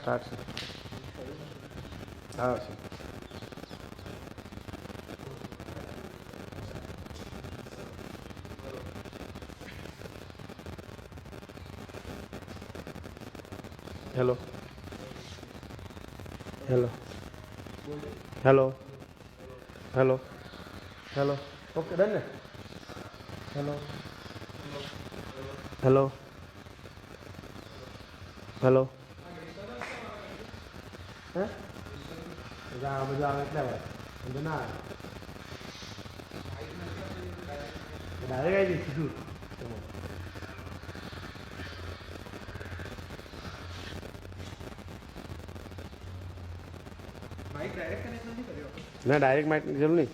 Start. Hello. Okay, done. Hello. Huh? Bây giờ cái này thế nào? Cái đấy gì chứ? Mic direct connection नहीं करियो? ना direct mic जरूर नहीं.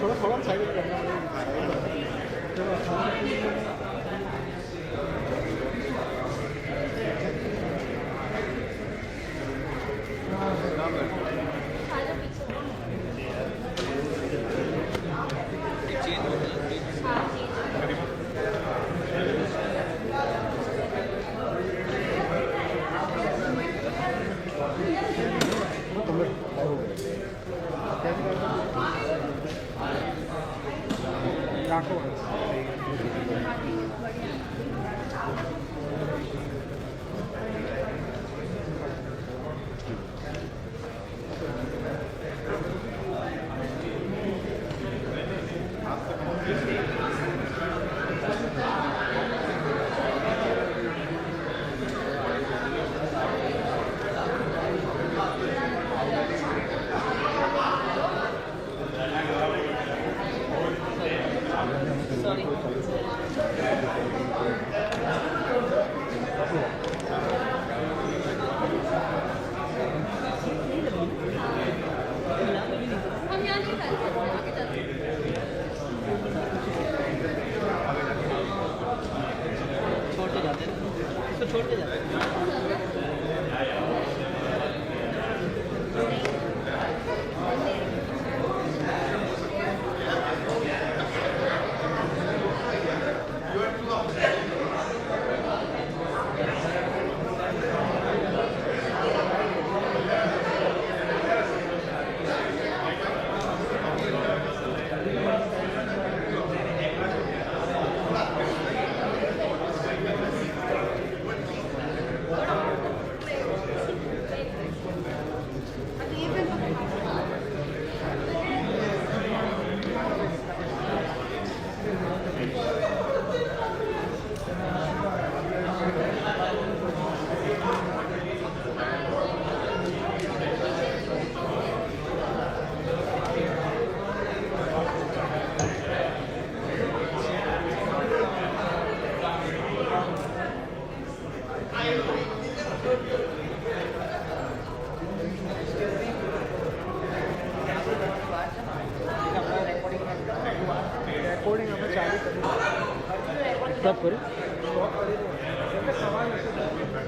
थोड़ा side में करना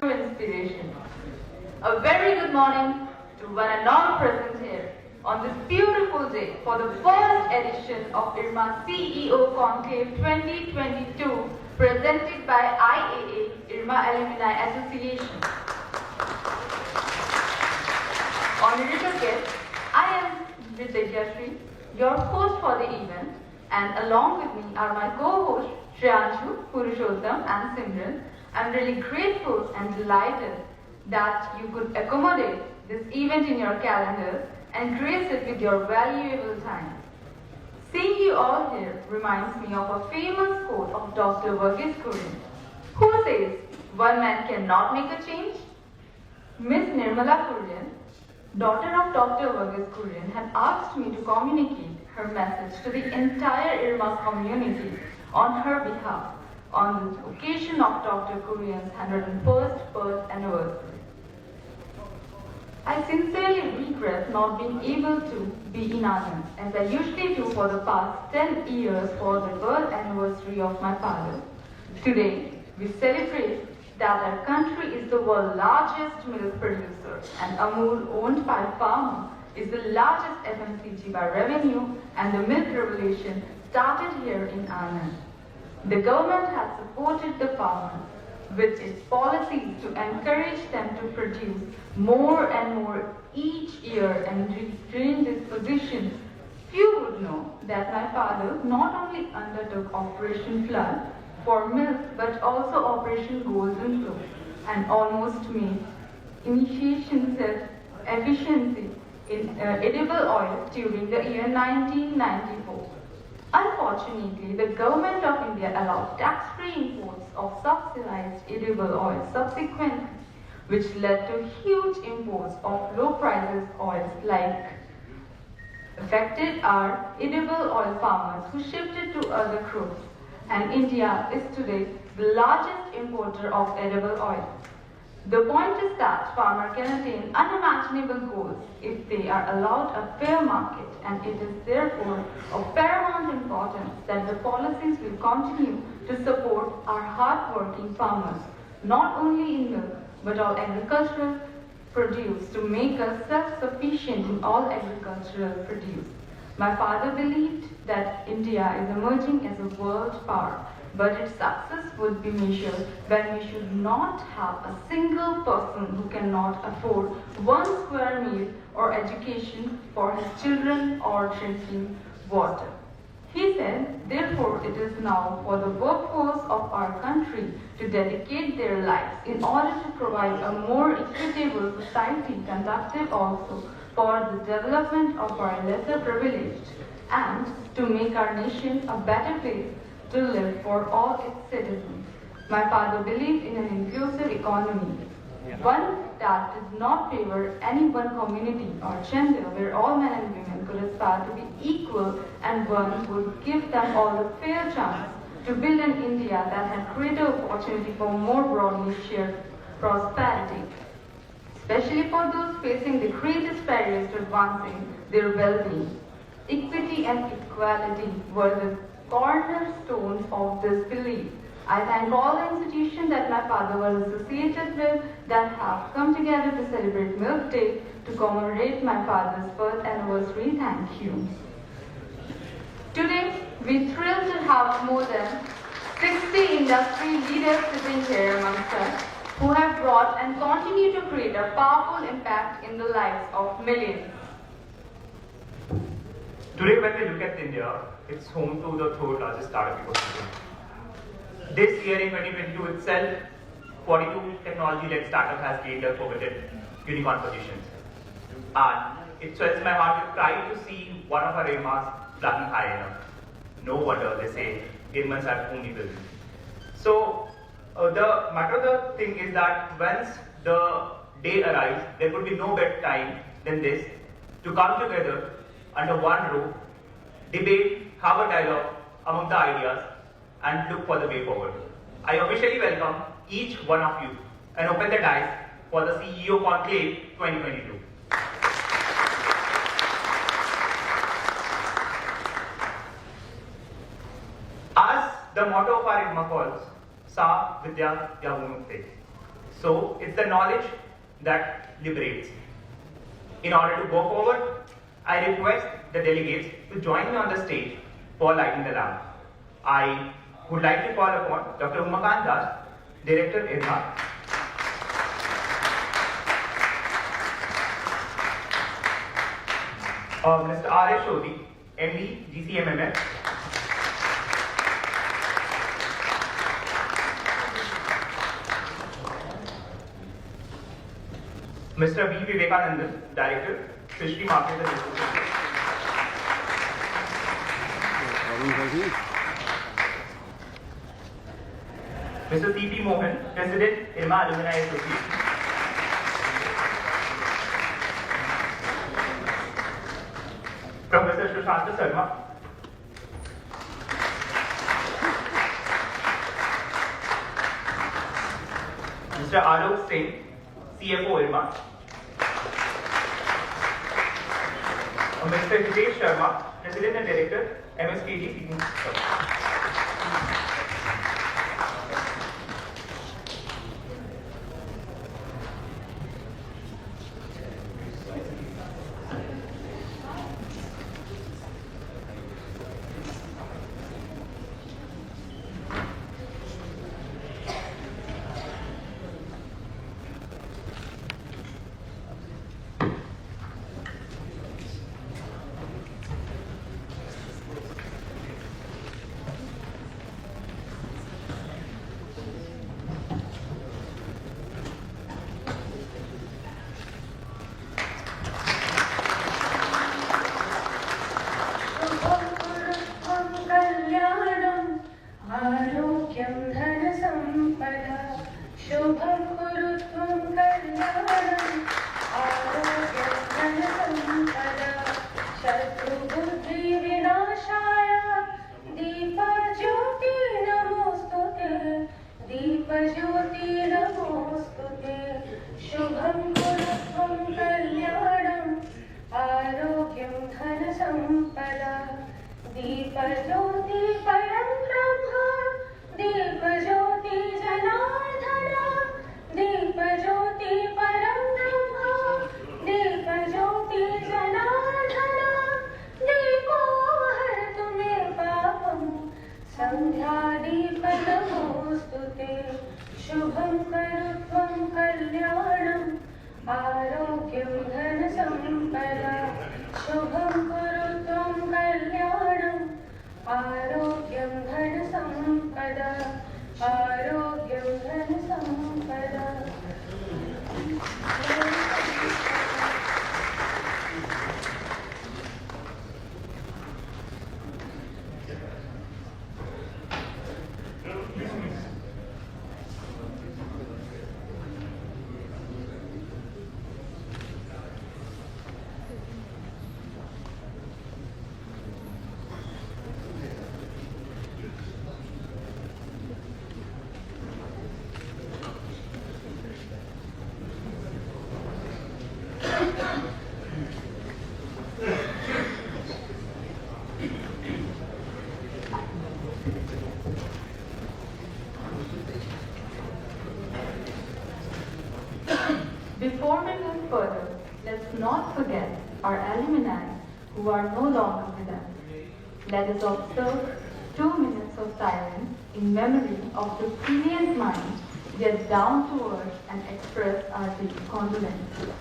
Inspiration. A very good morning to one and all present here on this beautiful day for the first edition of IRMA CEO Conclave 2022 presented by IAA IRMA Alumni Association. Honorable guests, I am Vidya Sri, your host for the event, and along with me are my co-hosts Shreyanshu, Purushottam and Simran. I'm really grateful and delighted that you could accommodate this event in your calendars and grace it with your valuable time. Seeing you all here reminds me of a famous quote of Dr. Kurien, who says, "One man cannot make a change." Miss Nirmala Kurien, daughter of Dr. Kurien, had asked me to communicate her message to the entire IRMA community on her behalf on the occasion of Dr. Kurien's 101st birth anniversary. I sincerely regret not being able to be in Anand, as I usually do for the past 10 years for the birth anniversary of my father. Today, we celebrate that our country is the world's largest milk producer, and Amul, owned by Farmer, is the largest FMCG by revenue, and the milk revolution started here in Anand. The government has supported the farmers with its policies to encourage them to produce more and more each year and retain this position. Few would know that my father not only undertook Operation Flood for milk but also Operation Golden Flow and almost made initiation efficiency in edible oil during the year 1994. Unfortunately, the government of India allowed tax-free imports of subsidized edible oil subsequently, which led to huge imports of low-prices oils like affected our edible oil farmers who shifted to other crops, and India is today the largest importer of edible oil. The point is that farmers can attain unimaginable goals if they are allowed a fair market, and it is therefore of paramount importance that the policies will continue to support our hard-working farmers, not only in milk but all agricultural produce to make us self-sufficient in all agricultural produce. My father believed that India is emerging as a world power, but its success would be measured when we should not have a single person who cannot afford 1 square meal or education for his children or drinking water. He said, therefore, it is now for the workforce of our country to dedicate their lives in order to provide a more equitable society conducive also for the development of our lesser privileged and to make our nation a better place to live for all its citizens. My father believed in an inclusive economy, one that did not favor any one community or gender, where all men and women could aspire to be equal, and one would give them all a fair chance to build an India that had greater opportunity for more broadly shared prosperity, especially for those facing the greatest barriers to advancing their well-being. Equity and equality were the cornerstones of this belief. I thank all the institutions that my father was associated with that have come together to celebrate Milk Day to commemorate my father's birth anniversary. Thank you. Today, we're thrilled to have more than 60 industry leaders sitting here amongst us who have brought and continue to create a powerful impact in the lives of millions. Today, when we look at India, it's home to the third largest startup ecosystem. This year in 2022 itself, 42 technology-led startups has gained their coveted unicorn positions. And it swells my heart with pride to see one of our IRMAs flying high enough. No wonder they say IRMAns are only building. So the thing is that once the day arrives, there could be no better time than this to come together under one roof, debate, have a dialogue among the ideas, and look for the way forward. I officially welcome each one of you and open the dice for the CEO Conclave 2022. As the motto of our IRMA calls, Sa Vidya Yavunukte. So it's the knowledge that liberates. In order to go forward, I request the delegates to join me on the stage for lighting the lamp. I would like to call upon Dr. Umakant Das, Director IRMA, Mr. R.S. Shodhi, MD, GCMMF. Mr. V. Vivekanandan, Director, Fishery Market and Distribution. Mr. C.P. Mohan, President, IRMA Alumni Association. Professor Sushant Sharma. Mr. Alok Singh, CFO IRMA. Mr. Hitesh Sharma, President and Director, MSKG Seating. Before we move further, let's not forget our alumni who are no longer with us. Let us observe 2 minutes of silence in memory of the brilliant minds, get down to earth and express our deep condolences.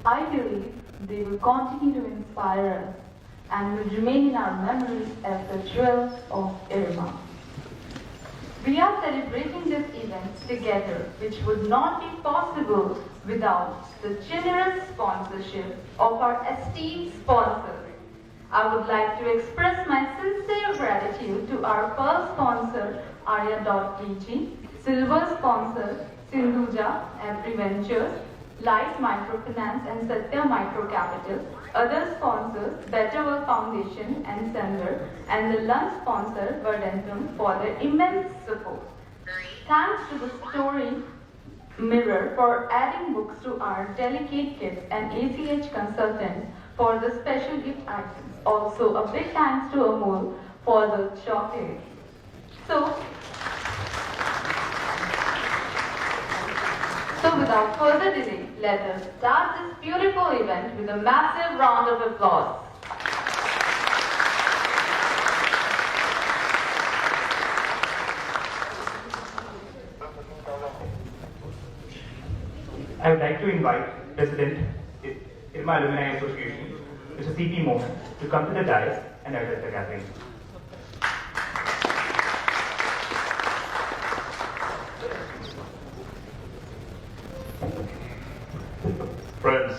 I believe they will continue to inspire us and will remain in our memories as the jewels of IRMA. We are celebrating this event together, which would not be possible without the generous sponsorship of our esteemed sponsors. I would like to express my sincere gratitude to our pearl sponsor, Arya.PG, silver sponsor, Sindhuja Agri Ventures, Light Microfinance and Satya Micro Capital. Other sponsors, Better Work Foundation and Sender, and the lunch sponsor, Verdentum, for their immense support. Thanks to the Story Mirror for adding books to our delicate kits and ACH Consultants for the special gift items. Also, a big thanks to Amol for the chocolate. So without further delay, let us start this beautiful event with a massive round of applause. I would like to invite President IRMA Alumni Association, Mr. C.P. Mohan, to come to the dais and address the gathering. Friends,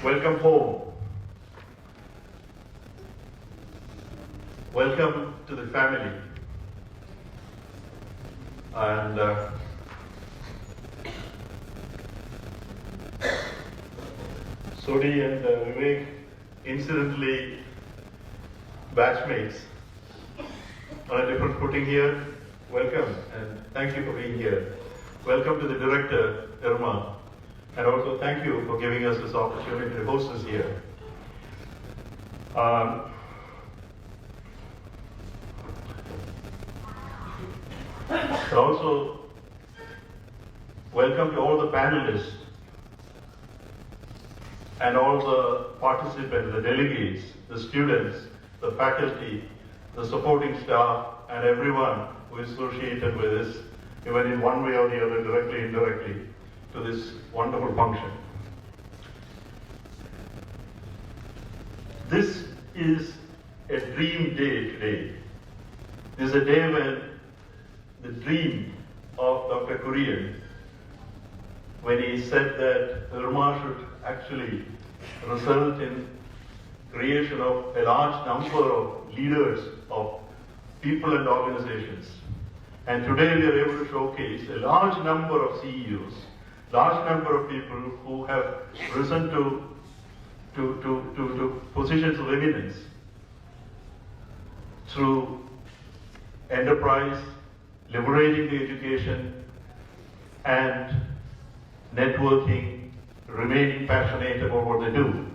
welcome home. Welcome to the family. And Sodi and Vivek, incidentally batchmates on a different footing here. Welcome and thank you for being here. Welcome to the director, IRMA, and also thank you for giving us this opportunity to host us here. And also, welcome to all the panelists and all the participants, the delegates, the students, the faculty, the supporting staff, and everyone who is associated with this, even in one way or the other, directly, indirectly, to this wonderful function. This is a dream day today. This is a day when the dream of Dr. Kurien, when he said that IRMA should actually result in creation of a large number of leaders, of people and organizations. And today we are able to showcase a large number of CEOs, large number of people who have risen to positions of eminence through enterprise, liberating the education, and networking, remaining passionate about what they do.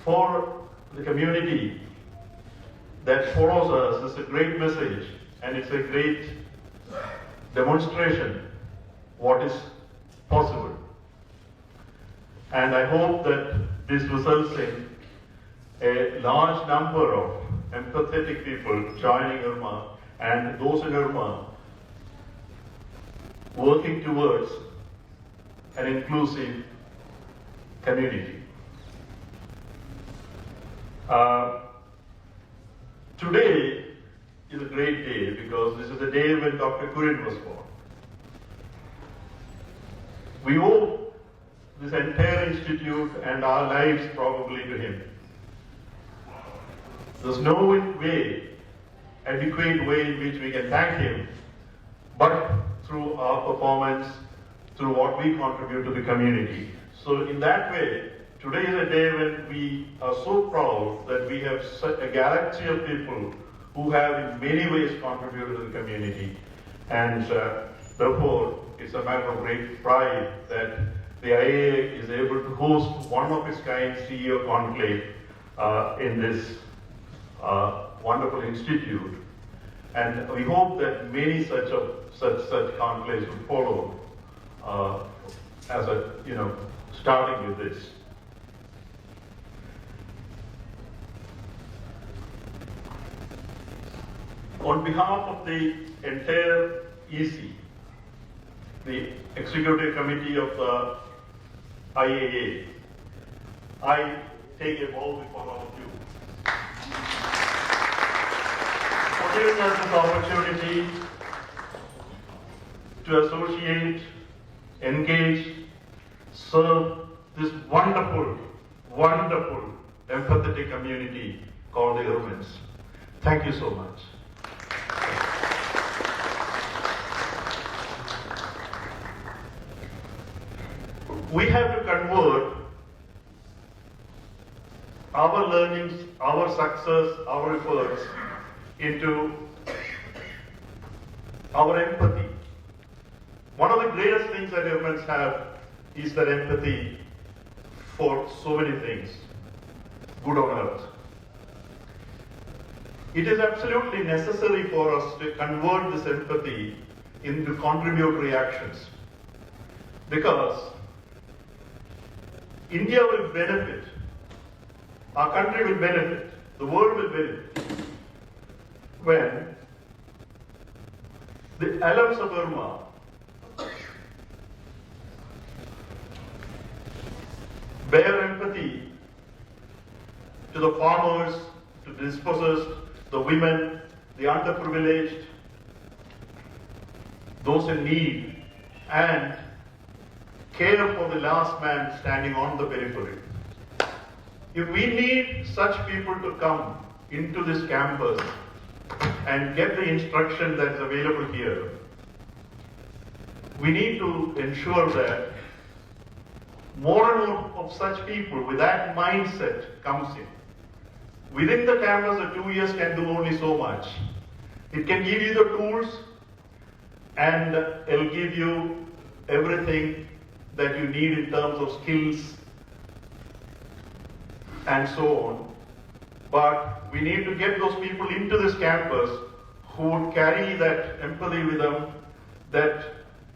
For the community that follows us, it's a great message, and it's a great demonstration what is possible. And I hope that this results in a large number of empathetic people joining IRMA, and those in IRMA working towards an inclusive community. Today is a great day because this is the day when Dr. Kurien was born. We owe this entire institute and our lives probably to him. There's no adequate way in which we can thank him, but through our performance, through what we contribute to the community. So in that way, today is a day when we are so proud that we have such a galaxy of people who have in many ways contributed to the community. And therefore, it's a matter of great pride that the IAA is able to host one of its kind CEO Conclave in this wonderful institute. And we hope that many such conclaves will follow starting with this. On behalf of the entire EC, the Executive Committee of the IAA, I take a bow before all of you for giving us this opportunity to associate, engage, serve this wonderful, wonderful, empathetic community called the IRMAns. Thank you so much. we have to convert our learnings, our success, our efforts into our empathy. One of the greatest things that IRMAns have is that empathy for so many things, good on earth. It is absolutely necessary for us to convert this empathy into contributory actions, because India will benefit, our country will benefit, the world will benefit when the alums of IRMA bear empathy to the farmers, to the dispossessed, the women, the underprivileged, those in need, and care for the last man standing on the periphery. If we need such people to come into this campus and get the instruction that is available here, we need to ensure that more and more of such people with that mindset comes in. Within the campus, the 2 years can do only so much. It can give you the tools and it'll give you everything that you need in terms of skills and so on. But we need to get those people into this campus who would carry that empathy with them, that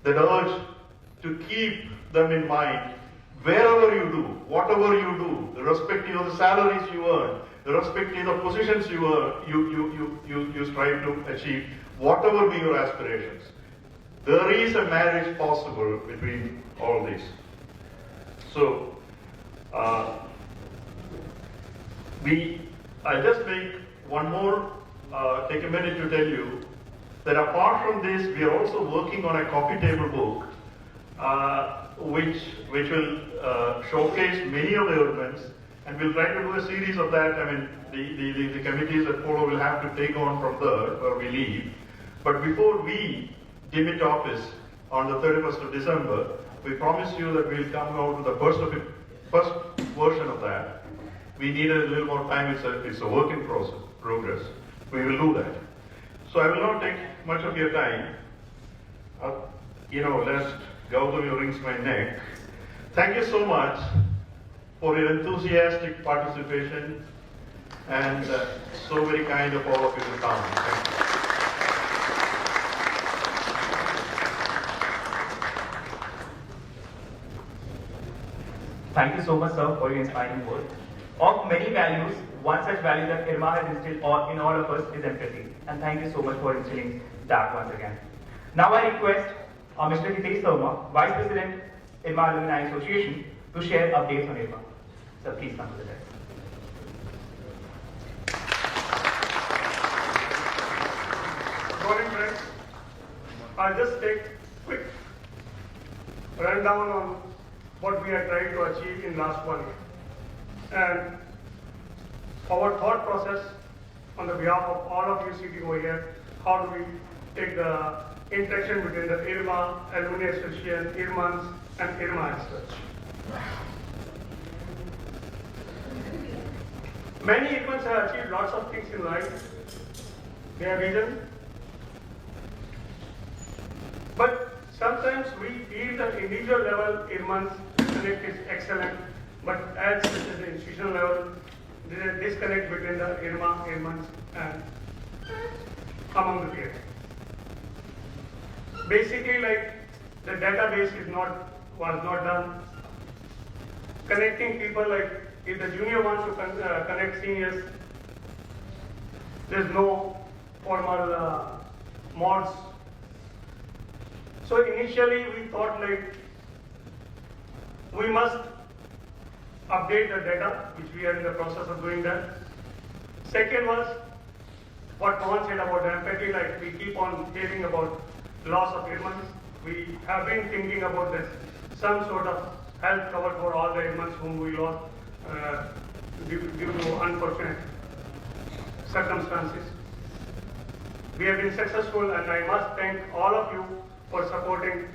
urge to keep them in mind wherever you do, whatever you do, irrespective of the salaries you earn, irrespective of the positions you strive to achieve, whatever be your aspirations. There is a marriage possible between all these. So, I just make one more, take a minute to tell you that apart from this, we are also working on a coffee table book, which will showcase many of the IRMAns, and we'll try to do a series of that. I mean, the committees that follow will have to take on from there where we leave. But before we demit office on the 31st of December, we promise you that we'll come out with the first version of that. We needed a little more time. It's a work in progress. We will do that. So I will not take much of your time. Lest Gautam rings my neck. Thank you so much for your enthusiastic participation and so very kind of all of you to come. Thank you. Thank you so much, sir, for your inspiring words. Of many values, one such value that IRMA has instilled in all of us is empathy. And thank you so much for instilling that once again. Now I request Mr. Hitesh Sharma, Vice President, IRMA Alumni Association, to share updates on IRMA. Sir, please come to the desk. Good morning, friends. I'll just take a quick rundown on what we are trying to achieve in last 1 year. And our thought process on the behalf of all of you sitting over here, how do we take the interaction between the IRMA Alumni Association, IRMAns, and IRMA as such. Many IRMAns have achieved lots of things in life, their vision, but sometimes we feel that individual level IRMAns disconnect is excellent, but as the institutional level, there is a disconnect between the IRMAns and among the peers. Basically, like the database was not done. Connecting people, like if the junior wants to connect seniors, there's no formal mods. So initially we thought like we must update the data, which we are in the process of doing that. Second was what Pawan said about empathy, like we keep on hearing about loss of IRMAns. We have been thinking about this, some sort of health cover for all the IRMAns whom we lost due to unfortunate circumstances. We have been successful, and I must thank all of you for supporting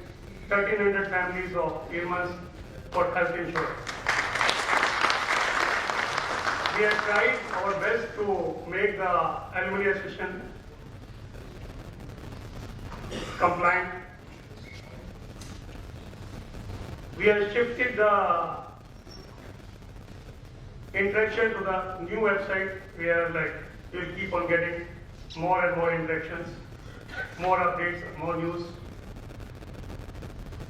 1,300 families of IRMAns what has been shown. We have tried our best to make the alumni association compliant. We have shifted the interaction to the new website where you'll keep on getting more and more interactions, more updates, more news.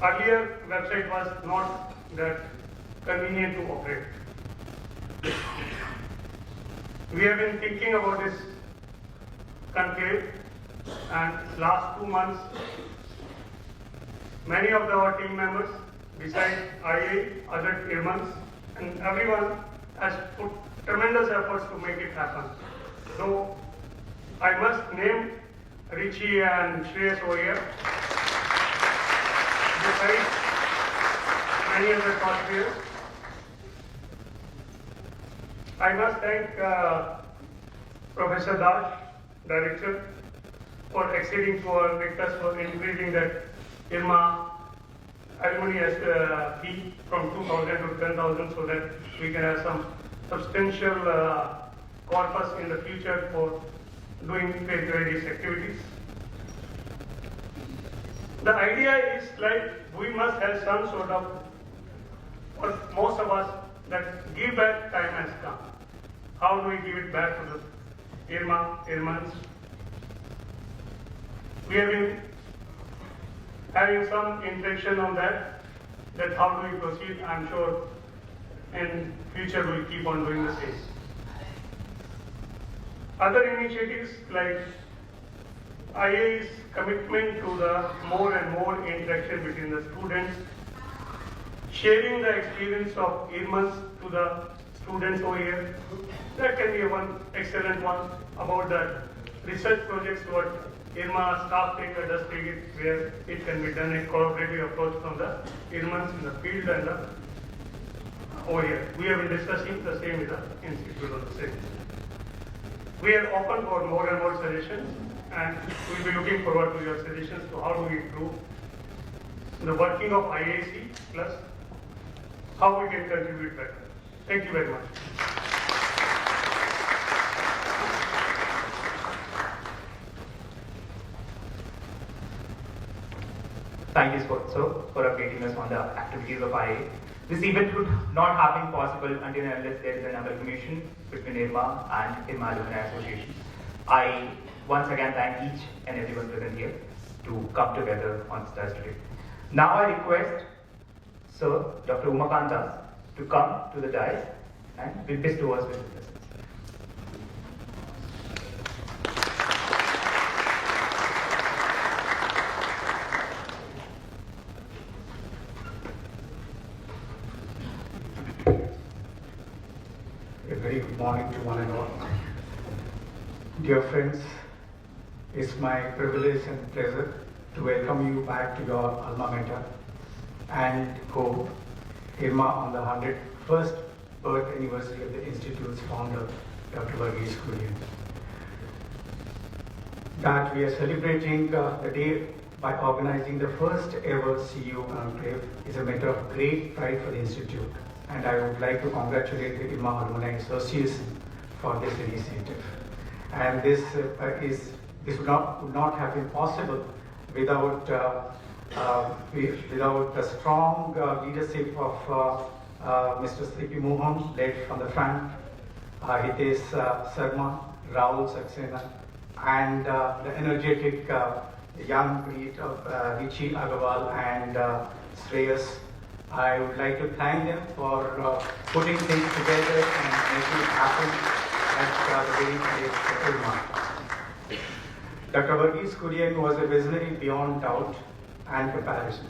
Earlier website was not that convenient to operate. We have been thinking about this conclave, and last 2 months, many of our team members, besides IA, other IRMAns, and everyone has put tremendous efforts to make it happen. So I must name Richie and Shreyas over here, besides many other thought leaders. I must thank Professor Dash, Director, for acceding to our request for increasing that IRMA Alumni fee from 2,000 to 10,000 so that we can have some substantial corpus in the future for doing various activities. The idea is we must have some sort of, for most of us, that give back time has come. How do we give it back to the IRMAns? We have been having some interaction on that how do we proceed. I'm sure in future we'll keep on doing the same. Other initiatives like IA's commitment to the more and more interaction between the students, sharing the experience of IRMAns to the students over here. That can be one excellent one about the research projects what IRMA staff does take it, where it can be done a collaborative approach from the IRMAns in the field and the over here. We have been discussing the same with the institute on the same. We are open for more and more suggestions, and we'll be looking forward to your suggestions to how do we improve the working of IAC plus how we can contribute better. Thank you very much. Thank you, sir, for updating us on the activities of IA. This event would not have been possible until and unless there is an amalgamation between IRMA and IRMA Alumni Association. I once again thank each and everyone present here to come together on this today. Now I request Sir Dr. Umakant Das to come to the dais and be bestow us with his presence. A very good morning to one and all. Dear friends, it's my privilege and pleasure to welcome you back to your alma mater and hope IRMA on the 101st birth anniversary of the Institute's founder, Dr. Kurien. That we are celebrating the day by organizing the first ever CEO Conclave is a matter of great pride for the Institute, and I would like to congratulate the IRMA Alumni Association for this initiative. And this would not have been possible without the strong leadership of Mr. C.P. Mohan, led from the front, Hitesh Sharma, Rahul Saxena, and the energetic young breed of Richie Agarwal and Shreyas. I would like to thank them for putting things together and making it happen at the very place of IRMA. Dr. Kurien was a visionary beyond doubt and comparison.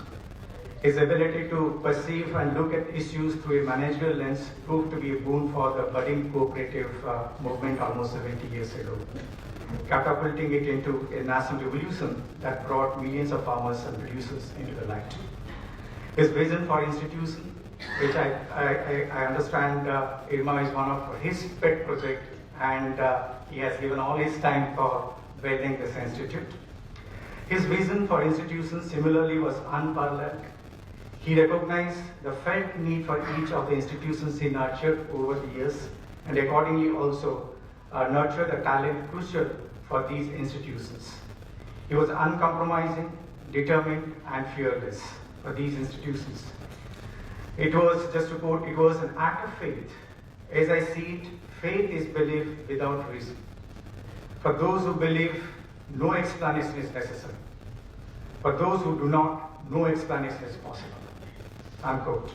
His ability to perceive and look at issues through a managerial lens proved to be a boon for the budding cooperative movement almost 70 years ago, catapulting it into a national revolution that brought millions of farmers and producers into the light. His vision for institution, which I understand IRMA is one of his pet projects, and he has given all his time for building this institute. His vision for institutions similarly was unparalleled. He recognized the felt need for each of the institutions he nurtured over the years, and accordingly also nurtured the talent crucial for these institutions. He was uncompromising, determined, and fearless for these institutions. It was, just to quote, it was an act of faith. As I see it, faith is belief without reason. For those who believe, no explanation is necessary. For those who do not, no explanation is possible. Unquote.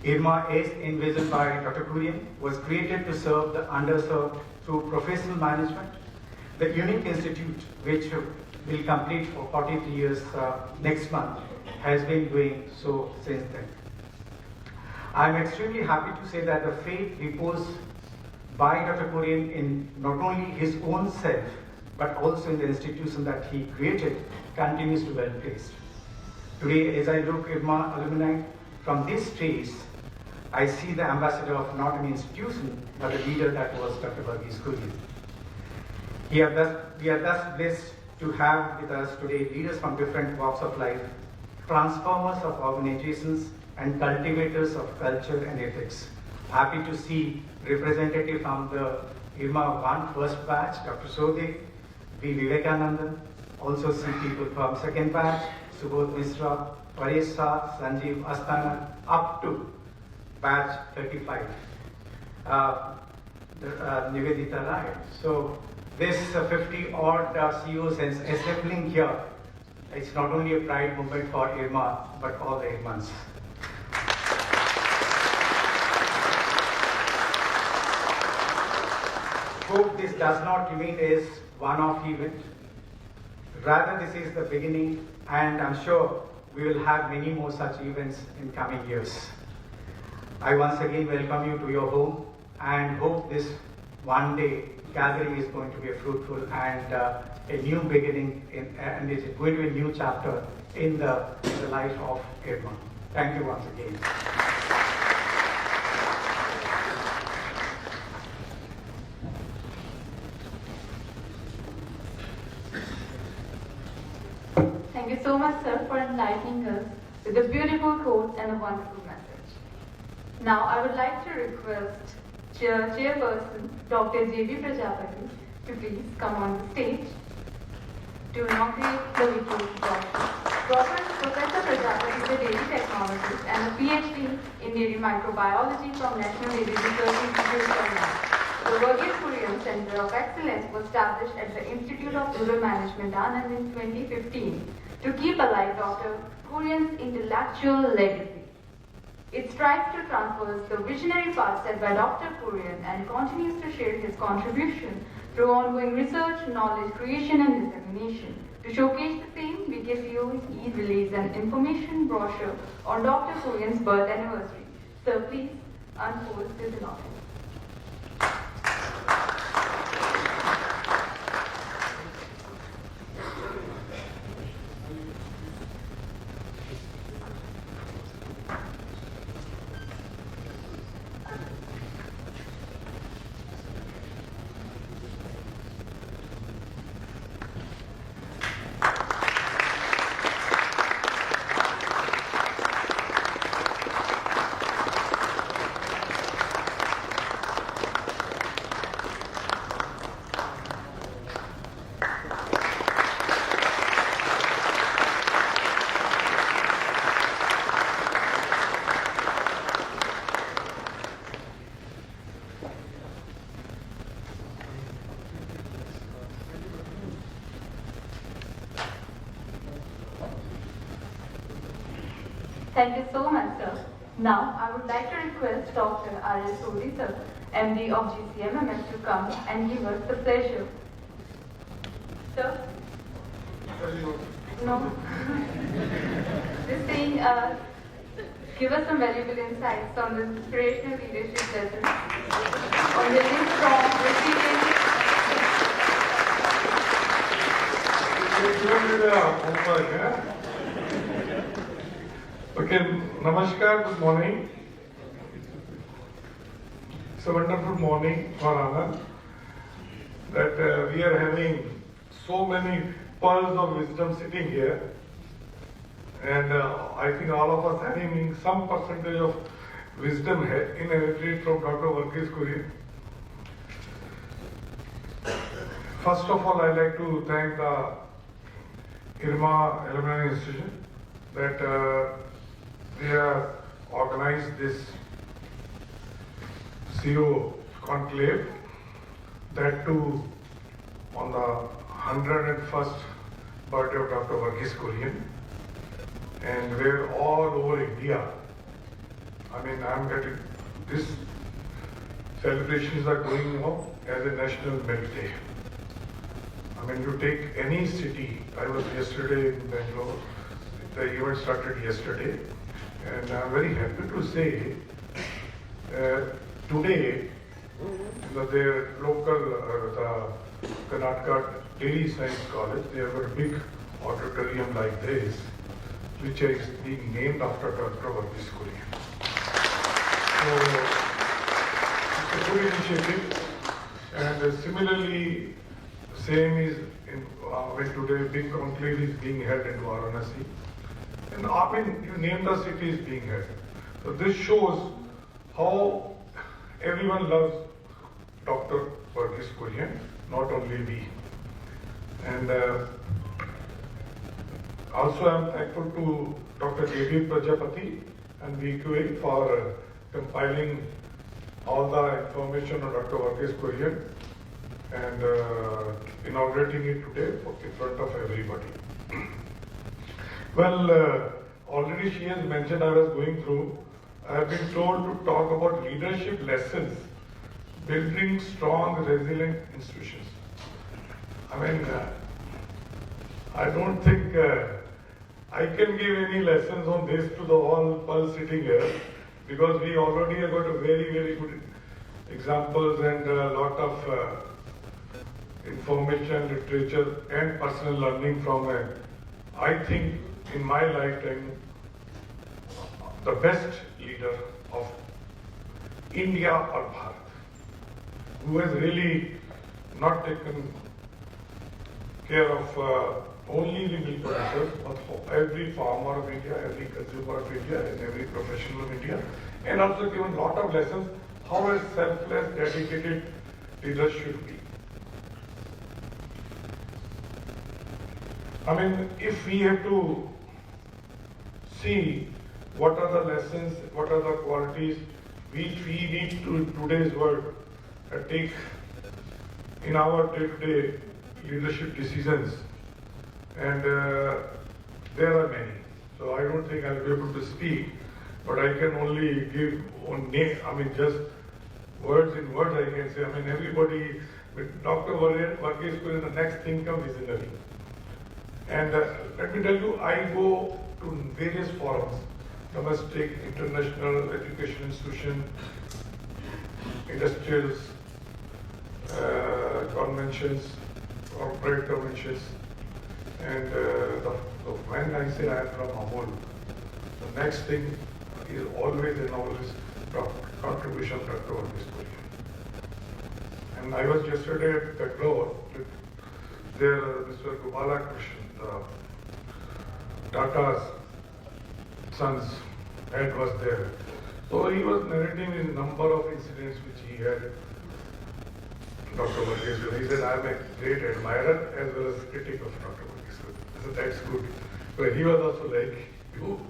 IRMA, as envisioned by Dr. Kurien, was created to serve the underserved through professional management. The unique institute, which will complete for 43 years next month, has been doing so since then. I am extremely happy to say that the faith reposed by Dr. Kurien in not only his own self, but also in the institution that he created, continues to be well placed. Today, as I look at IRMA alumni from this stage, I see the ambassador of not an institution, but a leader that was Dr. Kurien. We are thus blessed to have with us today leaders from different walks of life, transformers of organizations, and cultivators of culture and ethics. Happy to see representative from the IRMA 1 first batch, Dr. Sode, V. Vivekanandan, also see people from second batch, Subodh Misra, Paresh Shah, Sanjeev Asthana, up to batch 35, Nivedita Rai. So this 50 odd CEOs is assembling here. It's not only a pride moment for IRMA, but all the IRMAns. Hope this does not remain as one-off event. Rather, this is the beginning, and I'm sure we will have many more such events in coming years. I once again welcome you to your home and hope this one day gathering is going to be a fruitful and a new beginning and it's going to be a new chapter in the life of IRMA. Thank you once again. Thank you so much, sir, for enlightening us with a beautiful quote and a wonderful message. Now, I would like to request Chairperson Dr. J.B. Prajapati to please come on the stage to inaugurate the Vicky doctor. Professor Prajapati is a dairy technologist and a PhD in dairy microbiology from National Dairy Research Institute, Chennai. The Kurien Kurien Center of Excellence was established at the Institute of Rural Management, Anand, in 2015 to keep alive Dr. Kurien's intellectual legacy. It strives to transverse the visionary path set by Dr. Kurien and continues to share his contribution through ongoing research, knowledge creation, and dissemination. To showcase the same, VKCO released an information brochure on Dr. Kurien's birth anniversary. Sir, please unfold this announcement. Thank you so much, sir. Now, I would like to request Dr. R.S. Sodi, sir, MD of GCMMS, to come and give us the pleasure. Sir? No? Just saying, give us some valuable insights on this inspirational leadership lesson on building strong, resilient. Okay, Namaskar, good morning. It's a wonderful morning for Anand that we are having so many pearls of wisdom sitting here. And I think all of us having some percentage of wisdom inherited from Dr. Varghese Kurien. First of all, I'd like to thank the IRMA Alumni Institution that they have organized this CEO Conclave, that too on the 101st birthday of Dr. Varghese Kurien, and we're all over India. I mean, I'm getting this celebrations are going on as a national milk day. I mean, you take any city. I was yesterday in Bangalore. The event started yesterday, and I'm very happy to say today their local the Karnataka Dairy Science College, they have a big auditorium like this, which is being named after Dr. Varghese Kurien. So it's a good initiative, and similarly, same is in when today big conclave is being held in Varanasi, and I mean you name the city is being held. So this shows how everyone loves Dr. Varghese Kurien, not only we. And also I'm thankful to Dr. J.B. Prajapati and VQA for compiling all the information on Dr. Varghese Kurien and inaugurating it today in front of everybody. Well, already she has mentioned, I was going through, I have been told to talk about leadership lessons, building strong, resilient institutions. I mean, I don't think I can give any lessons on this to the all people sitting here, because we already have got a very, very good examples and a lot of information, literature and personal learning from, I think in my lifetime, the best leader of India or Bharat, who has really not taken care of only the milk producers, but for every farmer of India, every consumer of India, and every professional of India, and also given a lot of lessons how a selfless, dedicated leader should be. I mean, if we have to see what are the lessons, what are the qualities which we need to in today's world take in our day-to-day leadership decisions, and there are many. So I don't think I'll be able to speak, but I can only give on name. I mean, just words in words I can say. I mean, everybody with Dr. Varghese Kurien, the next thing comes visionary. And let me tell you, I go to various forums, domestic, international, education institution, industrials, conventions, corporate conventions, and when I say I am from Amul, the next thing is always and always contribution of Dr. Varghese Kurien. And I was yesterday at Bangalore with there Mr. Gopala Krishnan, Tata's son's head was there. So he was narrating a number of incidents which he had. Dr. Varghese Kurien. He said, I am a great admirer as well as critic of Dr. Varghese Kurien. I said, that's good. But he was also like you.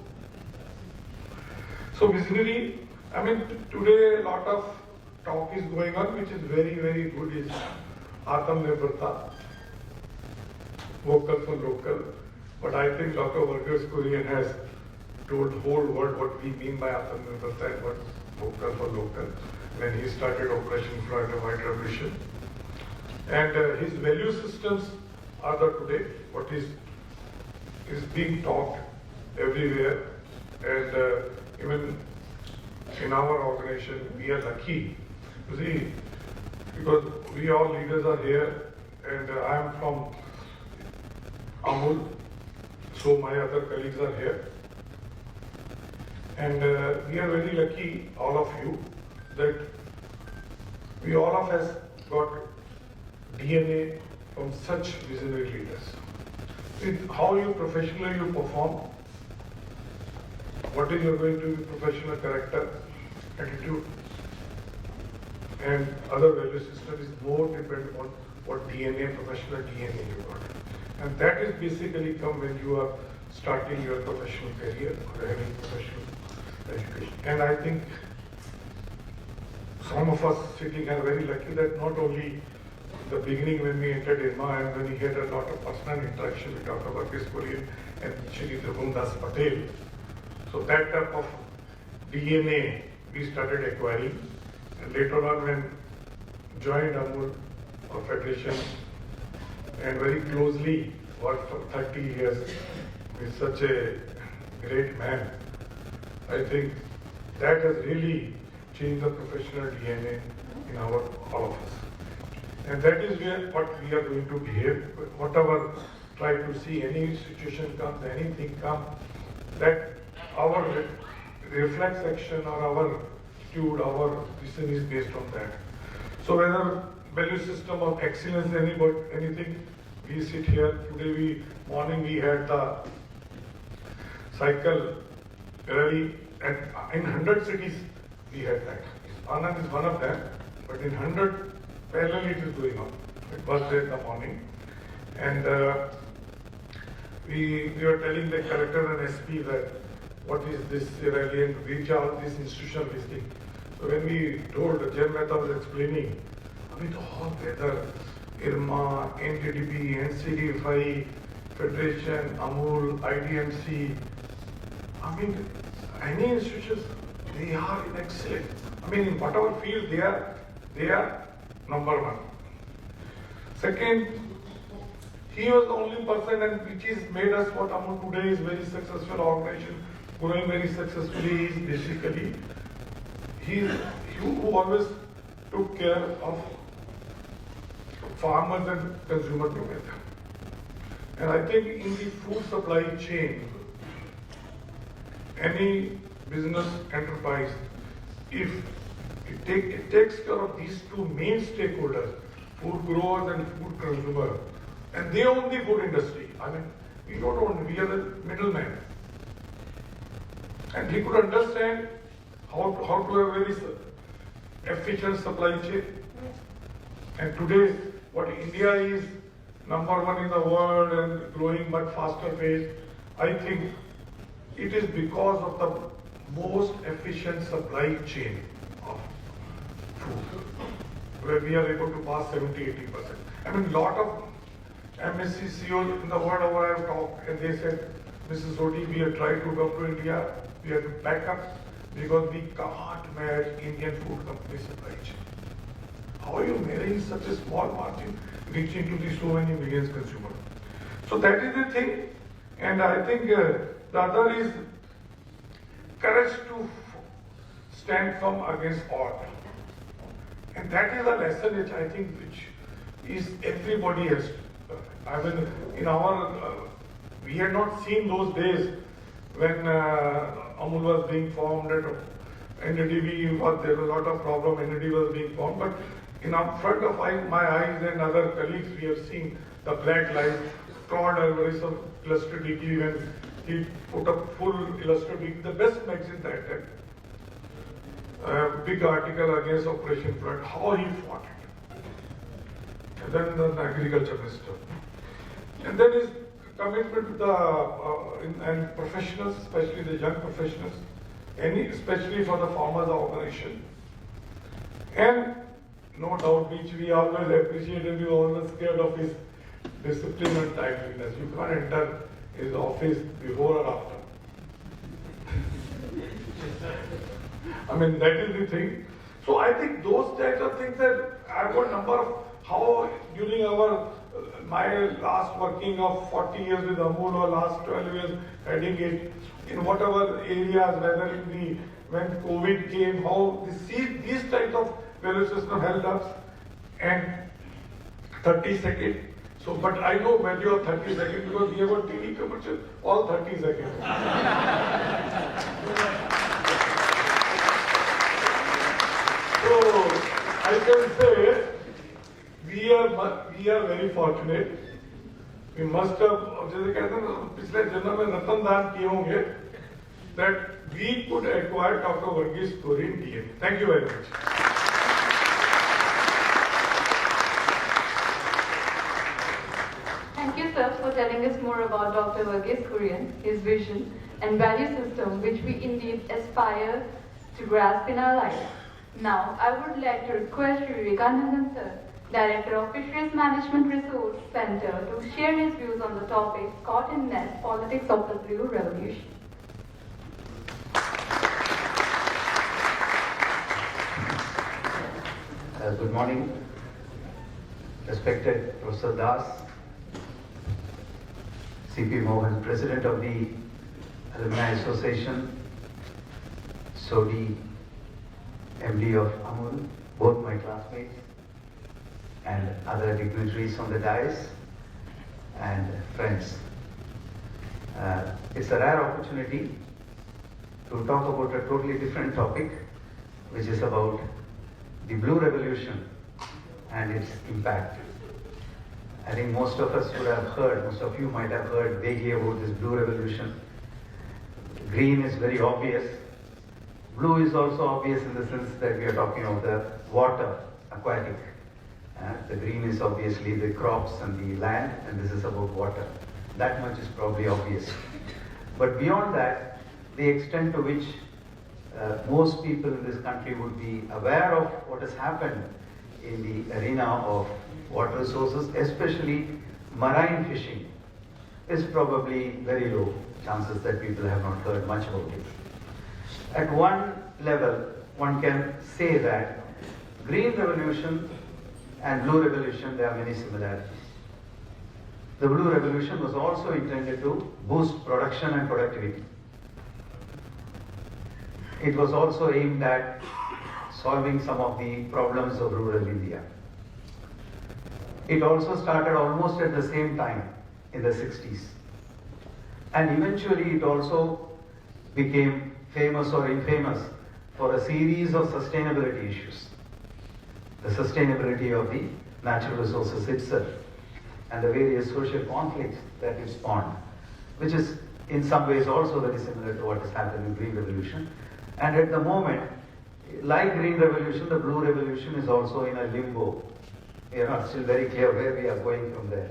So visionary, I mean, today a lot of talk is going on, which is very, very good, is Atmanirbharta, vocal for local. But I think Dr. Varghese Kurien has told the whole world what we mean by Atmanirbharta and what vocal for local when he started Operation Flood of White Revolution. And his value systems are the today, what is being taught everywhere. And even in our organization, we are lucky. You see, because we all leaders are here, and I am from Amul, so my other colleagues are here. And we are very lucky, all of you, that we all of us got DNA from such visionary leaders. With how you professionally you perform, what is your going to be professional character, attitude, and other value system is more dependent on what DNA, professional DNA you got. And that is basically come when you are starting your professional career or having professional education. And I think some of us sitting are very lucky that not only the beginning when we entered IRMA and when we had a lot of personal interaction with Dr. Kurien and Shri Das Patel. So that type of DNA we started acquiring. And later on when joined Amul or Federation and very closely worked for 30 years with such a great man, I think that has really changed the professional DNA in all of us. And that is where what we are going to behave, whatever try to see any situation comes, anything comes, that our reflex action or our attitude, our decision is based on that. So whether value system of excellence, anything, we sit here, today morning we had the cycle rally and in 100 cities we had that. Anand is one of them, but in 100 parallel it is going on. It was there in the morning. And we were telling the collector and SP that what is this rally and which are all these institutional listing. So when we told, Jay Mehta was explaining, I mean, all whether IRMA, NTDP, NCDFI, Federation, Amul, IDMC, I mean, any institutions, they are in excellent. I mean, in whatever field they are number one. Second, he was the only person and which is made us what Amul today is very successful organization, growing very successfully is basically, he who always took care of farmers and consumers together. And I think in the food supply chain, any business enterprise, if it takes care of these two main stakeholders, food growers and food consumers, and they own the food industry. I mean, we don't own, we are the middlemen. And he could understand how to have a very efficient supply chain. And today, what India is number one in the world and growing much faster pace, I think it is because of the most efficient supply chain of food, where we are able to pass 70-80%. I mean, lot of MSC CEOs in the world over I have talked, and they said, Mrs. Sodhi, we have tried to come to India, we have to back up because we can't match Indian food company supply chain. How are you marrying such a small margin reaching to the so many millions consumers? So that is the thing, and I think the other is courage to stand firm against all. And that is a lesson which I think which is everybody has. I mean, in our, we had not seen those days when Amul was being formed and NDB was, there was a lot of problem, NDB was being formed, but in front of my eyes and other colleagues, we have seen the black light, Todd Alvarez of Illustrated Weekly, when he put up full Illustrated Weekly, the best magazine that time. Big article against Operation Flood, how he fought it. And then the agriculture minister. And then his commitment to the and professionals, especially the young professionals, especially for the farmers organization. And no doubt, which we always appreciate and we always scared of his discipline and timeliness. You can't enter his office before or after. I mean, that is the thing. So I think those types of things that I've got a number of how during my last working of 40 years with Amul or last 12 years heading it in whatever areas, whether in when COVID came, how these types of value system held up and 30 seconds. So, but I know value of 30 seconds because we have a TV commercial all 30 seconds. So I can say we are very fortunate. We must have, जैसे कहते हैं पिछले जन्म में रतन दान किए होंगे, that we could acquire Dr. Varghese Kurien DNA. Thank you very much. Thank you, sir, for telling us more about Dr. Varghese Kurien, his vision and value system, which we indeed aspire to grasp in our lives. Now, I would like to request Vivekanandan sir, Director of Fisheries Management Resource Center, to share his views on the topic, Caught in Net, Politics of the Blue Revolution. Good morning, respected Professor Das, C.P. Mohan, President of the Alumni Association, Sodi, MD of Amul, both my classmates, and other dignitaries on the dais, and friends. It's a rare opportunity to talk about a totally different topic, which is about the Blue Revolution and its impact. I think most of us would have heard, most of you might have heard vaguely about this Blue Revolution. Green is very obvious. Blue is also obvious in the sense that we are talking of the water, aquatic. The green is obviously the crops and the land, and this is about water. That much is probably obvious. But beyond that, the extent to which most people in this country would be aware of what has happened in the arena of water resources, especially marine fishing, is probably very low. Chances that people have not heard much about it. At one level, one can say that Green Revolution and Blue Revolution, there are many similarities. The Blue Revolution was also intended to boost production and productivity. It was also aimed at solving some of the problems of rural India. It also started almost at the same time in the 60s. And eventually it also became famous or infamous for a series of sustainability issues. The sustainability of the natural resources itself and the various social conflicts that it spawned, which is in some ways also very similar to what has happened in Green Revolution. And at the moment, like Green Revolution, the Blue Revolution is also in a limbo. We are not still very clear where we are going from there.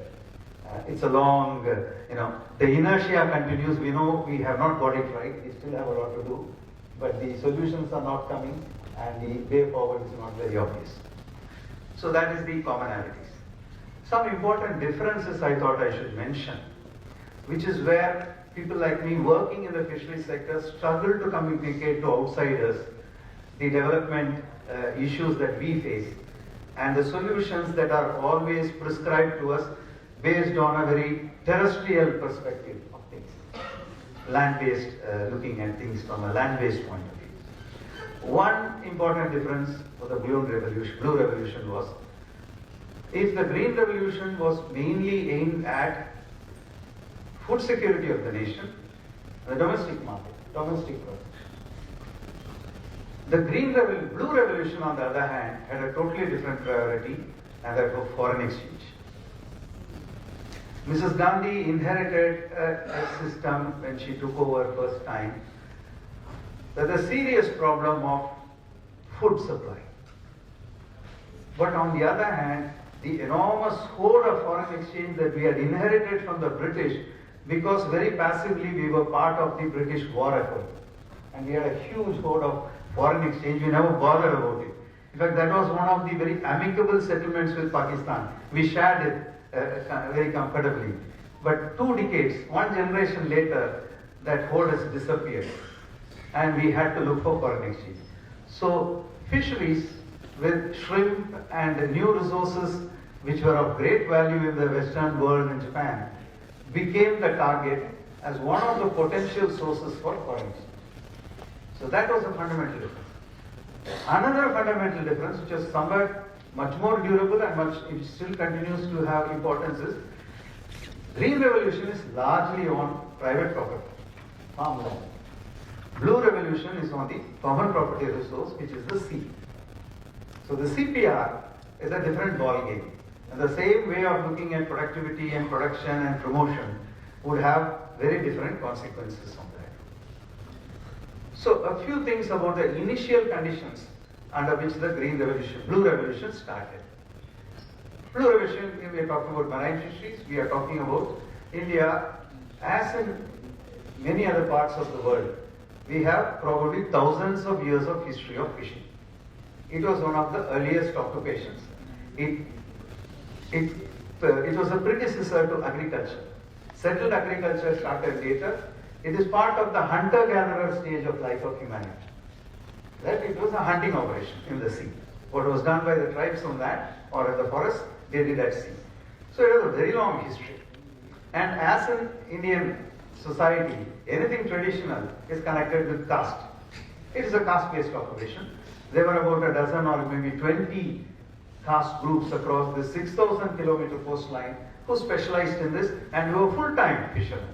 It's a long, the inertia continues. We know we have not got it right. We still have a lot to do. But the solutions are not coming and the way forward is not very obvious. So that is the commonalities. Some important differences I thought I should mention, which is where people like me working in the fisheries sector struggle to communicate to outsiders the development issues that we face and the solutions that are always prescribed to us based on a very terrestrial perspective of things, land-based, looking at things from a land-based point of view. One important difference for the Blue Revolution was, if the Green Revolution was mainly aimed at food security of the nation, the domestic market, domestic production. The Blue Revolution, on the other hand, had a totally different priority, and that was foreign exchange. Mrs. Gandhi inherited a system when she took over first time, that the serious problem of food supply. But on the other hand, the enormous hoard of foreign exchange that we had inherited from the British, because very passively we were part of the British war effort. And we had a huge hoard of foreign exchange, we never bothered about it. In fact, that was one of the very amicable settlements with Pakistan. We shared it very comfortably. But 2 decades, 1 generation later, that hoard has disappeared. And we had to look for foreign exchange. So fisheries with shrimp and new resources which were of great value in the Western world and Japan became the target as one of the potential sources for foreign exchange. So that was a fundamental difference. Another fundamental difference, which is somewhat much more durable and it still continues to have importance, is Green Revolution is largely on private property, farmland. Blue Revolution is on the common property resource, which is the sea. So the CPR is a different ballgame. And the same way of looking at productivity and production and promotion would have very different consequences on that. So a few things about the initial conditions under which the Blue Revolution started. Blue Revolution, we are talking about marine fisheries, we are talking about India, as in many other parts of the world, we have probably thousands of years of history of fishing. It was one of the earliest occupations. It was a predecessor to agriculture. Settled agriculture started later. It is part of the hunter-gatherer stage of life of humanity. That it was a hunting operation in the sea. What was done by the tribes on land or in the forest, they did at sea. So it has a very long history. And as in Indian society, anything traditional is connected with caste. It is a caste-based occupation. There were about a dozen or maybe 20 caste groups across the 6,000 kilometer coastline who specialized in this and who were full-time fishermen.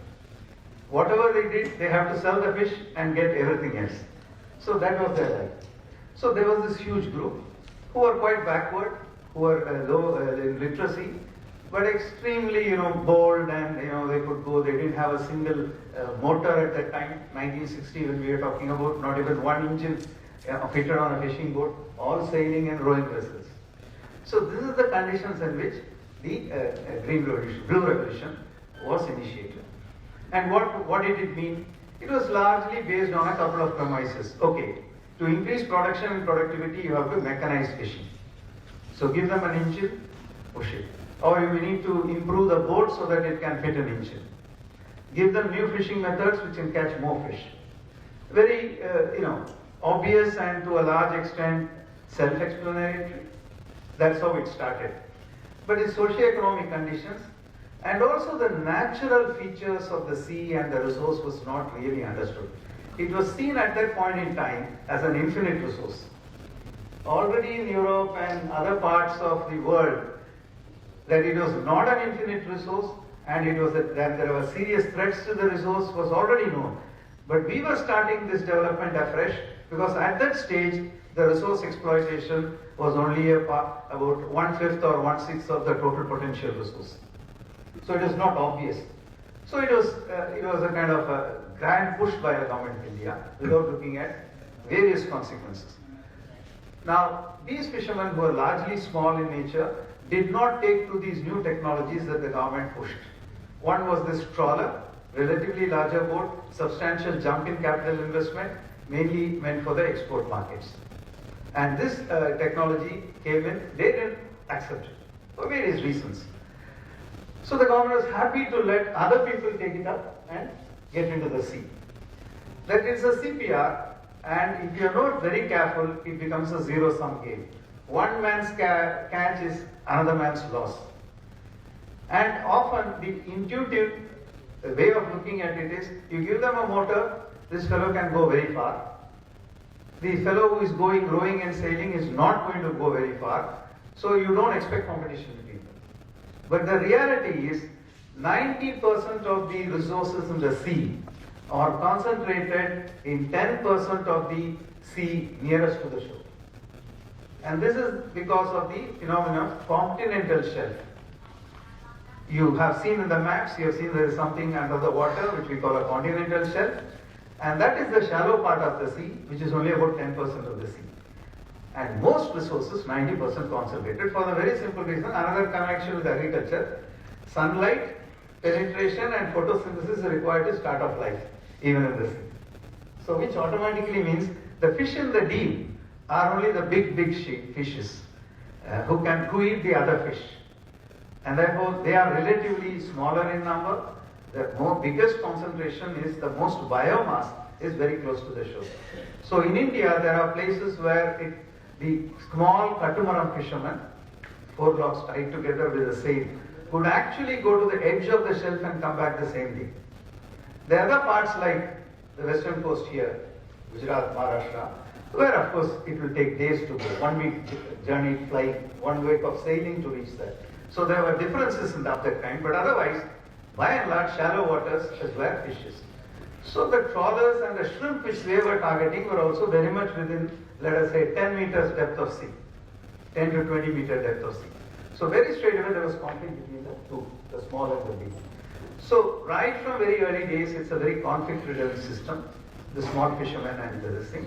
Whatever they did, they have to sell the fish and get everything else. So that was their life. So there was this huge group who were quite backward, who were low in literacy, but extremely, bold, and they could go. They didn't have a single motor at that time. 1960, when we were talking about, not even one engine fitted on a fishing boat, all sailing and rowing vessels. So this is the conditions in which the Blue Revolution was initiated. And what did it mean? It was largely based on a couple of premises. Okay, to increase production and productivity, you have to mechanize fishing. So give them an engine, push it. Or you need to improve the boat so that it can fit an engine. Give them new fishing methods which can catch more fish. Very, obvious and to a large extent self-explanatory. That's how it started. But its socio-economic conditions and also the natural features of the sea and the resource was not really understood. It was seen at that point in time as an infinite resource. Already in Europe and other parts of the world, that it was not an infinite resource and it was that there were serious threats to the resource was already known. But we were starting this development afresh because at that stage, the resource exploitation was only about 1/5 or 1/6 of the total potential resource. So it is not obvious. So it was a kind of a grand push by the government of India without looking at various consequences. Now, these fishermen who were largely small in nature did not take to these new technologies that the government pushed. One was this trawler, relatively larger boat, substantial jump in capital investment, mainly meant for the export markets. And this technology came in, they didn't accept it for various reasons. So the government was happy to let other people take it up and get into the sea. That is a CPR, and if you are not very careful, it becomes a zero-sum game. One man's catch is another man's loss. And often the intuitive way of looking at it is, you give them a motor, this fellow can go very far. The fellow who is rowing and sailing is not going to go very far, so you don't expect competition between them. But the reality is, 90% of the resources in the sea are concentrated in 10% of the sea nearest to the shore. And this is because of the phenomenon of continental shelf. You have seen in the maps, you have seen there is something under the water which we call a continental shelf. And that is the shallow part of the sea, which is only about 10% of the sea. And most resources, 90% concentrated, for the very simple reason, another connection with agriculture, sunlight, penetration and photosynthesis is required to start off life, even in the sea. So which automatically means the fish in the deep are only the big fishes who eat the other fish. And therefore they are relatively smaller in number. The biggest concentration is the most biomass is very close to the shore. So in India there are places where the small catamaran fishermen, 4 logs tied together with a sail, could actually go to the edge of the shelf and come back the same day. The other parts like the western coast here, Gujarat, Maharashtra, where of course it will take days to go, 1 week journey flying, 1 week of sailing to reach there. So there were differences of that kind, but otherwise, by and large, shallow waters is where fish is. So the trawlers and the shrimp which they were targeting were also very much within, let us say, 10 meters depth of sea, 10 to 20 meter depth of sea. So very straight away there was conflict between the two, the small and the big. So right from very early days, it's a very conflict-ridden system. the small fishermen and this thing.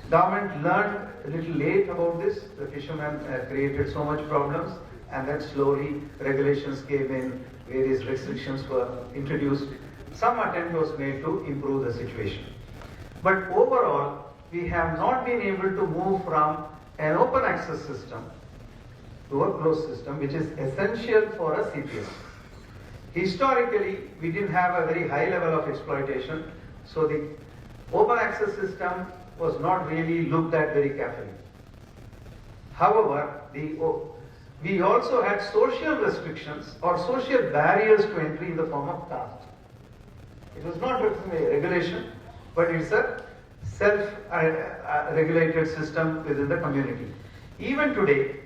Government learned a little late about this. The fishermen created so much problems, and then slowly regulations came in, various restrictions were introduced. Some attempt was made to improve the situation. But overall, we have not been able to move from an open access system to a closed system, which is essential for a CPS. Historically, we didn't have a very high level of exploitation, so the open access system was not really looked at very carefully. However, we also had social restrictions or social barriers to entry in the form of caste. It was not a regulation, but it's a self-regulated system within the community. Even today,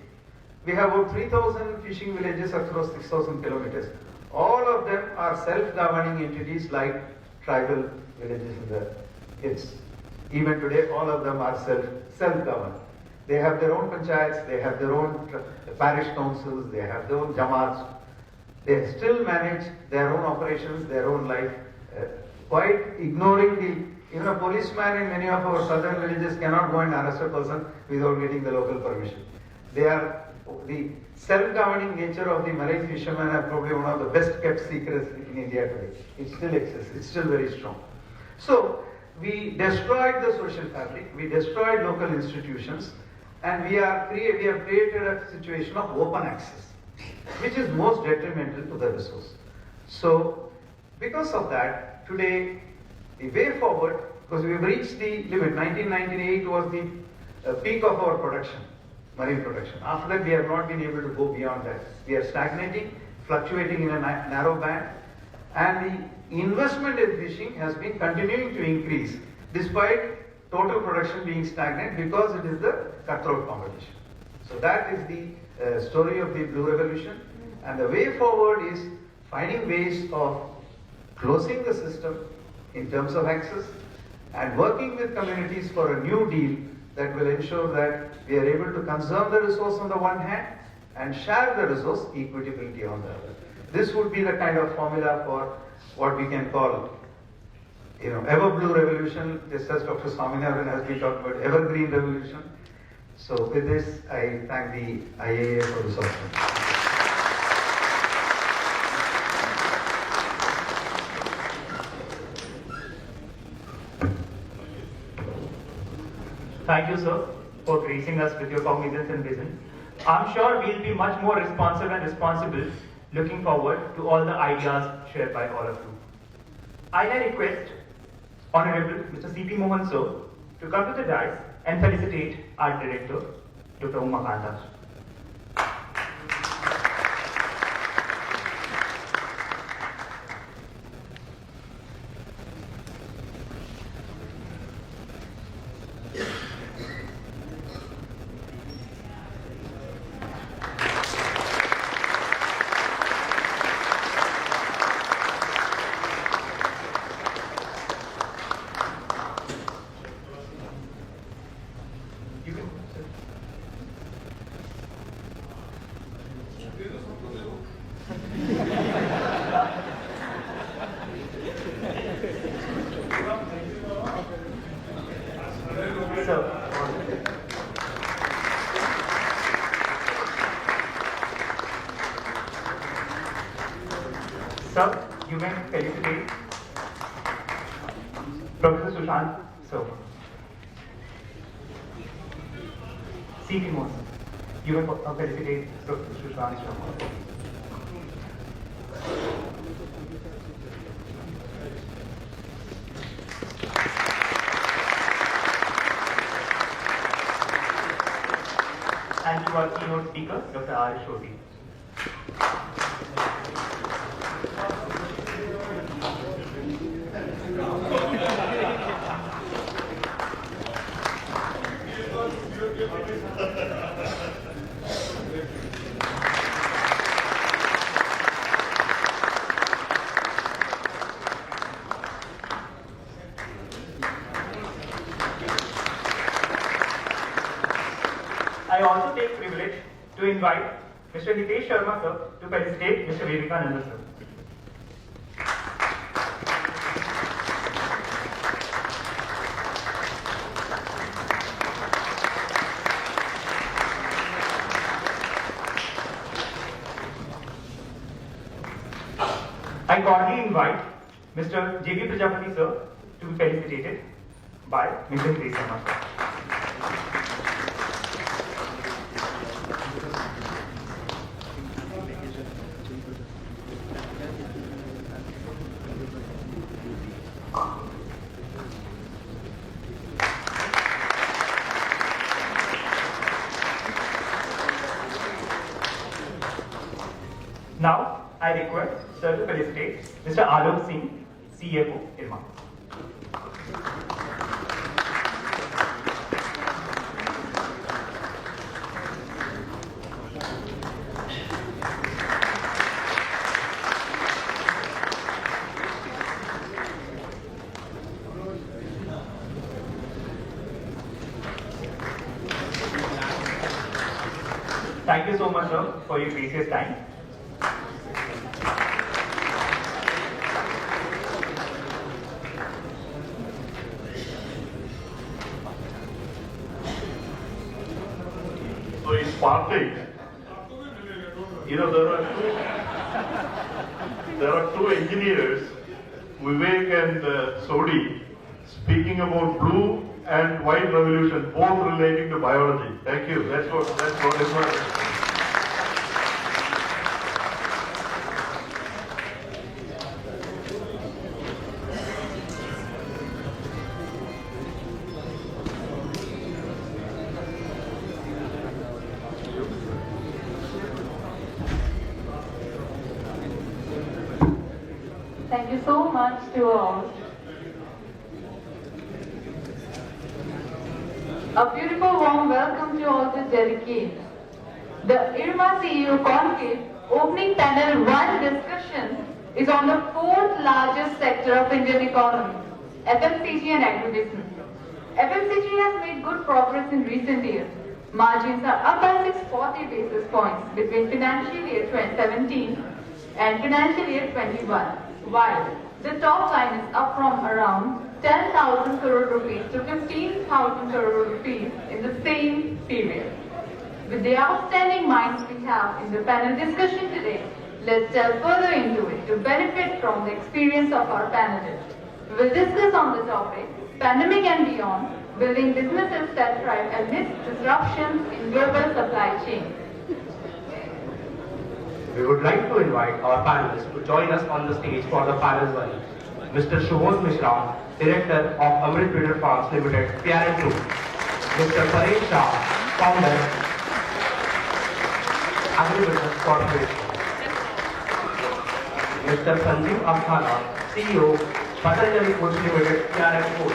we have about 3,000 fishing villages across 6,000 kilometers. All of them are self-governing entities like tribal villages in the hills. Even today, all of them are self-governed. They have their own panchayats, they have their own parish councils, they have their own jamaats. They still manage their own operations, their own life, quite ignoring even a policeman in many of our southern villages cannot go and arrest a person without getting the local permission. The self-governing nature of the Malay fishermen are probably one of the best kept secrets in India today. It still exists, it's still very strong. So, we destroyed the social fabric, we destroyed local institutions, and we have created a situation of open access, which is most detrimental to the resource. So, because of that, today, the way forward, because we have reached the limit, 1998 was the peak of our production, marine production. After that, we have not been able to go beyond that. We are stagnating, fluctuating in a narrow band, and the investment in fishing has been continuing to increase despite total production being stagnant because it is the cutthroat competition. So that is the story of the Blue Revolution, and the way forward is finding ways of closing the system in terms of access and working with communities for a new deal that will ensure that we are able to conserve the resource on the one hand and share the resource equitably on the other. This would be the kind of formula for what we can call, ever blue revolution, just as Dr. Swaminathan has been talking about evergreen revolution. So with this, I thank the IAA for this opportunity. Thank you, sir, for gracing us with your cognizance and vision. I'm sure we'll be much more responsive and responsible looking forward to all the ideas shared by all of you. I now request Honorable Mr. C.P. Mohan, sir, to come to the dais and felicitate our Director, Dr. Umakanta. Sir, you may felicitate Professor Sushant, sir. C.P. Mohan, you may felicitate Professor Sushant, sir. And to our keynote speaker, Dr. R. Shoti. I also take privilege to invite Mr. Hitesh Sharma, sir, to felicitate Mr. Vivekananda, sir. I cordially invite Mr. J.B. Prajapati sir to be felicitated by Mr. Grace Sharma sir. Now, I request Sir to felicitate Mr. Alok Singh, CFO, IRMA. Thank you so much, sir, for your precious time. So in parting, there are two engineers, Vivek and Sodi, speaking about blue and white revolution, both relating to biology. Thank you. That's what is my. Thank you so much to all. A beautiful warm welcome to all the delegates. The IRMA CEO Conclave opening panel 1 discussion is on the 4th largest sector of Indian economy, FMCG and agribusiness. FMCG has made good progress in recent years. Margins are up by 640 basis points between financial year 2017 and financial year 21, while the top line is up from around 10,000 crore rupees to 15,000 crore rupees in the same period. With the outstanding minds we have in the panel discussion today, let's delve further into it to benefit from the experience of our panelists. We will discuss on the topic, pandemic and beyond, building businesses that thrive amidst disruptions in global supply chain. We would like to invite our panelists to join us on the stage for the panel 1. Mr. Shubhos Mishra, Director of Amrit Breeder Farms Limited, PRN 2. Mr. Paresh Shah, Founder, Agribusiness Corporation. Mr. Sanjeev Akhana, CEO, Patanjali Foods Limited, PRN 4.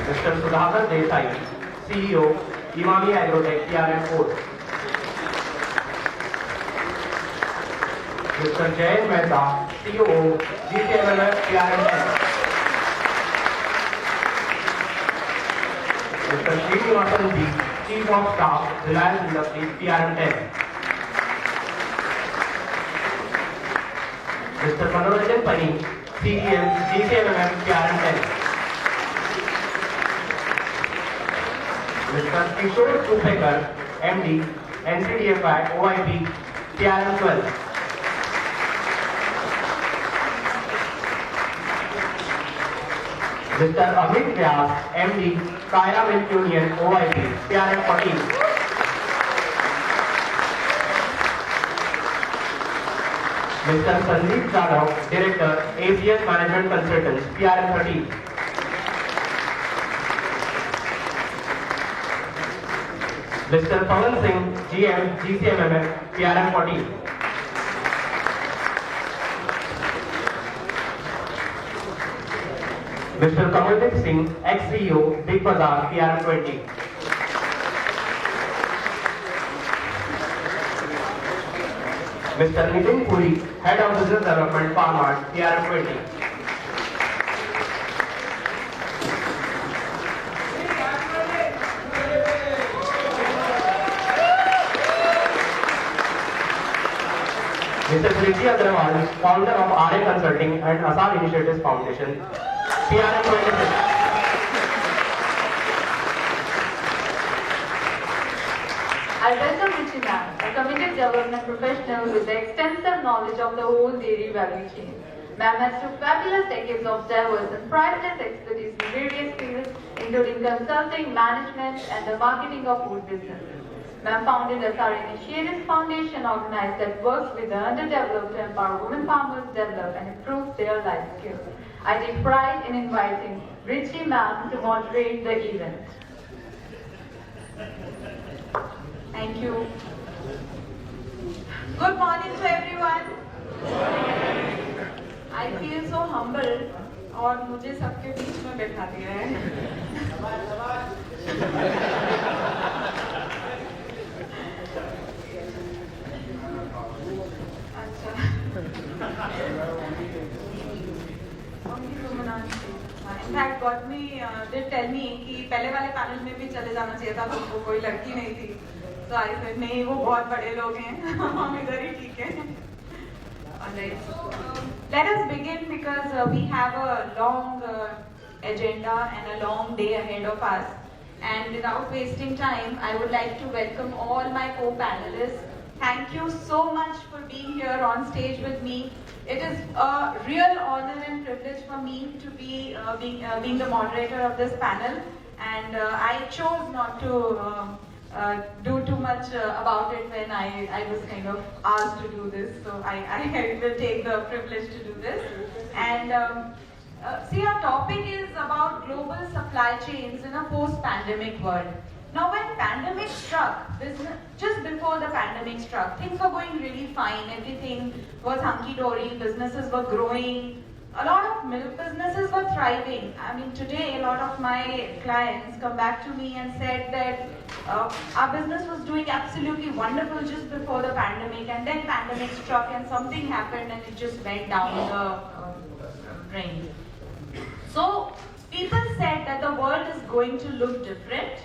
Mr. Sudhakar Desai, CEO, Imami Agrotech, PRN 4. Mr. Jayan Mehta, COO, GCMMF, PRN 10. Mr. Srinivasan Ji, Chief of Staff, Reliance Industries, PRN 10. Mr. Manoranjan Pani, CEM, GCMMF, PRN 10. Mr. Kishore Kupekar, MD, NCDFI, OIP, PRN 12. Mr. Amit Vyas, MD, Kaya Milk Union, OIP, PRN 14. Mr. Sandeep Jadhav, Director, ACS Management Consultants, PRN 13. Mr. Pawan Singh, GM, GCMMF, PRN 14. Mr. Kamaldeep Singh, ex-CEO, Big Bazaar, PRN 20. Mr. Nitin Puri, Head of Business Development, Farmart, PRN 20. Mr. Priti Agrawal, Founder of RA Consulting and Asar Initiatives Foundation, PRN 26. I welcome Ruchi ma'am, a committed development professional with extensive knowledge of the whole dairy value chain. Ma'am has two fabulous decades of diverse and priceless expertise in various fields, including consulting, management, and the marketing of food businesses. Ma'am founded SR Initiatives Foundation, organized that works with the underdeveloped to empower women farmers, develop and improve their life skills. I take pride in inviting Ruchi ma'am to moderate the event. Thank you. Good morning to everyone. I feel so humble और मुझे सबके बीच में बैठा दिया है. अच्छा. In fact, Gautami did tell me कि पहले वाले पैनल में भी चले जाना चाहिए था, तो कोई लड़की नहीं थी. So I said नहीं, वो बहुत बड़े लोग हैं, हम इधर ही ठीक हैं. Alright, so let us begin because we have a long agenda and a long day ahead of us. And without wasting time, I would like to welcome all my co-panelists. Thank you so much for being here on stage with me. It is a real honor and privilege for me to be being the moderator of this panel. And I chose not to do too much about it when I was kind of asked to do this. So I will take the privilege to do this. And see, our topic is about global supply chains in a post-pandemic world. Now, when pandemic struck, just before the pandemic struck, things were going really fine. Everything was hunky-dory. Businesses were growing. A lot of milk businesses were thriving. I mean, today, a lot of my clients come back to me and said that our business was doing absolutely wonderful just before the pandemic, and then pandemic struck and something happened and it just went down the drain. So, people said that the world is going to look different,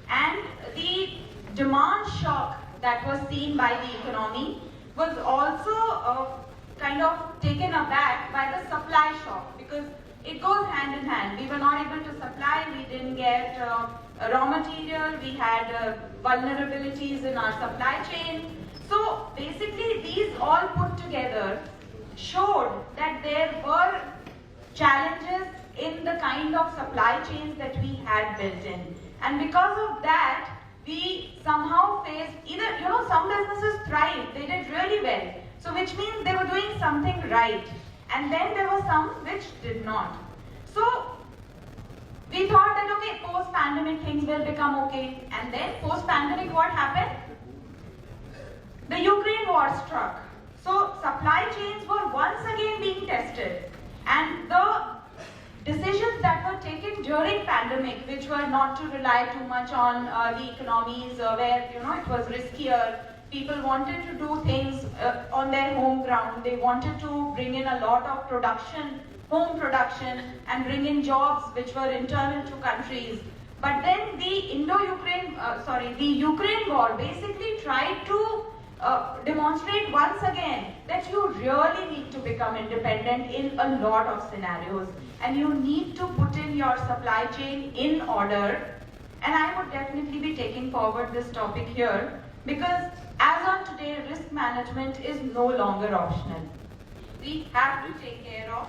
and the demand shock that was seen by the economy was also kind of taken aback by the supply shock, because it goes hand in hand. We were not able to supply, we didn't get raw material, we had vulnerabilities in our supply chain. So basically these all put together showed that there were challenges in the kind of supply chains that we had built in. And because of that, we somehow faced either, some businesses thrived, they did really well. So which means they were doing something right. And then there were some which did not. So we thought that, okay, post-pandemic things will become okay. And then post-pandemic, what happened? The Ukraine war struck. So supply chains were once again being tested. And the decisions that were taken during pandemic, which were not to rely too much on the economies where, it was riskier. People wanted to do things on their home ground. They wanted to bring in a lot of production, home production, and bring in jobs which were internal to countries. But then the the Ukraine war basically tried to demonstrate once again that you really need to become independent in a lot of scenarios. And you need to put in your supply chain in order. And I would definitely be taking forward this topic here, because as on today, risk management is no longer optional. We have to take care of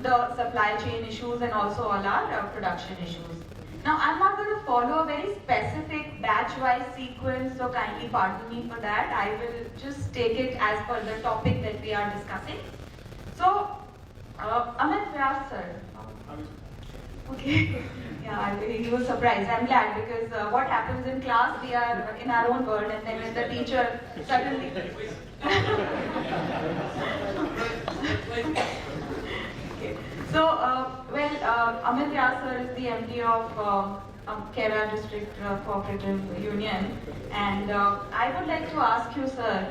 the supply chain issues and also all our production issues. Now, I'm not going to follow a very specific batch-wise sequence, so kindly pardon me for that. I will just take it as per the topic that we are discussing. So, Amit Vyas sir. Okay. Yeah, he was surprised. I'm glad, because what happens in class, we are in our own world, and then when the teacher suddenly... Okay. So, Amit Vyas sir is the MD of Kera District Cooperative Union, and I would like to ask you, sir,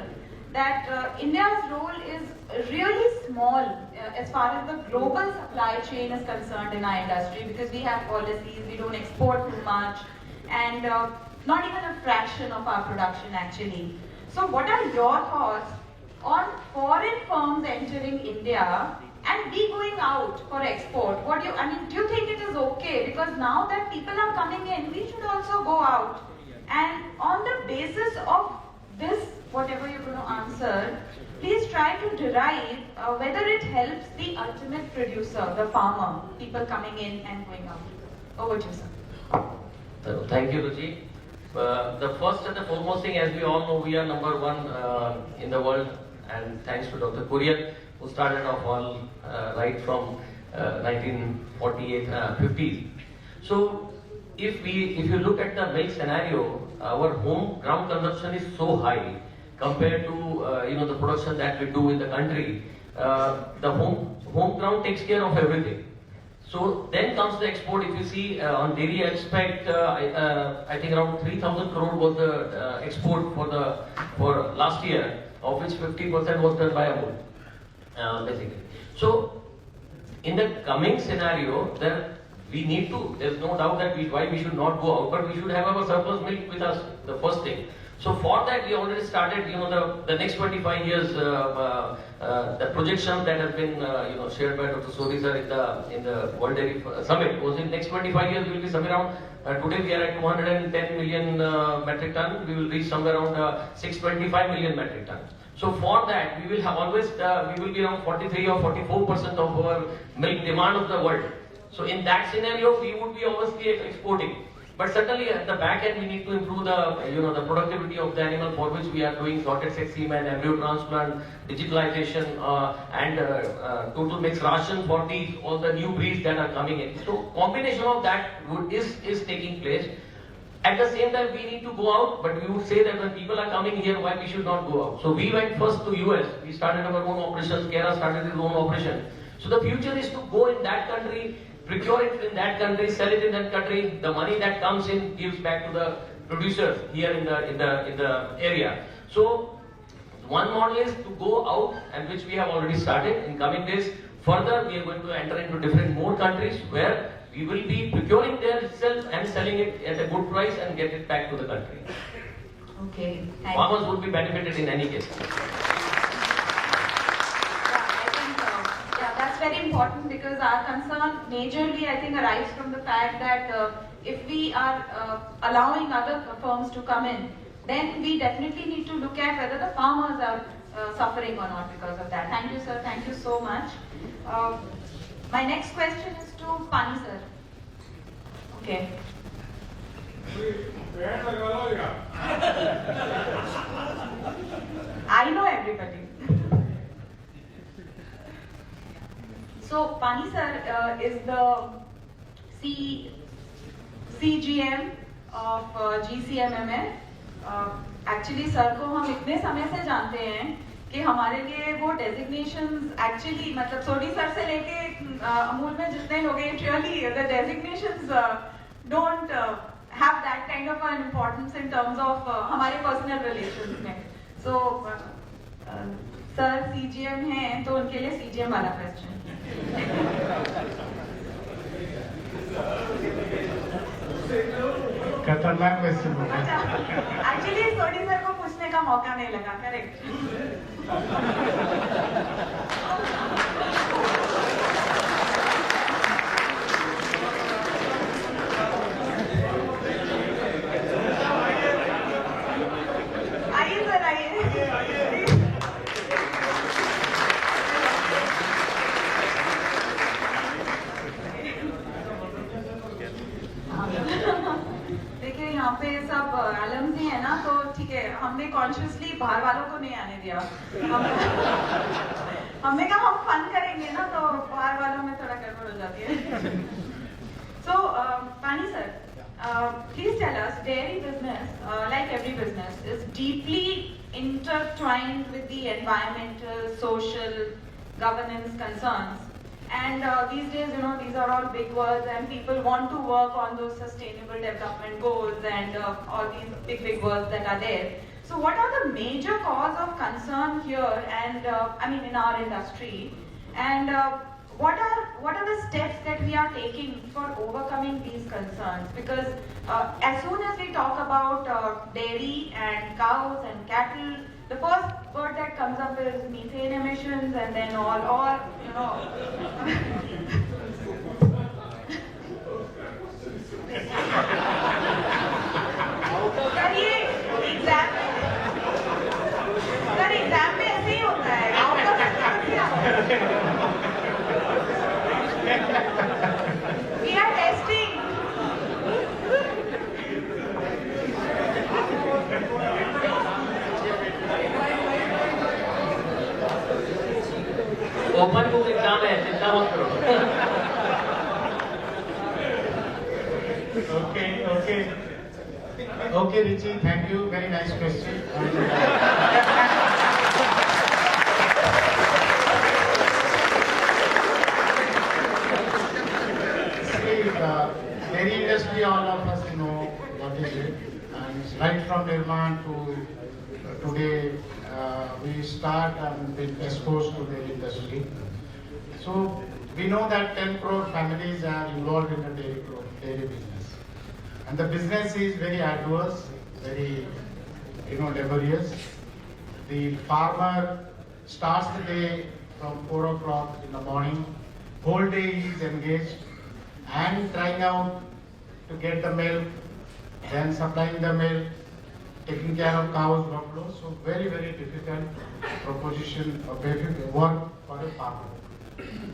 that India's role is really small as far as the global supply chain is concerned in our industry, because we have policies, we don't export too much, and not even a fraction of our production actually. So what are your thoughts on foreign firms entering India and we going out for export? Do you think it is okay? Because now that people are coming in, we should also go out And on the basis of this, whatever you're going to answer, please try to derive whether it helps the ultimate producer, the farmer, people coming in and going out. Over to you, sir. Thank you, Ruchi. The first and the foremost thing, as we all know, we are number one in the world, and thanks to Dr. Kurien, who started off all right from 1948, 50s. So, if you look at the milk scenario, our home ground consumption is so high compared to the production that we do in the country. The home ground takes care of everything. So then comes the export. If you see on dairy aspect, I think around 3,000 crore was the export for last year, of which 50% was done by Amul, basically. So in the coming scenario, there's no doubt that why we should not go out, but we should have our surplus milk with us, the first thing. So for that, we already started, the next 25 years, the projection that has been, shared by Dr. Sodhi sir in the World Dairy Summit was in next 25 years we will be somewhere around, today we are at 210 million metric ton, we will reach somewhere around 625 million metric ton. So for that, we will have always, we will be around 43 or 44% of our milk demand of the world. So in that scenario, we would be obviously exporting. But certainly at the back end, we need to improve the productivity of the animal, for which we are doing sorted sex semen, embryo transplant, digitalization, and total mixed ration for all the new breeds that are coming in. So combination of that is taking place. At the same time, we need to go out, but we would say that when people are coming here, why we should not go out? So we went first to US. We started our own operations. Kera started his own operation. So the future is to go in that country, procure it in that country, sell it in that country. The money that comes in gives back to the producers here in the area. So one model is to go out, and which we have already started in coming days. Further, we are going to enter into different more countries where we will be procuring there itself and selling it at a good price and get it back to the country. Okay. Farmers would be benefited in any case. That's very important, because our concern majorly, I think, arises from the fact that if we are allowing other firms to come in, then we definitely need to look at whether the farmers are suffering or not because of that. Thank you, sir. Thank you so much. My next question is to Pani, sir. Okay. I know everybody. So, Pani sir is the CGM of GCMML. Actually, sir को हम इतने समय से जानते हैं कि हमारे लिए वो designations actually, मतलब सोडी सर से लेके अमूल में जितने लोग हैं, really the designations don't have that kind of an importance in terms of हमारे personal relations में. So, सर CGM हैं, तो उनके लिए CGM वाला question. खतरनाक क्वेश्चन होगा। एक्चुअली सोडी सर को पूछने का मौका नहीं लगा, करेक्ट? आइए सर, आइए। देखिए यहाँ पे सब एलम्स ही है ना, तो ठीक है, हमने कॉन्शियसली बाहर वालों को नहीं आने दिया। हमने कहा हम फन करेंगे ना, तो बाहर वालों में थोड़ा गड़बड़ हो जाती है। So, Pani sir, please tell us, dairy business, like every business, is deeply intertwined with the environmental, social, governance concerns. And these days, these are all big words, and people want to work on those sustainable development goals and all these big words that are there. So what are the major cause of concern here, and I mean in our industry, and what are the steps that we are taking for overcoming these concerns? Because as soon as we talk about dairy and cows and cattle, the first word that comes up is methane emissions, and then all Okay. Okay, Richie, thank you. Very nice question. Dairy industry, all of us know what is it. And right from IRMA to today, we start and been exposed to the industry. So we know that 10 crore families are involved in the dairy business. And the business is very arduous, very laborious. The farmer starts the day from 4 o'clock in the morning, whole day he is engaged and trying out to get the milk, then supplying the milk, taking care of cows, buffaloes. So very, very difficult proposition of work for a farmer.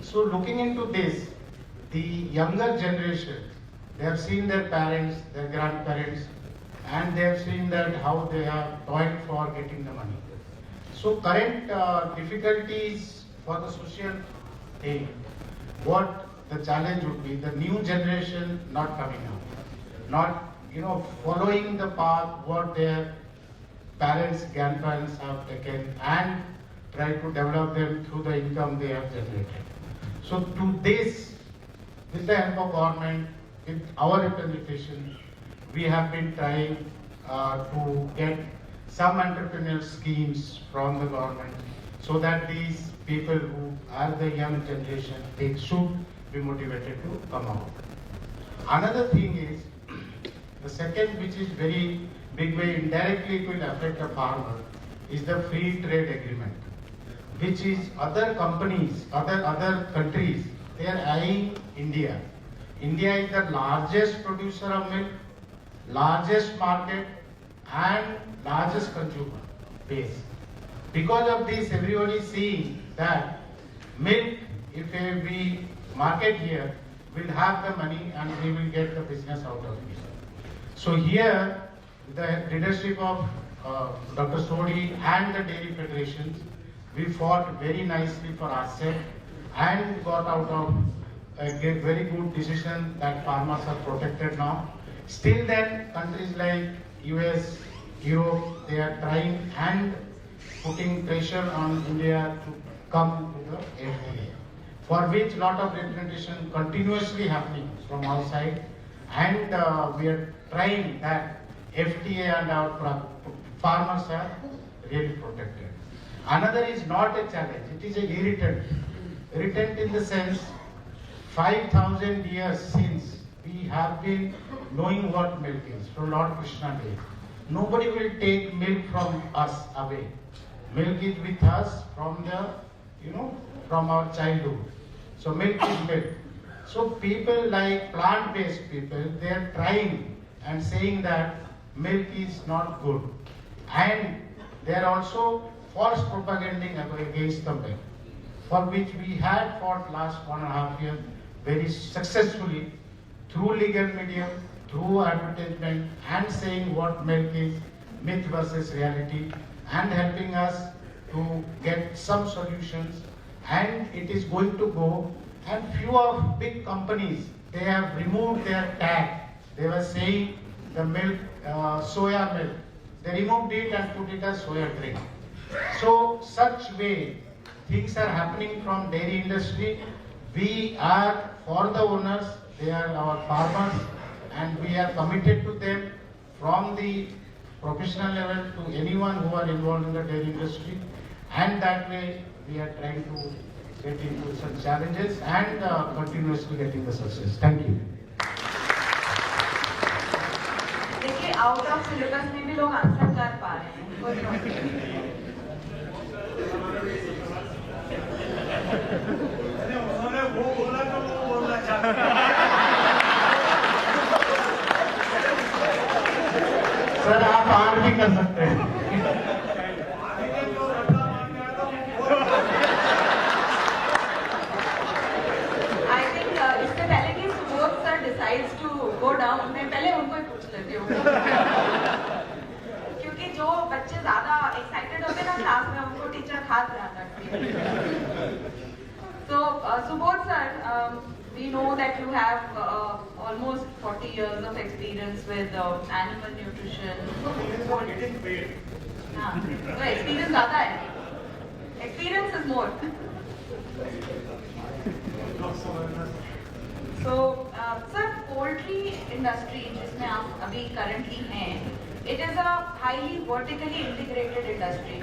So looking into this, the younger generation, they have seen their parents, their grandparents, and they have seen that how they have toiled for getting the money. So current difficulties for the social thing, what the challenge would be, the new generation not coming up, not following the path what their parents, grandparents have taken and try to develop them through the income they have generated. So to this, with the help of government, with our representation, we have been trying to get some entrepreneurial schemes from the government so that these people who are the young generation, they should be motivated to come out. Another thing is, the second, which is very big way, indirectly it will affect the farmer, is the free trade agreement, which is other companies, other countries, they are eyeing India. India is the largest producer of milk, largest market and largest consumer base. Because of this, everybody is seeing that milk, if we market here, will have the money and we will get the business out of it. So here, the leadership of Dr. Sodi and the dairy federations, we fought very nicely for ourselves and got out of a very good decision that farmers are protected now. Still then, countries like US, Europe, they are trying and putting pressure on India to come to the FTA, for which lot of representation continuously happening from our side, and we are trying that FTA and our farmers are really protected. Another is not a challenge, it is a irritant. Irritant in the sense, 5,000 years since we have been knowing what milk is, from Lord Krishna days. Nobody will take milk from us away. Milk is with us from from our childhood. So milk is milk. So people like plant-based people, they are trying and saying that milk is not good. And they are also false propaganding against the milk, for which we had fought last 1.5 years very successfully through legal medium, through advertisement, and saying what milk is, myth versus reality, and helping us to get some solutions. And it is going to go, and few of big companies, they have removed their tag. They were saying the milk, soya milk, they removed it and put it as soya drink. So such way things are happening from dairy industry. We are for the owners, they are our farmers, and we are committed to them from the professional level to anyone who are involved in the dairy industry, and that way we are trying to get into such challenges and continuously getting the success. Thank you. देखिए out of syllabus में भी लोग answer कर पा रहे हैं। उन्होंने वो बोला तो वो बोलना चाहते हैं। सर आप आर भी कर सकते हैं। I think इससे पहले कि Subodh sir decides to go down, मैं पहले उनको ही पूछ लेती हूँ। क्योंकि जो बच्चे ज़्यादा excited होते हैं ना क्लास में, उनको टीचर खास ध्यान रखती है। So Subodh sir, we know that you have almost 40 years of experience with animal nutrition. So getting paid. So experience ज़्यादा है. Experience is more. So, sir, poultry industry जिसमें आप अभी currently हैं, it is a highly vertically integrated industry.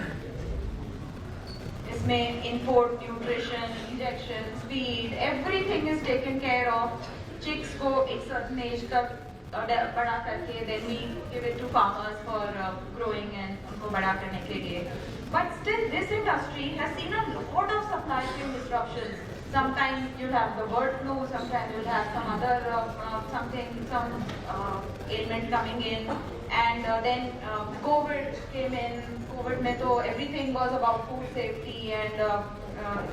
इसमें input, nutrition, injections, feed, everything is taken care of. Chicks को एक certain age तक बड़ा करके, then we give it to farmers for growing and उनको बड़ा करने के लिए. But still, this industry has seen a lot of supply chain disruptions. Sometimes you'll have the bird flu, sometimes you'll have some other ailment coming in, and then COVID came in. COVID में तो everything was about food safety and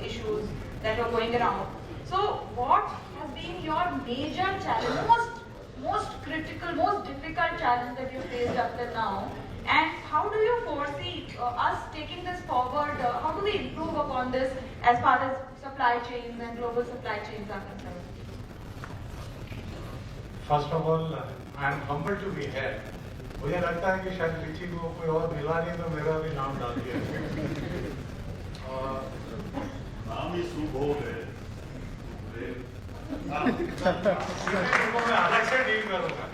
issues that were going around. So what has been your major challenge, most critical, most difficult challenge that you faced up till now? And how do you foresee us taking this forward? How do we improve upon this as far as supply chains and global supply chains are concerned? First of all, I am humbled to be here. मुझे लगता है कि शायद लिची को कोई और मिला नहीं तो मेरा भी नाम डाल दिया. नाम ही शुभ हो गए. मैं अलग से डील करूँगा.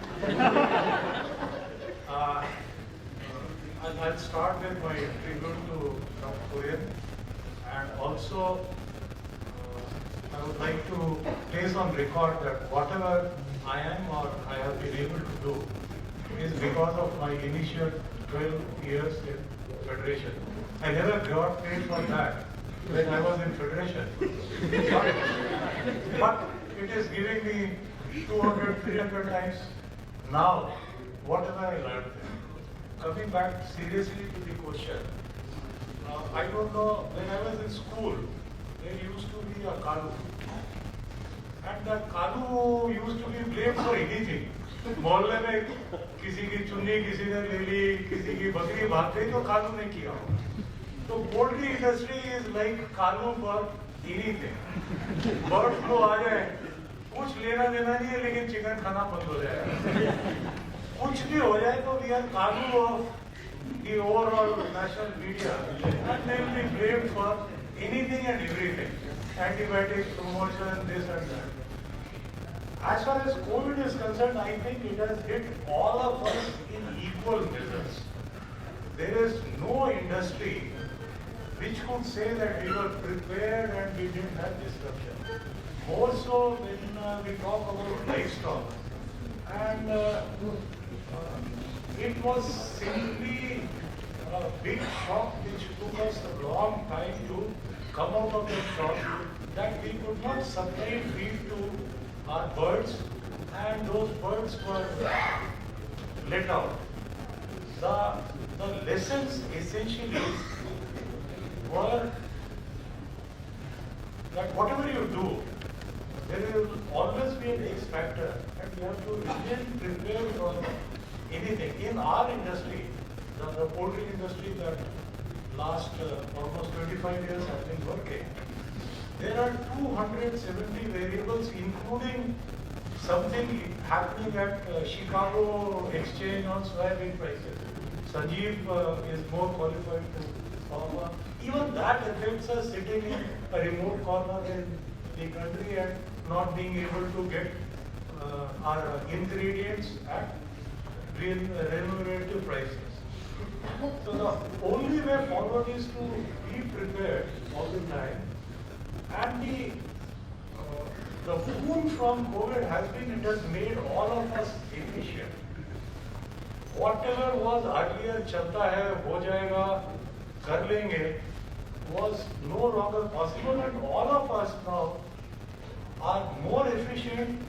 I'll start with my tribute to Dr. Kurien, and also I would like to place on record that whatever I am or I have been able to do is because of my initial 12 years in Federation. I never got paid for that when I was in Federation. But it is giving me 200, 300 times now whatever I learned there. Coming back seriously to the question, I don't know, when I was in school, there used to be a kalu. And that kalu used to be blamed for anything. मोहल्ले में किसी की चुन्नी किसी ने ले ली, किसी की बकरी भाग गई तो कानू ने किया. तो पोल्ट्री इंडस्ट्री इज लाइक कानू फॉर एनीथिंग. बर्ड फ्लू आ जाए, कुछ लेना देना नहीं है, लेकिन चिकन खाना बंद हो जाएगा. कुछ भी हो जाए तो वी आर कानू of the overall national media, and they will be blamed for anything and everything. Antibiotics, promotion, this and that. As far as COVID is concerned, I think it has hit all of us in equal measures. There is no industry which could say that we were prepared and we didn't have disruption. More so when we talk about livestock. And it was simply a big shock which took us a long time to come out of that shock, that we could not supply feed to our birds, and those birds were let out. The lessons essentially were that whatever you do, there will always be an X factor, and you have to remain prepared for anything. In our industry, the poultry industry that last almost 25 years I've been working, there are 270 variables, including something happening at Chicago exchange on soybean prices. Sanjeev is more qualified to talk about. Even that affects us sitting in a remote corner in the country and not being able to get our ingredients at remunerative prices. So the only way forward is to be prepared all the time. And the boom from COVID has been, it has made all of us efficient. Whatever was earlier chalta hai, ho jayega, kar lenge, was no longer possible, and all of us now are more efficient.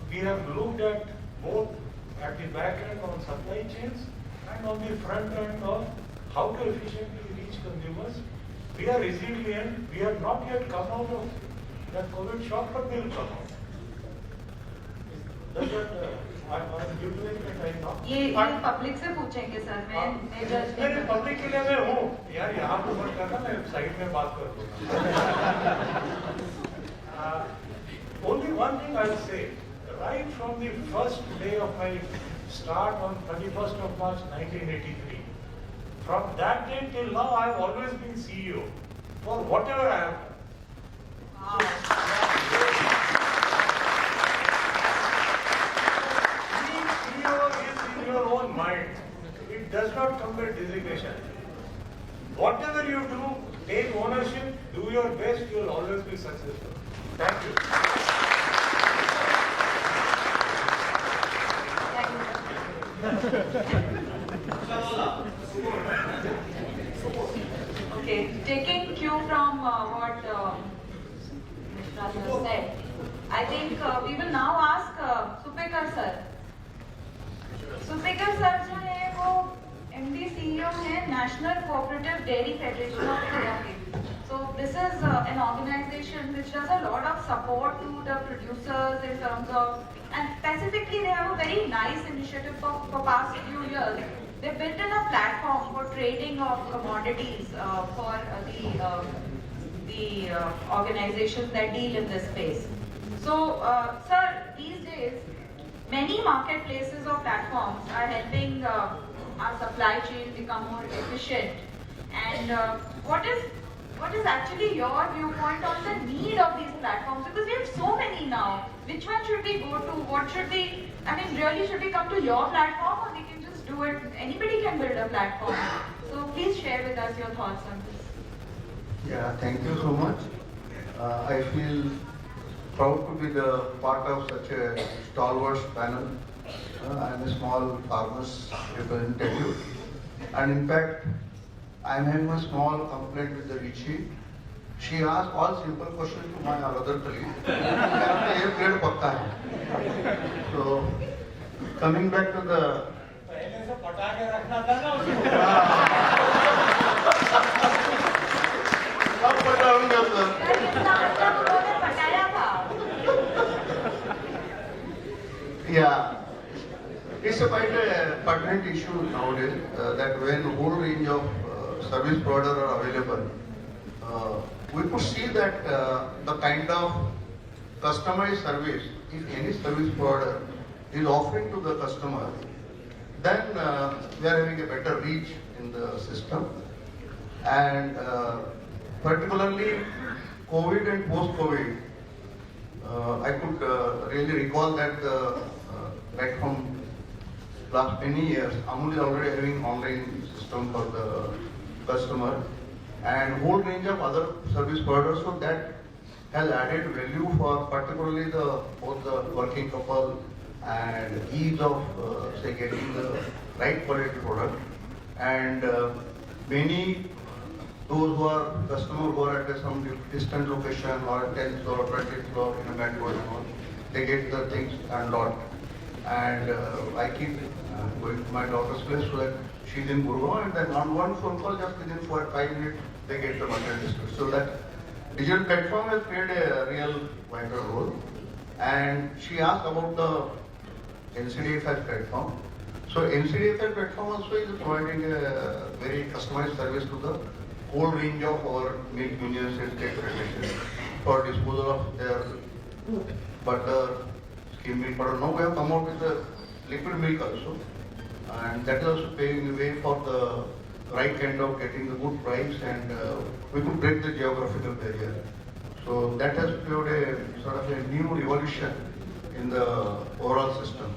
We have looked at both at the back end on supply chains and on the front end of how to efficiently reach consumers. We are resilient. We have not yet come out of that COVID shock, but we will come out. Does that, I'm utilizing the time now. ये public से पूछेंगे sir, मैं जज नहीं, public के लिए मैं हूँ यार, यहाँ पे मत करना, मैं साइड में बात कर दूँगा. Only one thing I'll say, right from the first day of my start on 31st of March 1983, from that day till now I have always been CEO for whatever I have done. Being CEO is in your own mind. It does not come with designation. Whatever you do, take ownership, do your best, you will always be successful. Thank you. Okay, taking cue from what Mr. Raj said, I think we will now ask Supekar sir. Supekar sir जो है वो MD CEO है National Cooperative Dairy Federation of India के. So this is an organization which does a lot of support to the producers in terms of, and specifically they have a very nice initiative for past few years. They built in a platform for trading of commodities for the organizations that deal in this space. So, sir, these days, many marketplaces or platforms are helping our supply chain become more efficient. And what is actually your viewpoint on the need of these platforms? Because we have so many now. Which one should we go to? What should we, really should we come to your platform, or we can just do it? Anybody can build a platform. So please share with us your thoughts on this. Yeah, thank you so much. I feel proud to be the part of such a stalwart panel. I am a small farmers representative, and in fact, I am having a small complaint with the Rishi. She asked all simple questions to my other colleague. So, coming back to the yeah, it's a quite a pertinent issue nowadays that when a whole range of service providers are available, we could see that the kind of customized service, if any service provider is offering to the customer, then we are having a better reach in the system. And particularly COVID and post-COVID, I could really recall that right from last many years, Amul is already having online system for the customer and whole range of other service providers. So that has added value for particularly both the working couple and ease of say getting the right quality product. And many those who are customers who are at some distant location or 10th floor or 20th floor in a metro, they get the things unlocked. And I keep going to my daughter's place so that she's in Gurgaon, and then on one phone call, just within 4 or 5 minutes, they get the material distributed. So that digital platform has played a real vital role. And she asked about the NCDFS platform. So NCDFS platform also is providing a very customized service to the whole range of our milk unions and state federations for disposal of their butter, skim milk butter. Now we have come out with the liquid milk also, and that is also paving the way for the right kind of getting the good price, and we could break the geographical barrier. So that has played a sort of a new revolution in the overall system.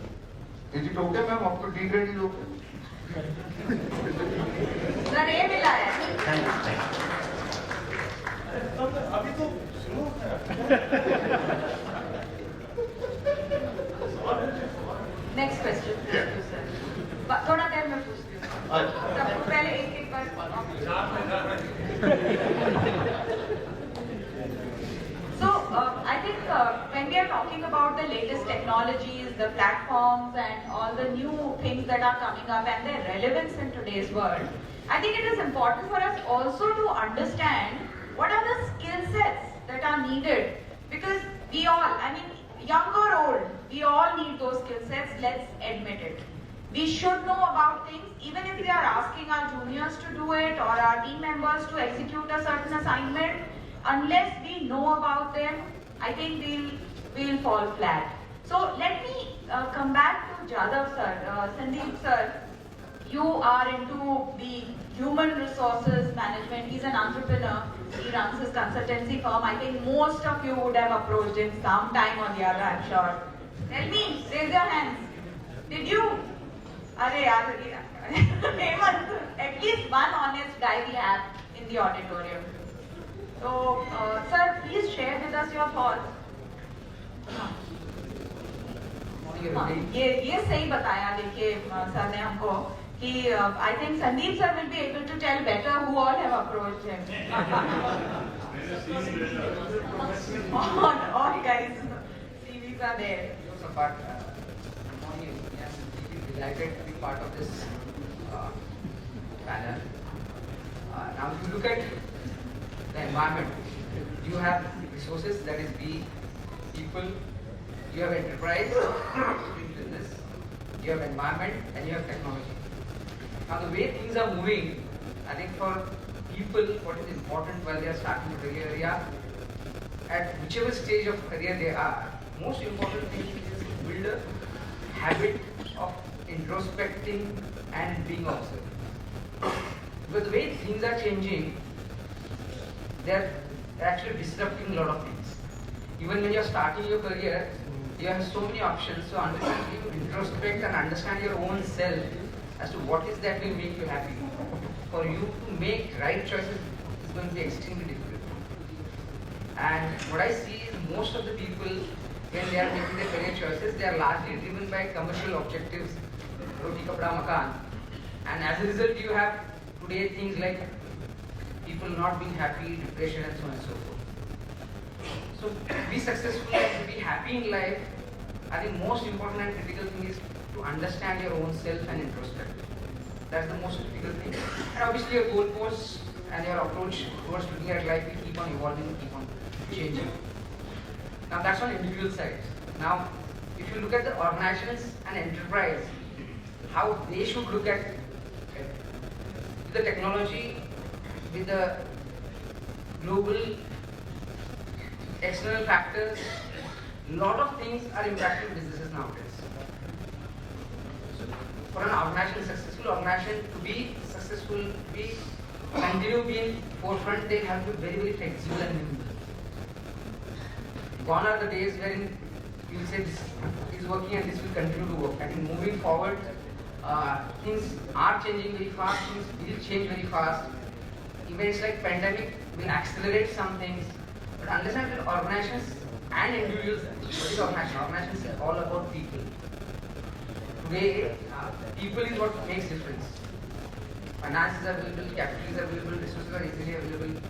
Is it okay, ma'am? Up to D grade is okay? Sir, ये मिला है. अभी तो शुरू Next question, thank you, sir. थोड़ा देर में पूछती हूँ. सबको पहले एक बार. So, I think when we are talking about the latest technologies, the platforms, and all the new things that are coming up and their relevance in today's world, I think it is important for us also to understand what are the skill sets that are needed. Because we all, young or old, we all need those skill sets, let's admit it. We should know about things, even if we are asking our juniors to do it or our team members to execute a certain assignment. Unless we know about them, I think we'll fall flat. So let me come back to Jadhav sir. Sandeep sir, you are into the human resources management. He's an entrepreneur. He runs his consultancy firm. I think most of you would have approached him sometime or the other, I'm sure. Tell me, raise your hands. Did you? At least one honest guy we have in the auditorium. So, sir, please share with us your thoughts. ये सही बताया देखिए sir ने हमको कि I think Sandeep sir will be able to tell better who all have approached him. all guys, CVs are there. So, but yes, delighted to be part of this panel. Now, if you look at the environment, you have resources, that is people, you have enterprise, business, you have environment, and you have technology. Now, the way things are moving, I think for people, what is important while they are starting a career area, at whichever stage of career they are, most important thing is to build a habit of introspecting and being observed. Because the way things are changing, they're actually disrupting a lot of things. Even when you're starting your career, you have so many options. So understanding, introspect and understand your own self as to what is that will make you happy. For you to make right choices is going to be extremely difficult. And what I see is most of the people, when they are making their career choices, they are largely driven by commercial objectives, roti kapda makan. And as a result, you have today things like people not being happy, depression, and so on and so forth. So to be successful and to be happy in life, I think most important and critical thing is to understand your own self and introspect. That's the most critical thing. And obviously your goalposts and your approach towards looking at life will keep on evolving, keep on changing. Now that's on individual side. Now, if you look at the organizations and enterprise, how they should look at the technology, with the global external factors, a lot of things are impacting businesses nowadays. So for an organization, successful organization to be successful, continue being forefront, they have to be very, very flexible and nimble. Gone are the days wherein you will say this is working and this will continue to work. I think moving forward, things are changing very fast, things will change very fast. Events like pandemic will accelerate some things, but understand that organizations and individuals, what is organization? Organization is all about people. Today, people is what makes difference. Finance is available, capital is available, resources are easily available.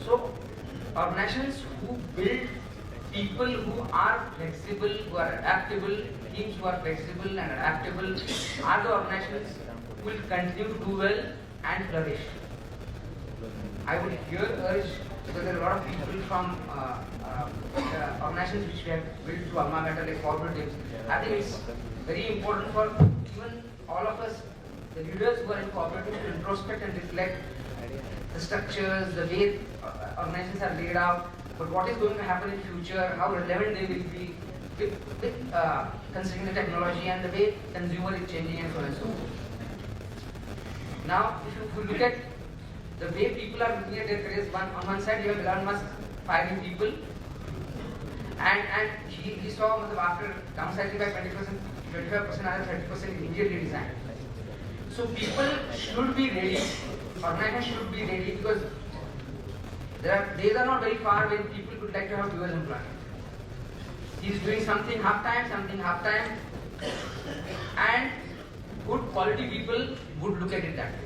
So, organizations who build people who are flexible, who are adaptable, teams who are flexible and adaptable are the organizations who will continue to do well and flourish. I would here urge, because there are a lot of people from organizations which we have built through IRMA like cooperatives. I think it's very important for even all of us, the leaders who are in cooperatives, to introspect and reflect the structures, the way organizations are laid out, but what is going to happen in future, how relevant they will be with considering the technology and the way consumer is changing and so on and so forth. Now, if you look at the way people are looking at their careers, on one side you have Elon Musk firing people, and he saw after downsizing by 20%, 25%, another 30% immediately resigned. So people should be ready, organizations should be ready, because days are not very far when people would like to have dual employment. He's doing something half time, and good quality people would look at it that way.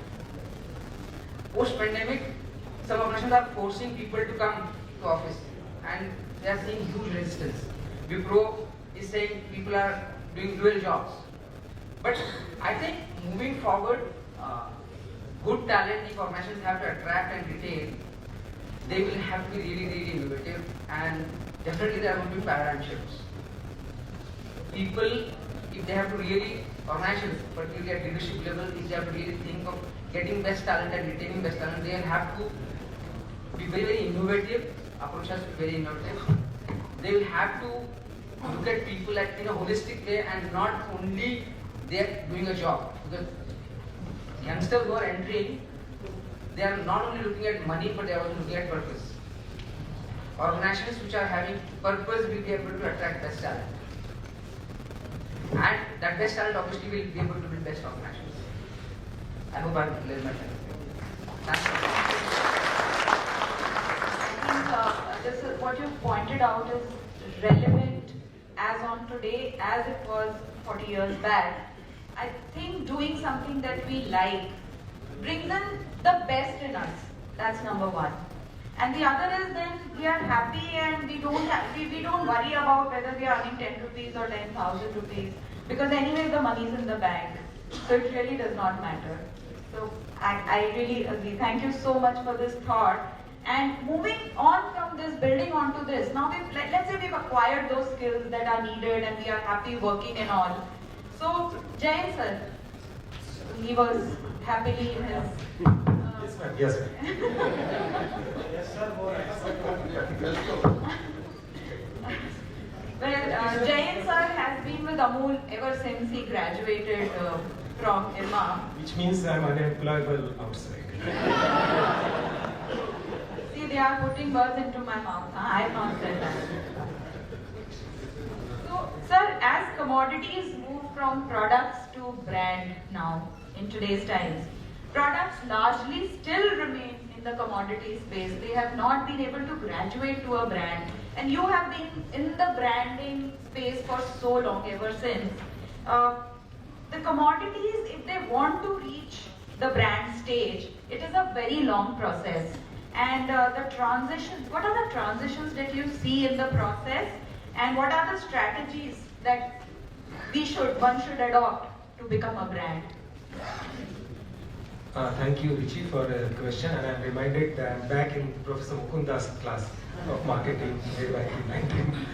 Post-pandemic, some organizations are forcing people to come to office, and they are seeing huge resistance. Wipro is saying people are doing dual jobs. But I think moving forward, good talent, if organizations have to attract and retain, they will have to be really, really innovative, and definitely there are going to be paradigm shifts. People, if they have to really, organizations, particularly at leadership level, if they have to really think of getting best talent and retaining best talent, they have to be very, very innovative. Approach has to be very innovative. They will have to to look at people in a holistic way and not only they're doing a job. Because youngsters who are entering, they are not only looking at money, but they are also looking at purpose. Organizations which are having purpose will be able to attract best talent. And that best talent obviously will be able to build best organizations. I hope I've cleared my time. Thank you. I think this is what you pointed out is relevant as on today as it was 40 years back. I think doing something that we like brings in the best in us. That's number one. And the other is then we are happy and we don't worry about whether we are earning 10 rupees or 10,000 rupees, because anyway the money is in the bank. So it really does not matter. So I really agree. Thank you so much for this thought. And moving on from this, building onto this, now let's say we've acquired those skills that are needed and we are happy working and all. So Jain sir, he was happily in his... Yes, ma'am. Well, Jain sir has been with Amul ever since he graduated from IRMA. Which means I'm unemployable outside. See, they are putting words into my mouth. I have not said that. So, sir, as commodities move from products to brand now in today's times, products largely still remain in the commodity space. They have not been able to graduate to a brand. And you have been in the branding space for so long, ever since. The commodities, if they want to reach the brand stage, it is a very long process. And the transitions, what are the transitions that you see in the process? And what are the strategies that one should adopt to become a brand? Thank you, Richi, for the question. And I'm reminded that I'm back in Professor Mukunda's class of marketing way back in 19.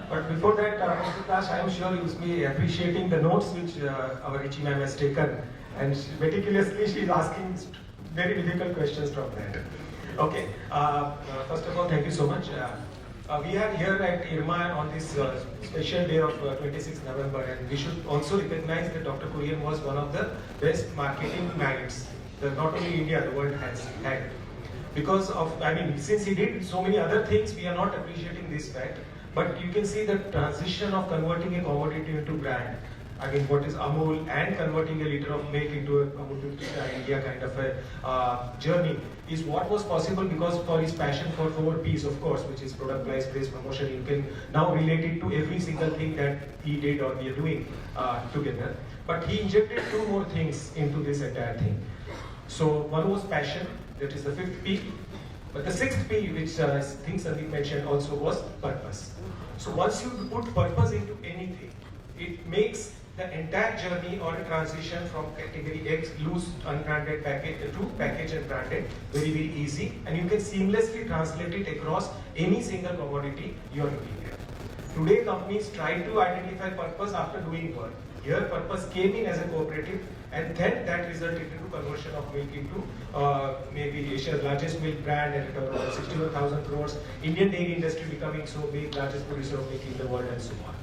But before that, Mr. I am sure you will be appreciating the notes which our Richi ma'am has taken. And meticulously, she is asking very difficult questions from there. Okay, first of all, thank you so much. We are here at IRMA on this special day of 26 November, and we should also recognize that Dr. Kurien was one of the best marketing minds that not only India, the world has had. Because of, since he did so many other things, we are not appreciating this fact. But you can see the transition of converting a commodity into brand. What is Amul and converting a liter of milk into a commodity India kind of a journey is what was possible because for his passion for 4 P's, of course, which is product, price, place, promotion. You can now relate it to every single thing that he did or we are doing together. But he injected 2 more things into this entire thing. So one was passion, that is the 5th P. But the 6th P, which I think Sandeep mentioned also, was purpose. So once you put purpose into anything, it makes the entire journey or a transition from category X, loose, unbranded package to package and branded very, very easy. And you can seamlessly translate it across any single commodity you are looking at. Today, companies try to identify purpose after doing work. Here, purpose came in as a cooperative, and then that resulted into conversion of milk into maybe Asia's largest milk brand and return over 61,000 crores. Indian dairy industry becoming so big, largest producer of milk in the world, and so on.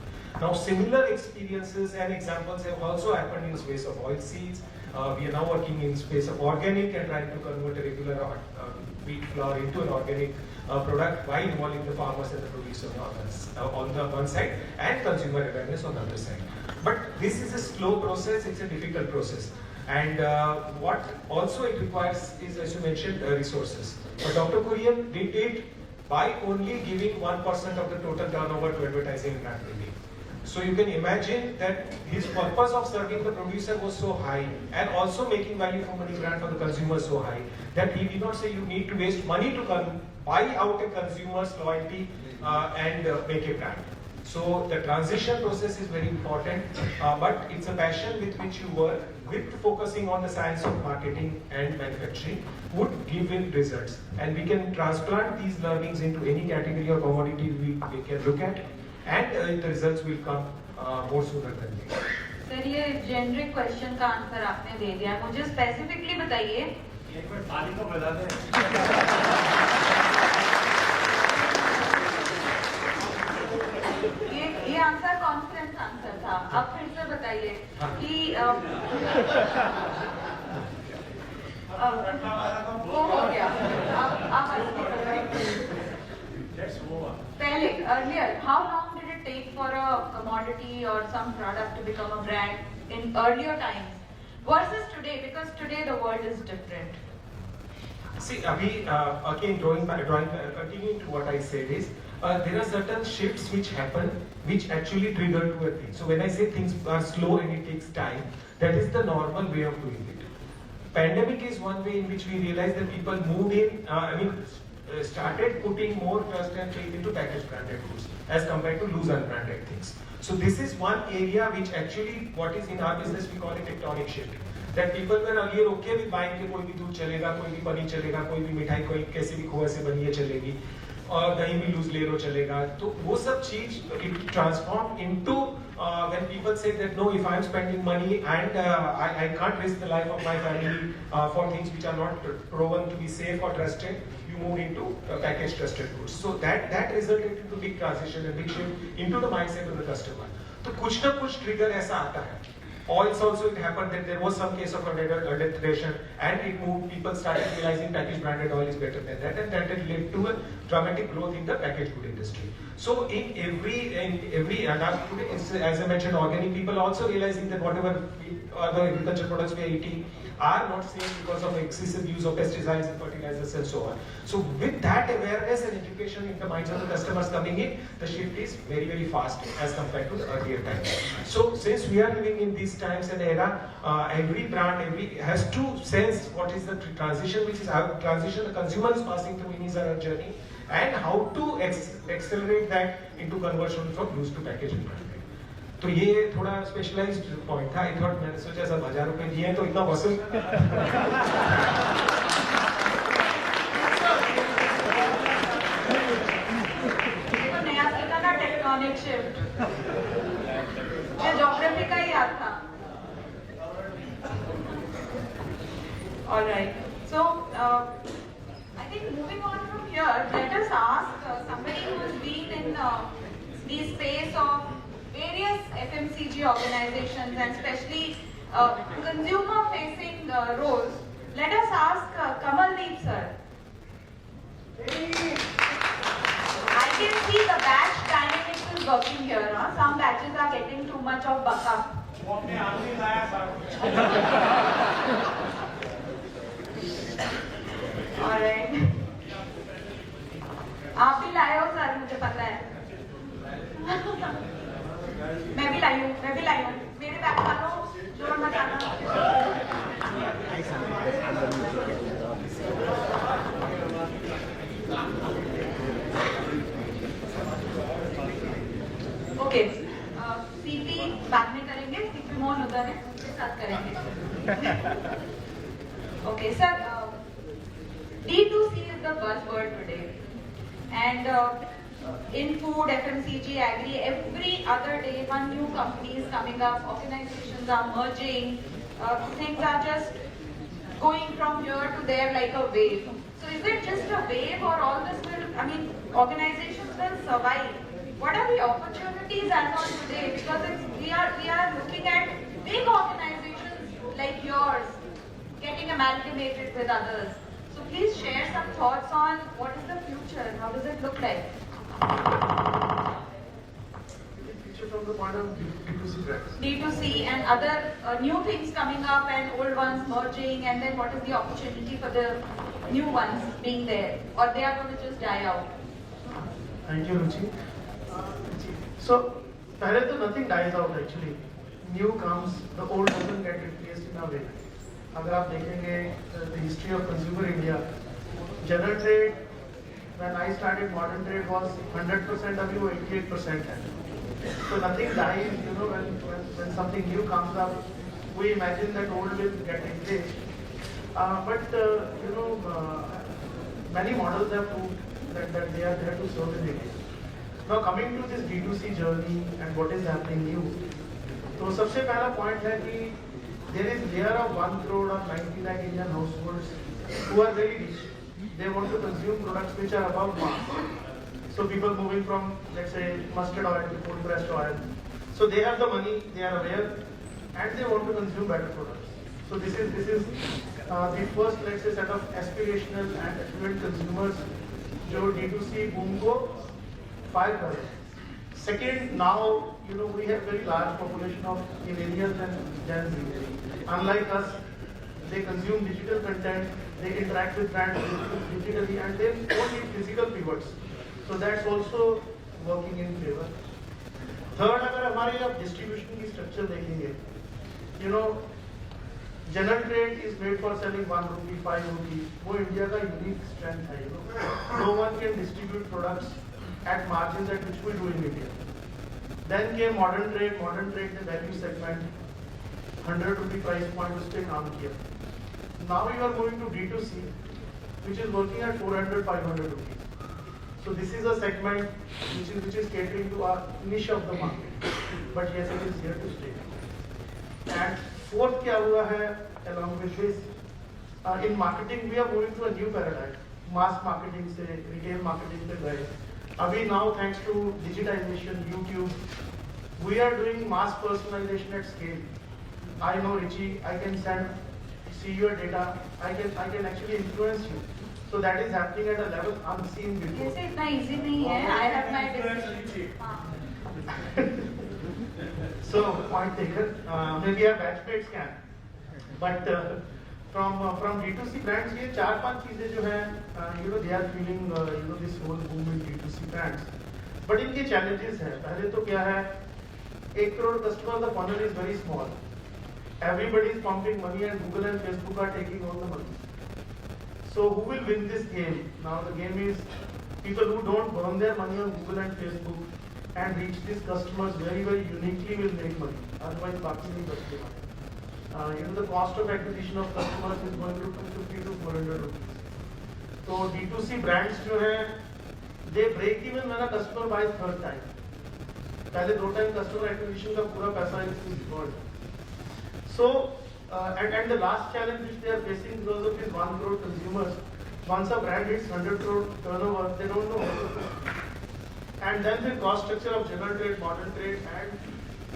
Now, similar experiences and examples have also happened in space of oilseeds. We are now working in space of organic and trying to convert a regular wheat flour into an organic product by involving the farmers and the producers on the one side and consumer awareness on the other side. But this is a slow process, it's a difficult process. And what also it requires is, as you mentioned, resources. But Dr. Kurien did it by only giving 1% of the total turnover to advertising and brand building. So you can imagine that his purpose of serving the producer was so high and also making value for money brand for the consumer so high that he did not say you need to waste money to buy out a consumer's loyalty and make a brand. So the transition process is very important, but it's a passion with which you work, with focusing on the science of marketing and manufacturing would give it results. And we can transplant these learnings into any category or commodity we can look at, and the results will come more sooner than later. Sir ये generic question का answer आपने दे दिया, मुझे specifically बताइए। एक minute पानी को मिला दें। आंसर कॉन्फ्रेंस आंसर था, अब फिर से बताइए कि वो हो गया, अब पहले earlier, how long did it take for a commodity or some product to become a brand in earlier times versus today, because today the world is different? See, again, continuing to what I said is, there are certain shifts which happen, which actually trigger to a thing. So when I say things are slow and it takes time, that is the normal way of doing it. Pandemic is one way in which we realized that people moved in, started putting more trust and faith into packaged branded goods as compared to loose unbranded things. So this is one area which actually, what is in our business, we call it tectonic shift. That people were earlier okay with buying कि कोई भी दूध चलेगा, कोई भी पनीर चलेगा, कोई भी मिठाई कोई कैसे भी खोआ से बनी है चलेगी, और दही भी लूज ले लो चलेगा. तो वो सब चीज it transformed into when people say that no, if I am spending money and I can't risk the life of my family for things which are not proven to be safe or trusted, you move into packaged trusted goods. So that resulted into big transition and big shift into the mindset of the customer. तो कुछ ना कुछ trigger ऐसा आता है. Oils also, it happened that there was some case of adulteration and it moved, people started realizing packaged branded oil is better than that, and that led to a dramatic growth in the packaged good industry. So in every and today, as I mentioned, organic, people also realizing that whatever other agriculture products we are eating are not safe because of excessive use of pesticides and fertilizers and so on. So with that awareness and education in the minds of the customers coming in, the shift is very, very fast as compared to the earlier times. So since we are living in these times and era, every brand has to sense what is the transition, which is how transition the consumer is passing through in his or her journey, and how to accelerate that into conversion from loose to packaging brand. तो ये थोड़ा specialised point था. I thought, मैंने सोचा सब 1000 रुपए दिए हैं तो इतना वसूल. देखो नया सीखा ना टेक्टोनिक शिफ्ट, ये ज्योग्राफी का ही याद था. All right. So I think moving on from here, let us ask somebody who has been in the space of various FMCG organizations and especially consumer-facing roles. Let us ask Kamaldeep sir. I can see the batch dynamics is working here. Some batches are getting too much of backup. All right. आप भी लाए हो sir, मुझे पता है. मैं भी लाई हूँ. मेरे बैग वालों जोर मचाना. ओके, सीपी बाद में करेंगे. सीपी मोहन उधर है, उसके साथ करेंगे. Okay sir, D2C is the buzzword today, and in food, FMCG, agri, every other day one new company is coming up, organizations are merging, things are just going from here to there like a wave. So is it just a wave, or all this will, organizations will survive? What are the opportunities as on today? Because we are looking at big organizations like yours getting amalgamated with others. So please share some thoughts on what is the future, how does it look like? From the point of D2C brands. D2C and other new things coming up and old ones merging, and then what is the opportunity for the new ones being there, or they are going to just die out? Thank you, Ruchi. So, पहले तो nothing dies out actually. New comes, the old doesn't get replaced in a way. अगर आप देखेंगे the history of consumer India, general trade, when I started modern trade was 100%, अभी वो 88% है. So nothing dies, when something new comes up, we imagine that old will get replaced. But many models have proved that they are there to serve in India. Now coming to this D2C journey and what is happening new, तो सबसे पहला point है कि there is layer of 1 crore or 90 lakh Indian households who are very rich. They want to consume products which are above mass. So people moving from, let's say, mustard oil to cold pressed oil. So they have the money, they are aware, and they want to consume better products. So this is the first, let's say, set of aspirational and affluent consumers जो D2C boom को fire कर रहे हैं. Second, now we have very large population of millennials and Gen Z. Unlike us, they consume digital content, they interact with brands digitally, and they don't need physical pivots. So that's also working in favor. Third, अगर हमारे आप distribution की structure देखेंगे, general trade is made for selling 1 rupee, 5 rupee. वो India का unique strength है. No one can distribute products at margins at which we do in India. Then came modern trade the value segment, 100 rupee price point उस पे काम किया. Now we are moving to D2C, which is working at 400, 500 rupees. So this is a segment which is catering to our niche of the market. But yes, it is here to stay. And fourth क्या हुआ है along with this, in marketing we are moving to a new paradigm. Mass marketing से retail marketing पे गए. अभी now thanks to digitization, YouTube, we are doing mass personalization at scale. I know Richie, I can see your data, I can actually influence you. So that is happening at a level unseen before. कैसे इतना easy नहीं है? I have my decision. So point taken. Maybe a batch paid scan, but from D2C brands ये 4-5 चीजें जो हैं, they are feeling this whole boom in D2C brands. But इनके challenges हैं. पहले तो क्या है? 1 crore customer, the funnel is very small. Everybody is pumping money, and Google and Facebook are taking all the money. So who will win this game? Now the game is people who don't burn their money on Google and Facebook and reach these customers very, very uniquely will make money. Otherwise, बाकी नहीं बचते हैं. The cost of acquisition of customers is going to 250 to 400 rupees. So D2C brands जो हैं, they break even when a customer buys third time. पहले 2 time customer acquisition का पूरा पैसा is burnt. So and the last challenge which they are facing because of these 1 crore consumers, once a brand hits 100 crore turnover, they don't know what to do. And then the cost structure of general trade, modern trade, and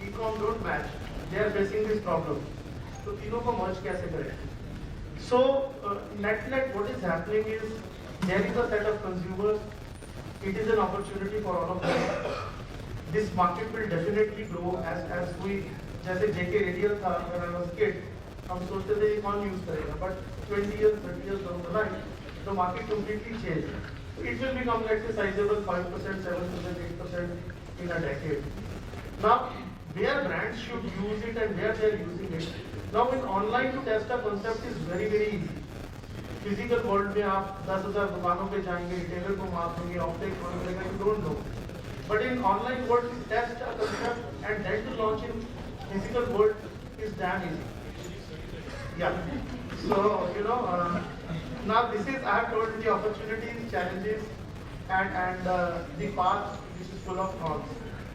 e-com don't match. They are facing this problem. So तीनों को merge कैसे करें? So net what is happening is there is a set of consumers. It is an opportunity for all of them. This market will definitely grow as we, जैसे JK Radial था when I was a kid, हम सोचते थे ये कौन use करेगा, but 20 years, 30 years down the line, the market completely changed. It will become, let's say, sizable 5%, 7%, 8% in a decade. Now, where brands should use it and where they are using it. Now, in online to test a concept is very, very easy. Physical world में आप 10,000 दुकानों पे जाएंगे, retailer को मार देंगे, offtake कौन करेगा, you don't know. But in online world, to test a concept and then to launch in physical world is damn easy. Yeah. So, now this is, I have told you the opportunities, challenges, and the path which is full of thorns.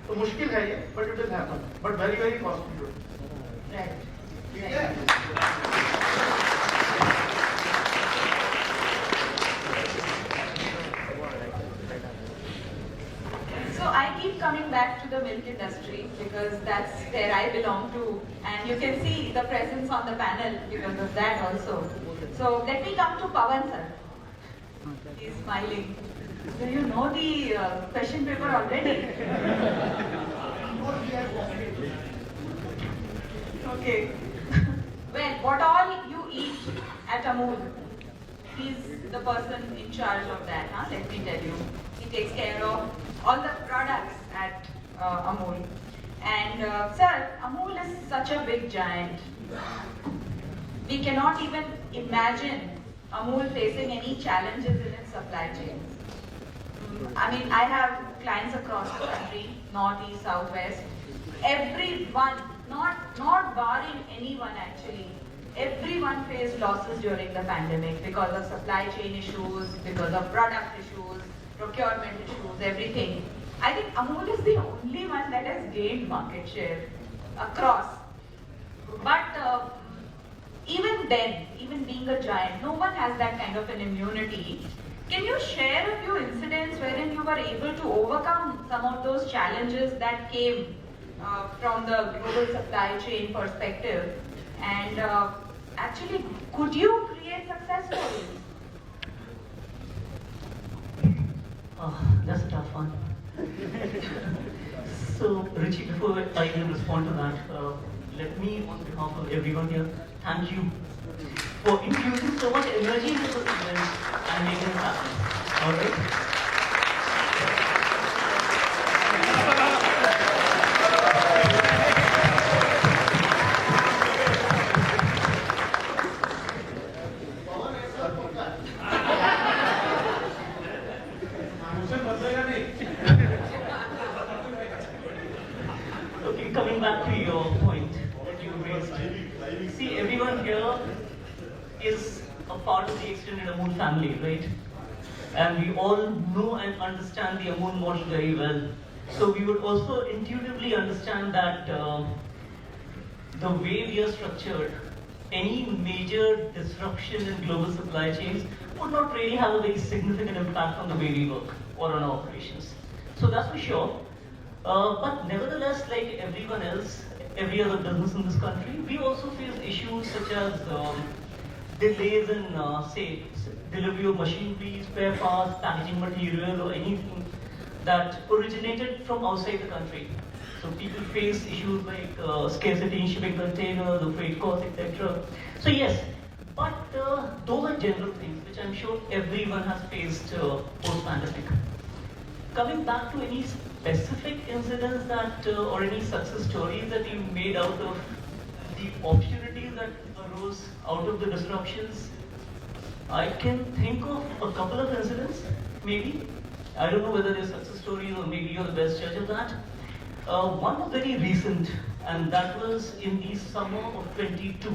So, मुश्किल है ये, but it will happen. But very, very costly. Right. So I keep coming back to the milk industry because that's where I belong to, and you can see the presence on the panel because of that also. So let me come to Pawan sir. He's smiling. Do you know the question paper already? Okay. Well, what all you eat at Amul, he's the person in charge of that, huh? Let me tell you. He takes care of all the products at Amul. And sir, Amul is such a big giant. We cannot even imagine Amul facing any challenges in its supply chain. I mean, I have clients across the country, north, east, south, west. Everyone, not barring anyone actually, everyone faced losses during the pandemic because of supply chain issues, because of product issues, procurement issues, everything. I think Amul is the only one that has gained market share across. But even then, even being a giant, no one has that kind of an immunity. Can you share a few incidents wherein you were able to overcome some of those challenges that came from the global supply chain perspective? And actually, could you create success stories? That's a tough one. So, Richie, before I even respond to that, let me, on behalf of everyone here, thank you for infusing so much energy into this event and making it happen. All right? Okay, coming back to your point that you raised. See, everyone here is a part of the extended Amul family, right? And we all know and understand the Amul model very well. So we would also intuitively understand that the way we are structured, any major disruption in global supply chains would not really have a very significant impact on the way we work or on our operations. So that's for sure. But nevertheless, like everyone else, every other business in this country, we also face issues such as delays in, say, delivery of machinery, spare parts, packaging material, or anything that originated from outside the country. So people face issues like scarcity in shipping containers, the freight costs, etc. So yes, but those are general things which I'm sure everyone has faced post-pandemic. Coming back to any specific incidents that, or any success stories that you made out of the opportunities that arose out of the disruptions, I can think of a couple of incidents, maybe. I don't know whether they're success stories or maybe you're the best judge of that. One was very recent, and that was in the summer of 22.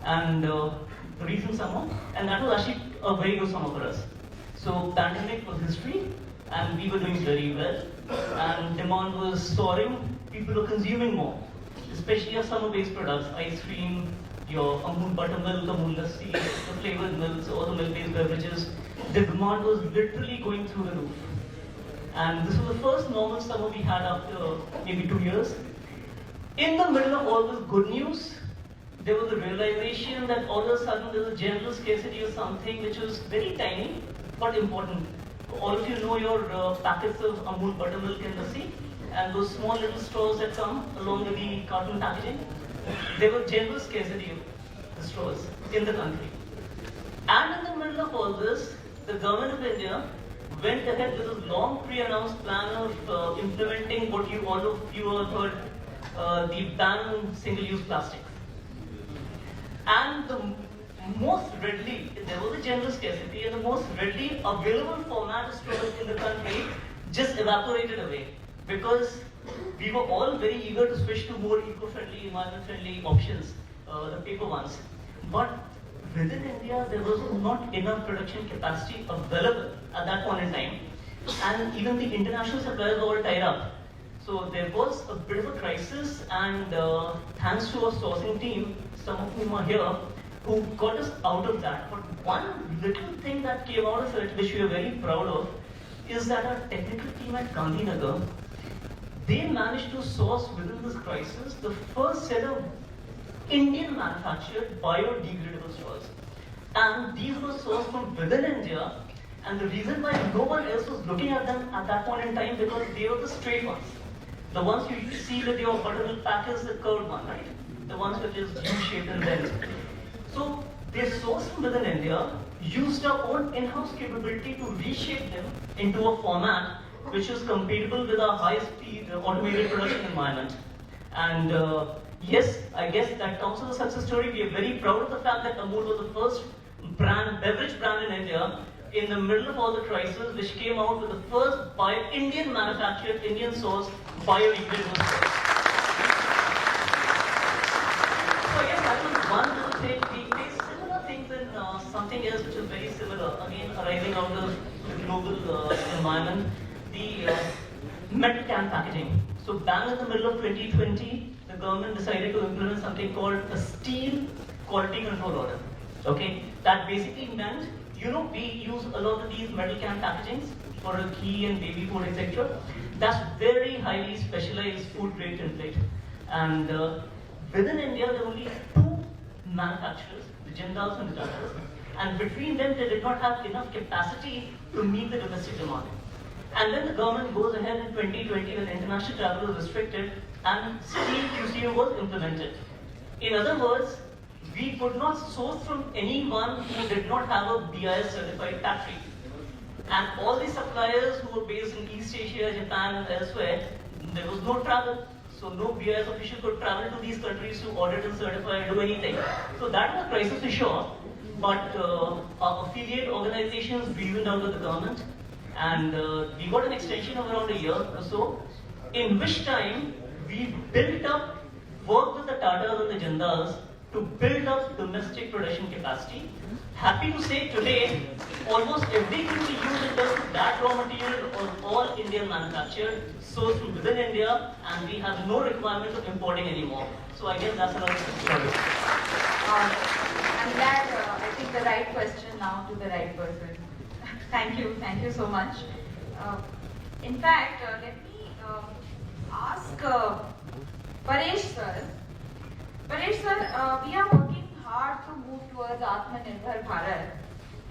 And the recent summer, and that was actually a very good summer for us. So pandemic was history, and we were doing very well, and demand was soaring, people were consuming more, especially our summer-based products, ice cream, your Amul buttermilk, Amul lassi, the flavored milks, or the milk-based beverages. The demand was literally going through the roof. And this was the first normal summer we had after maybe 2 years. In the middle of all this good news, there was a realization that all of a sudden there was a general scarcity of something which was very tiny but important. All of you know your packets of Amul buttermilk and lassi, and those small little straws that come along with the carton packaging. There was general scarcity of the straws in the country. And in the middle of all this, the government of India went ahead with a long pre-announced plan of implementing what all of you have heard, the ban on single-use plastics. And the most readily, there was a general scarcity, and the most readily available format of straws in the country just evaporated away, because we were all very eager to switch to more eco-friendly, environment-friendly options, the paper ones. But within India, there was not enough production capacity available at that point in time, and even the international suppliers were all tied up. So there was a bit of a crisis, and thanks to our sourcing team, some of whom are here, who got us out of that. But one little thing that came out of it, which we are very proud of, is that our technical team at Gandhinagar, they managed to source within this crisis the first set of Indian manufactured biodegradable straws. And these were sourced from within India, and the reason why no one else was looking at them at that point in time, because they were the straight ones. The ones you see with your buttermilk pack is the curved one, right? The ones which is U-shaped and bent. So they sourced from within India, used our own in-house capability to reshape them into a format which was compatible with our high-speed automated production environment. And yes, I guess that counts as a success story. We are very proud of the fact that Amul was the first beverage brand in India in the middle of all the crisis, which came out with the first Indian manufactured, Indian sourced biodegradable straws. So yes, that was one little thing. We face similar things in something else which is very similar, again arising out of the global environment, the metal can packaging. So bang in the middle of 2020, the government decided to implement something called a steel quality control order. Okay, that basically meant we use a lot of these metal can packagings for a ghee and baby food, etc. That's very highly specialized food grade template. And within India, there are only two manufacturers, the Jindals and the Tatas. And between them, they did not have enough capacity to meet the domestic demand. And then the government goes ahead in 2020 when international travel was restricted and steel QCO was implemented. In other words, we could not source from anyone who did not have a BIS certified factory. And all the suppliers who were based in East Asia, Japan and elsewhere, there was no travel. So no BIS official could travel to these countries to audit and certify and do anything. So that was a crisis for sure. But our affiliate organizations reasoned out with the government. And we got an extension of around a year or so, in which time we built up, worked with the Tatas and the Jindals to build up domestic production capacity. Happy to say today, almost everything we use in terms of that raw material was all Indian manufactured, sourced from within India, and we have no requirement of importing anymore. So I guess that's another question. I'm glad I think the right question now to the right person. Thank you so much. In fact, let me ask Paresh sir. Paresh sir, we are working hard to move towards Atmanirbhar Bharat,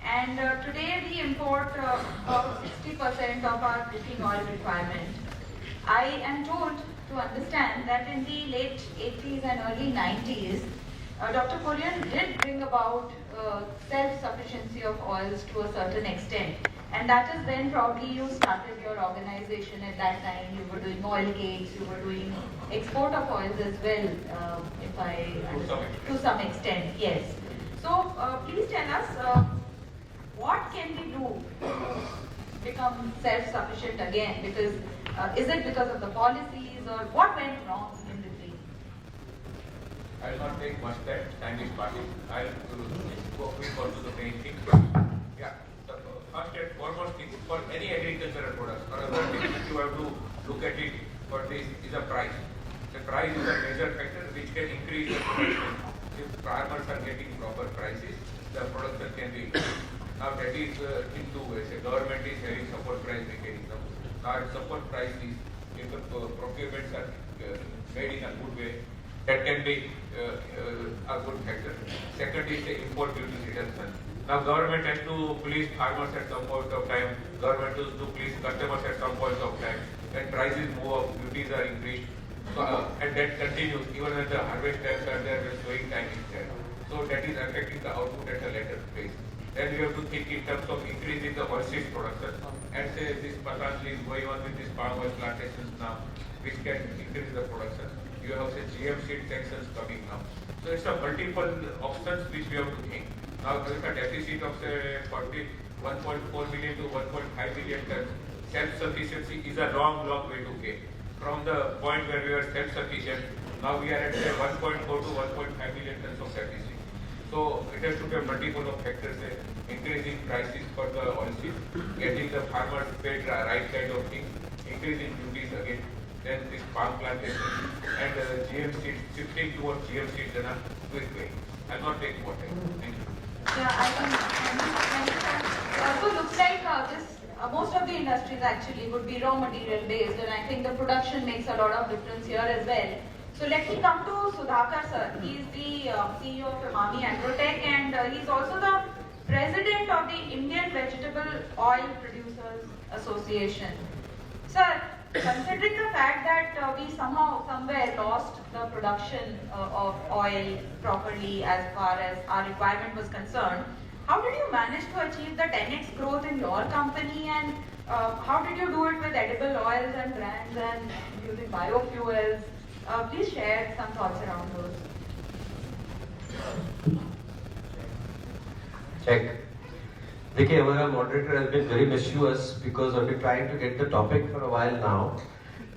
and today we import about 60% of our cooking oil requirement. I am told to understand that in the late 80s and early 90s, Dr. Kurien did bring about self-sufficiency of oils to a certain extent, and that is when probably you started your organization. At that time you were doing oil cakes, you were doing export of oils as well, if I to some extent, yes. So please tell us what can we do to become self-sufficient again, because is it because of the policies or what went wrong in between? I will not take much time is passing. I will go quick on to the main thing. Yeah, the first and foremost thing for any agricultural products or other things you have to look at it for this is a price. The price is a major factor which can increase the production. If farmers are getting proper prices, the production can be increased. Now that is thing two ways. The government is having support price mechanism. Our support price is if the procurements are made in a good way, that can be a good factor. Second is the import duty reduction. Now government has to please farmers at some point of time, government has to please customers at some point of time. When prices move up, duties are increased, so, and that continues even when the harvest times are there, when sowing time is there. So that is affecting the output at a later phase. Then we have to think in terms of increasing the oilseed production. And say this Patanjali is going on with these palm oil plantations now, which can increase the production. You have say GM seed sanctions coming now. So it's a multiple options which we have to think. Now there is a deficit of say 1.4 million to 1.5 million tons. Self-sufficiency is a long way to get. From the point where we were self-sufficient, now we are at say 1.4 to 1.5 million tons of deficit. So it has to be a multiple of factors, increasing prices for the oilseed, getting the farmers paid right kind of thing, increasing duties again, then this palm plantation and GM seeds, shifting towards GM seeds in a quick way. I'll not take more time. Thank you. Yeah, I think it also looks like most of the industries actually would be raw material based, and I think the production makes a lot of difference here as well. So let me come to Sudhakar sir. He is the CEO of IRMA Agrotech, and he is also the president of the Indian Vegetable Oil Producers Association. Sir, considering the fact that we somewhere lost the production of oil properly as far as our requirement was concerned, how did you manage to achieve the 10x growth in your company, and how did you do it with edible oils and brands and using biofuels? Please share some thoughts around those. Check. Vicky, our moderator has been very mischievous because I've been trying to get the topic for a while now.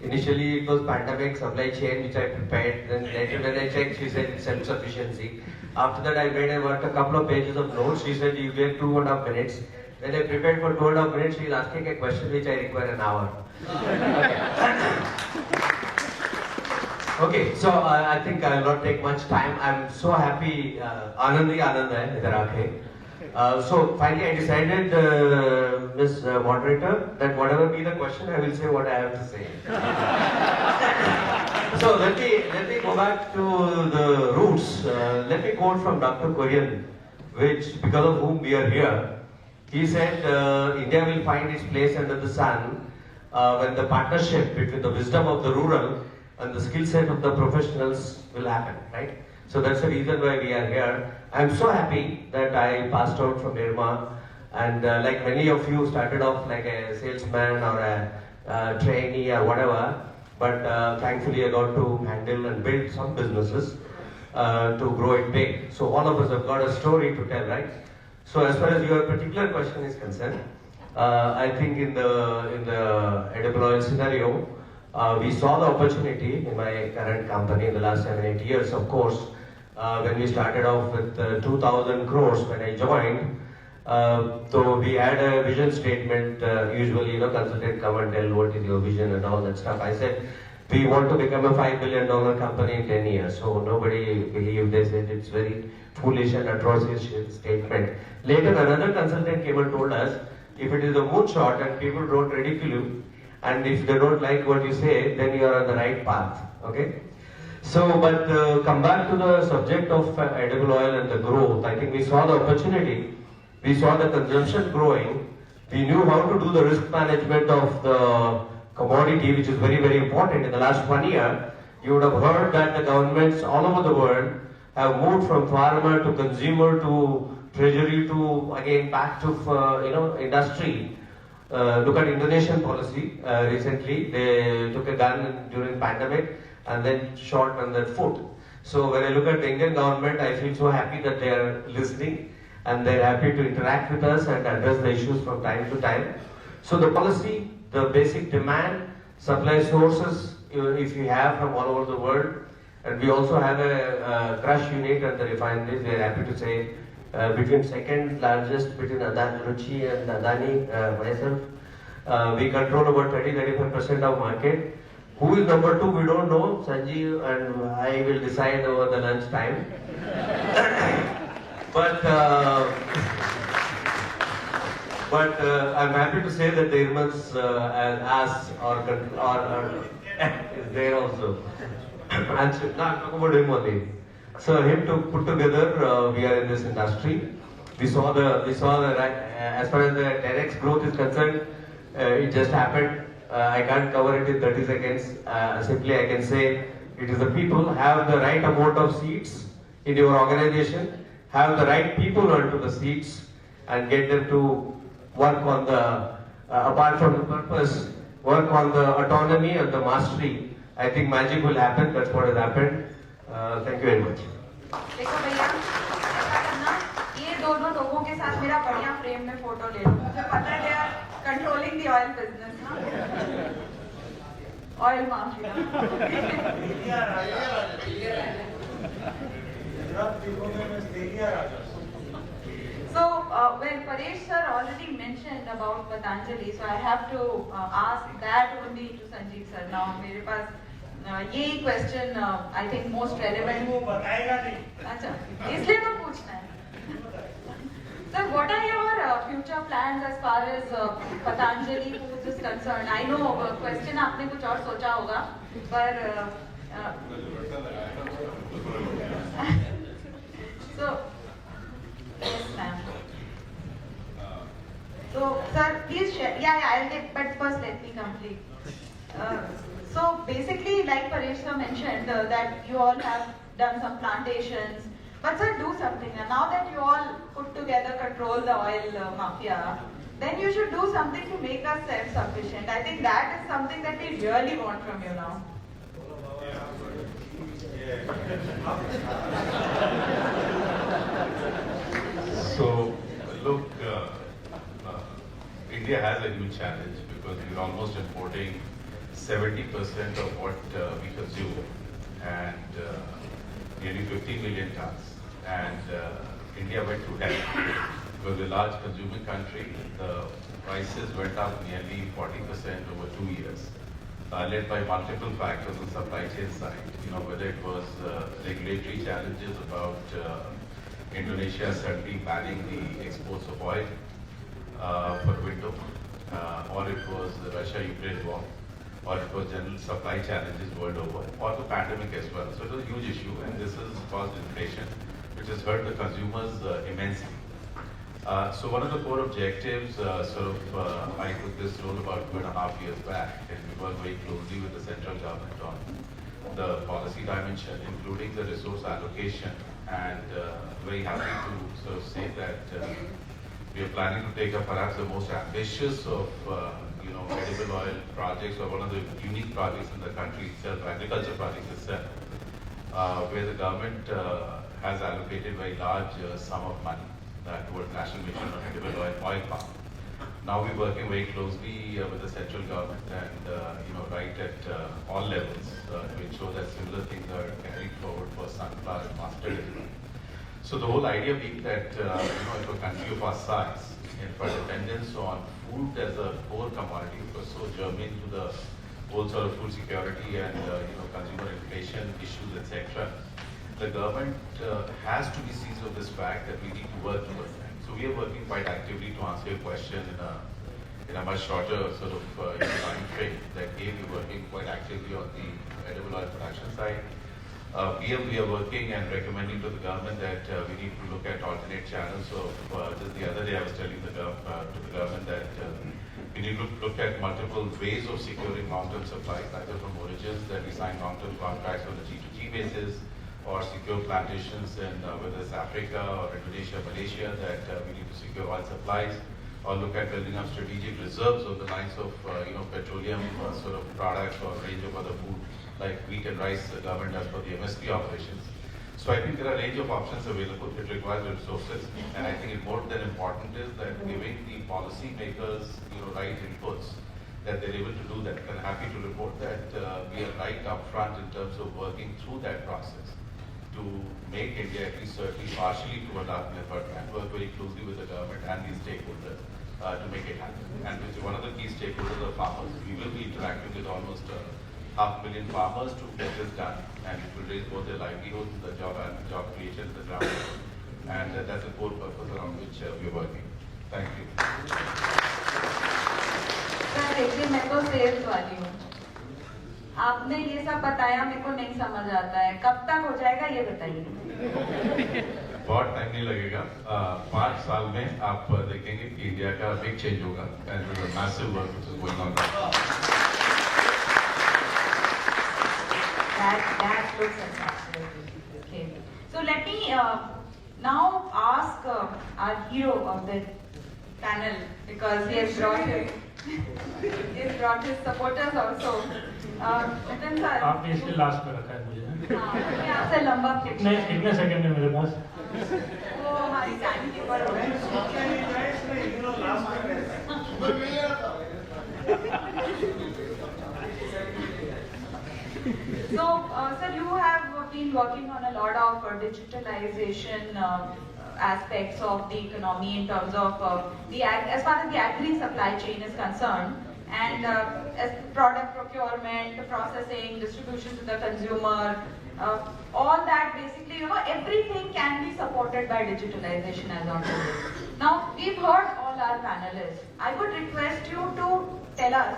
Initially it was pandemic, supply chain, which I prepared. Then later when I checked, she said it's self-sufficiency. After that I made a couple of pages of notes. She said you get 2.5 minutes. When I prepared for 2.5 minutes, she is asking a question which I require an hour. Okay, so I think I will not take much time. I'm so happy. Anand hai, idhar aake. So finally I decided, Ms. Moderator, that whatever be the question, I will say what I have to say. So let me go back to the roots. Let me quote from Dr. Kurien, which because of whom we are here. He said, India will find its place under the sun when the partnership between the wisdom of the rural and the skill set of the professionals will happen, right? So that's the reason why we are here. I'm so happy that I passed out from IRMA, and like many of you started off like a salesman or a trainee or whatever, but thankfully I got to handle and build some businesses to grow it big. So all of us have got a story to tell, right? So as far as your particular question is concerned, I think in the edible oil scenario, we saw the opportunity in my current company in the last 7-8 years, of course. When we started off with 2,000 crores when I joined, so we had a vision statement. Usually, consultant come and tell what is your vision and all that stuff. I said, we want to become a $5 billion company in 10 years. So nobody believed. They said it's very foolish and atrocious statement. Later, another consultant came and told us, if it is a moonshot and people don't ridicule you, and if they don't like what you say, then you are on the right path. Okay? So, but come back to the subject of edible oil and the growth. I think we saw the opportunity. We saw the consumption growing. We knew how to do the risk management of the commodity, which is very, very important. In the last 1 year, you would have heard that the governments all over the world have moved from farmer to consumer to treasury to again back to industry. Look at Indonesian policy recently. They took a gun during pandemic and then shot on their foot. So when I look at the Indian government, I feel so happy that they are listening and they're happy to interact with us and address the issues from time to time. So the policy, the basic demand, supply sources, if you have from all over the world, and we also have a crush unit at the refineries. We are happy to say between second largest between Adani Ruchi and Adani myself, we control about 30-35% of market. Who is number 2? We don't know. Sanjeev and I will decide over the lunch time. But I'm happy to say that the IRMAns as or is there also. And now talk about him only. So him to put together, we are in this industry. We saw the as far as the 10x growth is concerned, it just happened. I can't cover it in 30 seconds. Simply I can say it is the people have the right amount of seats in your organization, have the right people onto the seats and get them to work on the, apart from the purpose, work on the autonomy and the mastery. I think magic will happen. That's what has happened. Thank you very much. देखो भैया ऐसा करना ये दोनों लोगों के साथ मेरा बढ़िया फ्रेम में फोटो ले लो मुझे पता है they are controlling the oil business ना oil mafia So when Paresh sir already mentioned about Patanjali, so I have to ask that only to Sanjeev sir now. मेरे पास यही question I think most relevant वो बताएगा नहीं अच्छा इसलिए तो पूछना है sir what are your future plans as far as Patanjali foods is concern I know question आपने कुछ और सोचा होगा पर so yes ma'am so sir please share I'll get but first let me complete So basically, like Paresh sir mentioned, that you all have done some plantations, but sir, do something. And now that you all put together control the oil mafia, then you should do something to make us self-sufficient. I think that is something that we really want from you now. So, look, India has a huge challenge because we're almost importing 70% of what we consume, and nearly 15 million tons. And India went through hell because a large consuming country. The prices went up nearly 40% over 2 years, led by multiple factors on the supply chain side. Whether it was regulatory challenges about Indonesia suddenly banning the exports of oil for a window, or it was the Russia-Ukraine war, or it was general supply challenges world over, or the pandemic as well. So it was a huge issue, and this has caused inflation, which has hurt the consumers immensely. So one of the core objectives, I took this role about 2.5 years back, and we worked very closely with the central government on the policy dimension, including the resource allocation, and very happy to sort of say that we are planning to take up perhaps the most ambitious of edible oil projects, or one of the unique projects in the country itself, agriculture projects itself, where the government has allocated very large sum of money towards National Mission on Edible Oil Palm. Now we're working very closely with the central government and right at all levels to ensure that similar things are carried forward for sunflower and mustard as well. So the whole idea being that if a country of our size, if our dependence on food as a core commodity was so germane to the whole sort of food security and consumer inflation issues, etc., the government has to be seized of this fact that we need to work towards that. So we are working quite actively to answer your question in a much shorter sort of time frame. That we are working quite actively on the edible oil production side. We are working and recommending to the government that we need to look at alternate channels. So just the other day I was telling to the government that we need to look at multiple ways of securing long-term supplies, either from origins that we sign long-term contracts on a G2G basis, or secure plantations in whether it's Africa or Indonesia, Malaysia, that we need to secure oil supplies, or look at building up strategic reserves of the lines of petroleum sort of products or range of other food like wheat and rice the government does for the MSP operations. So I think there are a range of options available. It requires resources, and I think more than important is that giving the policy makers right inputs, that they're able to do that. And happy to report that we are right up front in terms of working through that process to make India at least certainly partially to adopt an effort and work very closely with the government and the stakeholders to make it happen. And which one of the key stakeholders are farmers. We will be interacting with almost 500,000 farmers to get this done, and it will raise both their livelihoods, the job creation at the ground level. And that's the core purpose around which we are working. Thank you. Sir देखिए, मैं तो sales वाली हूँ। आपने ये सब बताया, मेरे को नहीं समझ आता है, कब तक हो जाएगा ये बताइए। बहुत टाइम नहीं लगेगा, 5 साल में आप देखेंगे कि इंडिया का बिग चेंज होगा, and with a massive work which is going on. That looks fantastic. Okay. So let me now ask our hero of the panel, because he has brought his supporters also. Nitin sir, आपने इसलिए last में रखा है मुझे। हाँ, यहाँ से लंबा कितने सेकंड है मेरे पास? वो हमारी टाइम कीपर हो गए। So, sir, you have been working on a lot of digitalization aspects of the economy in terms of as far as the agri supply chain is concerned, and as product procurement, processing, distribution to the consumer, all that basically, everything can be supported by digitalization as on today. Now, we've heard all our panelists. I would request you to tell us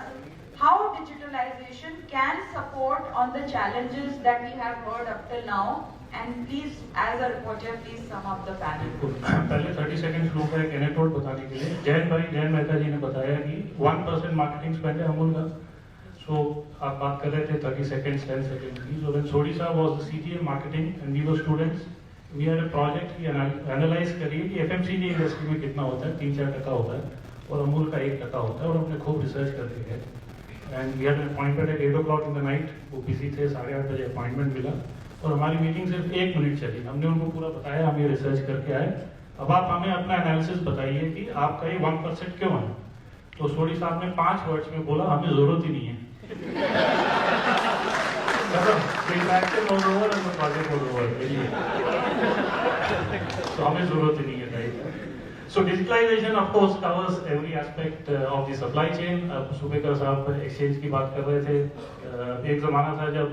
how digitalization can support on the challenges that we have heard up till now, and please, as a reporter, please sum up the panel. पहले 30 second flow का एक anecdote बताने के लिए जैन मेहता जी ने बताया कि 1% marketing spend है अमूल का। सो आप बात कर रहे थे 30 seconds, 10 seconds की। So when Sodhi sir was the CTA marketing and we were students, we had a project कि analyze करिए कि FMCG इंडस्ट्री में कितना होता है, 3-4% होता है और अमूल का 1% होता है, और हमने खूब रिसर्च करके गए। And we had an appointment at 8 o'clock in the night, वो बिजी थे, 8:30 बजे अपॉइंटमेंट मिला और हमारी मीटिंग सिर्फ 1 मिनट चली। हमने उनको पूरा बताया, हम ये रिसर्च करके आए, अब आप हमें अपना एनालिसिस बताइए कि आपका ये 1% क्यों है। तो सोडी साहब ने 5 वर्ड्स में बोला, हमें जरूरत ही नहीं है। तो हमें जरूरत ही नहीं है। So digitalization of course covers every aspect of the supply chain. सुबेकर साहब exchange की बात कर रहे थे. एक ज़माना था जब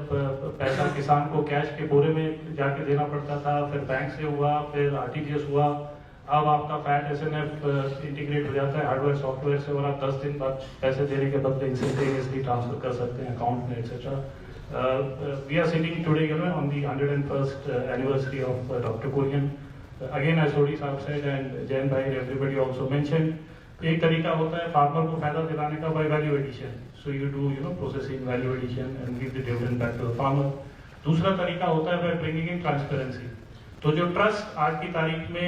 पैसा किसान को कैश के बोरे में जाके देना पड़ता था, फिर बैंक से हुआ, फिर RTGS हुआ. अब आपका फैट SNF इंटीग्रेट हो जाता है हार्डवेयर सॉफ्टवेयर से और आप 10 दिन बाद पैसे देने के बदले इंस्टेंटेनियसली ट्रांसफर कर सकते हैं अकाउंट में etcetera. We are sitting today, on the 101st anniversary of Dr. Kurien. Again, as Sodi Saab said and Jain Bhai, everybody also mentioned, एक तरीका होता है फार्मर को फायदा दिलाने का by value addition. So you do, processing, value addition and give the dividend back to the farmer. दूसरा तरीका होता है by bringing in transparency. तो जो ट्रस्ट आज की तारीख में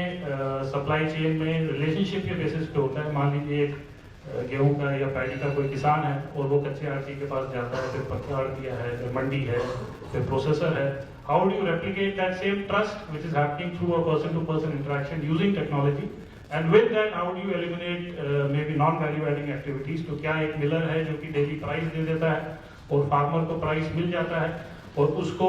सप्लाई चेन में रिलेशनशिप के बेसिस पे होता है, मान लीजिए एक गेहूं का या पैडी का कोई किसान है और वो कच्चे आड़ती के पास जाता है, फिर पक्का आड़तिया है, फिर मंडी है, फिर प्रोसेसर है. How do you replicate that same trust which is happening through a person-to-person interaction using technology? And with that, how do you eliminate maybe non-value-adding activities? तो क्या एक मिलर है जो कि डेली प्राइस दे देता है और फार्मर को प्राइस मिल जाता है और उसको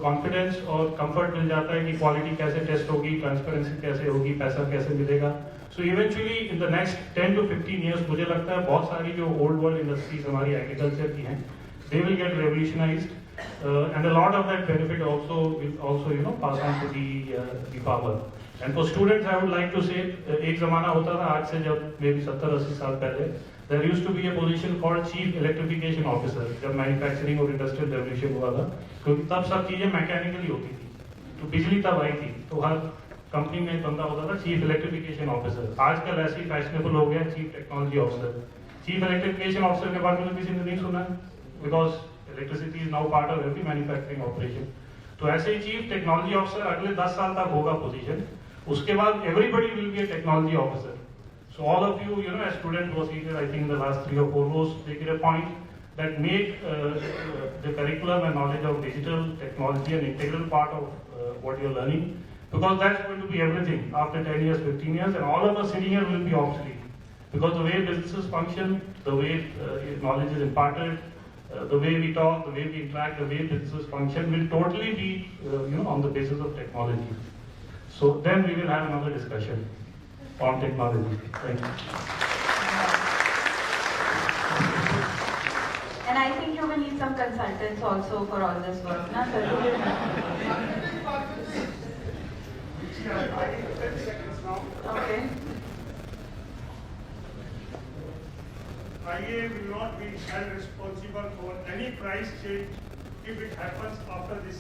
कॉन्फिडेंस और कंफर्ट मिल जाता है कि क्वालिटी कैसे टेस्ट होगी, ट्रांसपेरेंसी कैसे होगी, पैसा कैसे मिलेगा. So eventually in the next 10 to 15 years मुझे लगता है बहुत सारी जो old world industries हमारी agriculture की हैं, they will get revolutionized and a lot of that benefit also will pass on to the farmer. And for students I would like to say एक ज़माना होता था आज से जब maybe 70-80 साल पहले, there used to be a position called Chief Electrification Officer जब manufacturing और industrial revolution हुआ था, क्योंकि तब सब चीजें मैकेनिकली होती थी, तो बिजली तब आई थी, तो हर कंपनी में एक बंदा होता था चीफ इलेक्ट्रिफिकेशन ऑफिसर. आजकल ऐसे ही फैशनेबल हो गया chief technology officer. Chief electrification officer के बारे में किसी ने नहीं सुना, because electricity is now part of every manufacturing operation. तो ऐसे ही चीफ टेक्नोलॉजी ऑफिसर अगले 10 साल तक होगा पोजीशन. उसके बाद everybody will be A technology officer. So all of you as student was seated I think in the last 3 or 4 rows, take it a point that make the curriculum and knowledge of digital technology an integral part of what you're learning. Because that's going to be everything after 10 years, 15 years, and all of us sitting here will be obsolete. Because the way businesses function, the way knowledge is imparted, the way we talk, the way we interact, the way businesses function will totally be, on the basis of technology. So then we will have another discussion on technology. Thank you. And I think you will need some consultants also for all this work, na sir? Okay. IA will not be held responsible for any price change if it happens after this.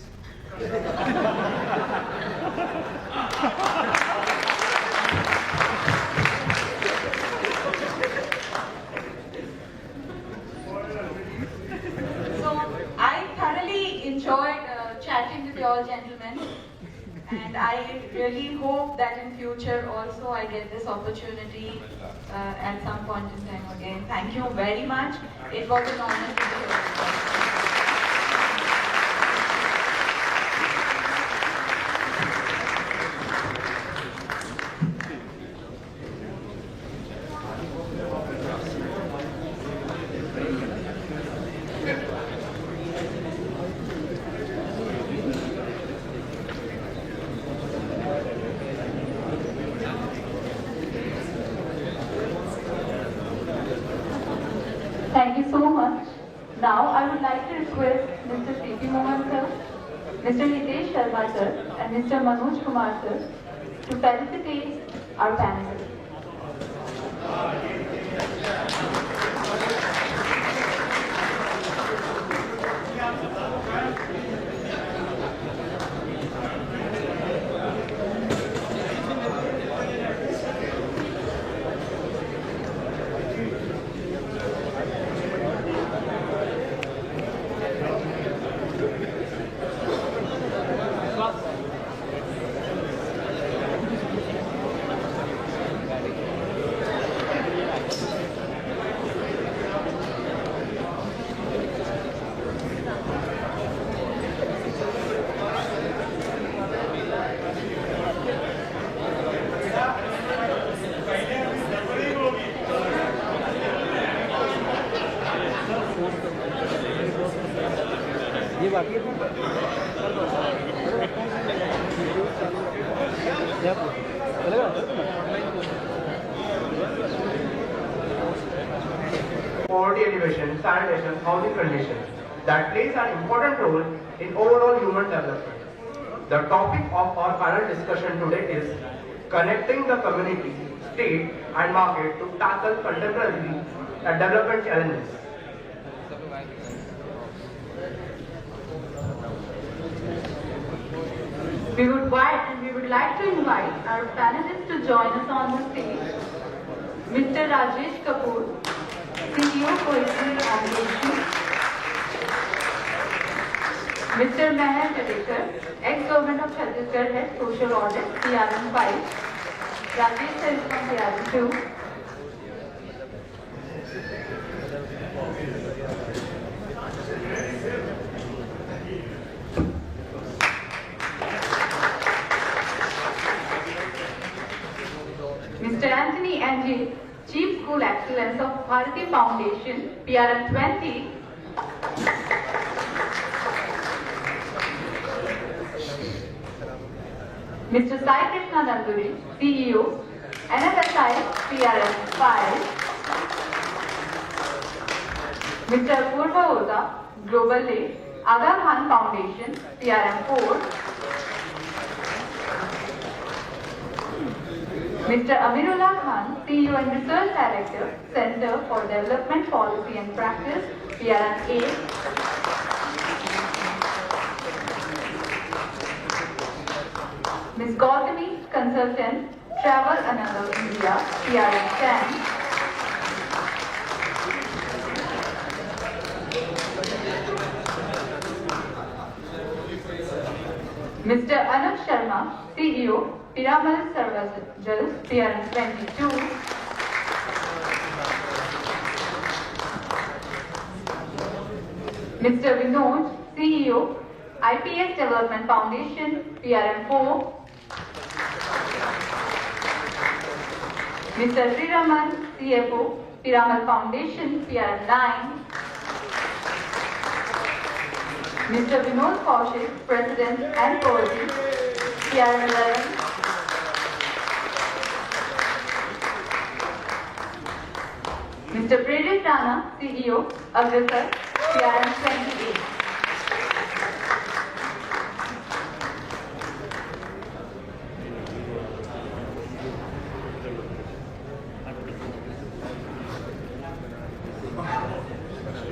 So I thoroughly enjoyed chatting with you all gentlemen. And I really hope that in future also I get this opportunity at some point in time again. Thank you very much. It was an honor to be here. Thank you so much. Now I would like to request Mr. C.P. Mohan sir, Mr. Hitesh Sharma sir and Mr. Manoj Kumar sir to felicitate our panelists. Poverty elevation, sanitation, housing conditions that plays an important role in overall human development. The topic of our panel discussion today is connecting the community, state and market to tackle contemporary development challenges. We would like to invite our panelists to join us on the stage. Mr. Rajesh Kapoor, CEO Kurien Organization. Mr. Meher Kadekar, ex-government of Chhattisgarh Head Social Audit, PRM 5. Rajesh is from PRM 2. Mr. Anthony Angie, Chief School Excellence of Bharati Foundation, PRM 20. Mr. Sai Krishna Nanduri, CEO, NFSI, PRM 5. Mr. Purva Oza, Global Lead, Aga Khan Foundation, PRM 4. Mr. Amirullah Khan, CEO and Research Director, Center for Development Policy and Practice, PRM 8. Ms. Gautami, Consultant, Travel Another India, PRM 10. Mr. Anup Sharma, CEO, Piramal Services, PRM 22. Mr. Vinod, CEO, IPS Development Foundation, PRM 4. Mr. Sriraman, CFO, Piramal Foundation, PRM 9. Mr. Vinod Kaushik, President and Coordinator, PRM 11. Mr. Prerit Rana, CEO, Agrisar, PRM 28.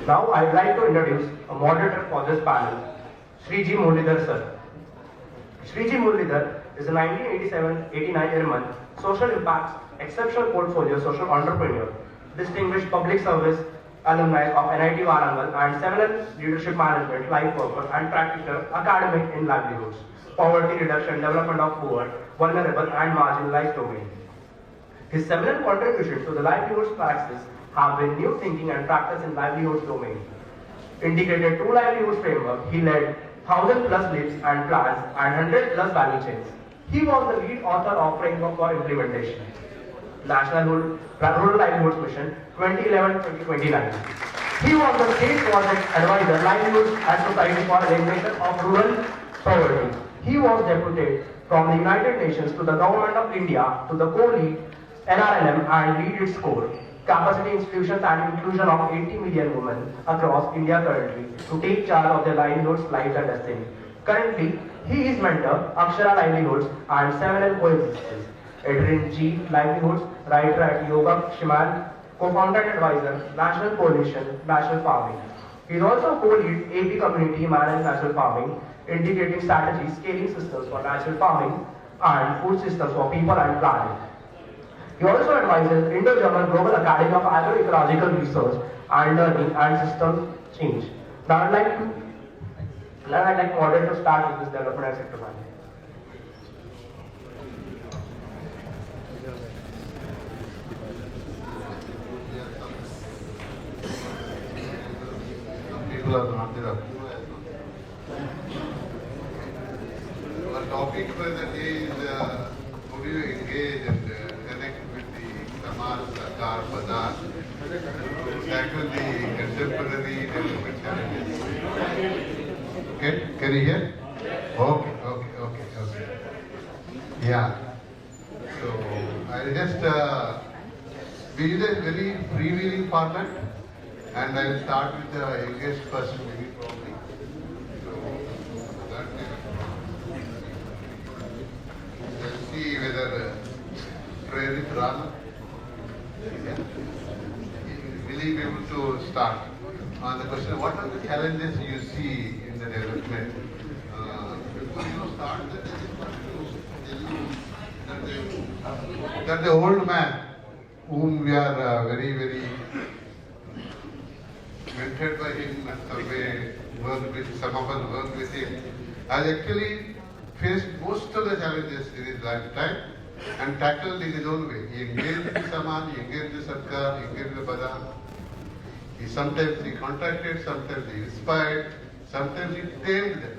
Now I would like to introduce a moderator for this panel, Sriji Muralidhar sir. Sriji Muralidhar is a 1987-89 IRMAN social impacts, exceptional portfolio social entrepreneur, distinguished public service alumni of NIT Warangal and seminal leadership management, life worker and practitioner, academic in livelihoods, poverty reduction, development of poor, vulnerable and marginalized domain. His seminal contribution to the livelihoods practice have been new thinking and practice in livelihoods domain. Integrated two livelihoods framework, he led 1,000+ lives and plans and 100+ value chains. He was the lead author of framework for implementation. National Rural Livelihoods Mission 2011-2029. He was the state project advisor, livelihoods and society for elimination of rural poverty. He was deputed from the United Nations to the Government of India to the co-lead NRLM and lead its core capacity institutions and inclusion of 80 million women across India currently to take charge of their livelihoods, lives and destiny. Currently, he is mentor, Akshara Livelihoods and seminal coexistence, editor-in-chief, livelihoods, writer at Yoga Shimal, co-founder and advisor, National Coalition, National Farming. He is also co-lead AP Community Managed National Farming, integrating strategies, scaling systems for natural farming and food systems for people and planet. He also advises Indo-German Global Academy of Agroecological Research and Learning and System Change. Now I'd like moderator to start with this development and sector planning. People are not there. Our topic for the day is how do you engage and connect with the Samaj, Sarkar, Bazar to tackle the contemporary development challenges. Can you hear? Okay. Yeah. So I'll just be in a very freewheeling format, and I'll start with the youngest person, maybe probably. So that let's see whether Prerit Rana will he be able to start on the question, what are the challenges you see in the development? Before you start, I just want to tell you that the old man, whom we are very, very mentored by him and some way work with, some of us work with him, has actually faced most of the challenges in his lifetime and tackled in his own way. He engaged the Saman, he engaged the Sarkar, he engaged the Badan. Sometimes he contracted, sometimes he inspired, sometimes he tamed them.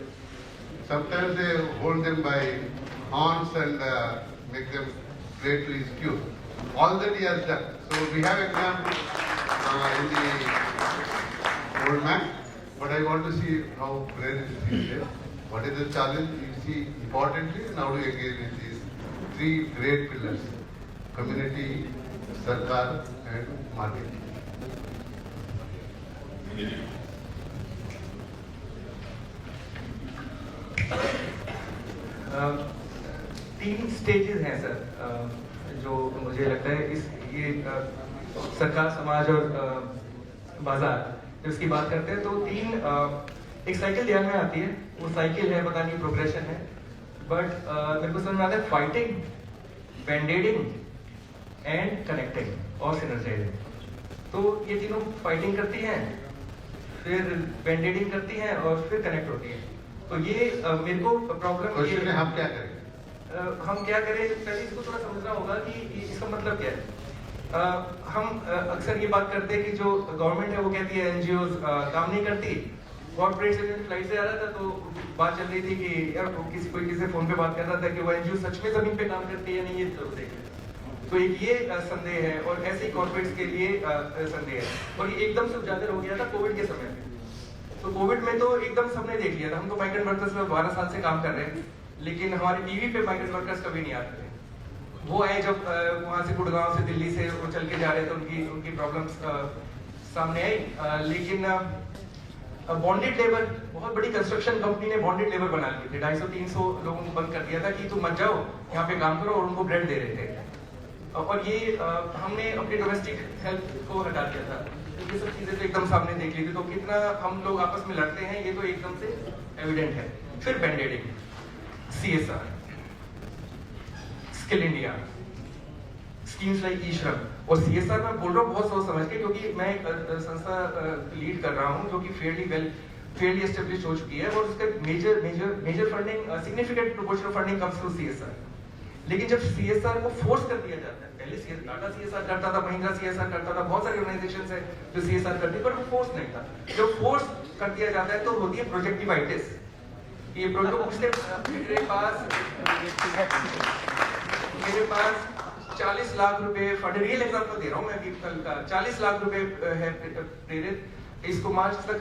Sometimes they hold them by horns and make them play to his tune. All that he has done. So we have examples in the old man, but I want to see how Prerit sees it. What is the challenge you see importantly, and how do you engage with these three great pillars: community, Sarkar, and market. तीन stages हैं sir, जो मुझे लगता है इस ये सरकार, समाज और बाजार, जब इसकी बात करते हैं तो तीन एक साइकिल ध्यान में आती है। वो साइकिल है, पता नहीं प्रोग्रेशन है, बट मेरे को समझ में आता है फाइटिंग, बैंडेडिंग एंड कनेक्टिंग और सिनर्जाइजिंग। तो ये तीनों फाइटिंग करती हैं, फिर बैंडेडिंग करती हैं और फिर कनेक्ट होती हैं। तो ये मेरे को प्रॉब्लम ये है, हम क्या करें? हम क्या करें, पहले इसको थोड़ा समझना होगा कि इसका मतलब क्या है। हम अक्सर ये बात करते हैं कि जो गवर्नमेंट है वो कहती है एनजीओ काम नहीं करती। कॉर्पोरेट से फ्लाइट से आ रहा था तो बात चल रही थी कि यार किसी से फोन पे बात कर रहा था कि वो एनजीओ सच में जमीन पे काम करती है या नहीं, ये तो देखें। तो एक ये संदेह है, और ऐसे ही कॉर्पोरेट्स के लिए संदेह है। और ये एकदम से उजागर हो गया था कोविड के समय में। तो कोविड में तो एकदम सबने देख लिया था। हम तो माइग्रेंट वर्कर्स में 12 साल से काम कर रहे हैं, लेकिन हमारे टीवी पे माइग्रेंट वर्कर्स कभी नहीं आते थे। वो आए जब वहां से गुड़गांव से दिल्ली से वो चल के जा रहे थे, उनकी प्रॉब्लम्स सामने आई। लेकिन बॉन्डेड लेबर, बहुत बड़ी कंस्ट्रक्शन कंपनी ने बॉन्डेड लेबर बना लिए थे। 250-300 लोगों को बंद कर दिया था कि तुम मत जाओ, यहाँ पे काम करो, और उनको ब्रेड दे रहे थे। और ये हमने अपने डोमेस्टिक हेल्थ को हटा दिया था। ये सब चीजें तो एकदम सामने देख ली थी। तो कितना हम लोग आपस में लड़ते हैं ये तो एकदम से एविडेंट है। फिर बैंडेडिंग, CSR, skill India, schemes like e-Shram. और CSR मैं बोल रहा हूँ बहुत सोच समझ के, क्योंकि मैं एक संस्था लीड कर रहा हूँ जो कि फेयरली एस्टेब्लिश हो चुकी है, और उसका major funding, significant proportion of funding comes through CSR। लेकिन जब CSR को फोर्स कर दिया जाता है, पहले टाटा CSR करता था, महिंद्रा CSR करता था, बहुत सारी ऑर्गेनाइजेशंस है जो CSR करती है, पर वो फोर्स नहीं था। जब फोर्स कर दिया जाता है तो होती है प्रोजेक्टिवाइटिस। ये प्रोजेक्ट पूछते मेरे पास 40 लाख रुपए फंड, रियल एग्जांपल दे रहा हूँ मैं अभी कल का, 40 लाख रुपए है प्रेरित, इसको मार्च तक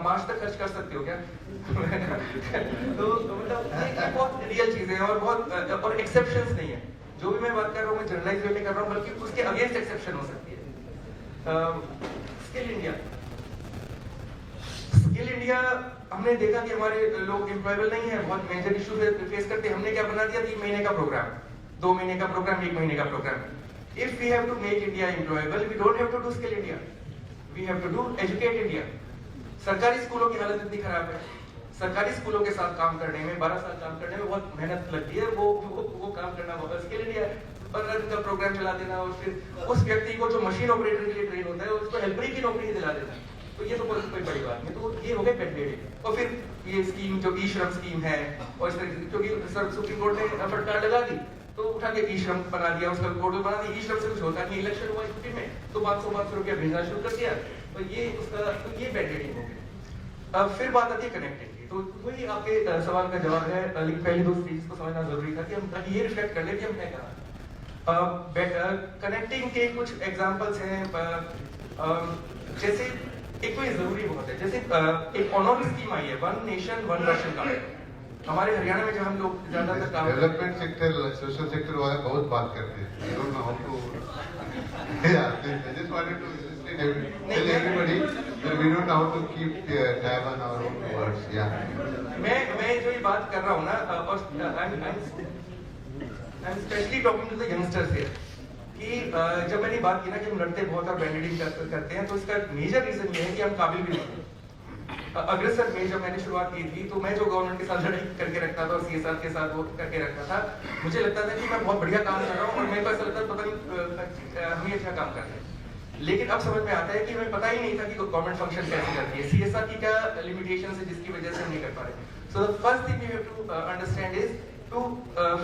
मार्च तक खर्च कर सकते हो क्या? तो मतलब ये बहुत रियल चीजें हैं, और बहुत और एक्सेप्शंस नहीं है। जो भी मैं बात कर रहा हूँ मैं जनरलाइज वे में कर रहा हूँ, बल्कि उसके अगेंस्ट एक्सेप्शन हो सकती है। स्किल इंडिया, स्किल इंडिया हमने देखा कि हमारे लोग एम्प्लॉयबल नहीं है, बहुत मेजर इशू फेस करते हैं। हमने क्या बना दिया, 3 महीने का प्रोग्राम, 2 महीने का प्रोग्राम, 1 महीने का प्रोग्राम। If we have to make India employable, we don't have to do skill India, we have to do educate India. सरकारी स्कूलों की हालत इतनी खराब है, सरकारी स्कूलों के साथ काम करने में, 12 साल काम करने में बहुत मेहनत लगती है। वो काम करना बहुत स्किल इंडिया, 15 दिन का प्रोग्राम चला देना, और फिर उस व्यक्ति को जो मशीन ऑपरेटर के लिए ट्रेन होता है उसको हेल्परी की नौकरी दिला देना। तो ये तो कोई बड़ी बात नहीं। तो ये हो गए बैंडेड। और फिर ये स्कीम जो ई-श्रम स्कीम है, और इस तरह क्योंकि सुप्रीम कोर्ट ने फटकार लगा दी तो उठा के ई-श्रम बना दिया, उसका पोर्टल बना दिया। ई-श्रम से कुछ होता नहीं, इलेक्शन हुआ यूपी में तो 500 रुपया भेजना शुरू कर दिया। तो ये उसका तो ये बैंडेडिंग हो गया। अब फिर बात आती है कनेक्टिंग की। तो वही आपके सवाल का जवाब है, लेकिन पहली 2 चीज को समझना जरूरी था कि हम ताकि ये रिफ्लेक्ट कर ले कि हम क्या कहा। कनेक्टिंग के कुछ एग्जांपल्स हैं, जैसे एक तो ये जरूरी बहुत है, जैसे एक ऑनर स्कीम आई है, 1 नेशन 1 राशन कार्ड, हमारे हरियाणा में जब हम लोग ज्यादातर काम डेवलपमेंट सेक्टर, सोशल सेक्टर वाले बहुत बात करते हैं. I don't know how to. Yeah, I just wanted to tell everybody that we don't know how to keep tab on our own words. Yeah. मैं जो ये बात कर रहा हूँ ना, और I'm especially talking to the youngsters here. कि जब मैंने बात की ना कि हम लड़ते बहुत और ब्रांडिंग करते हैं, तो इसका मेजर रीजन ये है कि हम काबिल भी नहीं हैं. अग्रसर में जब मैंने शुरुआत की थी तो मैं जो गवर्नमेंट के साथ लड़ाई करके रखता था और CSR के साथ वो करके रखता था, मुझे लगता था कि मैं बहुत बढ़िया काम कर रहा हूँ और मेरे को ऐसा लगता था पता नहीं हम ये अच्छा काम कर रहे हैं. लेकिन अब समझ में आता है कि हमें पता ही नहीं था कि गवर्नमेंट फंक्शन कैसे करती है, CSR की क्या लिमिटेशन है जिसकी वजह से हम नहीं कर पा रहे. So the first thing we have to understand is to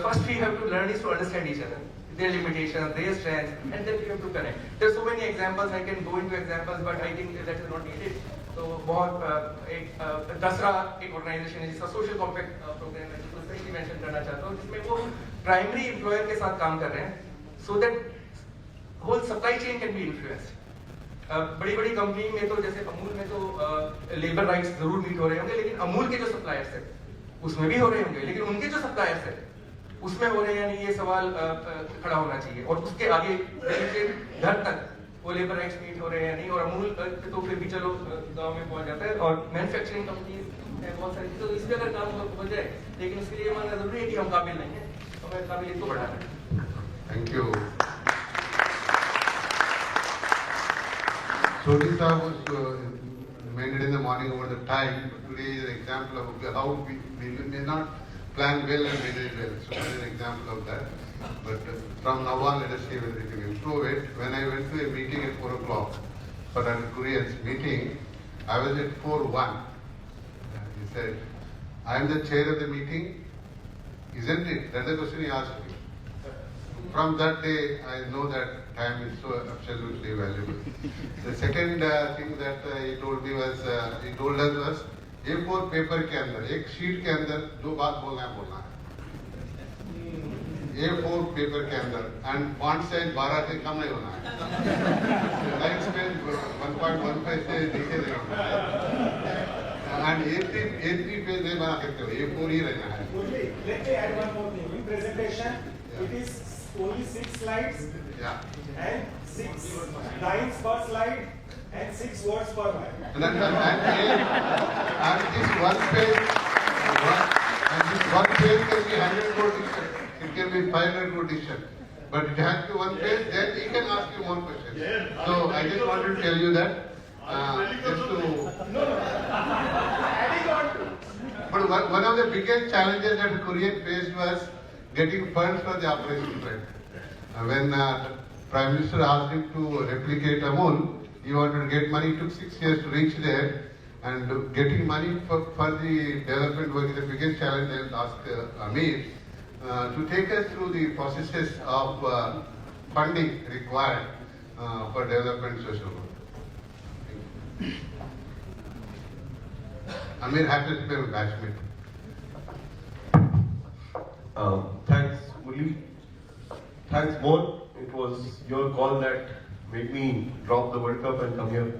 first we have to learn is to understand each other, their limitations, their strengths, and then we have to connect. There are so many examples, I can go into examples, but I think that is not needed. तो बहुत एक दसरा एक organisation है जिसका social compact programme है, जिसको specially mention करना चाहता हूँ, जिसमें वो प्राइमरी एम्प्लॉयर के साथ काम कर रहे हैं so that whole supply chain can be influenced. बड़ी बड़ी कंपनी में तो जैसे अमूल में तो लेबर राइट्स जरूर मीट हो रहे होंगे, लेकिन अमूल के जो सप्लायर्स है उसमें भी हो रहे होंगे, लेकिन उनके जो सप्लायर्स है उसमें हो रहे हैं या नहीं, ये सवाल खड़ा होना चाहिए. और उसके आगे घर तक वो लेबर राइट्स मीट हो रहे हैं या नहीं. और अमूल तो फिर भी चलो गांव में पहुंच जाता है, और मैन्युफैक्चरिंग कंपनीज है बहुत सारी चीजें, तो इस पर अगर काम हो जाए, लेकिन उसके लिए मानना जरूरी है कि हम काबिल नहीं है, हमें काबिलियत को बढ़ाना है. Thank you. Sodhi Saab was reminded in the morning over the time. Today is an example of how we may not plan well and manage well. So this is an example of that. But from now on, let us see whether we can improve it. When I went to a meeting at 4 o'clock for our Kurien's meeting, I was at 4:01. He said, I am the chair of the meeting, isn't it? That's the question he asked me. From that day, I know that time is so absolutely valuable. The second thing that he told me was, he told us was, A4 paper के अंदर, एक sheet के अंदर 2 बात बोलना है. A4 paper के अंदर, and font size 12 से कम नहीं होना है. Line space 1.15 से नीचे नहीं होना है. And A3 पेज नहीं बना सकते हो, A4 ही रहना है. Let me add one more thing. In presentation, it is only 6 slides and 6 lines per slide and 6 words per line. And this one page can be 100 word diction. It can be 500 word diction. But it has to be one page, then he can ask you more questions. So I just wanted to tell you that. But one of the biggest challenges that Kurien faced was getting funds for the operation front. When Prime Minister asked him to replicate Amul, he wanted to get money. It took 6 years to reach there, and getting money for the development work is the biggest challenge. I will ask Amir to take us through the processes of funding required for development social work. Amir, happy to be a batchmate. Thanks, Murli. Thanks, Mohan. It was your call that made me drop the World Cup and come here.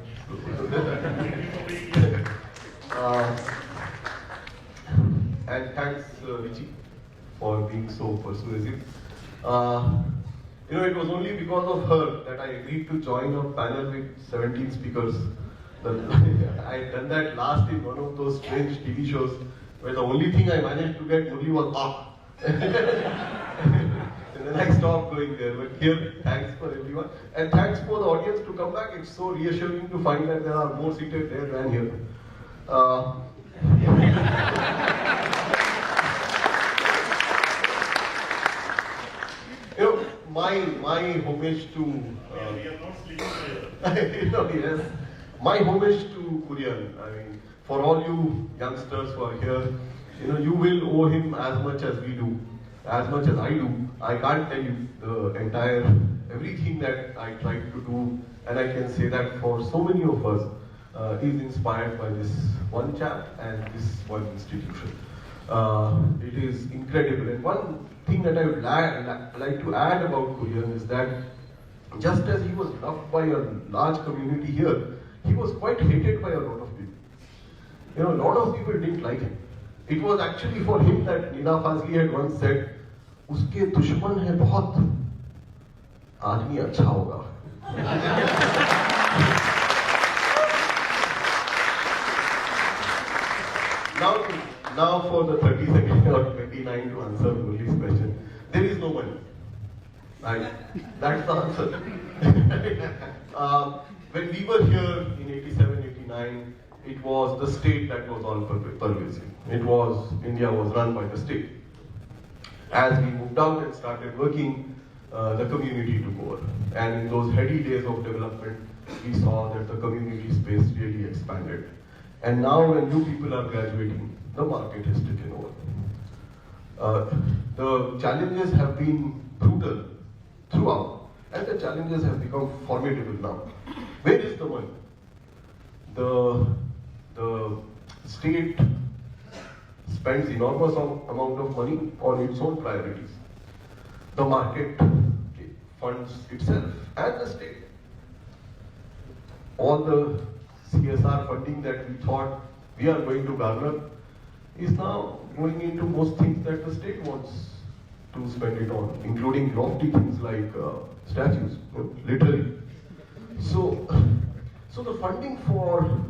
And thanks, Richie, for being so persuasive. It was only because of her that I agreed to join a panel with 17 speakers. I had done that last in one of those strange TV shows where the only thing I managed to get Murli was ah. And then I stopped going there. But here, thanks for everyone. And thanks for the audience to come back. It's so reassuring to find that there are more seated there than here. My homage to yes, my homage to Kurien. I mean, for all you youngsters who are here, you will owe him as much as we do, as much as I do. I can't tell you the everything that I tried to do, and I can say that for so many of us is inspired by this one chap and this one institution. It is incredible. And one thing that I would like to add about Kurien is that just as he was loved by a large community here, he was quite hated by a lot of people. A lot of people didn't like him. It was actually for him that Nina Fazli had once said, "उसके दुश्मन है बहुत, आदमी अच्छा होगा." Now for the 30-second or 29 to answer Murli's question, there is no money. Right? That's the answer. When we were here in 87, 89, it was the state that was all pervasive. India was run by the state. As we moved out and started working, the community took over. And in those heady days of development, we saw that the community space really expanded. And now when new people are graduating, the market has taken over. The challenges have been brutal throughout, and the challenges have become formidable now. Where is the money? The state spends enormous amount of money on its own priorities. The market funds itself and the state. All the CSR funding that we thought we are going to garner is now going into most things that the state wants to spend it on, including lofty things like statues, literally. So the funding for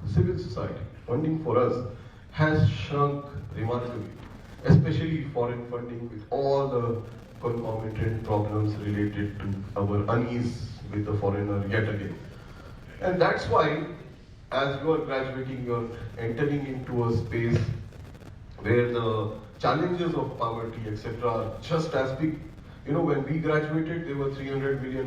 civil society, funding for us, has shrunk remarkably, especially foreign funding with all the concomitant problems related to our unease with the foreigner yet again. And that's why, as you are graduating, you are entering into a space where the challenges of poverty, etc., are just as big. You know, when we graduated, there were 300 million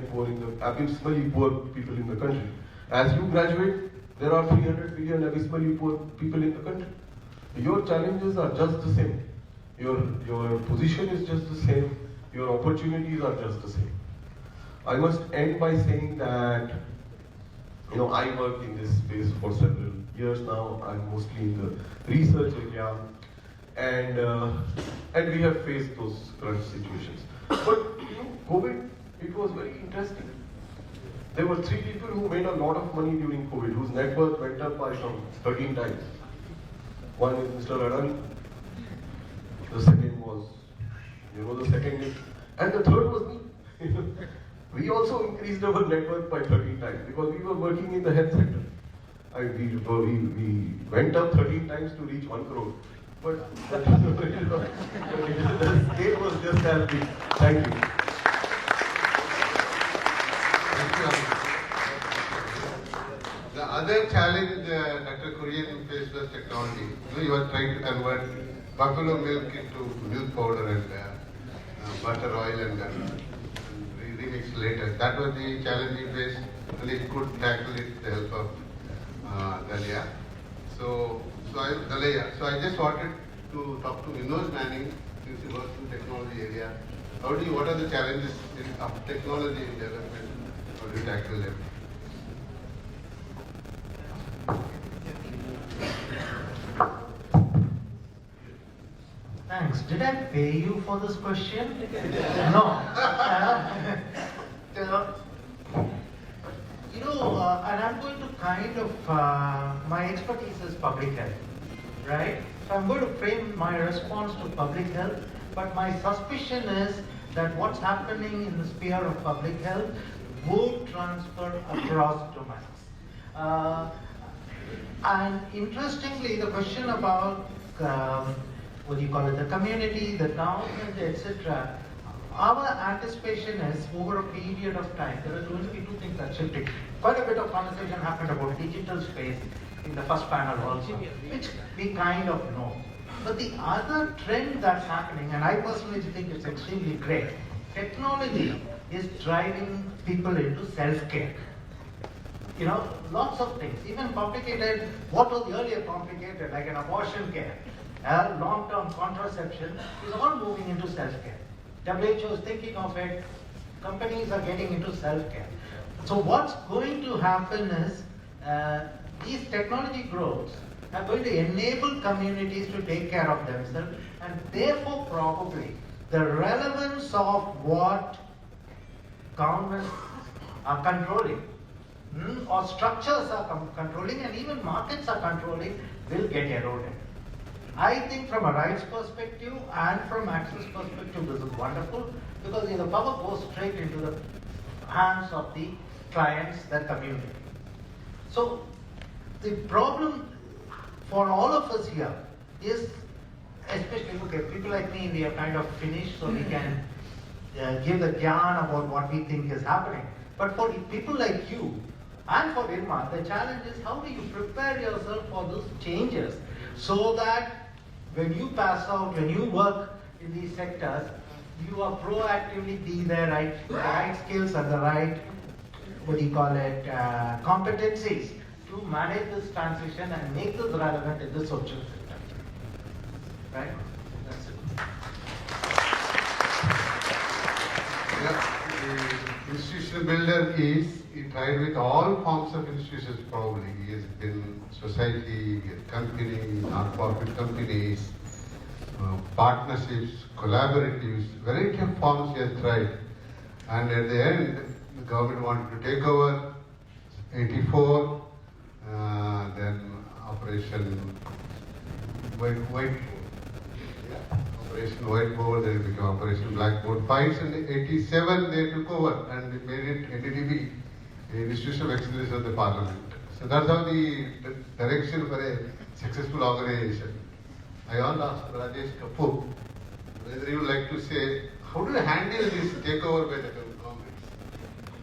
abysmally poor people in the country. As you graduate, there are 300 million abysmally poor people in the country. Your challenges are just the same. Your position is just the same. Your opportunities are just the same. I must end by saying that, you know, I worked in this space for several years now. I'm mostly in the research area, and we have faced those crunch situations. But you know, COVID, it was very interesting. There were 3 people who made a lot of money during COVID, whose net worth went up by some 13 times. One is Mr. Adani. The second was, you know, the second, and the third was me. We also increased our net worth by 13 times because we were working in the health sector. We went up 13 times to reach 1 crore. But the scale was just as big. Thank you. The other challenge Dr. Kurien faced was technology. You were trying to convert buffalo milk into milk powder and butter oil and remix later. That was the challenge he faced, and he could tackle it with the help of Dalia. So I just wanted to talk to Vinod Manning, since he works in the technology area. What are the challenges of technology in development? How do you tackle them? Thanks. Did I pay you for this question? No. You know, and I'm going to kind of, my expertise is public health, right? So I'm going to frame my response to public health, but my suspicion is that what's happening in the sphere of public health would transfer across domains. And interestingly, the question about the community, the government, etc. Our anticipation is over a period of time, there are going to be 2 things that shifting. Quite a bit of conversation happened about digital space in the first panel also, which we kind of know. But the other trend that's happening, and I personally think it's extremely great, technology is driving people into self-care. You know, lots of things, even complicated, what was earlier complicated, like an abortion care, long-term contraception, is all moving into self-care. WHO is thinking of it, companies are getting into self-care. So what's going to happen is, these technology growths are going to enable communities to take care of themselves, and therefore probably the relevance of what governments are controlling, or structures are controlling, and even markets are controlling, will get eroded. I think from a rights perspective and from access perspective, this is wonderful because the power goes straight into the hands of the clients, the community. So the problem for all of us here is, especially, okay, people like me, we are kind of finished, so we can give the gyan about what we think is happening. But for people like you and for IRMA, the challenge is how do you prepare yourself for those changes so that when you pass out, when you work in these sectors, you are proactively be there, right, the right skills and the right, competencies to manage this transition and make this relevant in the social sector. Right? That's it. Yeah, the institutional builder he tried with all forms of institutions probably. He has been society, company, non-profit companies, partnerships, collaboratives, variety of forms he has tried. And at the end, the government wanted to take over, 84, then Operation Whiteboard. Operation Whiteboard, then it became Operation Blackboard. Fights in 87 they took over and they made it NDDB, the Institution of Excellence of the Parliament. So that's how the direction for a successful organization. I want to ask Rajesh Kapoor whether you would like to say, how do you handle this takeover by the governments?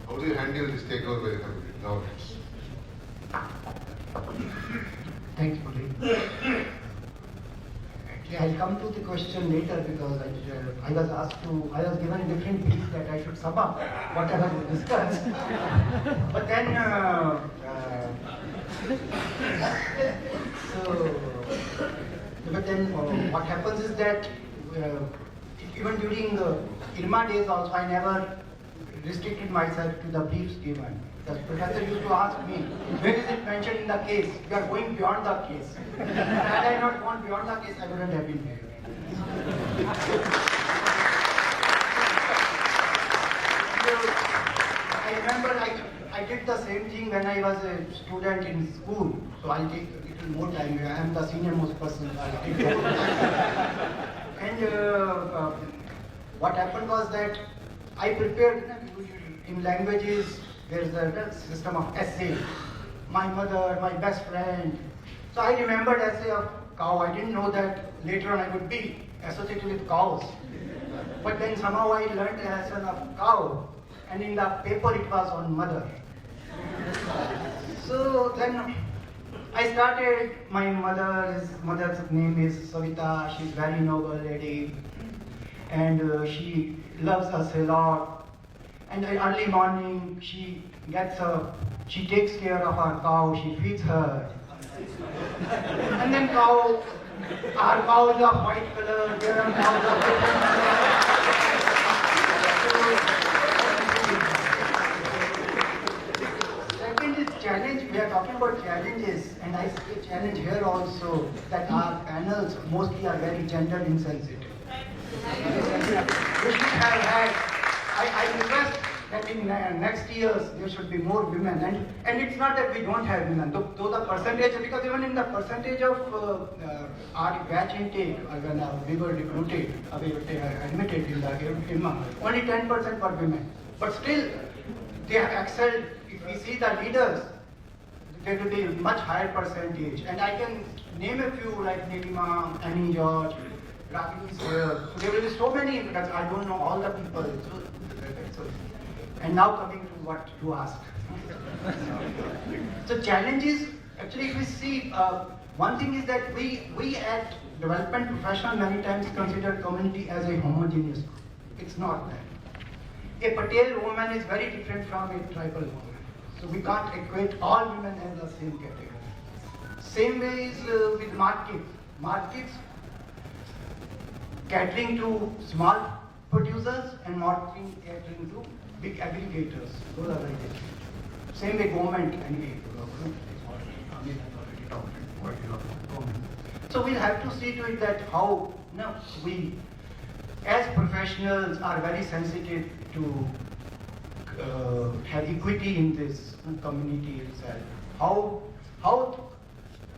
How do you handle this takeover by the governments? Thanks, Murli. Actually, I'll come to the question later because I was given a different piece that I should sum up whatever we discussed. But then, what happens is that even during the IRMA days also, I never restricted myself to the briefs given. The professor used to ask me, where is it mentioned in the case? You are going beyond the case. Had I not gone beyond the case, I wouldn't have been here. I remember I did the same thing when I was a student in school. So I'll take a little more time. I am the senior most person. I'll take more time. And what happened was that I prepared, in languages, there's a system of essay. My mother, my best friend. So I remembered essay of cow. I didn't know that later on I would be associated with cows. But then somehow I learned a lesson of cow. And in the paper it was on mother. So then I started, my mother's name is Savita. She's a very noble lady. And she loves us a lot. And early morning, she gets up, she takes care of our cow, she feeds her. And then our cows are white color, there are cows of different color. Second is challenge, we are talking about challenges, and I see a challenge here also, that our panels mostly are very gender insensitive. We should have had, I request that in next years there should be more women, and it's not that we don't have women, though the percentage, because even in the percentage of our batch intake, when we were recruited, we were admitted in the IRMA, only 10% were women. But still, they have excelled. If we see the leaders, there will be a much higher percentage. And I can name a few like Nilima, Annie George, Ravi is here. So there will be so many, because I don't know all the people. And now coming to what you asked. So challenges, actually if we see, one thing is that we at development professional many times consider community as a homogeneous group. It's not that. A Patel woman is very different from a tribal woman. So we can't equate all women as the same category. Same way is with markets. Markets catering to small producers and marketing catering to big aggregators. Those are very different. Same way government anyway. So we'll have to see to it that how we as professionals are very sensitive to have equity in this community itself. How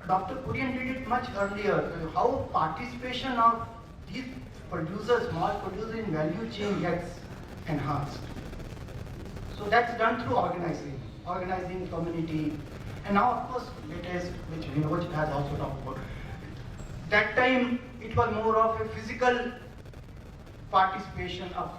Dr. Kurien did it much earlier. How participation of these producers, small producers in value chain gets enhanced. So that's done through organizing community. And now, of course, latest, which Vinod has also talked about. That time, it was more of a physical participation of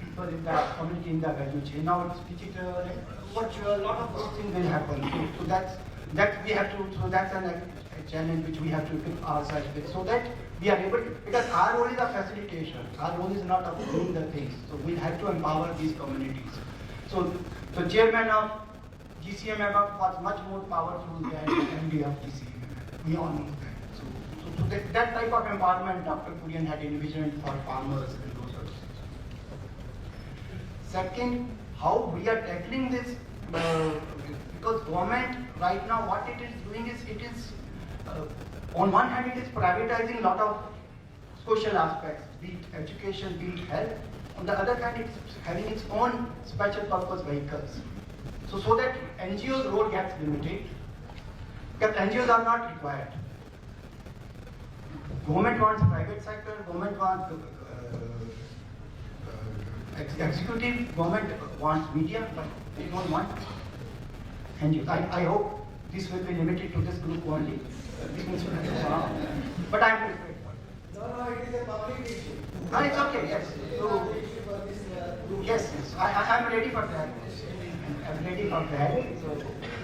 people in the community in the value chain. Now it's digital and virtual. A lot of those things will happen. So that's a challenge which we have to equip ourselves with, so that we are able to, because our role is a facilitation. Our role is not of doing the things. So we have to empower these communities. So the chairman of GCM was much more powerful than the MD of GCM. We all know that. So that type of empowerment Dr. Kurien had envisioned for farmers and those sorts of things. Second, how we are tackling this, because government right now what it is doing is, it is on one hand it is privatizing a lot of social aspects, be it education, be it health. On the other hand, it's having its own special purpose vehicles. So that NGO's role gets limited, because NGOs are not required. Government wants private sector, government wants executive, government wants media, but they don't want NGOs. I hope this will be limited to this group only. But I'm prepared for it. No, it is a public issue. It's okay, yes. So, yes, I'm ready for that. I'm ready for that.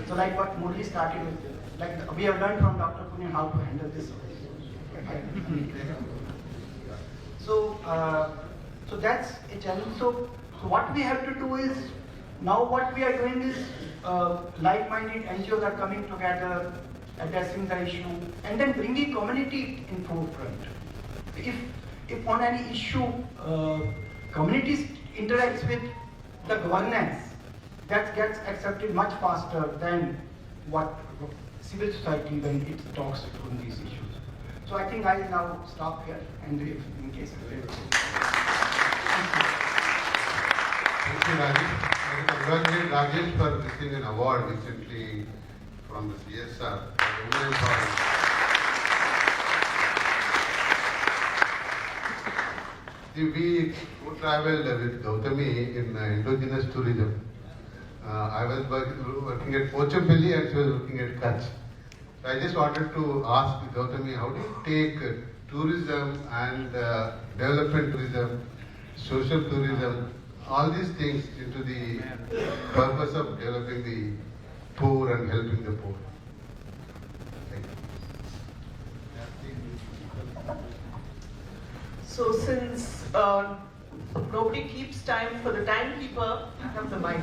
So like what Murli started with, like we have learned from Dr. Kurien how to handle this. So that's a challenge. So what we have to do is, now what we are doing is, like-minded NGOs are coming together, addressing the issue, and then bringing community in forefront. If on any issue, communities interacts with the governance, that gets accepted much faster than what civil society when it talks on these issues. So I think I will now stop here, and if in case of Thank you, Rajesh. I congratulate Rajesh for receiving an award recently from the CSR. We traveled with Gautami in endogenous tourism. I was working at Pochampilli and she was looking at Kutch. So I just wanted to ask Gautami, how do you take tourism and development tourism, social tourism, all these things into the purpose of developing the poor and helping the poor? Thank you. So since nobody keeps time for the timekeeper, I have the mic.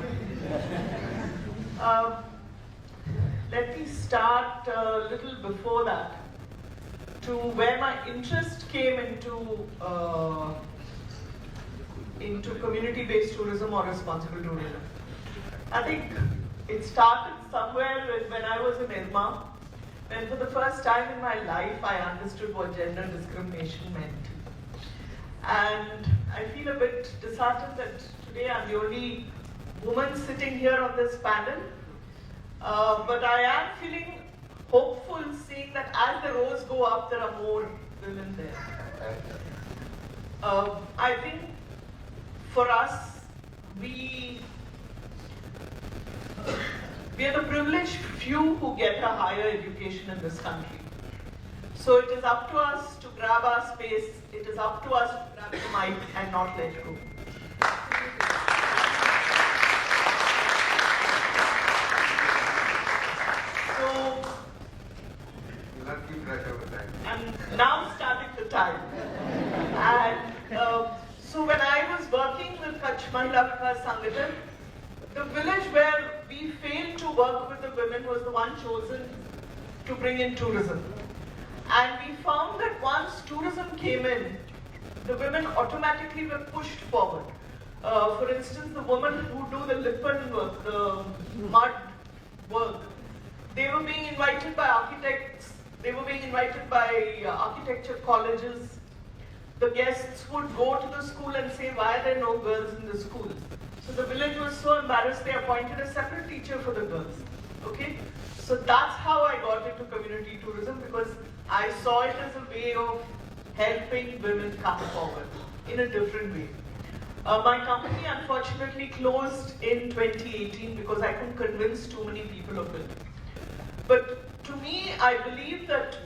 Let me start a little before that, to where my interest came into community-based tourism or responsible tourism. I think it started somewhere when I was in IRMA, when for the first time in my life I understood what gender discrimination meant. And I feel a bit disheartened that today I'm the only woman sitting here on this panel. But I am feeling hopeful, seeing that as the rows go up, there are more women there. I think for us, we are the privileged few who get a higher education in this country. So it is up to us to grab our space, it is up to us to grab the mic and not let go. So, I'm now starting the time. And so when I was working with Kutch Mahila Vikas Sangathan, the village where we failed to work with the women was the one chosen to bring in tourism. And we found that once tourism came in, the women automatically were pushed forward. For instance, the women who do the lippen work, the mud work, they were being invited by architects, they were being invited by architecture colleges. The guests would go to the school and say, why are there no girls in the school? So the village was so embarrassed, they appointed a separate teacher for the girls. Okay? So that's how I got into community tourism, because I saw it as a way of helping women come forward in a different way. My company unfortunately closed in 2018 because I couldn't convince too many people of it. But to me, I believe that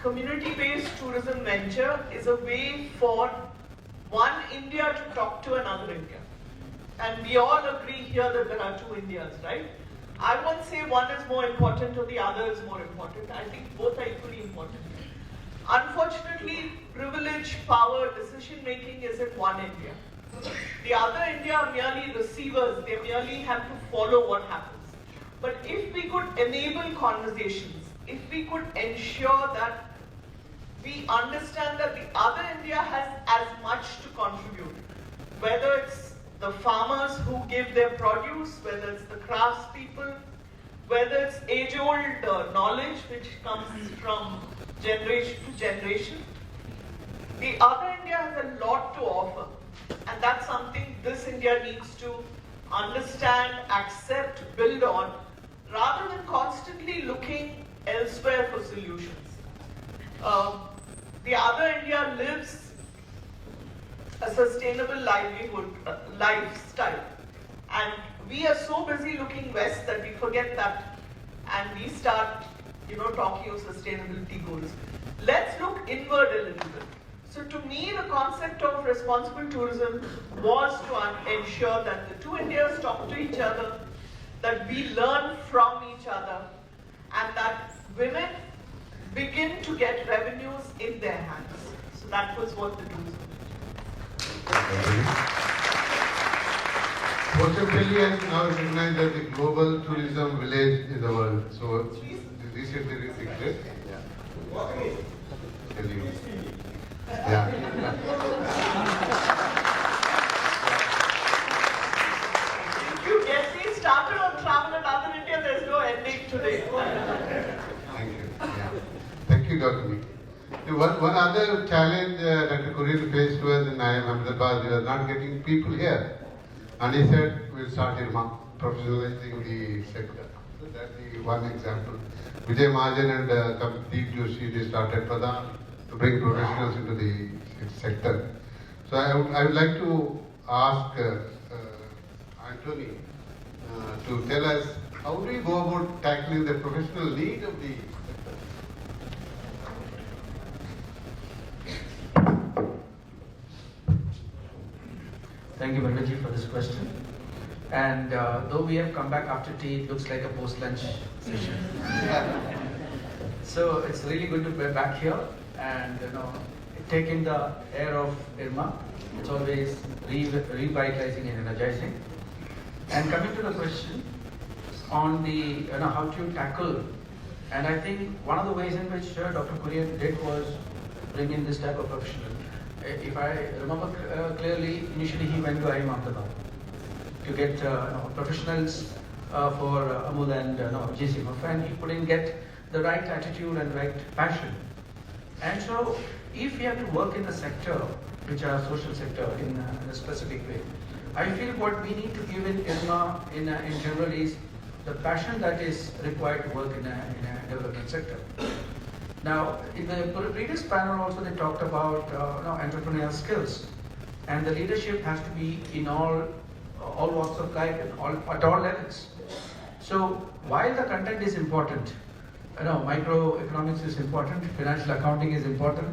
community-based tourism venture is a way for one India to talk to another India. And we all agree here that there are two Indias, right? I won't say one is more important or the other is more important. I think both are equally important. Unfortunately, privilege, power, decision-making is in one India. The other India are merely receivers. They merely have to follow what happens. But if we could enable conversations, if we could ensure that we understand that the other India has as much to contribute, whether it's the farmers who give their produce, whether it's the craftspeople, whether it's age-old knowledge which comes from generation to generation, the other India has a lot to offer. And that's something this India needs to understand, accept, build on, rather than constantly looking elsewhere for solutions. The other India lives a sustainable lifestyle. And we are so busy looking west that we forget that and we start, talking of sustainability goals. Let's look inward a little bit. So to me, the concept of responsible tourism was to ensure that the two Indias talk to each other, that we learn from each other, and that women begin to get revenues in their hands. So that was what the tourism did. Portobello has now recognized as the global tourism village in the world. So recently declared. Yeah. If you get me started on travel in other India, there's no ending today. Thank you. Yeah. Thank you, Dr. Miki. One other challenge Dr. Kurien faced was in IRMA Ahmedabad, we are not getting people here. And he said, we'll start IRMA, professionalizing the sector. So that's the one example. Vijay Mahajan and Deep Joshi, they started Pradhan to bring professionals into the sector. So I would like to ask Anthony to tell us, how do we go about tackling the professional need of the Thank you, Mandaji, for this question. And though we have come back after tea, it looks like a post-lunch session. So it's really good to be back here and taking the air of IRMA. It's always revitalizing and energizing. And coming to the question on the how to tackle, and I think one of the ways in which Dr. Kurien did was bring in this type of professional. If I remember clearly, initially he went to IRMA Alumni to get professionals for Amul and GCMF, and he couldn't get the right attitude and right passion. And so, if we have to work in the sector, which are social sector, in a specific way, I feel what we need to give in IRMA in general is the passion that is required to work in a development sector. Now, in the previous panel also they talked about entrepreneurial skills, and the leadership has to be in all walks of life and at all levels. So while the content is important, microeconomics is important, financial accounting is important,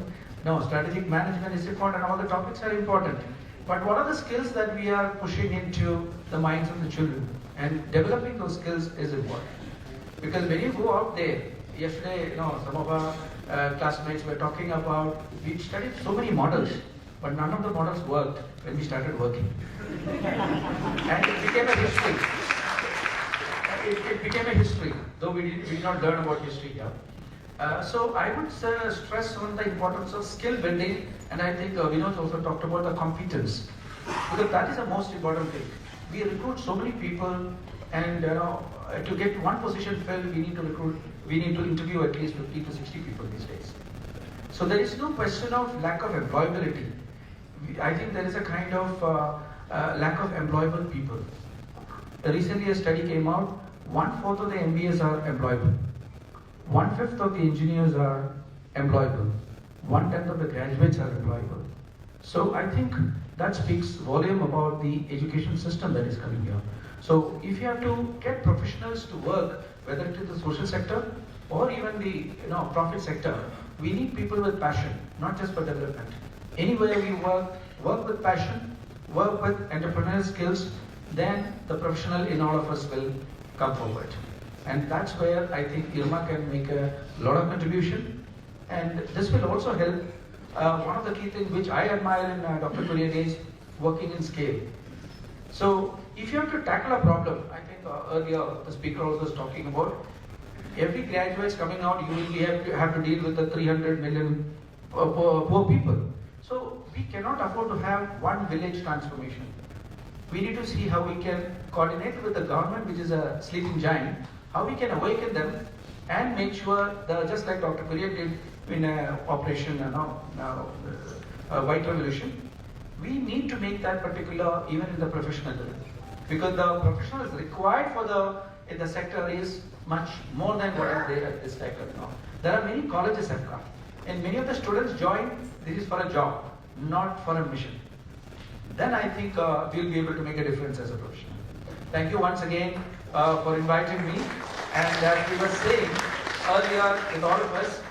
strategic management is important, all the topics are important. But what are the skills that we are pushing into the minds of the children? And developing those skills is important. Because when you go out there, yesterday, some of our classmates were talking about, we studied so many models, but none of the models worked when we started working. And it became a history. It became a history, though we did not learn about history here. So I would stress on the importance of skill building, and I think Vinod also talked about the competence, because that is the most important thing. We recruit so many people, and to get one position filled, we need to interview at least 50 to 60 people these days. So there is no question of lack of employability. I think there is a kind of lack of employable people. Recently a study came out, 1/4 of the MBAs are employable. 1/5 of the engineers are employable. 1/10 of the graduates are employable. So I think that speaks volume about the education system that is coming here. So if you have to get professionals to work, whether it is the social sector or even the profit sector, we need people with passion, not just for development. Anywhere we work with passion, work with entrepreneurial skills, then the professional in all of us will come forward. And that's where I think IRMA can make a lot of contribution. And this will also help. One of the key things which I admire in Dr. Kurien is working in scale. So if you have to tackle a problem, I think earlier the speaker also was talking about, every graduate coming out, you will have to deal with the 300 million poor people. So we cannot afford to have one village transformation. We need to see how we can coordinate with the government, which is a sleeping giant, how we can awaken them and make sure that, just like Dr. Kurien did in Operation White Revolution, we need to make that particular even in the professional level. Because the professionals required in the sector is much more than what is there at this sector now. There are many colleges have come, and many of the students join, this is for a job, not for a mission. Then I think we'll be able to make a difference as a professional. Thank you once again for inviting me. And as we were saying earlier with all of us,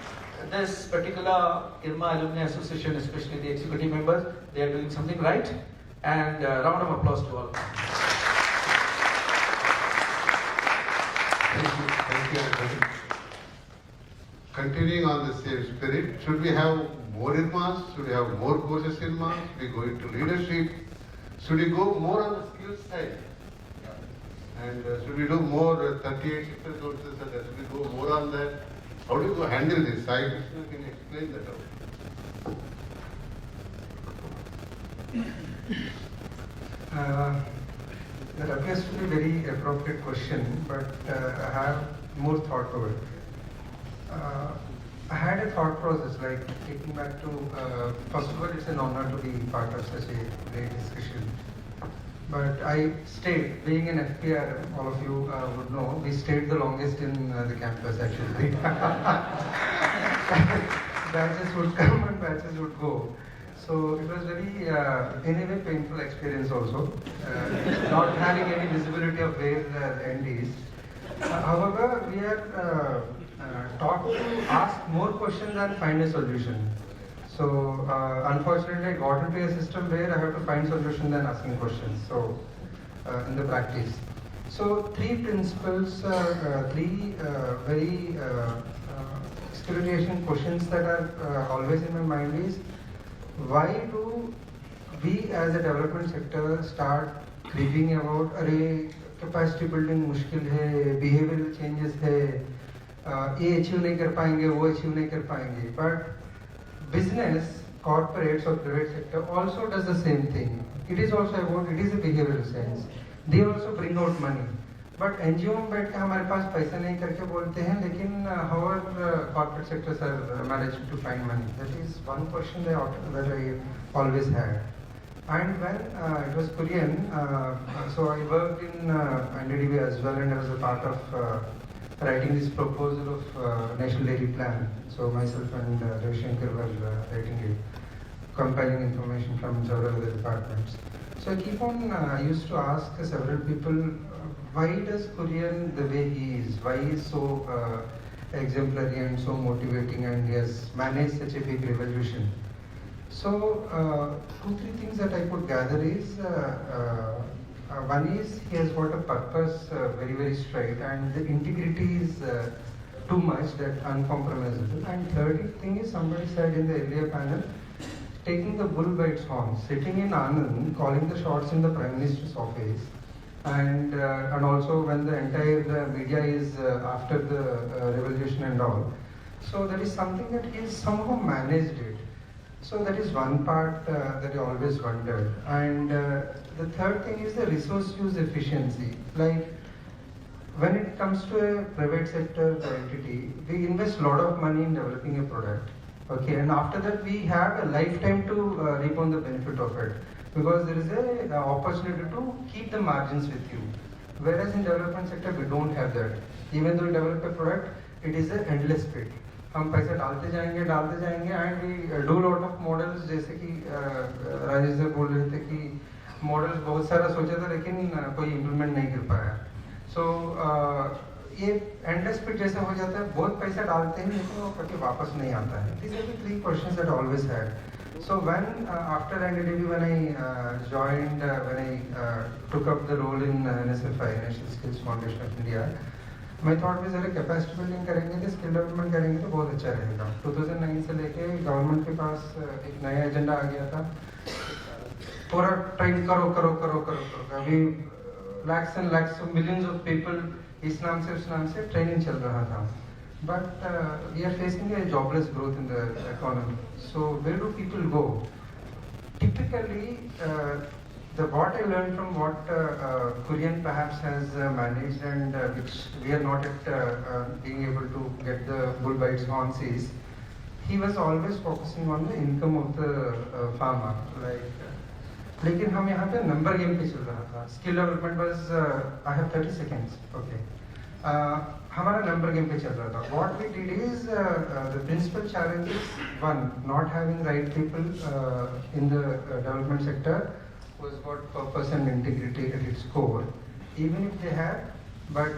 this particular IRMA Alumni Association, especially the executive members, they are doing something right. And a round of applause to all of them. Thank you, everybody. Continuing on the same spirit, should we have more IRMAs? Should we have more courses in IRMA? Should we go into leadership? Should we go more on the skills side? And should we do more 38 sector courses, and should we go more on that? How do you handle this? I can explain that out. That appears to be a very appropriate question, but I have more thought to it. I had a thought process, like taking back to, first of all, it's an honor to be part of such a great discussion. But I stayed, being an FPR, all of you would know, we stayed the longest in the campus actually. Batches would come and batches would go. So it was very, in a way, painful experience also, not having any visibility of where the end is. However, we are taught to ask more questions and find a solution. So unfortunately, I got into a system where I have to find solutions than asking questions. So in the practice, so three principles, three very exploration questions that are always in my mind is, why do we as a development sector start creeping about, array capacity building मुश्किल है, behavioral changes है, ये achieve नहीं कर पाएंगे, वो achieve नहीं कर पाएंगे. But business, corporates or private sector also does the same thing. It is also about, it is a behavioral sense. They also bring out money. But NGO में बैठ के हमारे पास पैसा नहीं करके बोलते हैं, लेकिन how are corporate sectors are managing to find money? That is one question that I always had. And when it was Kurien, so I worked in NDDB as well, and I was a part of writing this proposal of National Dairy Plan. So myself and Ravi Shankar were writing it, compiling information from several other departments. So I keep on, I used to ask several people, why does Kurien the way he is? Why he is so exemplary and so motivating, and he has managed such a big revolution? So 2-3 things that I could gather is, one is he has got a purpose very, very straight, and the integrity is too much, that uncompromisable. And third thing is, somebody said in the earlier panel, taking the bull by its horns, sitting in Anand, calling the shots in the Prime Minister's office, and also when the entire media is after the revolution and all. So that is something that he has somehow managed it. So that is one part that I always wondered. And the third thing is the resource use efficiency. Like when it comes to a private sector entity, we invest a lot of money in developing a product. Okay, and after that we have a lifetime to reap on the benefit of it, because there is an opportunity to keep the margins with you. Whereas in development sector, we don't have that. Even though we develop a product, it is an endless pit. हम पैसे डालते जाएंगे and we do lot of models, जैसे कि Rajesh sir बोल रहे थे कि मॉडल्स बहुत सारा सोचा था लेकिन कोई इम्प्लीमेंट नहीं कर पाया. So ये एंडलेस पिट जैसा हो जाता है, बहुत पैसा डालते हैं लेकिन वो कभी वापस नहीं आता है. These are the three questions that I always had. So when after NDDB, when I joined, when I took up the role in NSFI, National Skills Foundation of India, मैं थॉट में जरा कैपेसिटी बिल्डिंग करेंगे तो skill development करेंगे तो बहुत अच्छा रहेगा. 2009 से लेके गवर्नमेंट के पास एक नया एजेंडा आ गया था, पूरा ट्रेन करो. अभी lakhs and lakhs of millions of people इस नाम से ट्रेनिंग चल रहा था. But we are facing a jobless growth in the economy. So where do people go? Typically, what I learned from what Kurien perhaps has managed and which we are not at being able to get the bull by its horns is, he was always focusing on the income of the farmer. लेकिन हम यहाँ पे number game पे चल रहा था. Skill development was I have 30 seconds. Okay, हमारा number game पे चल रहा था. What we did is the principal challenge is one, not having right people in the development sector was got purpose and integrity at its core. Even if they have, but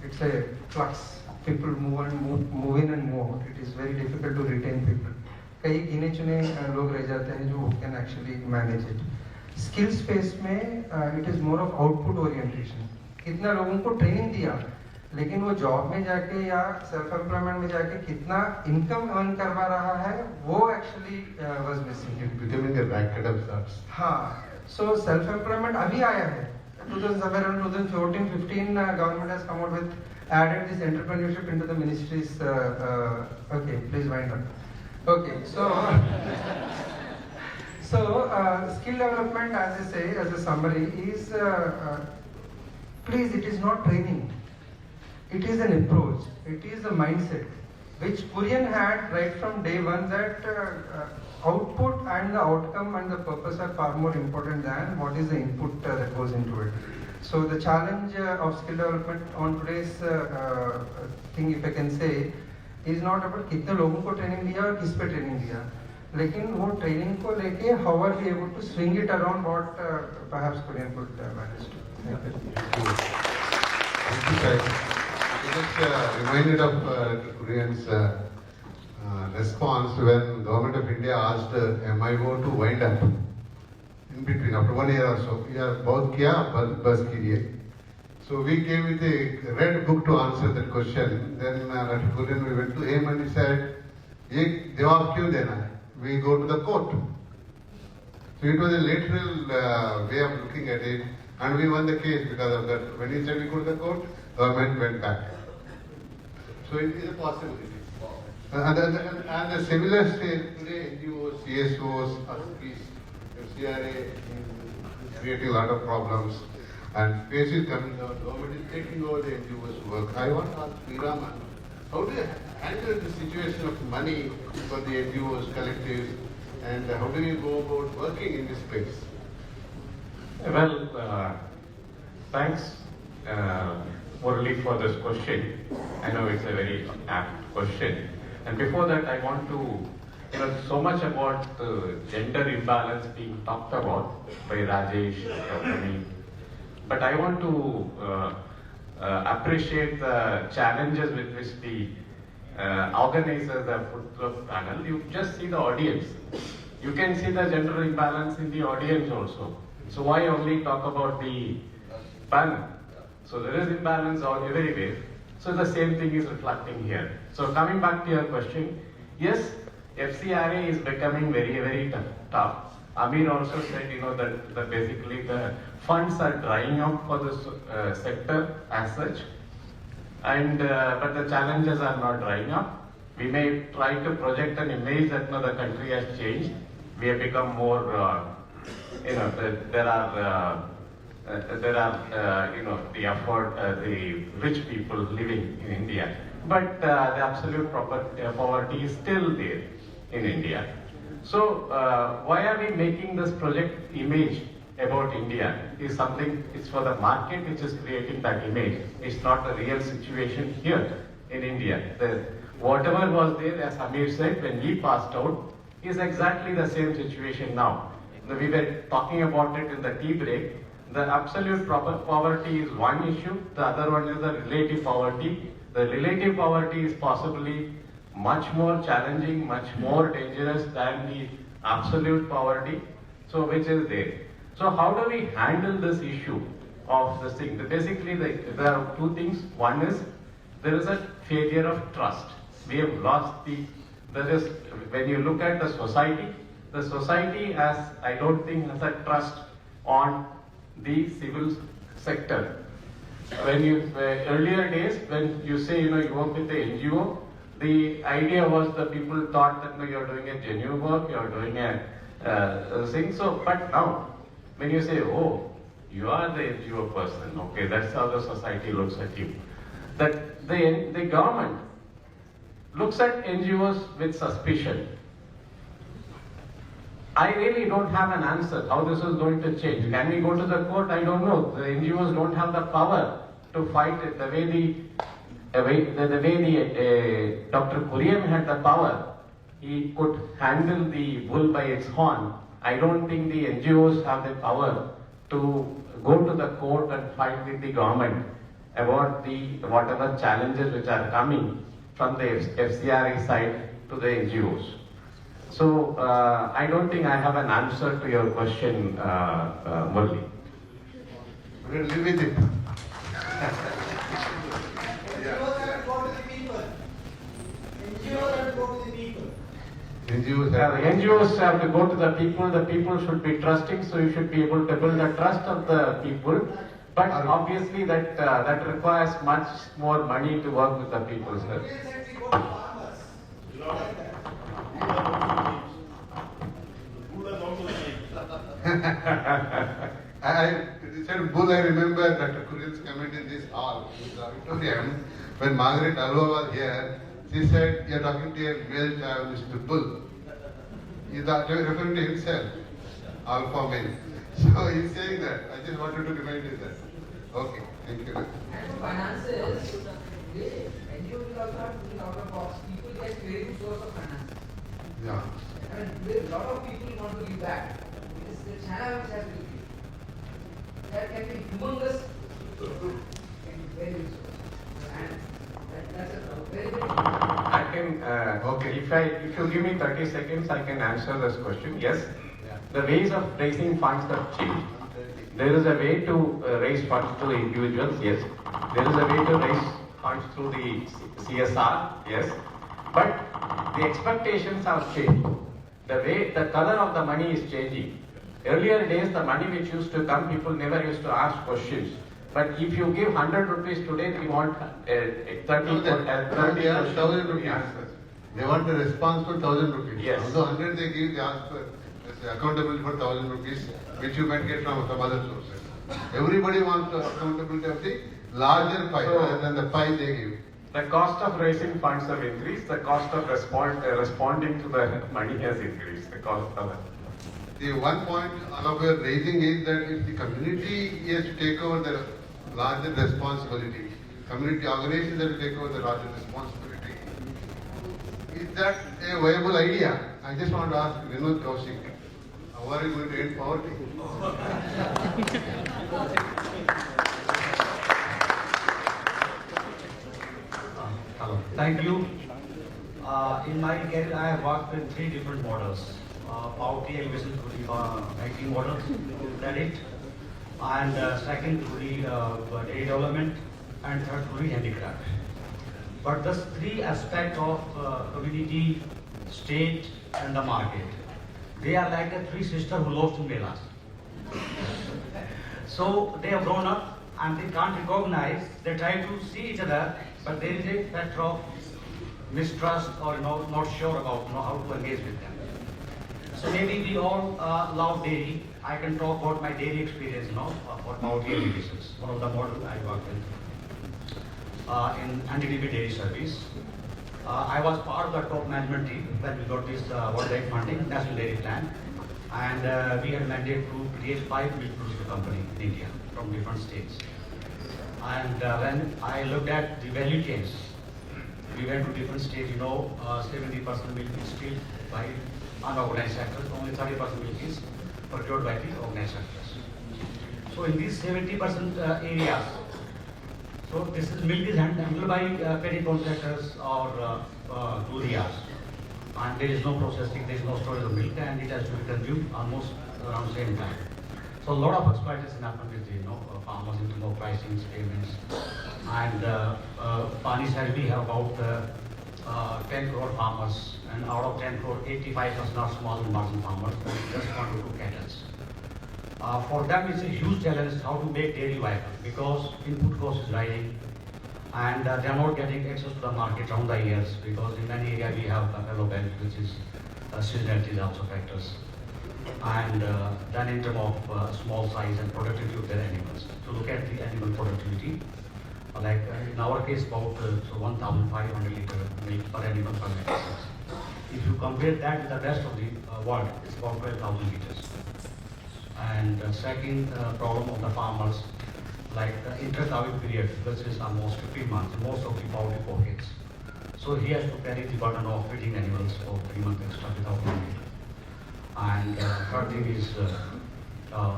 it's a flux. People move in and move out. It is very difficult to retain people. कई गिने चुने लोग रह जाते हैं जो can actually manage it. Skill space में it is more of output orientation. कितना लोगों को ट्रेनिंग दिया लेकिन वो जॉब में जाके या सेल्फ एम्प्लॉयमेंट में जाके कितना इनकम अर्न करवा रहा है वो actually was missing. It becoming a racket of sorts. हाँ, सो सेल्फ एम्प्लॉयमेंट अभी आया है. 2014-15 government has come out with added this entrepreneurship into the ministries. Okay, please wind up. Okay, so skill development, as I say, as a summary, is please, it is not training. It is an approach. It is a mindset, which Kurien had right from day one, that output and the outcome and the purpose are far more important than what is the input that goes into it. So the challenge of skill development on today's thing, if I can say, is not about कितने लोगों को training दिया और किस पे training दिया, लेकिन वो ट्रेनिंग को लेके how are we able to swing it around what perhaps Kurien could manage to. Thank you. Thank you, sir. I just reminded of Kurien's response when Government of India asked MIO to wind up. In between, after 1 year or so, we have both किया बस कीजिए. So we came with a red book to answer that question. Then Dr. Kurien, we went to him and he said, "ये जवाब क्यों देना है? We go to the court." So it was a literal way of looking at it, and we won the case because of that. When he said we go to the court, government went back. So it is a possibility. And the similar state today, NGOs, CSOs, ASPs, CRA creating a lot of problems, and space is coming down. Government is taking over the NGOs work. I want to ask IRMA, how do you handle the situation of money for the NGOs, collectives, and how do you go about working in this space? Well, thanks Murali for this question. I know it's a very apt question. And before that, I want to, so much about the gender imbalance being talked about by Rajesh, but I want to appreciate the challenges with which the organizers have put the panel. You just see the audience. You can see the gender imbalance in the audience also. So why only talk about the panel? So there is imbalance everywhere. So the same thing is reflecting here. So coming back to your question, yes, FCRA is becoming very, very tough. Amir also said, that basically the funds are drying out for this sector as such, and but the challenges are not drying up. We may try to project an image that the country has changed. We have become more, there are the rich people living in India, but the absolute poverty is still there in India. So why are we making this project image about India is something, it's for the market which is creating that image. It's not the real situation here in India. Whatever was there, as Amir said, when we passed out, is exactly the same situation now. We were talking about it in the tea break. The absolute poverty is one issue, the other one is the relative poverty. The relative poverty is possibly much more challenging, much more dangerous than the absolute poverty, so which is there. So how do we handle this issue of this thing? Basically, there are two things. One is, there is a failure of trust. We have lost when you look at the society has, I don't think, has a trust on the civil sector. When earlier days, when you say, you work with the NGO, the idea was the people thought that you're doing a genuine work, you're doing a thing. So, but now, when you say, oh, you are the NGO person, okay, that's how the society looks at you. That the government looks at NGOs with suspicion. I really don't have an answer how this is going to change. Can we go to the court? I don't know. The NGOs don't have the power to fight it the way Dr. Kurien had the power. He could handle the bull by its horn. I don't think the NGOs have the power to go to the court and fight with the government about the whatever challenges which are coming from the FCRA side to the NGOs. So I don't think I have an answer to your question, Murli. We'll live with it. NGOs have to go to the people should be trusting, so you should be able to build the trust of the people. But obviously that requires much more money to work with the people, sir. I said bull, I remember Dr. Kurien's comment in this hall, in the auditorium, when Margaret Alva was here. She said, you're talking to a male chauvinistic bull. He's referring to himself, alpha male. So he's saying that. I just wanted to remind you that. Okay, thank you. And for finances, NGO will also have to think out of box. People get very good source of finance. Yeah. I mean, a lot of people want to give back. It's the channel which has to give. That can be humongous and very good source. And that's a very big. I can, okay, if you give me 30 seconds, I can answer this question. Yes, the ways of raising funds have changed. There is a way to raise funds to individuals, yes. There is a way to raise funds through the CSR, yes. But the expectations have changed. The color of the money is changing. Earlier days, the money which used to come, people never used to ask questions. But if you give 100 rupees today, we want 1,000 rupees. They want a response for 1,000 rupees. Yes. Although 100 they give, they ask for accountability for 1,000 rupees, which you might get from some other sources. Everybody wants accountability of the larger pie rather than the pie they give. The cost of raising funds have increased. The cost of responding to the money has increased. The cost of The one point all of you are raising is that if the community has to take over the larger responsibility, community organizations have to take over the larger responsibility, is that a viable idea? I just want to ask Vinod Kaushik, how are you going to end poverty? Hello. Thank you. In my career, I have worked with 3 different models. Poverty elevation through the banking model, credit, and second through the daily development, and third through the handicraft. But those 3 aspects of community, state, and the market, they are like the 3 sisters who lost in Melas. So they have grown up and they can't recognize, they try to see each other, but there is a factor of mistrust or not sure about how to engage with them. So maybe we all love dairy. I can talk about my dairy experience, for poverty alleviations. One of the models I worked with in NDDB dairy service. I was part of the top management team when we got this World Bank funding, National Dairy Plan. And we had mandate to create 5 milk producer companies in India from different states. And when I looked at the value chains, we went to different states, 70% milk is still by unorganized sectors, only 30% milk is procured by the organized sectors. So in these 70% areas, so this is milk is handled by petty contractors or durias, and there is no processing, there is no storage of milk, and it has to be consumed almost around the same time. So a lot of exploitation happened with the farmers into no pricing payments, and Pani said we have about 10 crore farmers, and out of 10 crore, 85% are small and marginal farmers who just want to do cattle. For them, it's a huge challenge how to make dairy viable because input cost is rising, and they are not getting access to the market around the years because in many areas we have buffalo belt, which is seasonality is also factors. And then in terms of small size and productivity of their animals. To look at the animal productivity, like in our case about 1,500 liter milk per animal per metric. If you compare that with the rest of the world, it's about 12,000 liters. And second problem of the farmers, like the inter-calving period, which is almost 15 months, most of the poultry pockets. So he has to carry the burden of feeding animals for 3 months extra without money. And third thing is the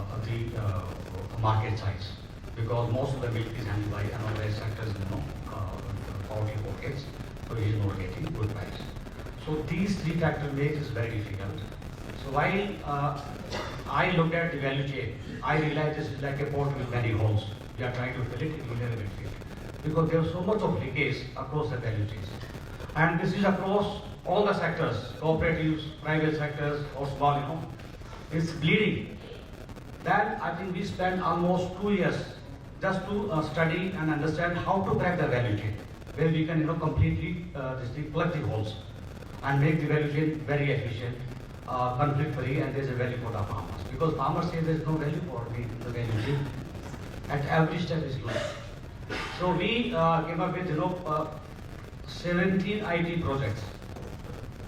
market size, because most of the milk is handled by unorganized sectors, poultry pockets, so he is not getting good price. So these 3 factors make this very difficult. So while I looked at the value chain, I realized this is like a pot with many holes. We are trying to fill it, it will never get filled, because there is so much of leakage across the value chains. And this is across all the sectors, cooperatives, private sectors, or small, it's bleeding. Then I think we spent almost 2 years just to study and understand how to crack the value chain, where we can, completely plug the holes and make the value chain very efficient, conflict-free, and there's a value for the farmers. Because farmers say there's no value for me in the value chain. At every step is low. So we came up with, 17 IT projects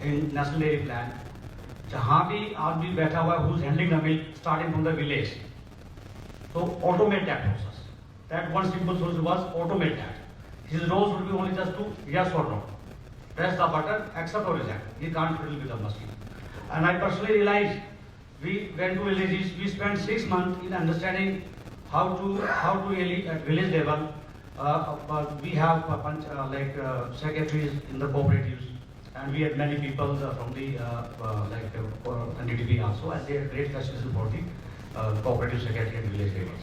in National Dairy Plan, जहाँ भी आदमी बैठा हुआ है who's handling the milk starting from the village. So automate that process. That one simple solution was automate that. His roles would be only just to yes or no. Press the button, accept or reject. He can't fiddle with the machine. And I personally realized we went to villages, we spent 6 months in understanding how to really at village level. We have secretaries in the cooperatives, and we had many people from the NDDB also, and they had great facilities for the cooperative secretary and village levels.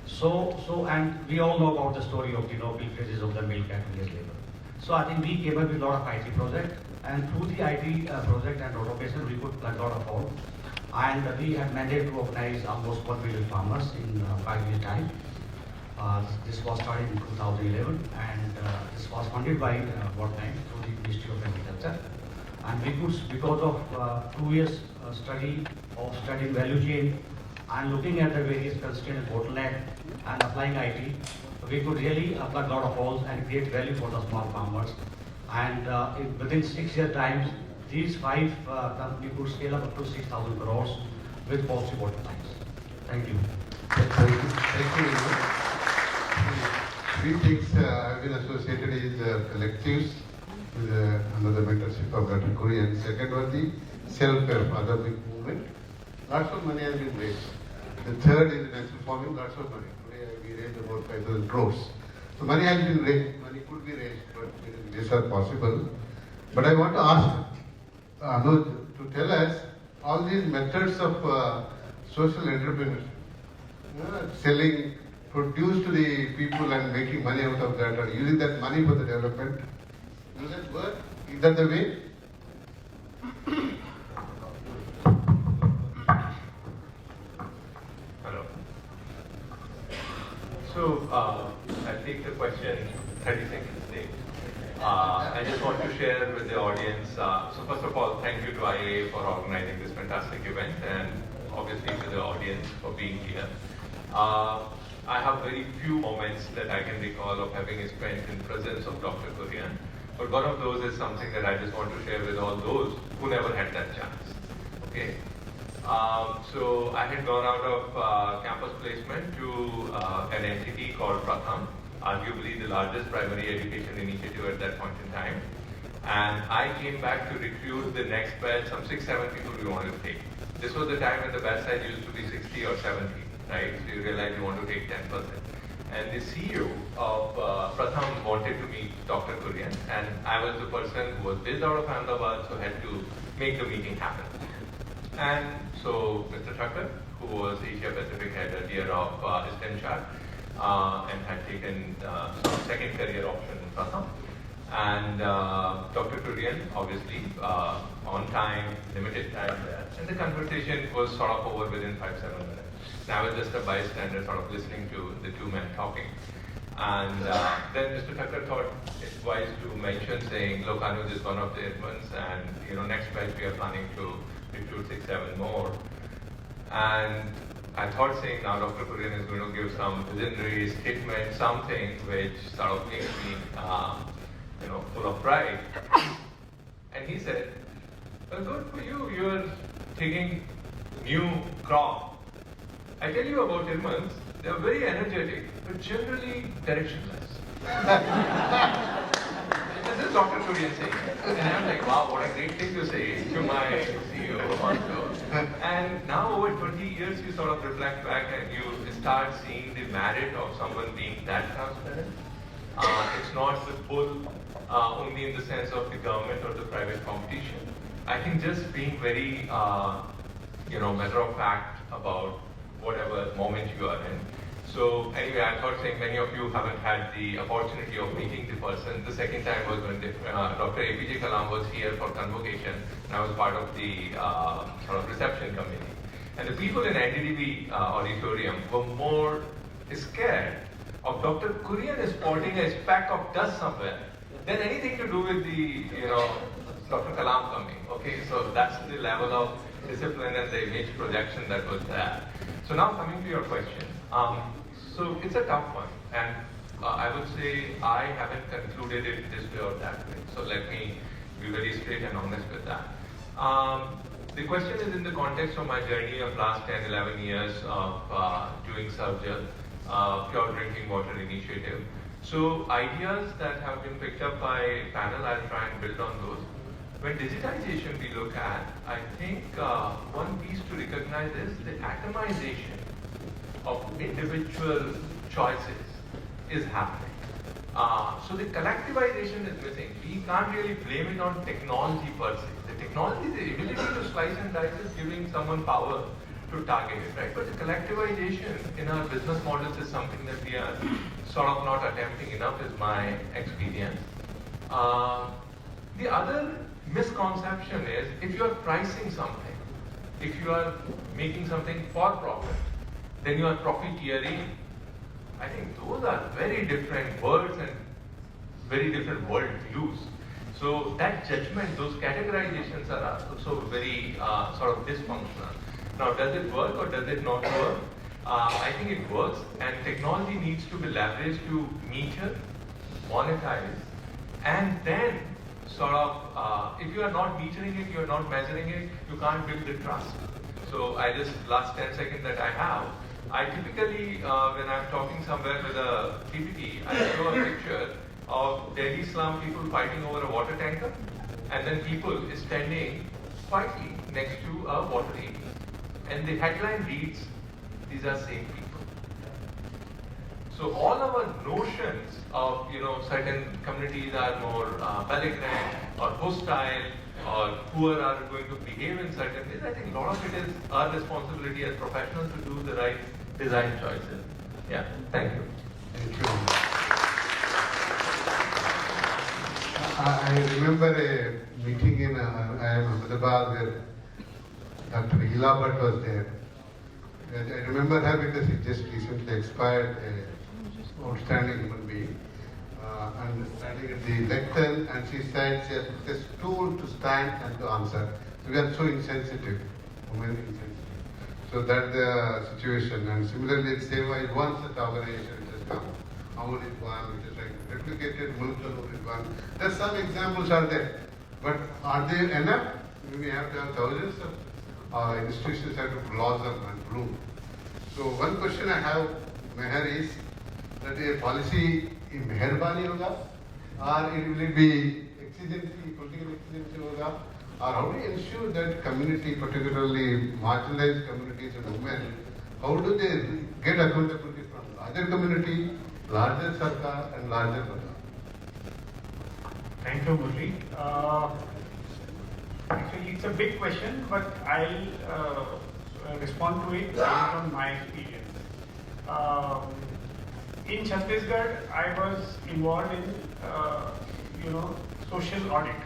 So and we all know about the story of the milk phases of the milk at village level. So I think we came up with a lot of IT projects, and through the IT project and automation, we could plug a lot of holes. And we had mandated to organize almost 1 million farmers in 5 years' time. This was started in 2011, and this was funded by World Bank through the Ministry of Agriculture. And we could, because of 2 years studying value chain and looking at the various constraints and bottleneck and applying IT, we could really plug a lot of holes and create value for the small farmers. And within 6 years' time, these 5 companies could scale up to 6,000 crores with positive bottom lines. Thank you. Thank you. 3 things I've been associated is collectives under the mentorship of Dr. Kurien. Second was the self-help, other big movement. Lots of money has been raised. The third is natural farming, lots of money. Today we raised about 5,000 crores. So money has been raised, money could be raised, but these are possible. But I want to ask Anuj to tell us all these methods of social entrepreneurship, selling produce to the people and making money out of that, or using that money for the development. Does that work? Is that the way? Hello. So I'll take the question 30 seconds late. I just want to share with the audience. So first of all, thank you to IAA for organizing this fantastic event, and obviously to the audience for being here. I have very few moments that I can recall of having spent in presence of Dr. Kurien, but one of those is something that I just want to share with all those who never had that chance. Okay. So I had gone out of campus placement to an entity called Pratham, arguably the largest primary education initiative at that point in time. And I came back to recruit the next batch, some 6-7 people we wanted to take. This was the time when the batch size used to be 60 or 70, right? So you realize you want to take 10%. And the CEO of Pratham wanted to meet Dr. Kurien, and I was the person who was based out of Ahmedabad, so had to make the meeting happen. And so Mr. Thakkar, who was Asia Pacific head earlier of Stenchar, and had taken second career option in Pratham. And Dr. Kurien, obviously, on time, limited time there. And the conversation was sort of over within 5-7 minutes. And I was just a bystander sort of listening to the two men talking. And then Mr. Thakkar thought it's wise to mention saying, look, Anuj is one of the IRMAns, and next batch we are planning to recruit 6-7 more. And I thought saying now Dr. Kurien is going to give some visionary statement, something which sort of makes me full of pride. And he said, well, good for you, you're taking new crop. I tell you about IRMAns, they're very energetic, but generally directionless. This is Dr. Kurien saying. And I'm like, wow, what a great thing to say to my CEO also. And now over 20 years, you sort of reflect back and you start seeing the merit of someone being that transparent. It's not the pull only in the sense of the government or the private competition. I think just being very, matter of fact about whatever moment you are in. So anyway, I thought saying many of you haven't had the opportunity of meeting the person. The second time was when Dr. APJ Kalam was here for convocation, and I was part of the sort of reception committee. And the people in NDDB auditorium were more scared of Dr. Kurien spotting a speck of dust somewhere than anything to do with the, Dr. Kalam coming. Okay, so that's the level of discipline and the image projection that was there. So now coming to your question. So it's a tough one, and I would say I haven't concluded it this way or that way. So let me be very straight and honest with that. The question is in the context of my journey of last 10-11 years of doing Surgel, pure drinking water initiative. So ideas that have been picked up by panel, I'll try and build on those. When digitization we look at, I think one piece to recognize is the atomization of individual choices is happening. So the collectivization is missing. We can't really blame it on technology per se. The technology, the ability to slice and dice is giving someone power to target it, right? But the collectivization in our business models is something that we are sort of not attempting enough, is my experience. The other misconception is if you are pricing something, if you are making something for profit, then you are profiteering. I think those are very different words and very different worldviews. So that judgment, those categorizations are also very sort of dysfunctional. Now, does it work or does it not work? I think it works, and technology needs to be leveraged to measure, monetize, and then sort of, if you are not measuring it, you are not measuring it, you can't build the trust. So I just, last 10 seconds that I have, I typically, when I'm talking somewhere with a PPT, I show a picture of Delhi slum people fighting over a water tanker, and then people standing quietly next to a water heater. And the headline reads, these are same people. So all our notions of, certain communities are more belligerent or hostile, or poor are going to behave in certain ways. I think a lot of it is our responsibility as professionals to do the right design choices. Yeah, thank you. Thank you. I remember a meeting in Ahmedabad where Dr. Hila Bhatt was there. I remember her because she just recently expired, an outstanding human being. And standing at the lectern, and she said she has a stool to stand and to answer. So we are so insensitive, women insensitive. So that's the situation. And similarly, Seva is one such organization which has come. Amul is one, which is like replicated, Mulkanur is one. There's some examples are there. But are they enough? We have to have thousands institutions have to blossom and bloom. So one question I have, Meher, is that a policy in Meherbani hoga, or it will be exigency, political exigency hoga, or how do you ensure that community, particularly marginalized communities and women, how do they get accountability from larger community, larger sarkar and larger Bada? Thank you, Murli. Actually, it's a big question, but I'll respond to it based on my experience. In Chhattisgarh, I was involved in, social audit,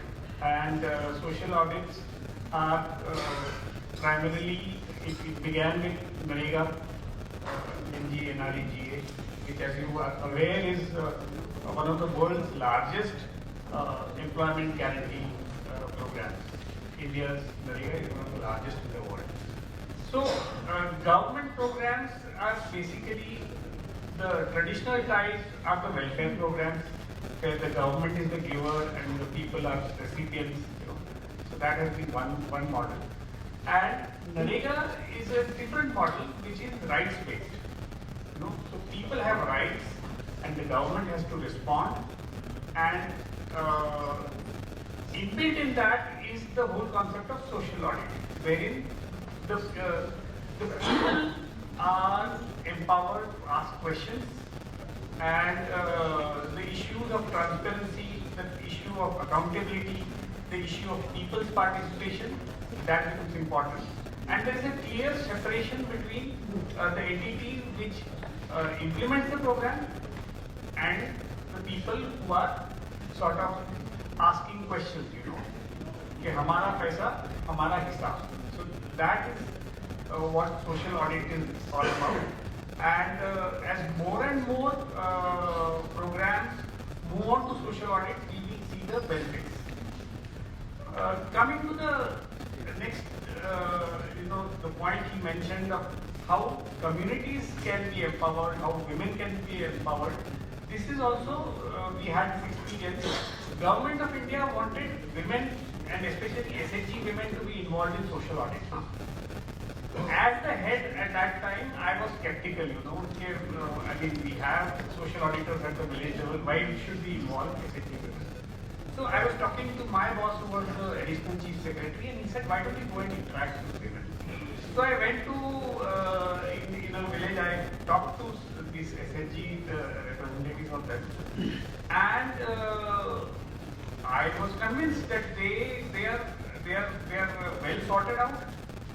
and social audits are primarily, it began with NREGA, NREGA, which, as you are aware, is one of the world's largest employment guarantee programs. India's NREGA is one of the largest in the world. So, government programs are basically the traditional types are the welfare programs, where the government is the giver and the people are recipients. So that has been one model. And NREGA is a different model, which is rights-based. So people have rights, and the government has to respond. And inbuilt in that is the whole concept of social audit, wherein the people are empowered to ask questions, and the issues of transparency, the issue of accountability, the issue of people's participation, that becomes important. And there is a clear separation between the entity which implements the program and the people who are sort of asking questions, कि हमारा पैसा, हमारा हिसाब. So that is what social audit is all about. And as more and more programs move on to social audit, we will see the benefits. Coming to the next, the point he mentioned of how communities can be empowered, how women can be empowered. This is also, we had this experience. Government of India wanted women, and especially SHG women, to be involved in social audit. As the head at that time, I was skeptical, we have social auditors at the village level, why should we involve SHG women? So I was talking to my boss, who was the additional chief secretary, and he said, why don't we go and interact with women? So I went to, in a village, I talked to these SHG representatives of them, and I was convinced that they are well sorted out,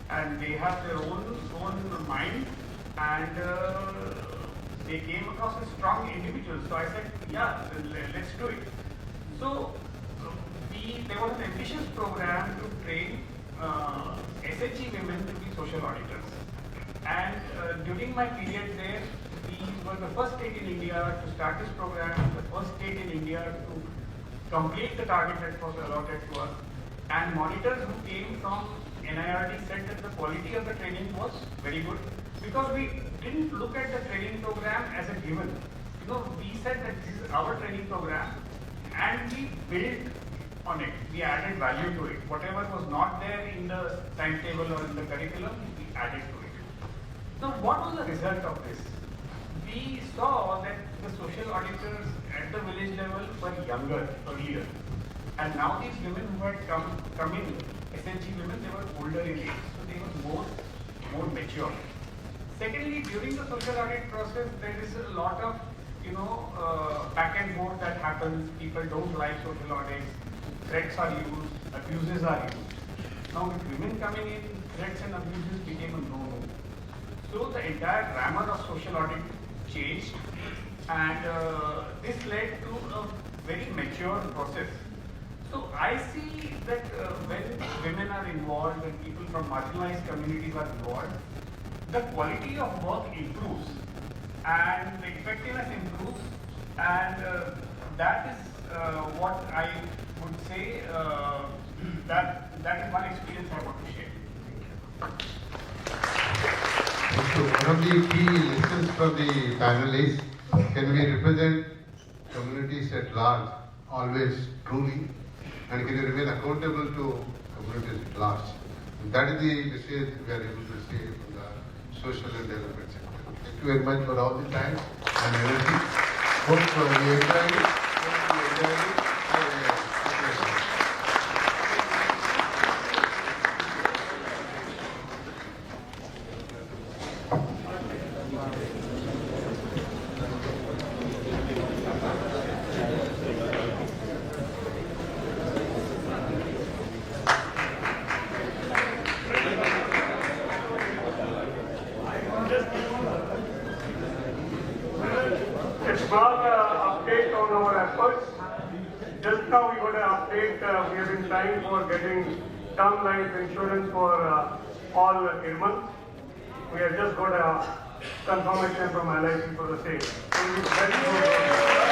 and they have their own mind, and they came across as strong individuals. So I said, yeah, let's do it. So there was an ambitious program to train SHG women to be social auditors. And during my period there, we were the first state in India to start this program, the first state in India to complete the target that was allotted to us. And monitors who came from NIRD said that the quality of the training was very good, because we didn't look at the training program as a given. We said that this is our training program, and we built on it. We added value to it. Whatever was not there in the timetable or in the curriculum, we added to it. Now, what was the result of this? We saw that the social auditors at the village level were younger earlier, and now these women who had come in, SHG women, they were older in age, so they were more mature. Secondly, during the social audit process, there is a lot of back and forth that happens. People don't like social audits. Threats are used, abuses are used. Now, with women coming in, threats and abuses became a no-no. So the entire grammar of social audit changed, and this led to a very mature process. So I see that when women are involved, when people from marginalized communities are involved, the quality of work improves, and the effectiveness improves, and that is what I would say, that is one experience I want to share. So one of the key lessons from the panelists, can we represent communities at large always truly, and can you remain accountable to communities at large? That is the message we are able to say from the social and development sector. Thank you very much for all the time and energy. Hope we enjoyed it. Hope we enjoyed it. It's not an update on our efforts. Just now we got an update, we have been trying for getting term life insurance for all IRMAns. We have just got a confirmation from LIC for the same. So we very good.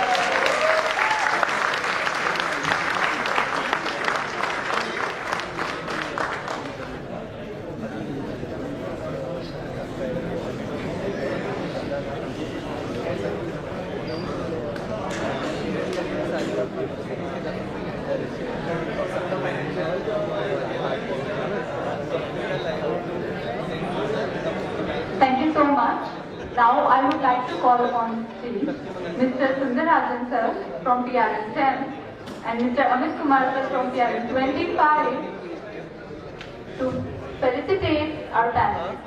Thank you so much. Now I would like to call upon stage Mr. Sundarajan sir from PRN 10 and Mr. Amit Kumar sir from PRN 25 to felicitate our panel.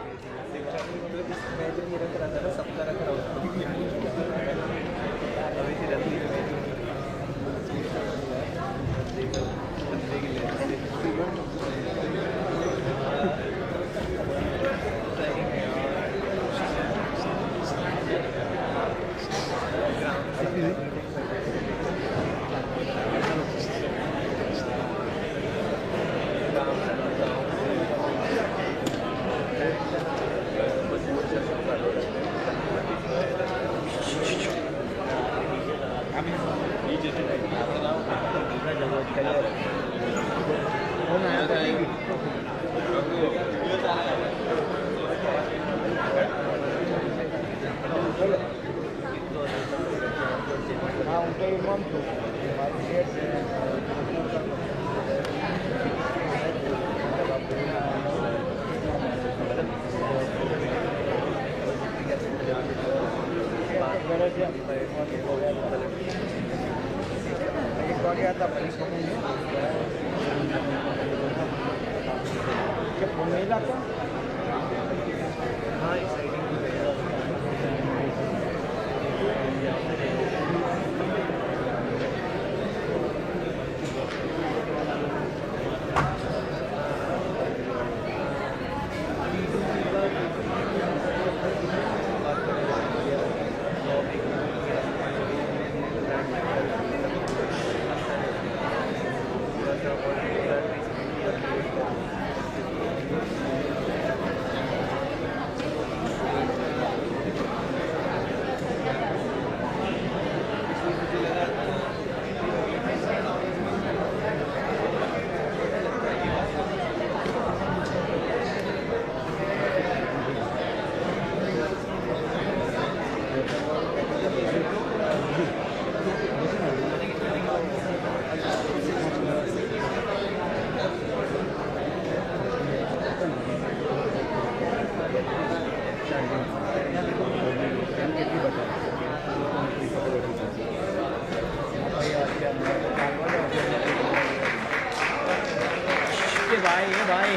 भाई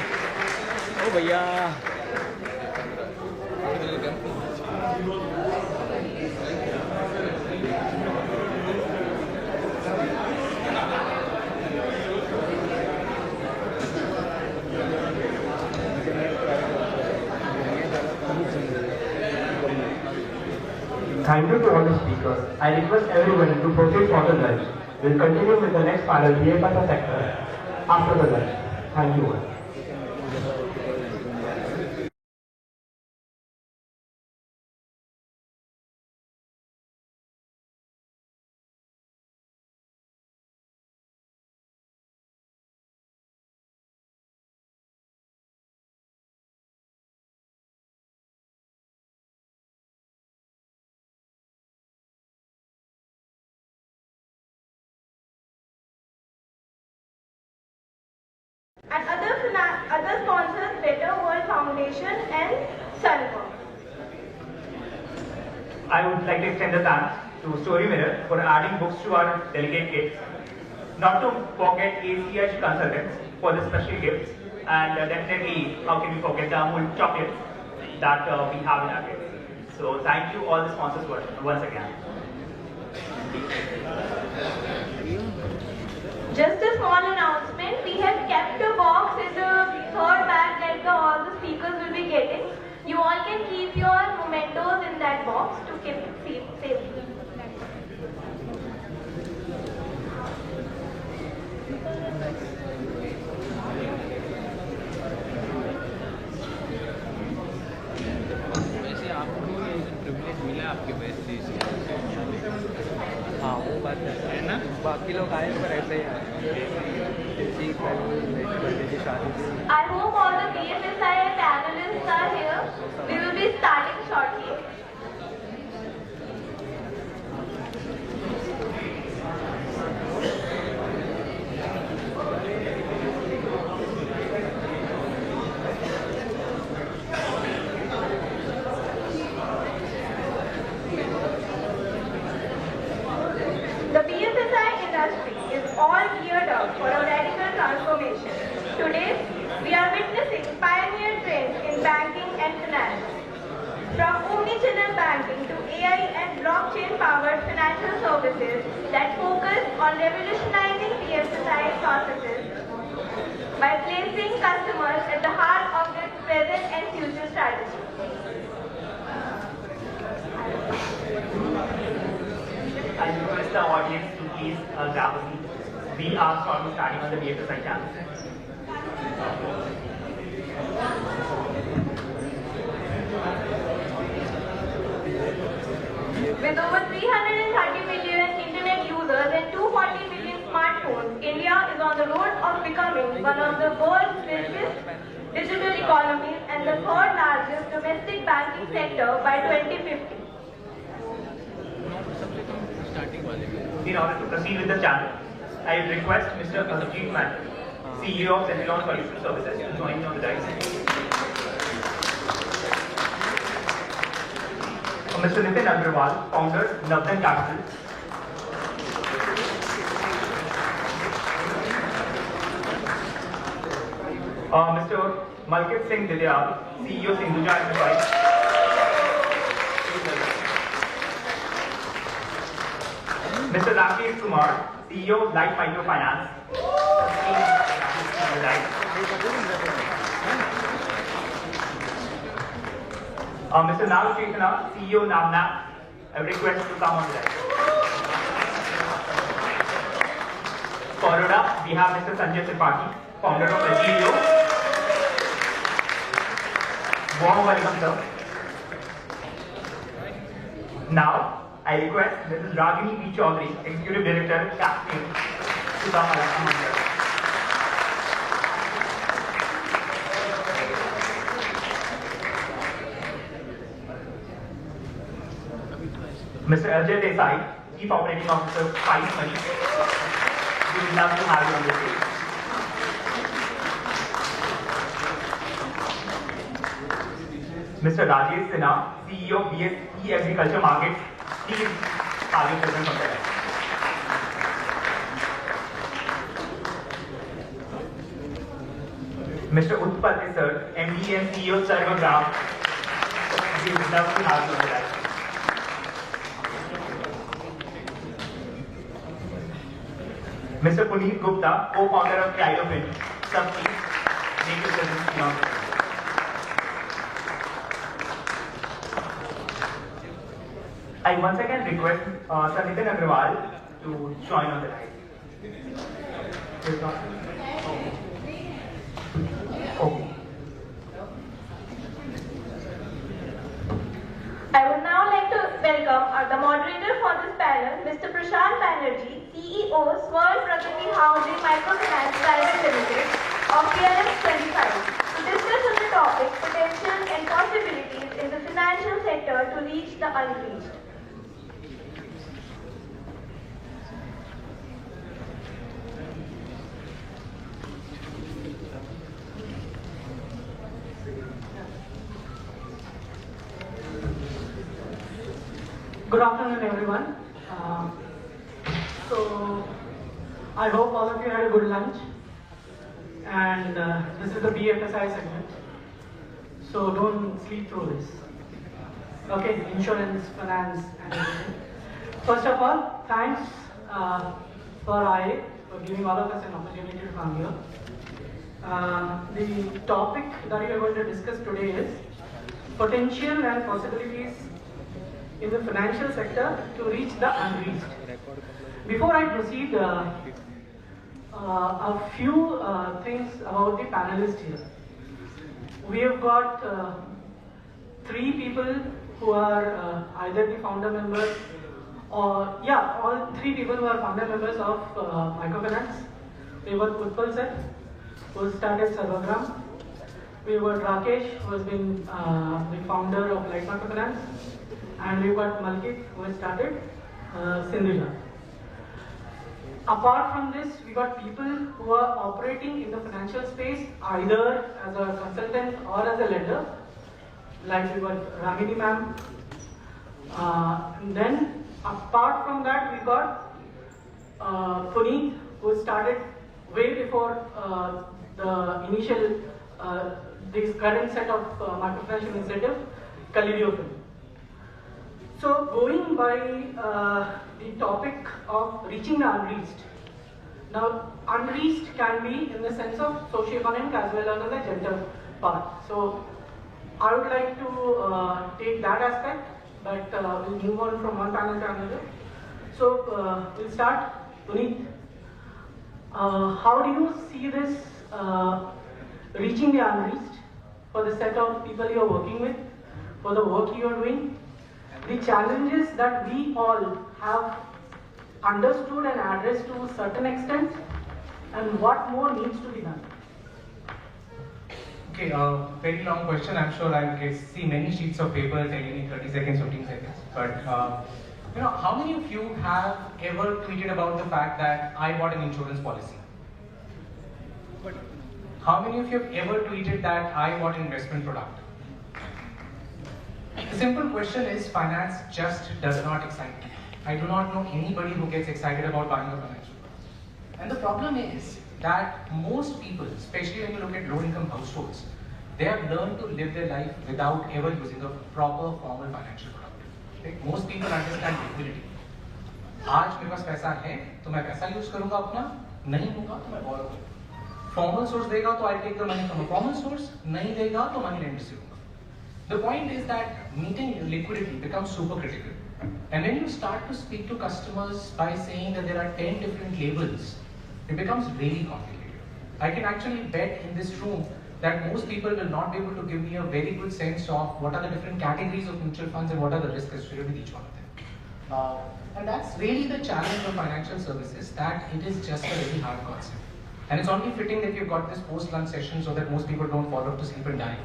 ओ भैया Thank you to all the speakers. I request everyone to proceed for the lunch. We'll continue with the next panel here by the sector after the lunch. Thank you all. and other sponsors Better World Foundation and Sunwork. I would like to extend the thanks to Story Mirror for adding books to our delegate kits. Not to forget ACH Consultants for the special gifts, and definitely, how can we forget the Amul chocolate that we have in our kit. So thank you all the sponsors once again. Just a small announcement, we have kept a box in the third bag that all the speakers will be getting. You all can keep your mementos in that box to keep it safe. वैसे आपको ये privilege मिला आपके वजह से, हाँ वो बात है ना, बाकी लोग आए पर ऐसे ही जी कल शादी। I hope all the BFSI panelists are here. We will be starting shortly. The BFSI industry is all geared up for a radical transformation. Today, we are witnessing pioneer trends in banking and finance. From omnichannel banking to AI and blockchain-powered financial services that focus on revolutionizing BFSI processes by placing customers at the heart of their present and future strategy. I request the audience to please grab a seat. We are shortly starting on the BFSI channel. With over 330 million internet users and 240 million smartphones, India is on the road of becoming one of the world's richest digital economies and the third largest domestic banking sector by 2050. In order to proceed with the channel, I request Mr. Azamjeet Man, CEO of Central Solution Services, to join me on the dais. Mr. Nitin Agrawal, founder, Navdan Capital. Mr. Malkit Singh Didiyal, CEO Sindhuja Enterprise. Mr. Rakesh Kumar, CEO Light Microfinance. Mr. Nal Chaitanya, CEO Namna. I request to come on the line. Followed up, we have Mr. Sanjay Tripathi, founder of LGEO. Warm welcome, sir. Now, I request Mrs. Ragini B. Chaudhary, Executive Director, Captain, to come among us. Mr. Ajay Desai, Chief Operating Officer, Spice Money. We would love to have you on the stage. Mr. Rajesh Sinha, CEO BSE Agriculture Markets. Please have your presence on the line. Mr. Utpal Sir, MD and CEO Sarvagram. We would love to have you on the line. Mr. Puneet Gupta, co-founder of Cryofin. Sir, please make your presence known. I once again request Sir Nitin Agrawal to join on the line. Okay. I would now like to welcome the moderator for this panel, Mr. Prashant Banerjee, CEO, Swern Pragati Housing Microfinance Private Limited of PLS 25, to discuss on the topic potential and possibilities in the financial sector to reach the unreached. Good afternoon, everyone. So, I hope all of you had a good lunch. And this is the BFSI segment. So, don't sleep through this. Okay, insurance, finance, and everything. First of all, thanks for IA for giving all of us an opportunity to come here. The topic that we are going to discuss today is potential and possibilities in the financial sector to reach the unreached. Before I proceed, a few things about the panelists here. We have got 3 people who are either the founder members or, all 3 people who are founder members of microfinance. We have got Utpal sir, who started Sarvagram. We have got Rakesh, who has been the founder of Light Microfinance. And we've got Malkit, who has started Sindhuja. Apart from this, we got people who are operating in the financial space either as a consultant or as a lender, like we got Ramini ma'am. Then, apart from that, we got Puneet, who started way before the initial, this current set of microfinance initiative, Kalidio. So, going by the topic of reaching the unreached. Now, unreached can be in the sense of socio-economic as well as the gender part. So, I would like to take that aspect, but we'll move on from one panel to another. So, we'll start. Puneet, how do you see this reaching the unreached for the set of people you are working with, for the work you are doing? The challenges that we all have understood and addressed to a certain extent, and what more needs to be done? Okay, very long question. I'm sure I'll see many sheets of paper telling me 30 seconds, 15 seconds. But how many of you have ever tweeted about the fact that I bought an insurance policy? How many of you have ever tweeted that I bought an investment product? The simple question is, finance just does not excite me. I do not know anybody who gets excited about buying a financial product. And the problem is that most people, especially when you look at low-income households, they have learned to live their life without ever using a proper formal financial product. Right? Most people understand liquidity. आज मेरे पास पैसा है तो मैं पैसा use करूंगा अपना, नहीं होगा तो मैं borrow करूंगा. Formal source देगा तो I take the money from a formal source, नहीं देगा तो money lender से होगा. The point is that meeting liquidity becomes super critical. And when you start to speak to customers by saying that there are 10 different labels, it becomes really complicated. I can actually bet in this room that most people will not be able to give me a very good sense of what are the different categories of mutual funds and what are the risks associated with each one of them. And that's really the challenge of financial services, that it is just a very hard concept. And it's only fitting that you've got this post-lunch session so that most people don't fall off to sleep and die.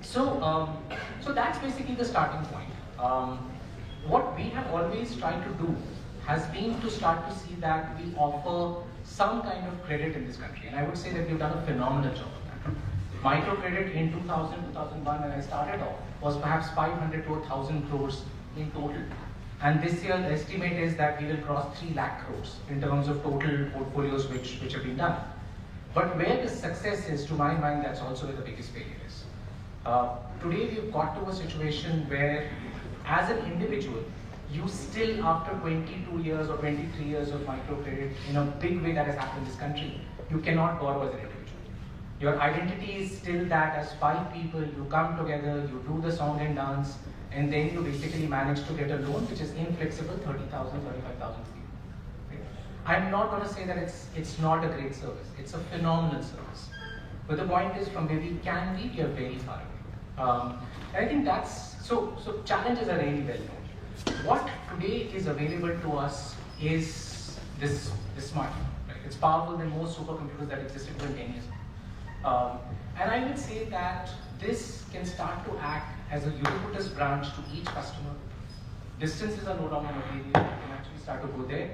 So that's basically the starting point. What we have always tried to do has been to start to see that we offer some kind of credit in this country. And I would say that we've done a phenomenal job of that. Microcredit in 2000, 2001 when I started off was perhaps 500 to 1,000 crores in total. And this year the estimate is that we will cross 3 lakh crores in terms of total portfolios which have been done. But where the success is, to my mind, that's also where the biggest failure is. Today we've got to a situation where, as an individual, you still, after 22 years or 23 years of microcredit, in a big way that has happened in this country, you cannot borrow as an individual. Your identity is still that as 5 people, you come together, you do the song and dance, and then you basically manage to get a loan which is inflexible, 30,000, 35,000 people. I'm not going to say that it's not a great service. It's a phenomenal service. But the point is, from where we can be, we are very far away. I think that's, so challenges are really well known. What today is available to us is this smartphone. Right? It's powerful than most supercomputers that existed even 10 years ago. And I would say that this can start to act as a ubiquitous branch to each customer. Distances are no longer material. You can actually start to go there.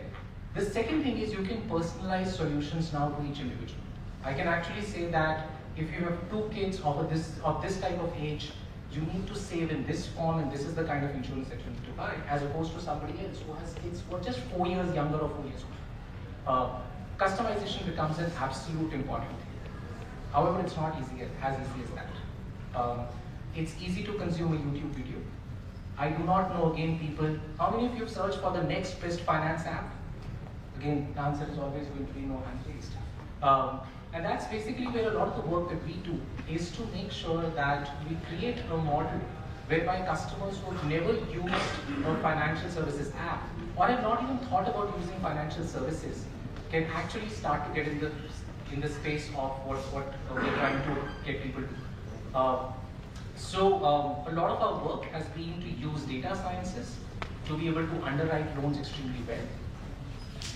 The second thing is you can personalize solutions now to each individual. I can actually say that if you have 2 kids of this type of age, you need to save in this form and this is the kind of insurance that you need to buy, as opposed to somebody else who has kids who are just 4 years younger or 4 years older. Customization becomes an absolute important thing. However, it's not as easy as that. It's easy to consume a YouTube video. I do not know, again, people, how many of you have searched for the next best finance app? Again, the answer is always going to be no, hand raised. And that's basically where a lot of the work that we do is to make sure that we create a model whereby customers who have never used a financial services app or have not even thought about using financial services can actually start to get in the space of what we're trying to get people to. So a lot of our work has been to use data sciences to be able to underwrite loans extremely well.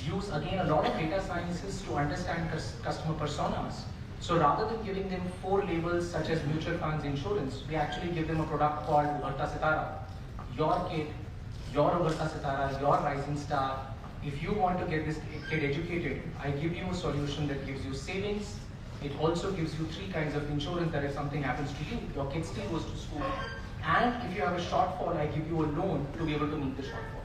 Use again a lot of data sciences to understand customer personas. So rather than giving them 4 labels such as mutual funds, insurance, we actually give them a product called Ubarta Sitara. Your kid, your Ubarta Sitara, your rising star. If you want to get this kid educated, I give you a solution that gives you savings. It also gives you 3 kinds of insurance that if something happens to you, your kid still goes to school. And if you have a shortfall, I give you a loan to be able to meet the shortfall.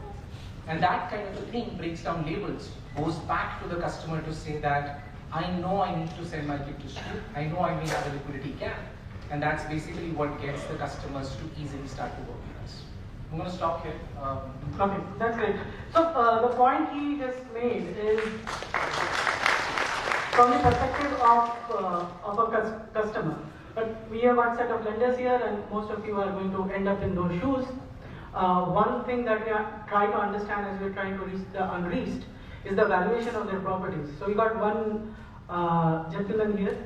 And that kind of a thing breaks down labels, goes back to the customer to say that I know I need to send my kid to school, I know I may have a liquidity gap. And that's basically what gets the customers to easily start to work with us. I'm going to stop here. Okay, that's great. So the point he just made is from the perspective of a customer. But we have one set of lenders here, and most of you are going to end up in those shoes. One thing that we are trying to understand as we're trying to reach the unreached is the valuation of their properties. So we got one gentleman here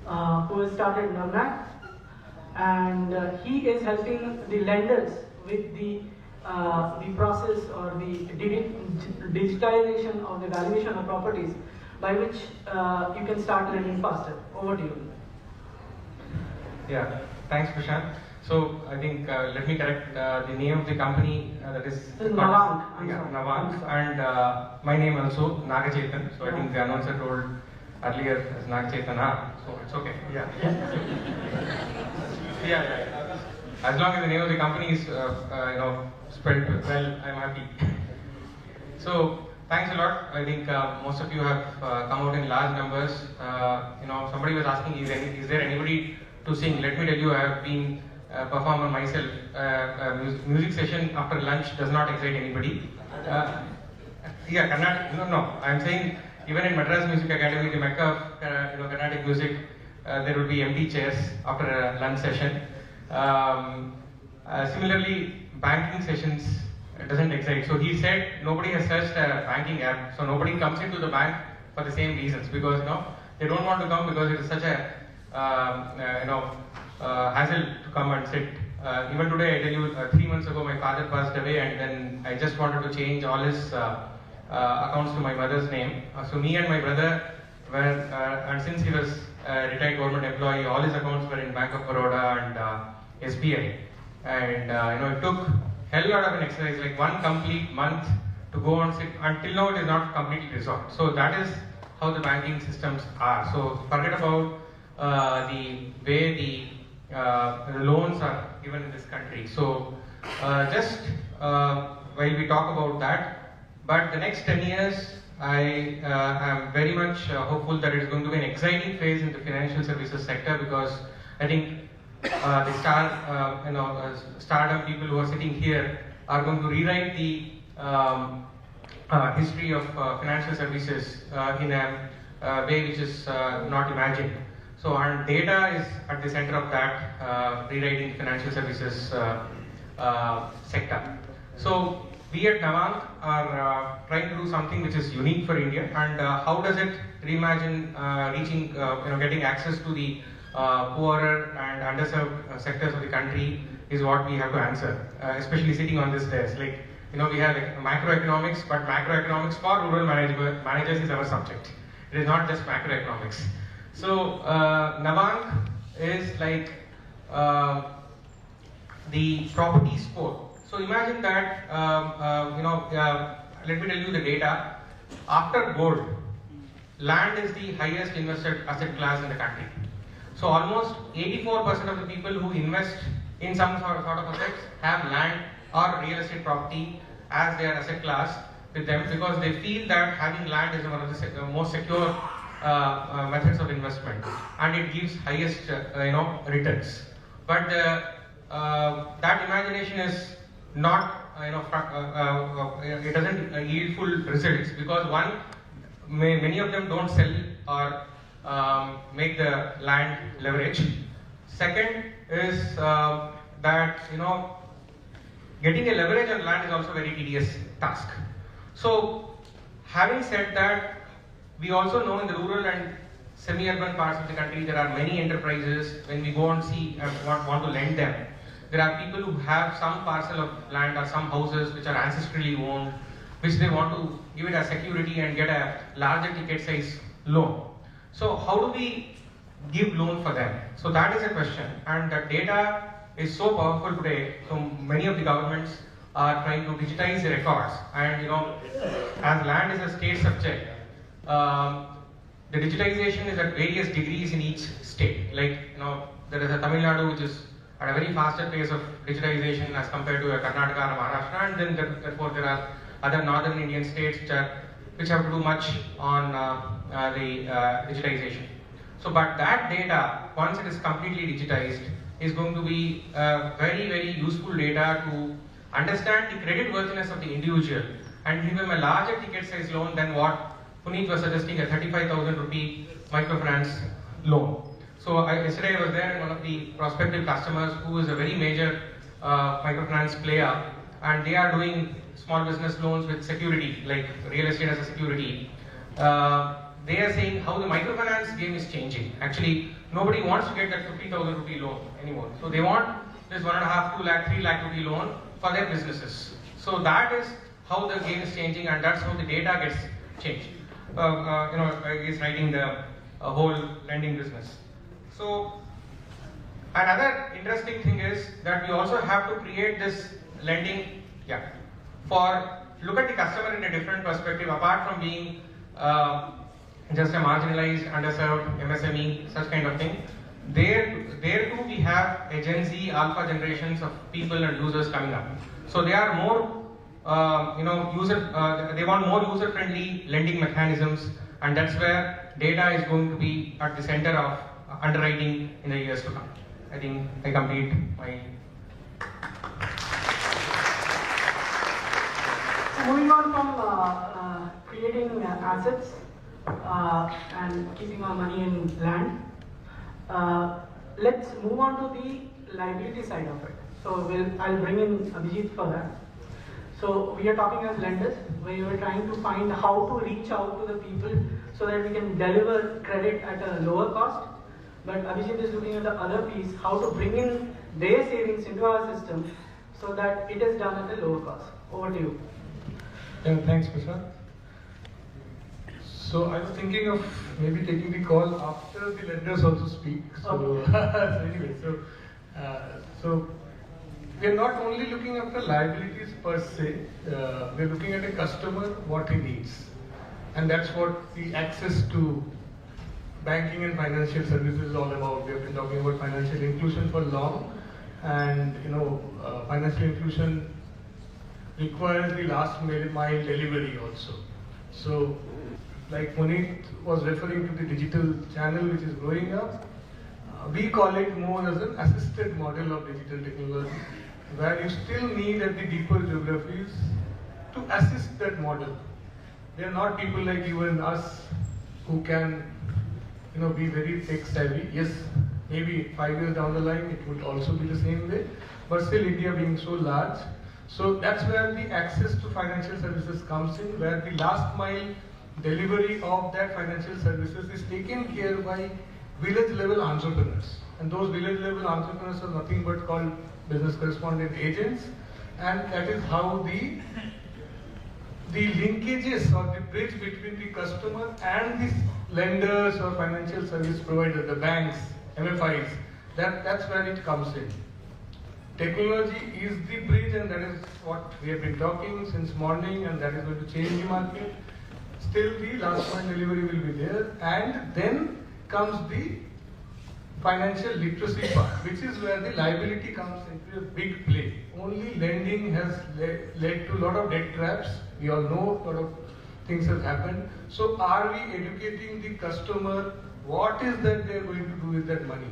who has started NAMNAC, and he is helping the lenders with the process or the digitalization of the valuation of properties, by which you can start lending faster. Over to you. Yeah, thanks, Prashant. So I think let me correct the name of the company that is Navang. Yeah, Navang, and my name also Nagachetan. So I think the announcer told earlier as Nagachetana, so it's okay. Yeah. Yeah. As long as the name of the company is spelled well, I'm happy. So thanks a lot. I think most of you have come out in large numbers. Somebody was asking, is there anybody to sing? Let me tell you, I have been performer myself. Music session after lunch does not excite anybody. Yeah, Carnatic. No. I'm saying even in Madras Music Academy, the mecca of Carnatic music, there will be empty chairs after a lunch session. Similarly, banking sessions doesn't excite. So he said nobody has searched a banking app, so nobody comes into the bank for the same reasons, because they don't want to come because it is such a hassle to come and sit. Even today, I tell you, 3 months ago, my father passed away, and then I just wanted to change all his accounts to my mother's name. So me and my brother were, and since he was a retired government employee, all his accounts were in Bank of Baroda and SBI. And it took hell lot of an exercise, like 1 complete month to go and sit. Until now, it is not completely resolved. So that is how the banking systems are. So forget about the way the loans are given in this country. So just while we talk about that, but the next 10 years, I am very much hopeful that it is going to be an exciting phase in the financial services sector, because I think the startup people who are sitting here are going to rewrite the history of financial services in a way which is not imagined. So, and data is at the center of that rewriting financial services sector. So, we at Navang are trying to do something which is unique for India, and how does it reimagine reaching, getting access to the poorer and underserved sectors of the country is what we have to answer, especially sitting on this desk. Like, we have macroeconomics, but macroeconomics for rural managers is our subject. It is not just macroeconomics. So, Navang is like the property score. So imagine that, let me tell you the data. After gold, land is the highest invested asset class in the country. So almost 84% of the people who invest in some sort of assets have land or real estate property as their asset class with them, because they feel that having land is one of the most secure methods of investment, and it gives highest returns. But that imagination is not it doesn't yield full results, because one, many of them don't sell or make the land leverage. Second is that getting a leverage on land is also a very tedious task. So having said that, we also know in the rural and semi-urban parts of the country there are many enterprises. When we go and see and want to lend them, there are people who have some parcel of land or some houses which are ancestrally owned, which they want to give it as security and get a larger ticket size loan. So how do we give loan for them? So that is a question, and the data is so powerful today. So many of the governments are trying to digitize the records, and as land is a state subject, the digitization is at various degrees in each state. Like there is a Tamil Nadu which is at a very faster pace of digitization as compared to a Karnataka or Maharashtra, and then therefore there are other northern Indian states which have to do much on the digitization. So, but that data, once it is completely digitized, is going to be very, very useful data to understand the credit worthiness of the individual and give him a larger ticket size loan than what Puneet was suggesting, a 35,000 rupee microfinance loan. So yesterday I was there, and one of the prospective customers who is a very major microfinance player, and they are doing small business loans with security, like real estate as a security. They are saying how the microfinance game is changing. Actually, nobody wants to get that 50,000 rupee loan anymore. So they want this 1.5, 2 lakh, 3 lakh rupee loan for their businesses. So that is how the game is changing, and that's how the data gets changed. Is writing the whole lending business. So another interesting thing is that we also have to create this lending, look at the customer in a different perspective, apart from being just a marginalized, underserved MSME, such kind of thing. There too we have a Gen Z, alpha generations of people and users coming up. So they are more, they want more user-friendly lending mechanisms, and that's where data is going to be at the center of underwriting in the years to come. I think I complete my. Moving on from creating assets and keeping our money in land, let's move on to the liability side of it. So I'll bring in Abhijit for that. So we are talking as lenders, where we are trying to find how to reach out to the people so that we can deliver credit at a lower cost. But Abhijit is looking at the other piece, how to bring in their savings into our system so that it is done at a lower cost. Over to you. Yeah, thanks, Prashant. So I was thinking of maybe taking the call after the lenders also speak. So, anyway, so we are not only looking at the liabilities per se, we are looking at a customer, what he needs. And that's what the access to banking and financial services is all about. We have been talking about financial inclusion for long, and financial inclusion requires the last mile delivery also. So, like Puneet was referring to the digital channel which is growing up, we call it more as an assisted model of digital technology, where you still need at the deeper geographies to assist that model. They are not people like you and us who can be very tech savvy. Yes, maybe 5 years down the line it would also be the same way, but still India being so large. So that's where the access to financial services comes in, where the last mile delivery of that financial services is taken care by village level entrepreneurs. And those village level entrepreneurs are nothing but called business correspondent agents, and that is how the linkages or the bridge between the customer and the lenders or financial service providers, the banks, MFIs, that's where it comes in. Technology is the bridge, and that is what we have been talking since morning, and that is going to change the market. Still the last mile delivery will be there, and then comes the financial literacy part, which is where the liability comes into a big play. Only lending has led to a lot of debt traps. We all know a lot of things have happened. So are we educating the customer what is that they are going to do with that money?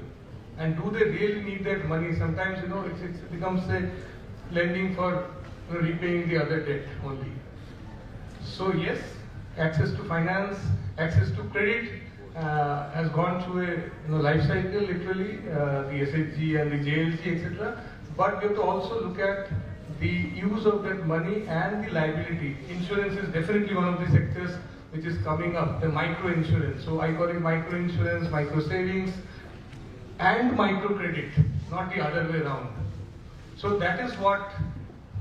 And do they really need that money? Sometimes, it becomes a lending for repaying the other debt only. So yes, access to finance, access to credit has gone through a life cycle, literally, the SHG and the JLG, etc. But we have to also look at the use of that money and the liability. Insurance is definitely one of the sectors which is coming up, the micro insurance. So I call it micro insurance, micro savings, and micro credit, not the other way around. So that is what,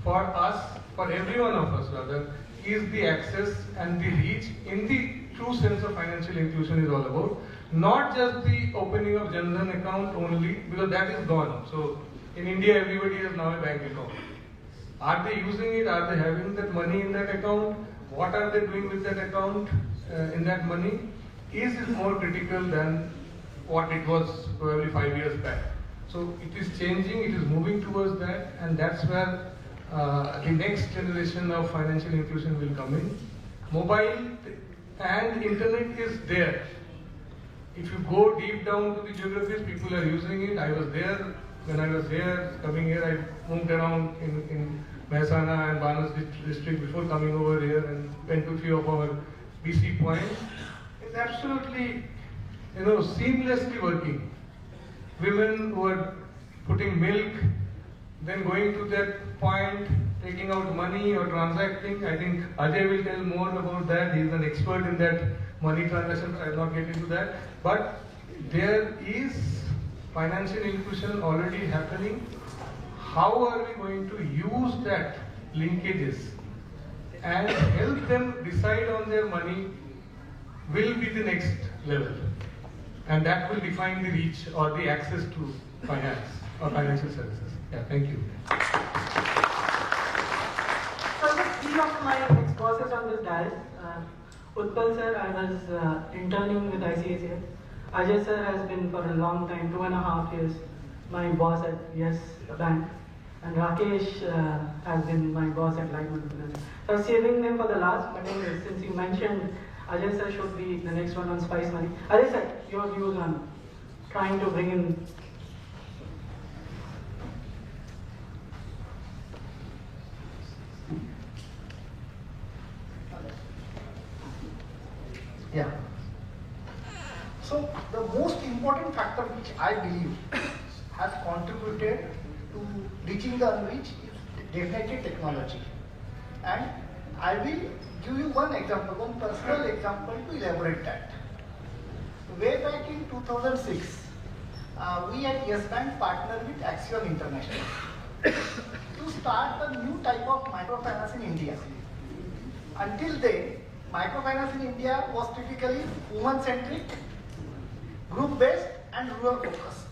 for us, for every one of us rather, is the access and the reach in the true sense of financial inclusion is all about. Not just the opening of Jan Dhan account only, because that is gone. So in India, everybody has now a bank account. Are they using it? Are they having that money in that account? What are they doing with that account, in that money? Is more critical than what it was probably 5 years back. So it is changing, it is moving towards that, and that's where the next generation of financial inclusion will come in. Mobile and internet is there. If you go deep down to the geographies, people are using it. I was there, when I was here, coming here, I moved around in Mehsana and Banas district before coming over here and went to a few of our BC points. It's absolutely, seamlessly working. Women who are putting milk, then going to that point, taking out money or transacting. I think Ajay will tell more about that. He is an expert in that money transaction. I will not get into that. But there is financial inclusion already happening. How are we going to use that linkages and help them decide on their money will be the next level. And that will define the reach or the access to finance or financial services. Yeah, thank you. So three of my ex-bosses on this dais. Utpal sir, I was interning with ICICI. Ajay sir has been for a long time, 2.5 years, my boss at Yes Bank. And Rakesh has been my boss at Lightman Finance. So I was saving them for the last, but anyway, since you mentioned Ajay sir should be the next one on Spice Money. Ajay sir, your views on trying to bring in. Yeah. So the most important factor which I believe has contributed to reaching the unreached is definitely technology. And I will give you one example, one personal example to elaborate that. Way back in 2006, we at Yes Bank partnered with Axiom International to start a new type of microfinance in India. Until then, microfinance in India was typically woman-centric, group-based and rural-focused.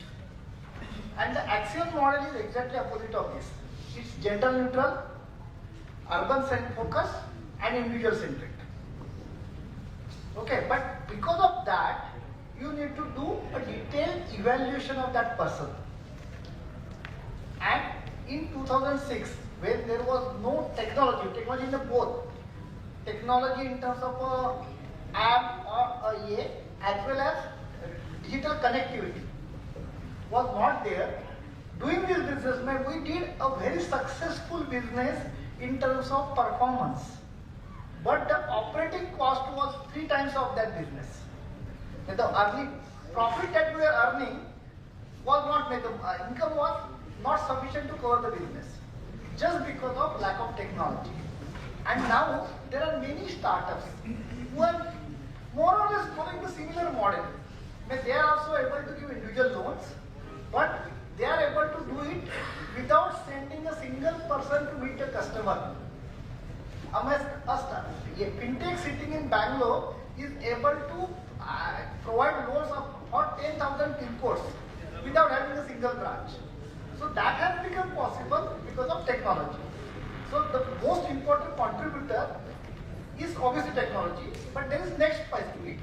And the Axiom model is exactly opposite of this. It's gender-neutral, urban-focused and individual-centric. Okay, but because of that, you need to do a detailed evaluation of that person. And in 2006, when there was no technology in the both, technology in terms of a app or a EA as well as digital connectivity was not there. Doing this business, we did a very successful business in terms of performance. But the operating cost was 3 times of that business. And the early profit that we were earning was not made, the income was not sufficient to cover the business, just because of lack of technology. And now there are many startups who are more or less following the similar model. They are also able to give individual loans, but they are able to do it without sending a single person to meet a customer. A fintech sitting in Bangalore is able to provide loans for 10,000 pin codes without having a single branch. So that has become possible because of technology. So the most important contributor is obviously technology, but there is next part to it,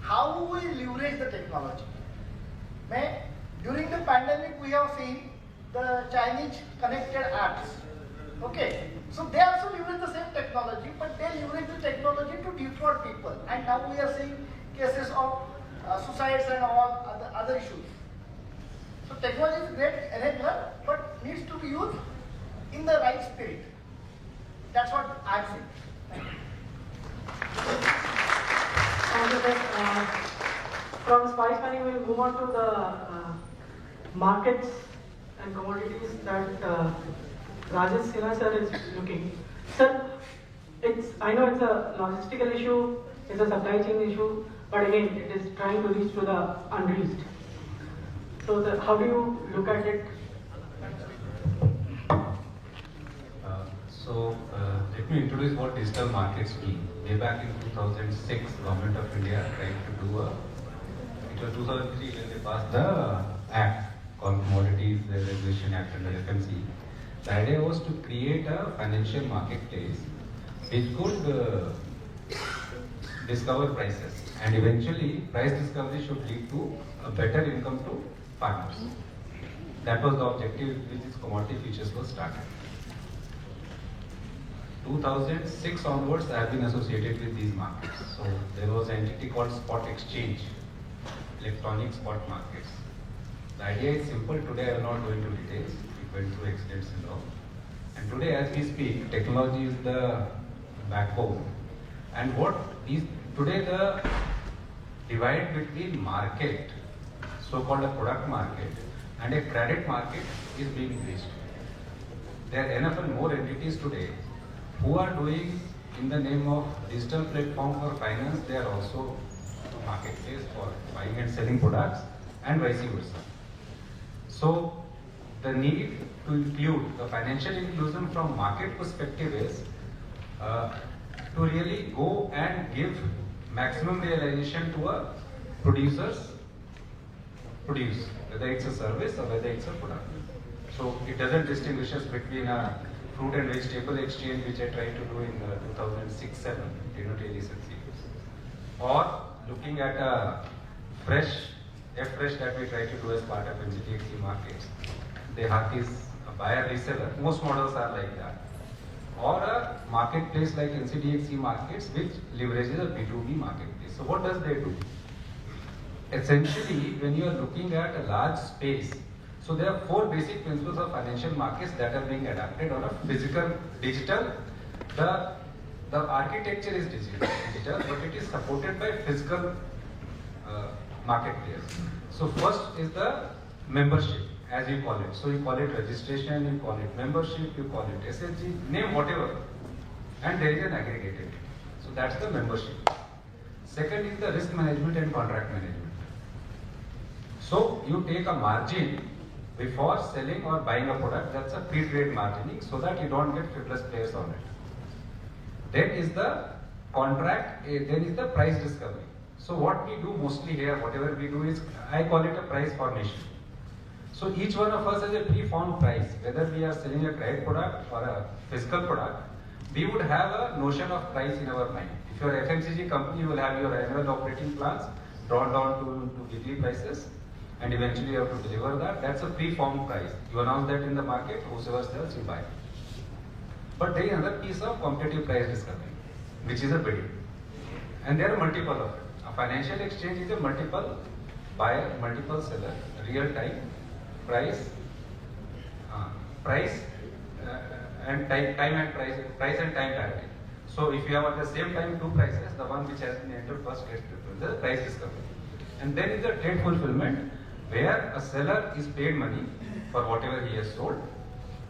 how we leverage the technology. During the pandemic, we have seen the Chinese connected apps. Okay, so they also leverage the same technology, but they leverage the technology to defraud people. And now we are seeing cases of suicides and all other issues. So technology is a great enabler, but needs to be used in the right spirit. That's what I'm saying. Thank you. From spice mining, we'll move on to the markets and commodities that Rajesh Sinha sir is looking. Sir, I know it's a logistical issue, it's a supply chain issue, but again, it is trying to reach to the unreached. So how do you look at it? Let me introduce what digital markets mean. Way back in 2006, Government of India tried to do it was 2003 when they passed the act called Commodities Regulation Act under FMC. The idea was to create a financial marketplace which could discover prices, and eventually price discovery should lead to a better income to farmers. That was the objective with this commodity futures was started. 2006 onwards, I have been associated with these markets. So there was an entity called Spot Exchange, electronic spot markets. The idea is simple. Today I will not go into details. It went through accidents and all. And today, as we speak, technology is the backbone. And what is today the divide between market, so-called a product market, and a credit market is being bridged. There are enough and more entities today who are doing in the name of digital platform for finance. They are also a marketplace for buying and selling products and vice versa. So the need to include the financial inclusion from market perspective is to really go and give maximum realization to a producer's produce, whether it's a service or whether it's a product. So it doesn't distinguish us between a fruit and vegetable exchange, which I tried to do in 2006-07, did not really succeed. Or looking at a fresh that we try to do as part of NCDXC markets. The Hath is a buyer reseller. Most models are like that. Or a marketplace like NCDXC markets, which leverages a B2B marketplace. So what does they do? Essentially, when you are looking at a large space, so there are four basic principles of financial markets that are being adapted on a physical, digital. The architecture is digital, but it is supported by physical marketplace. So first is the membership, as you call it. So you call it registration, you call it membership, you call it SSG, name whatever. And there is an aggregated. So that's the membership. Second is the risk management and contract management. So you take a margin before selling or buying a product. That's a pre-trade margining, so that you don't get frivolous players on it. Then is the contract, then is the price discovery. So what we do mostly here, whatever we do is, I call it a price formation. So each one of us has a pre-formed price. Whether we are selling a credit product or a physical product, we would have a notion of price in our mind. If you are an FMCG company, you will have your annual operating plans drawn down to weekly prices, and eventually you have to deliver that. That's a pre-formed price. You announce that in the market, whoever sells, you buy. But there is another piece of competitive price discovery, which is a bidding. And there are multiple of it. A financial exchange is a multiple buyer, multiple seller, real time, price and time and price and time parity. So if you have at the same time two prices, the one which has been entered first gets the price discovery. And then is the trade fulfillment, where a seller is paid money for whatever he has sold,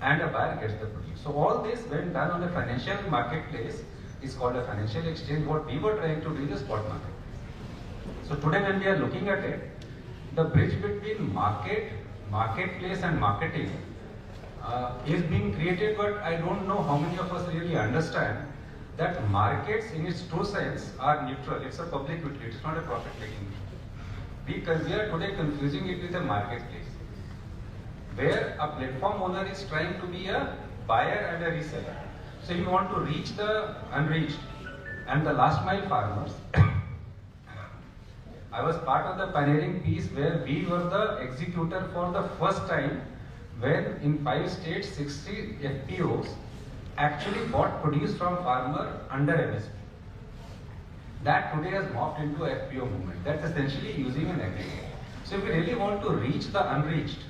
and a buyer gets the produce. So all this, when done on a financial marketplace, is called a financial exchange. What we were trying to do is a spot market. So today when we are looking at it, the bridge between marketplace and marketing is being created, but I don't know how many of us really understand that markets in its true sense are neutral. It's a public utility, it's not a profit-making. We are today confusing it with a marketplace, where a platform owner is trying to be a buyer and a reseller. So you want to reach the unreached and the last mile farmers. I was part of the pioneering piece where we were the executor for the first time when in 5 states 60 FPOs actually bought produce from farmer under MSP. That today has morphed into FPO movement. That's essentially using an aggregate. So if we really want to reach the unreached,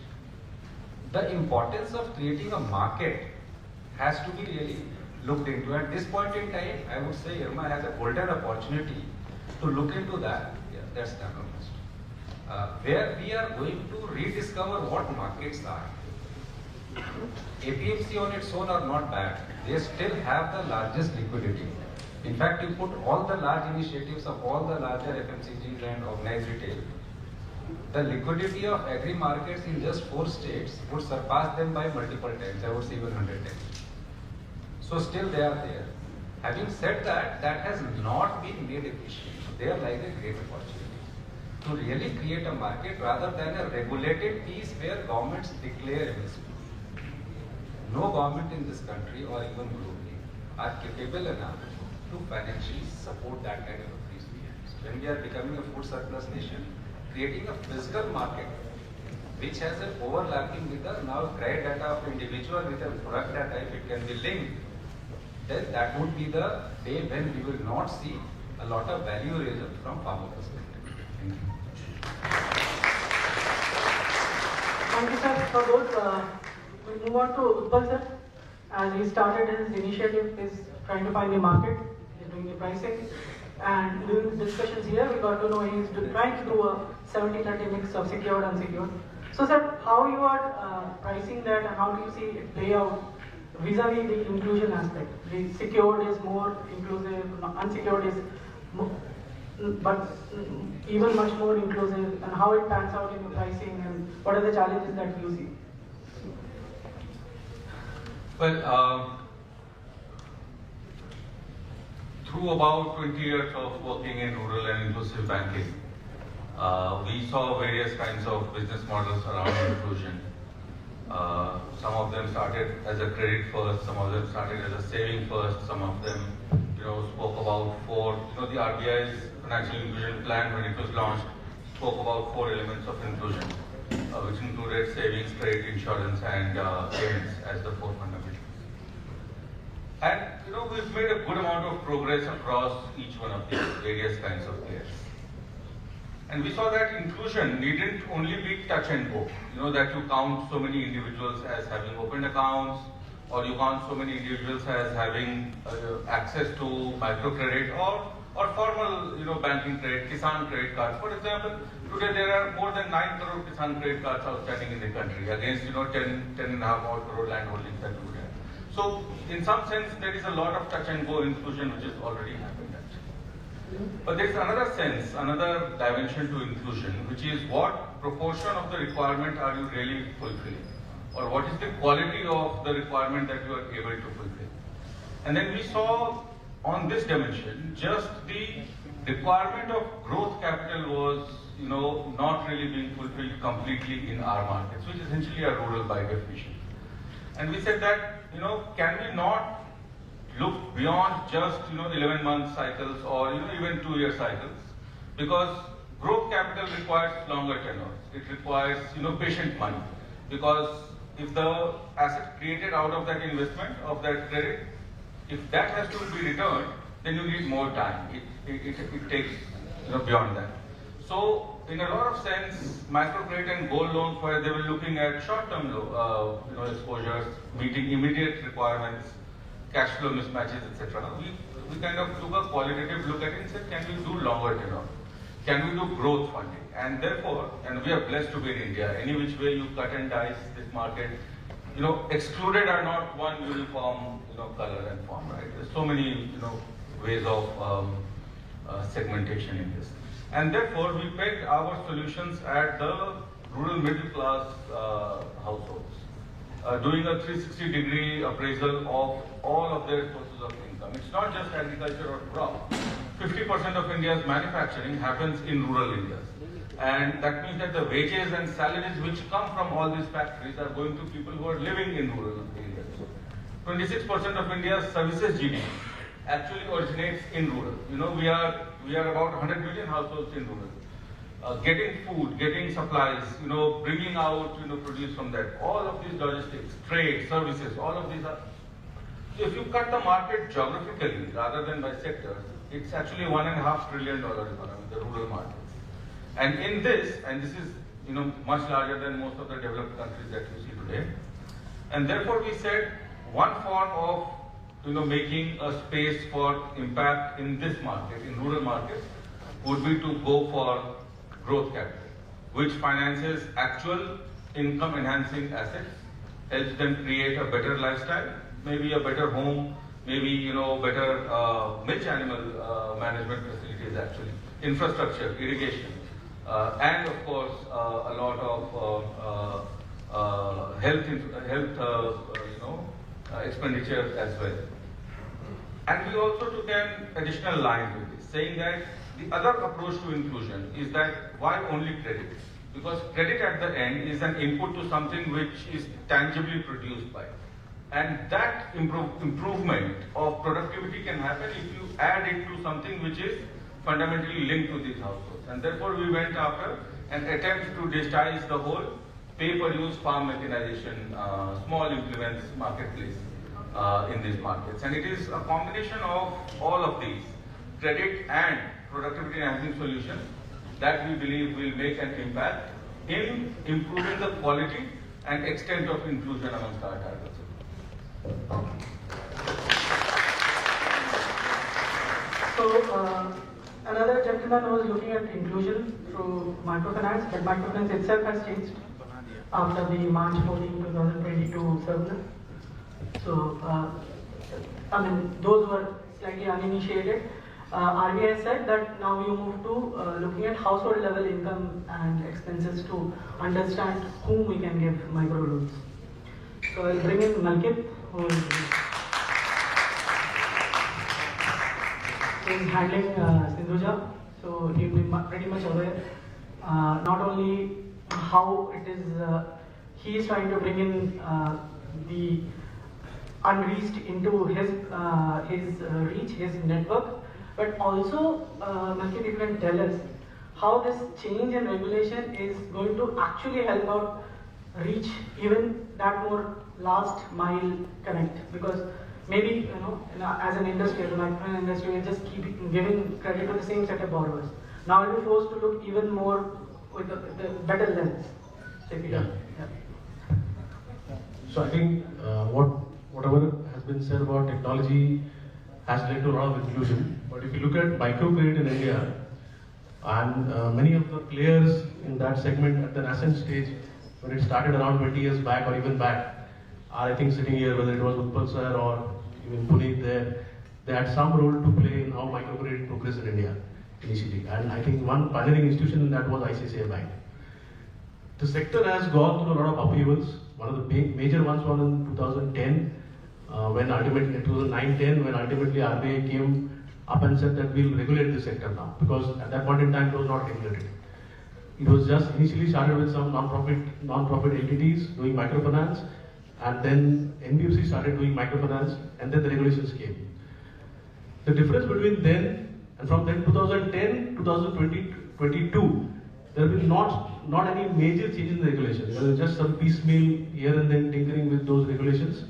the importance of creating a market has to be really looked into. At this point in time, I would say IRMA has a golden opportunity to look into that. Yeah, that's the most. Where we are going to rediscover what markets are. APMC on its own are not bad. They still have the largest liquidity. In fact, you put all the large initiatives of all the larger FMCGs and organized retail, the liquidity of agri markets in just 4 states would surpass them by multiple times, I would say even 100 times. So still they are there. Having said that, that has not been made efficient. They are like a great opportunity to really create a market rather than a regulated piece where governments declare MSP. No government in this country or even globally are capable enough to financially support that kind of a piece. When we are becoming a food surplus nation, creating a physical market which has an overlapping with the now credit data of individual with a product data, if it can be linked, then that would be the day when we will not see a lot of value raised from farmer perspective. Thank you. Thank you, sir, for both. We'll move on to Utpal, sir. As he started his initiative, is trying to find the market, he's doing the pricing. And during the discussions here, we got to know he's trying to do a 70-30 mix of secured and unsecured. So, sir, how you are pricing that and how do you see it play out vis-a-vis the inclusion aspect? The secured is more inclusive, unsecured is but even much more inclusive, and how it pans out in the pricing and what are the challenges that you see? Well, through about 20 years of working in rural and inclusive banking, we saw various kinds of business models around inclusion. Some of them started as a credit first, some of them started as a saving first, some of them, spoke about the RBI's financial inclusion plan when it was launched, spoke about 4 elements of inclusion, which included savings, credit, insurance, and payments as the 4 fundamentals. And we've made a good amount of progress across each one of these various kinds of players. And we saw that inclusion needn't only be touch and go. That you count so many individuals as having opened accounts, or you count so many individuals as having access to microcredit or formal banking credit, Kisan credit cards. For example, today there are more than 9 crore Kisan credit cards outstanding in the country against 10.5 crore land holdings that we would have. So in some sense there is a lot of touch and go inclusion which is already happened. But there is another sense, another dimension to inclusion, which is what proportion of the requirement are you really fulfilling, or what is the quality of the requirement that you are able to fulfill. And then we saw on this dimension, just the requirement of growth capital was not really being fulfilled completely in our markets, which is essentially a rural by definition. And we said that, can we not look beyond just 11-month cycles or even 2-year cycles, because growth capital requires longer tenures. It requires patient money, because if the asset created out of that investment, of that credit, if that has to be returned, then you need more time. It takes beyond that. So in a lot of sense, microcredit and gold loans, where they were looking at short-term exposures, meeting immediate requirements, cash flow mismatches, etc. We kind of took a qualitative look at it and said, can we do longer tenure? Can we do growth funding? And therefore, and we are blessed to be in India, any which way you cut and dice this market, excluded are not one uniform color and form, right? There's so many ways of segmentation in this. And therefore, we pegged our solutions at the rural middle class households. Doing a 360-degree appraisal of all of their sources of income. It's not just agriculture or crop. 50% of India's manufacturing happens in rural areas. And that means that the wages and salaries which come from all these factories are going to people who are living in rural areas. 26% of India's services GDP actually originates in rural. We are about 100 million households in rural. getting food, getting supplies, bringing out, produce from that. All of these logistics, trade, services, all of these are. So if you cut the market geographically rather than by sectors, it's actually $1.5 trillion economy, the rural markets. And in this, and this is much larger than most of the developed countries that you see today. And therefore we said one form of making a space for impact in this market, in rural markets, would be to go for growth capital, which finances actual income enhancing assets, helps them create a better lifestyle, maybe a better home, maybe better milk animal management facilities actually, infrastructure, irrigation, and of course a lot of health expenditure as well. And we also took an additional line with this, saying that the other approach to inclusion is that why only credit? Because credit at the end is an input to something which is tangibly produced by. And that improvement of productivity can happen if you add it to something which is fundamentally linked to these households. And therefore we went after an attempt to digitize the whole pay-per-use farm mechanization, small implements marketplace in these markets. And it is a combination of all of these, credit and productivity enhancing solutions, that we believe will make an impact in improving the quality and extent of inclusion amongst our targets. So another gentleman was looking at inclusion through microfinance, but microfinance itself has changed after the March 14, 2022 circular. So those were slightly uninitiated. RBI said that now you move to looking at household level income and expenses to understand whom we can give micro loans. So I'll bring in Malkit, who is handling Sindhuja. So he'll be pretty much aware not only how it is, he is trying to bring in the unreached into his reach, his network, but also, Malkit, if you can tell us how this change in regulation is going to actually help out reach even that more last mile connect, because maybe as an industry, as a microfinance industry, we just keep giving credit to the same set of borrowers. Now we'll be forced to look even more with a better lens. So I think whatever has been said about technology has led to a lot of inclusion. But if you look at microcredit in India, and many of the players in that segment at the nascent stage, when it started around 20 years back or even back, are I think sitting here, whether it was Utpal sir or even Puneet there, they had some role to play in how microcredit progressed in India initially. And I think one pioneering institution in that was ICICI Bank. The sector has gone through a lot of upheavals. One of the major ones was in 2010, when ultimately, 2009-10, when ultimately RBI came up and said that we'll regulate the sector now, because at that point in time it was not regulated. It was just initially started with some non-profit entities doing microfinance, and then NBFC started doing microfinance, and then the regulations came. The difference between then and from then 2010 to 2022, there have been not any major changes in the regulations. There was just some piecemeal here and then tinkering with those regulations.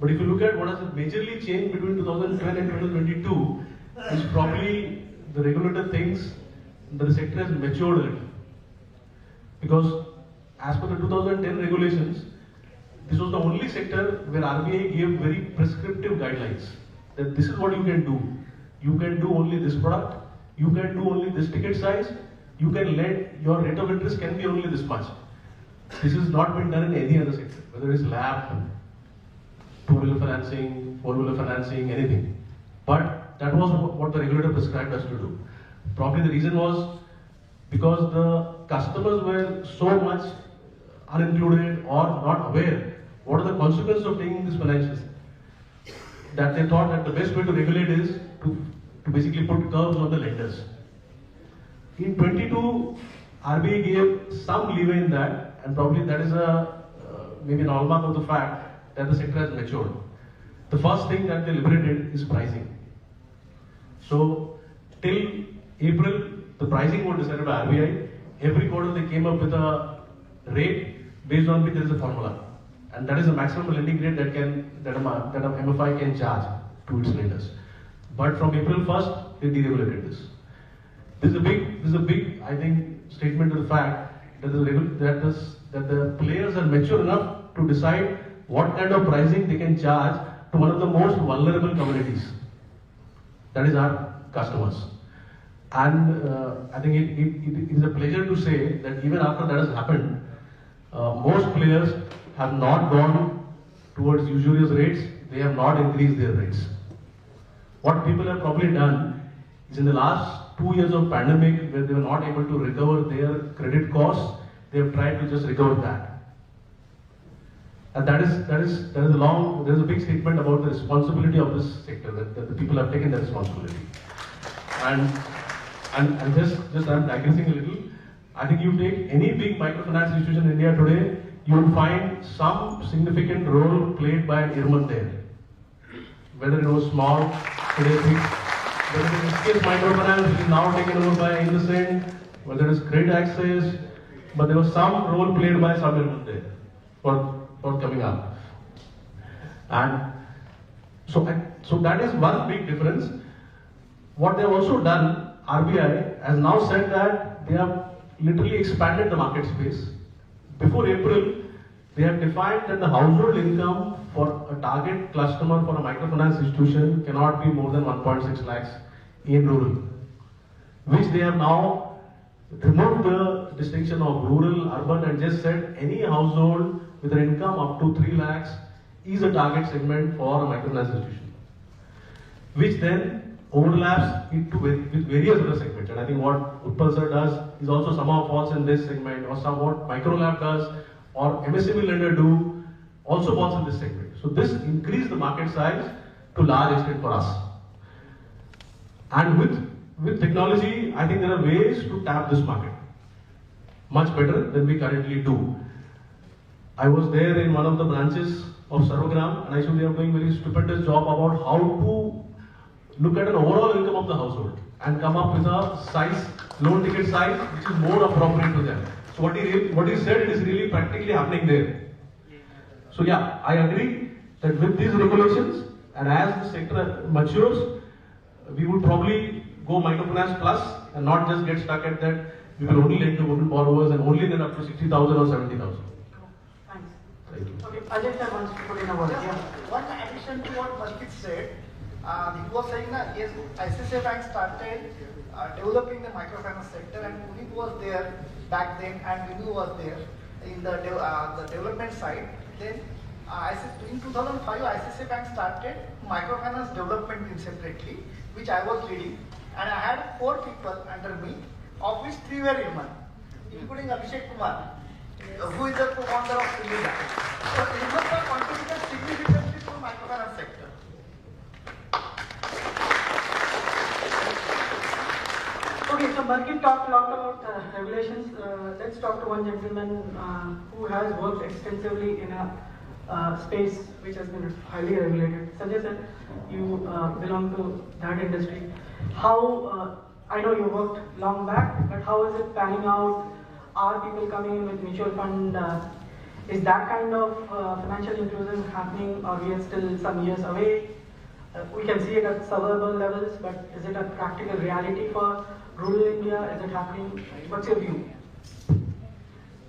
But if you look at what has majorly changed between 2012 and 2022, is probably the regulator thinks that the sector has matured a little. Because as per the 2010 regulations, this was the only sector where RBI gave very prescriptive guidelines that this is what you can do. You can do only this product, you can do only this ticket size, you can lend, your rate of interest can be only this much. This has not been done in any other sector, whether it's LAP, two-wheeler financing, four-wheeler financing, anything. But that was what the regulator prescribed us to do. Probably the reason was because the customers were so much unincluded or not aware what are the consequences of taking this financial, that they thought that the best way to regulate is to basically put curbs on the lenders. In 22, RBI gave some leeway in that, and probably that is maybe an hallmark of the fact that the sector has matured. The first thing that they liberated is pricing. So till April the pricing was decided by RBI. Every quarter they came up with a rate based on which there is a formula. And that is the maximum lending rate that a MFI can charge to its lenders. But from April 1st, they deregulated this. This is a big, I think, statement to the fact that the players are mature enough to decide what kind of pricing they can charge to one of the most vulnerable communities. That is our customers. And I think it is a pleasure to say that even after that has happened, most players have not gone towards usurious rates, they have not increased their rates. What people have probably done is in the last 2 years of pandemic, where they were not able to recover their credit costs, they have tried to just recover that. And there is a big statement about the responsibility of this sector, that the people have taken that responsibility. And just I'm digressing a little. I think you take any big microfinance institution in India today, you will find some significant role played by an IRMAN there. Whether it was small, today big, whether it is SKS Microfinance, which is now taken over by Innocent, whether it is Credit Access, but there was some role played by some IRMAN there for coming up. And so that is one big difference. What they have also done, RBI has now said that they have literally expanded the market space. Before April, they have defined that the household income for a target customer for a microfinance institution cannot be more than 1.6 lakhs in rural, which they have now removed the distinction of rural, urban, and just said any household with an income up to 3 lakhs is a target segment for a microfinance institution, which then overlaps into with various other segments. And I think what Utpal sir does is also somehow falls in this segment, or somewhat Microlab does, or MSME lender do, also falls in this segment. So this increased the market size to large extent for us. And with technology, I think there are ways to tap this market much better than we currently do. I was there in one of the branches of Sarvagram, and I think they are doing a very stupendous job about how to look at an overall income of the household and come up with a size, loan ticket size, which is more appropriate to them. So what he said, it is really practically happening there. So yeah, I agree that with these regulations, and as the sector matures, we would probably go microfinance plus and not just get stuck at that we will only lend to women borrowers and only lend up to 60,000 or 70,000. Thanks. Thank you. Okay, Ajay sir wants to put in a word. Yeah. One addition to what Markit said, he was saying that yes, ICICI Bank started developing the microfinance sector, and Kurien was there back then, and Vinu was there in the development side. Then in 2005, ICICI Bank started microfinance development team separately, which I was leading, and I had 4 people under me, of which 3 were IRMAN, including Abhishek Kumar, who is the co-founder of India. So IRMAN have contributed significantly to the microfinance sector. Okay, so Markit talked a lot about regulations. Let's talk to one gentleman who has worked extensively in a space which has been highly regulated. Sanjay sir, you belong to that industry. How, I know you worked long back, but how is it panning out? Are people coming in with mutual fund? Is that kind of financial inclusion happening, or we are still some years away? We can see it at suburban levels, but is it a practical reality for rural India? Is it happening? What's your view?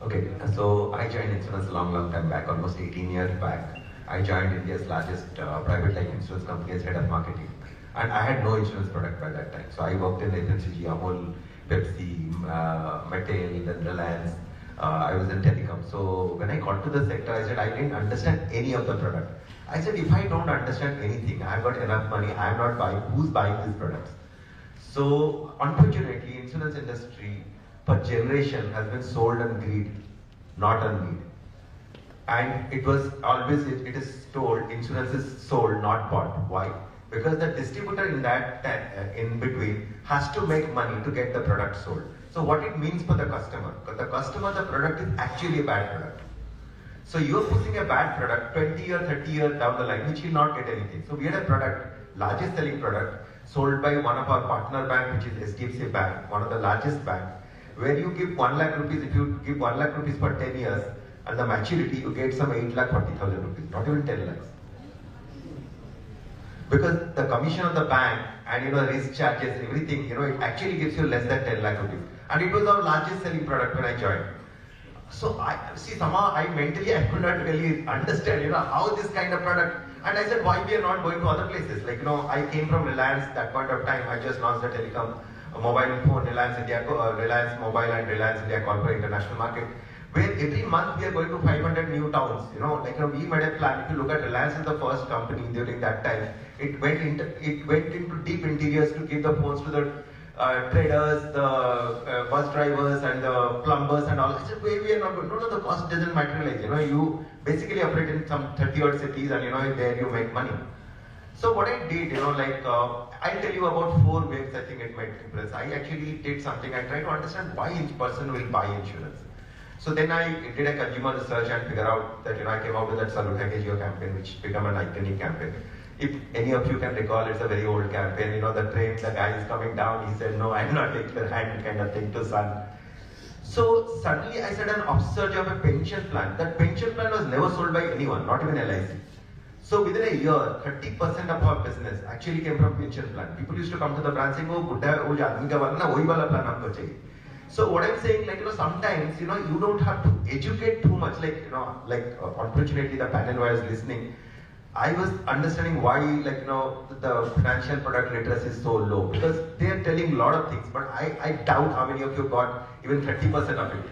Okay, so I joined insurance a long time back, almost 18 years back. I joined India's largest private life insurance company as head of marketing. And I had no insurance product by that time. So I worked in FMCG, Amul, Pepsi, Mattel, then Reliance. I was in telecom. So when I got to the sector, I said I didn't understand any of the product. I said, if I don't understand anything, I've got enough money, I'm not buying, who's buying these products? So unfortunately, insurance industry per generation has been sold on greed, not on need. And it was always, it is told, insurance is sold, not bought. Why? Because the distributor in that, in between, has to make money to get the product sold. So what it means for the customer? Because the customer, the product is actually a bad product. So you're pushing a bad product 20 or 30 years down the line, which will not get anything. So we had a product, largest selling product, sold by one of our partner bank, which is SDFC Bank, one of the largest bank, where you give 1 lakh rupees, if you give 1 lakh rupees for 10 years, and the maturity, you get some 8,40,000 rupees, not even 10 lakhs. Because the commission of the bank and risk charges, everything, it actually gives you less than 10 lakh rupees. And it was our largest selling product when I joined. So somehow I could not really understand, how this kind of product. And I said, why we are not going to other places? Like, I came from Reliance that point of time. I just launched the telecom, mobile phone, Reliance Mobile and Reliance India Corporate International Market, where every month we are going to 500 new towns. We made a plan. If you look at Reliance is the first company during that time. It went into deep interiors to give the phones to the traders, the bus drivers and the plumbers and all. I said, we are not going. No, the cost doesn't materialize. You basically operate in some 30 odd cities and there you make money. So what I did, I'll tell you about 4 waves I think it might impress. I actually did something. I tried to understand why each person will buy insurance. So then I did a consumer research and figure out that, I came out with that Salute Geo campaign, which became an iconic campaign. If any of you can recall, it's a very old campaign. The train, the guy is coming down, he said, no, I'm not taking your hand, kind of thing to son. So suddenly I said an upsurge of a pension plan. That pension plan was never sold by anyone, not even LIC. So within a year, 30% of our business actually came from pension plan. People used to come to the branch saying, oh, Buddha, oh, aadmi ka wala na, wahi wala plan humko chahiye. So what I'm saying, sometimes, you don't have to educate too much. Unfortunately, the panel was listening. I was understanding why, the financial product literacy is so low, because they are telling a lot of things, but I doubt how many of you got even 30% of it.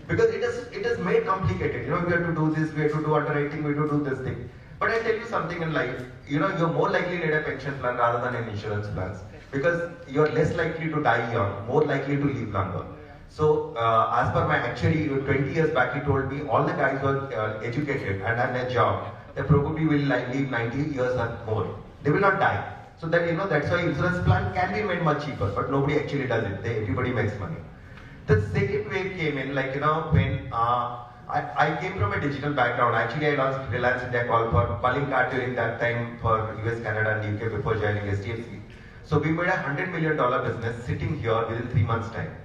Because it is made complicated. We have to do this, we have to do underwriting, we have to do this thing. But I tell you something in life, you're more likely to need a pension plan rather than an insurance plan, because you're less likely to die young, more likely to live longer. So, as per my actuary, 20 years back, he told me all the guys who are educated and have a job, they probably will live 90 years or more. They will not die. So then, that's why insurance plan can be made much cheaper, but nobody actually does it. Everybody makes money. The second wave came in, when I came from a digital background. Actually, I launched Reliance India Call for calling card during that time for US, Canada and UK before joining SDFC. So we made a $100 million business sitting here within 3 months' time.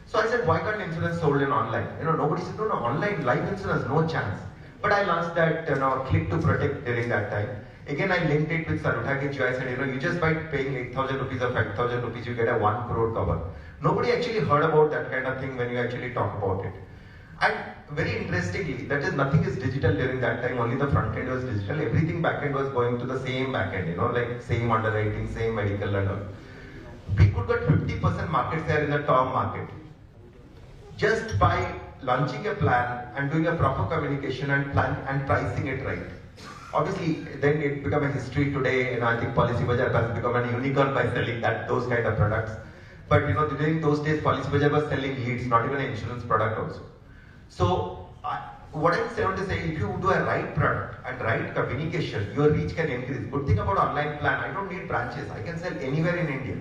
So I said, why can't insurance sold in online? Nobody said, no, online, life insurance, no chance. But I launched that, Click to Protect during that time. Again, I linked it with Salute Geo. I said, you just by paying 8,000 rupees or 5,000 rupees, you get a 1 crore cover. Nobody actually heard about that kind of thing when you actually talk about it. And very interestingly, that is nothing is digital during that time, only the front end was digital. Everything back end was going to the same back end, same underwriting, same medical and all. We could get 50% market share in the term market. Just by launching a plan and doing a proper communication and pricing it right. Obviously, then it became a history today, I think Policybazaar has become a unicorn by selling those kind of products. But during those days, Policybazaar was selling leads, not even an insurance product also. So, what I'm trying to say, if you do a right product and right communication, your reach can increase. Good thing about online plan, I don't need branches. I can sell anywhere in India.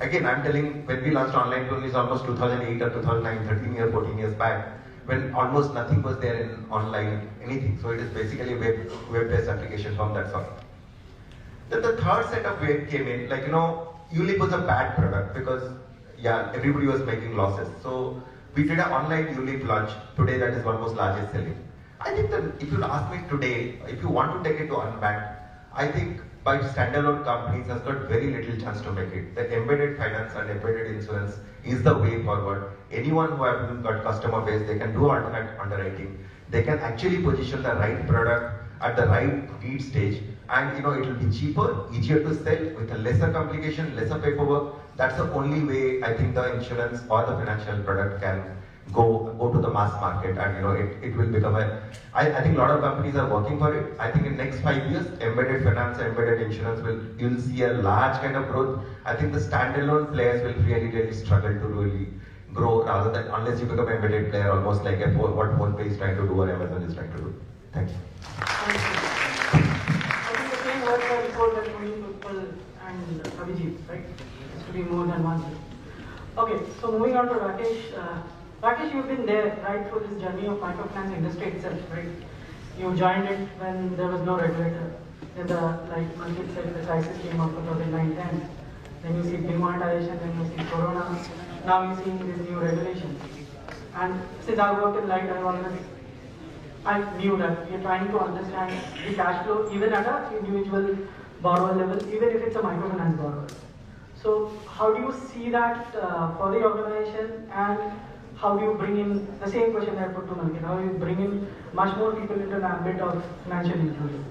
Again, I'm telling, when we launched online plan is almost 2008 or 2009, 13 years, 14 years back, when almost nothing was there in online anything. So it is basically a web-based application from that sort. Then the third set of wave came in, ULIP was a bad product because, everybody was making losses. So we did an online ULIP launch. Today that is almost largest selling. I think that if you ask me today, if you want to take it to unbanked, I think by standalone companies has got very little chance to make it. The embedded finance and embedded insurance is the way forward. Anyone who has got customer base, they can do alternate underwriting. They can actually position the right product at the right need stage, and it will be cheaper, easier to sell with a lesser complication, lesser paperwork. That's the only way I think the insurance or the financial product can go to the mass market, and it will become I think a lot of companies are working for it. I think in next 5 years, embedded finance, embedded insurance you'll see a large kind of growth. I think the standalone players will really struggle to really grow, rather than unless you become an embedded player, almost like what PhonePe is trying to do or Amazon is trying to do. Thank you. Thank you. I think the same words are before that Utpal and Abhijit, right? It has to be more than one. Okay, so moving on to Rakesh. Rakesh, you've been there right through this journey of microfinance industry itself, right? You joined it when there was no regulator. Then like Malkit said, the crisis came up 2009-10. Then you see demonetization, then you see Corona. Now you see these new regulations. And since I worked in Light, I knew that we are trying to understand the cash flow even at an individual borrower level, even if it's a microfinance borrower. So how do you see that for the organization, and how do you bring in the same question I put to Malkit? How do you bring in much more people into the ambit of financial inclusion?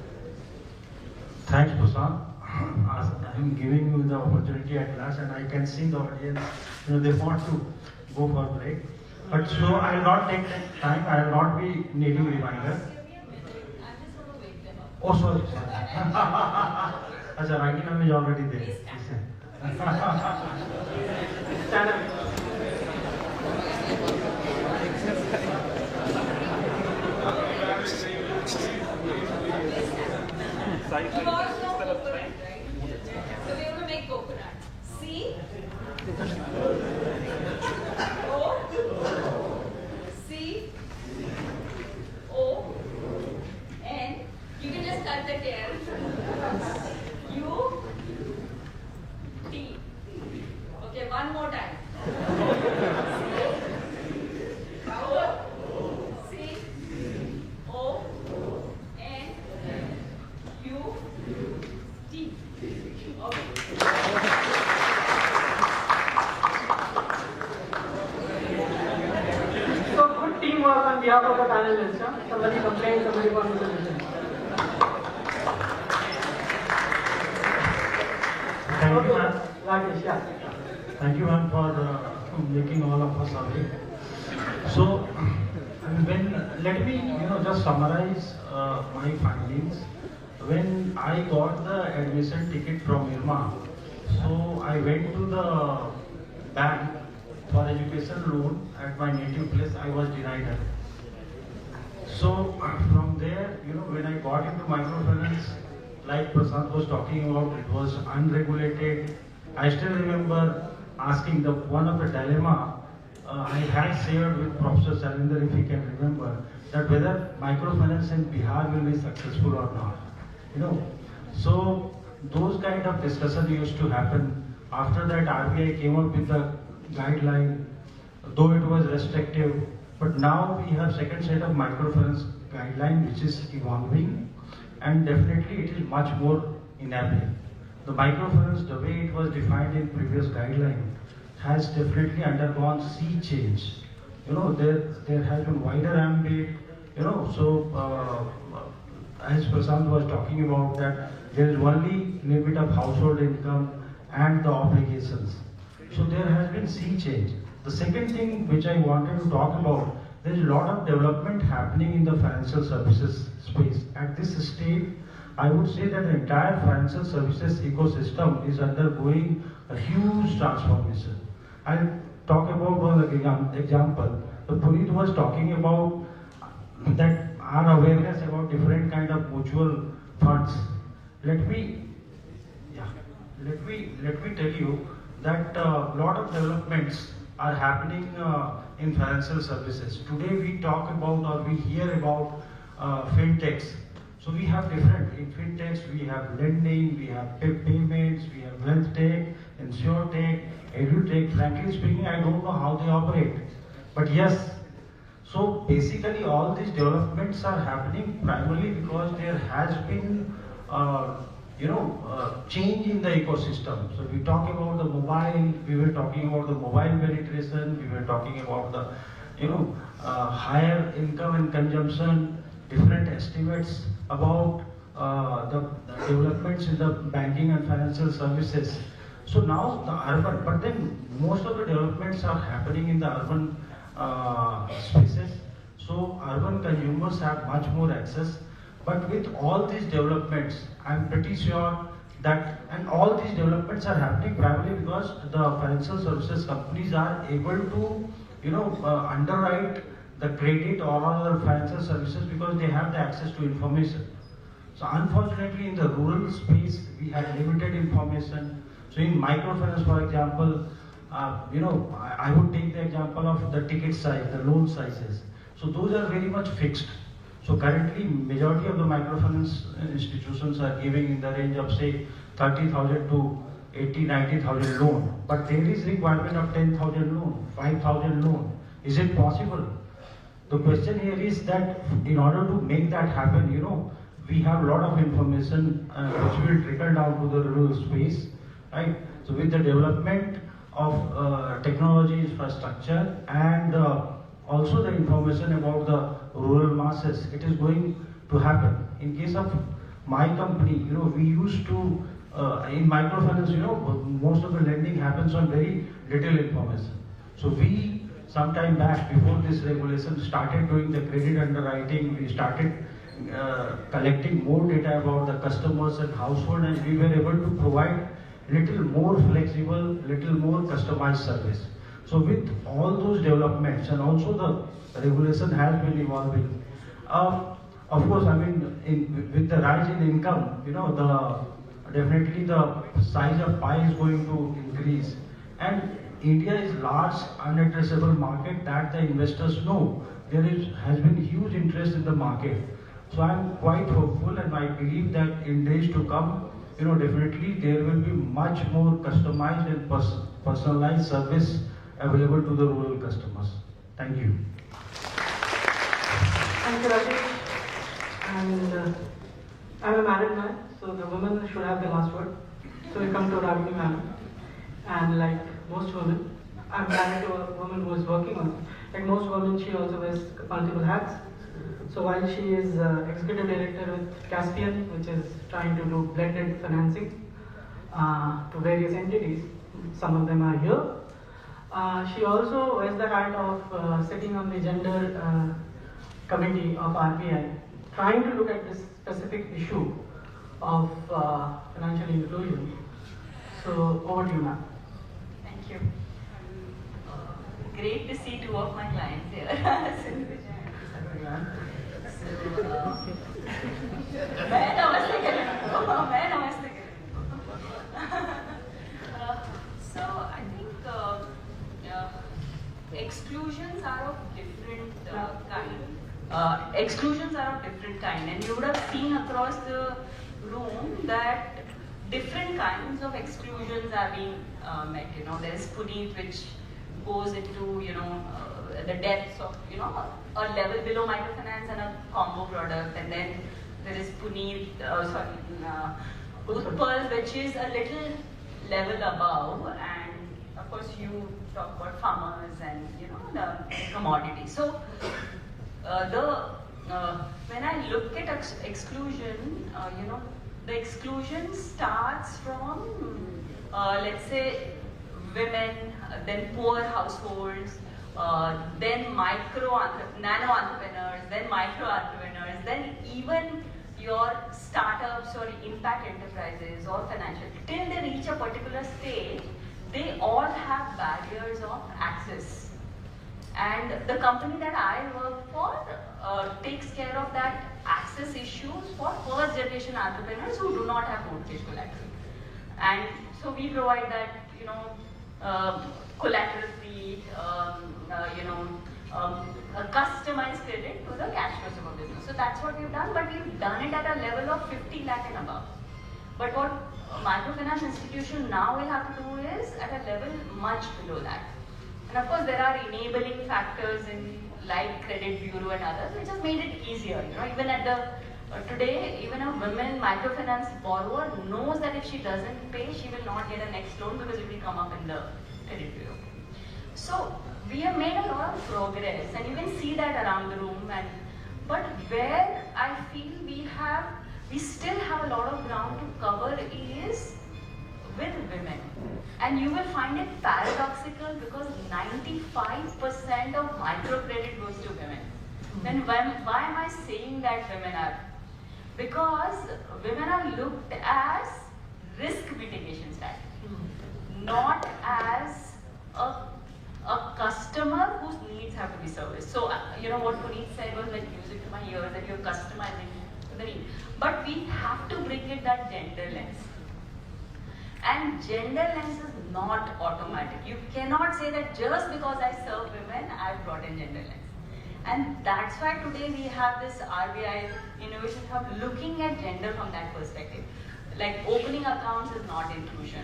Thanks, Prasad. I'm giving you the opportunity at last, and I can see the audience, they want to go for break. But so I will not take time, I will not be needing reminder. Oh, sorry. Achha, writing name is already there. Stand up. You all know coconut, right? So we're going to make coconut. C O C O N. You can just cut the tail. U T. Okay, one more time. C O N U T. Okay. So good teamwork on behalf of the panelists. Huh? Somebody complained, somebody got the solution. Thank you, ma'am. Rakesh, yeah. Thank you, ma'am, for making all of us awake. So, let me, just summarize my findings. When I got the admission ticket from IRMA, so I went to the bank for education loan at my native place. I was denied it. So from there, when I got into microfinance, like Prasad was talking about, it was unregulated. I still remember asking one of the dilemma I had shared with Professor Salinder, if he can remember, that whether microfinance in Bihar will be successful or not. So those kind of discussion used to happen. After that, RBI came up with the guideline, though it was restrictive, but now we have second set of microfinance guideline which is evolving, and definitely it is much more enabling. The microfinance, the way it was defined in previous guideline, has definitely undergone sea change. There has been wider ambit, as Prasad was talking about, that there is only limit of household income and the obligations. So there has been sea change. The second thing which I wanted to talk about, there is a lot of development happening in the financial services space. At this stage, I would say that the entire financial services ecosystem is undergoing a huge transformation. I'll talk about one example. Puneet was talking about that our awareness about different kind of mutual funds. Let me tell you that a lot of developments are happening in financial services. Today we talk about, or we hear about fintechs. So we have different, in fintechs we have lending, we have payments, we have wealth tech, insure tech, edu tech. Frankly speaking, I don't know how they operate. But yes, so basically all these developments are happening primarily because there has been change in the ecosystem. So we talk about the mobile, we were talking about the mobile penetration, we were talking about the higher income and consumption, different estimates about the developments in the banking and financial services. So now the urban, but then most of the developments are happening in the urban spaces. So urban consumers have much more access. But with all these developments, I'm pretty sure that, and all these developments are happening primarily because the financial services companies are able to, underwrite the credit or other financial services because they have the access to information. So unfortunately, in the rural space, we have limited information. So in microfinance, for example, I would take the example of the ticket size, the loan sizes. So those are very much fixed. So currently, majority of the microfinance institutions are giving in the range of say 30,000 to 80, 90,000 loan. But there is requirement of 10,000 loan, 5,000 loan. Is it possible? The question here is that in order to make that happen, we have a lot of information which will trickle down to the rural space, right? So with the development of technology infrastructure and also the information about the rural masses, it is going to happen. In case of my company, we used to, in microfinance, most of the lending happens on very little information. So we, sometime back, before this regulation, started doing the credit underwriting. We started collecting more data about the customers and household, and we were able to provide little more flexible, little more customized service. So with all those developments, and also the regulation has been evolving. Of course, with the rise in income, definitely the size of pie is going to increase. And India is large unaddressable market that the investors know. Has been huge interest in the market. So I'm quite hopeful, and I believe that in days to come, definitely there will be much more customized and personalized service available to the rural customers. Thank you. Thank you, Rajesh. And I'm a married man, so the women should have the last word. So we come to Ravini ma'am. And like most women, I'm married to a woman who is working on it. Like most women, she also wears multiple hats. So while she is executive director with Caspian, which is trying to do blended financing to various entities, some of them are here. She also wears the hat of sitting on the gender committee of RBI, trying to look at this specific issue of financial inclusion. So over to you, ma'am. Thank you. Great to see two of my clients here. So I think exclusions are of different kind. Exclusions are of different kind, and you would have seen across the room that different kinds of exclusions are being met. There is Puneet, which goes into the depths of a level below microfinance and a combo product, and then there is Puneet, Utpal, which is a little level above, and of course you talk about farmers and the commodity. So when I look at exclusion, the exclusion starts from let's say women, then poor households, then nano entrepreneurs, then micro entrepreneurs, then even your startups or impact enterprises or financial. Till they reach a particular stage, they all have barriers of access. And the company that I work for takes care of that access issues for first generation entrepreneurs who do not have mortgage collateral. And so we provide that, collateral free, a customized credit to the cash flows of a business. So that's what we've done, but we've done it at a level of 50 lakh and above. But what a microfinance institution now will have to do is at a level much below that. And of course, there are enabling factors like credit bureau and others, which has made it easier. Even at the today, even a women microfinance borrower knows that if she doesn't pay, she will not get a next loan because it will come up in the credit bureau. So we have made a lot of progress, and you can see that around the room. But where I feel we still have a lot of ground to cover is with women. And you will find it paradoxical because 95% of microcredit goes to women. Then why am I saying that women are? Because women are looked as risk mitigation strategy, not as a customer whose needs have to be serviced. So, what Puneet said was like music to my ears, that you're customizing the need. But we have to bring it that gender lens. And gender lens is not automatic. You cannot say that just because I serve women, I've brought in gender lens. And that's why today we have this RBI Innovation Hub looking at gender from that perspective. Like opening accounts is not inclusion.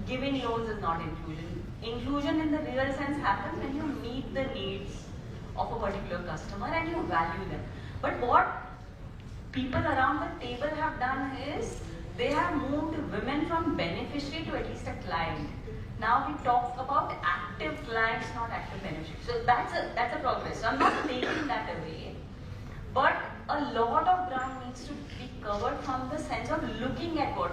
Giving loans is not inclusion. Inclusion in the real sense happens when you meet the needs of a particular customer and you value them. But what people around the table have done is they have moved women from beneficiary to at least a client. Now we talk about active clients, not active beneficiaries. So that's a progress. So I'm not taking that away. But a lot of ground needs to be covered from the sense of looking at what.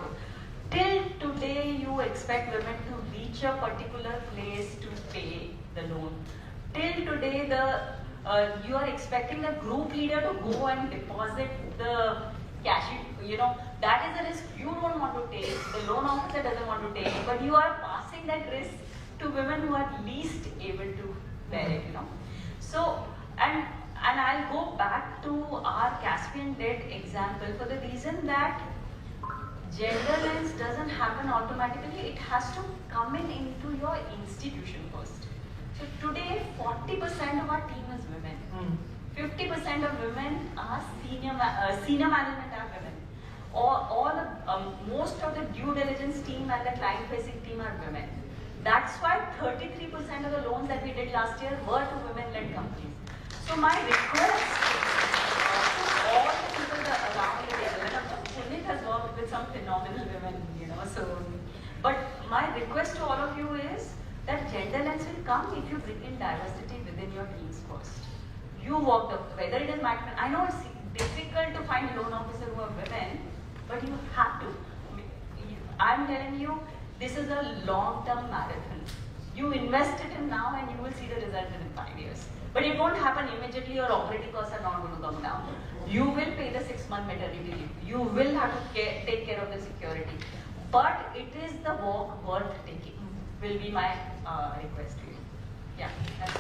Till today, you expect women to reach a particular place to pay the loan. Till today, you are expecting the group leader to go and deposit the cash. That is a risk you don't want to take. The loan officer doesn't want to take, but you are passing that risk to women who are least able to bear it. So, and I'll go back to our Caspian debt example for the reason that gender lens doesn't happen automatically. It has to come into your institution first. So today, 40% of our team is women. 50% of women are senior management are women. Most of the due diligence team and the client-facing team are women. That's why 33% of the loans that we did last year were to women-led companies. So my request to all the people around the table, Punit has worked with some phenomenal women, but my request to all of you is that gender lens will come if you bring in diversity within your teams first. You work whether it is microfinance. I know it's difficult to find loan officers who are women, but you have to. I'm telling you, this is a long-term marathon. You invest it in now and you will see the result within 5 years. But it won't happen immediately. Your operating costs are not going to come down. You will pay the 6-month maternity leave. You will have to take care of the security. But it is the walk worth taking, will be my request to you. Yeah, that's it.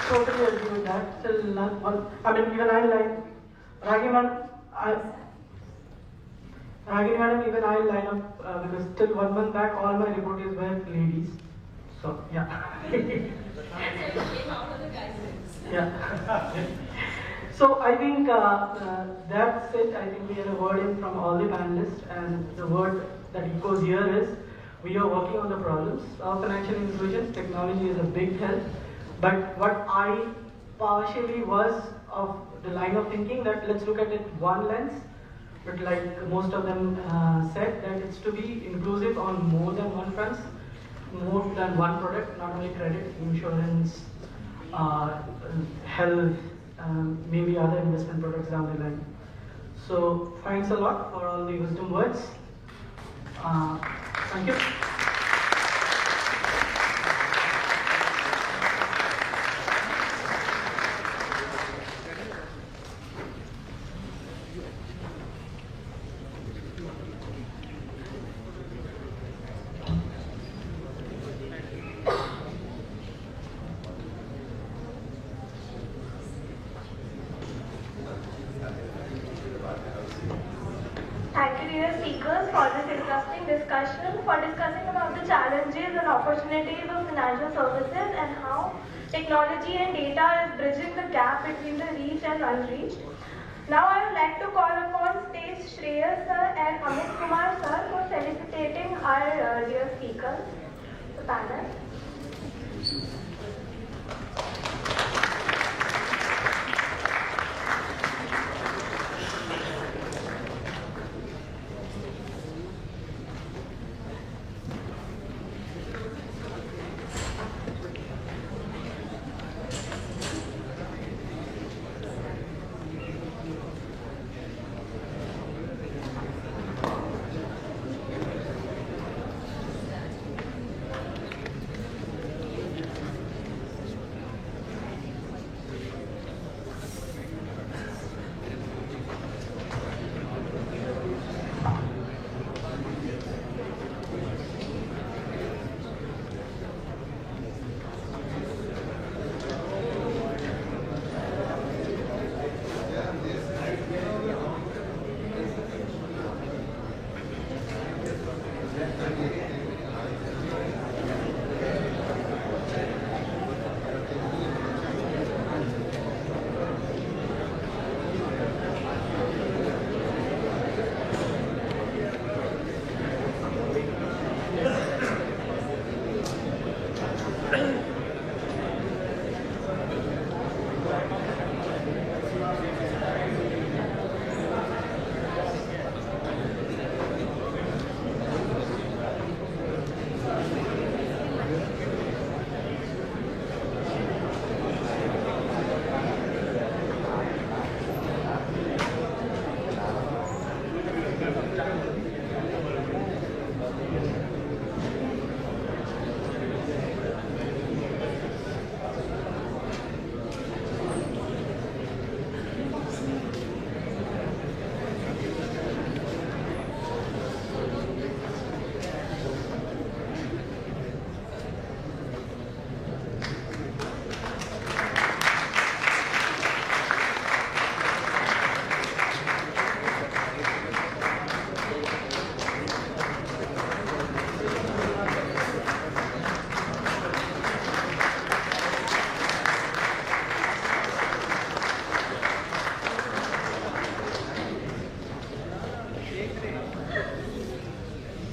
Totally agree with that. Still not one. I mean, even I like Ragini madam, even I line up because till 1 month back, all my reporters were ladies. So yeah. Yeah. So I think that's it. I think we had a word in from all the panelists, and the word that echoes here is we are working on the problems of financial inclusion. Technology is a big help. But what I partially was of the line of thinking that let's look at it one lens, but like most of them said, that it's to be inclusive on more than one front, more than one product, not only credit, insurance, health, maybe other investment products down the line. So thanks a lot for all the wisdom words. Thank you. Thank you to your speakers for this interesting discussion, for discussing about the challenges and opportunities of financial services and how technology and data is bridging the gap between the reached and unreached. Now I would like to call upon stage Shreyas sir and Amit Kumar sir for felicitating our dear speakers, the panel.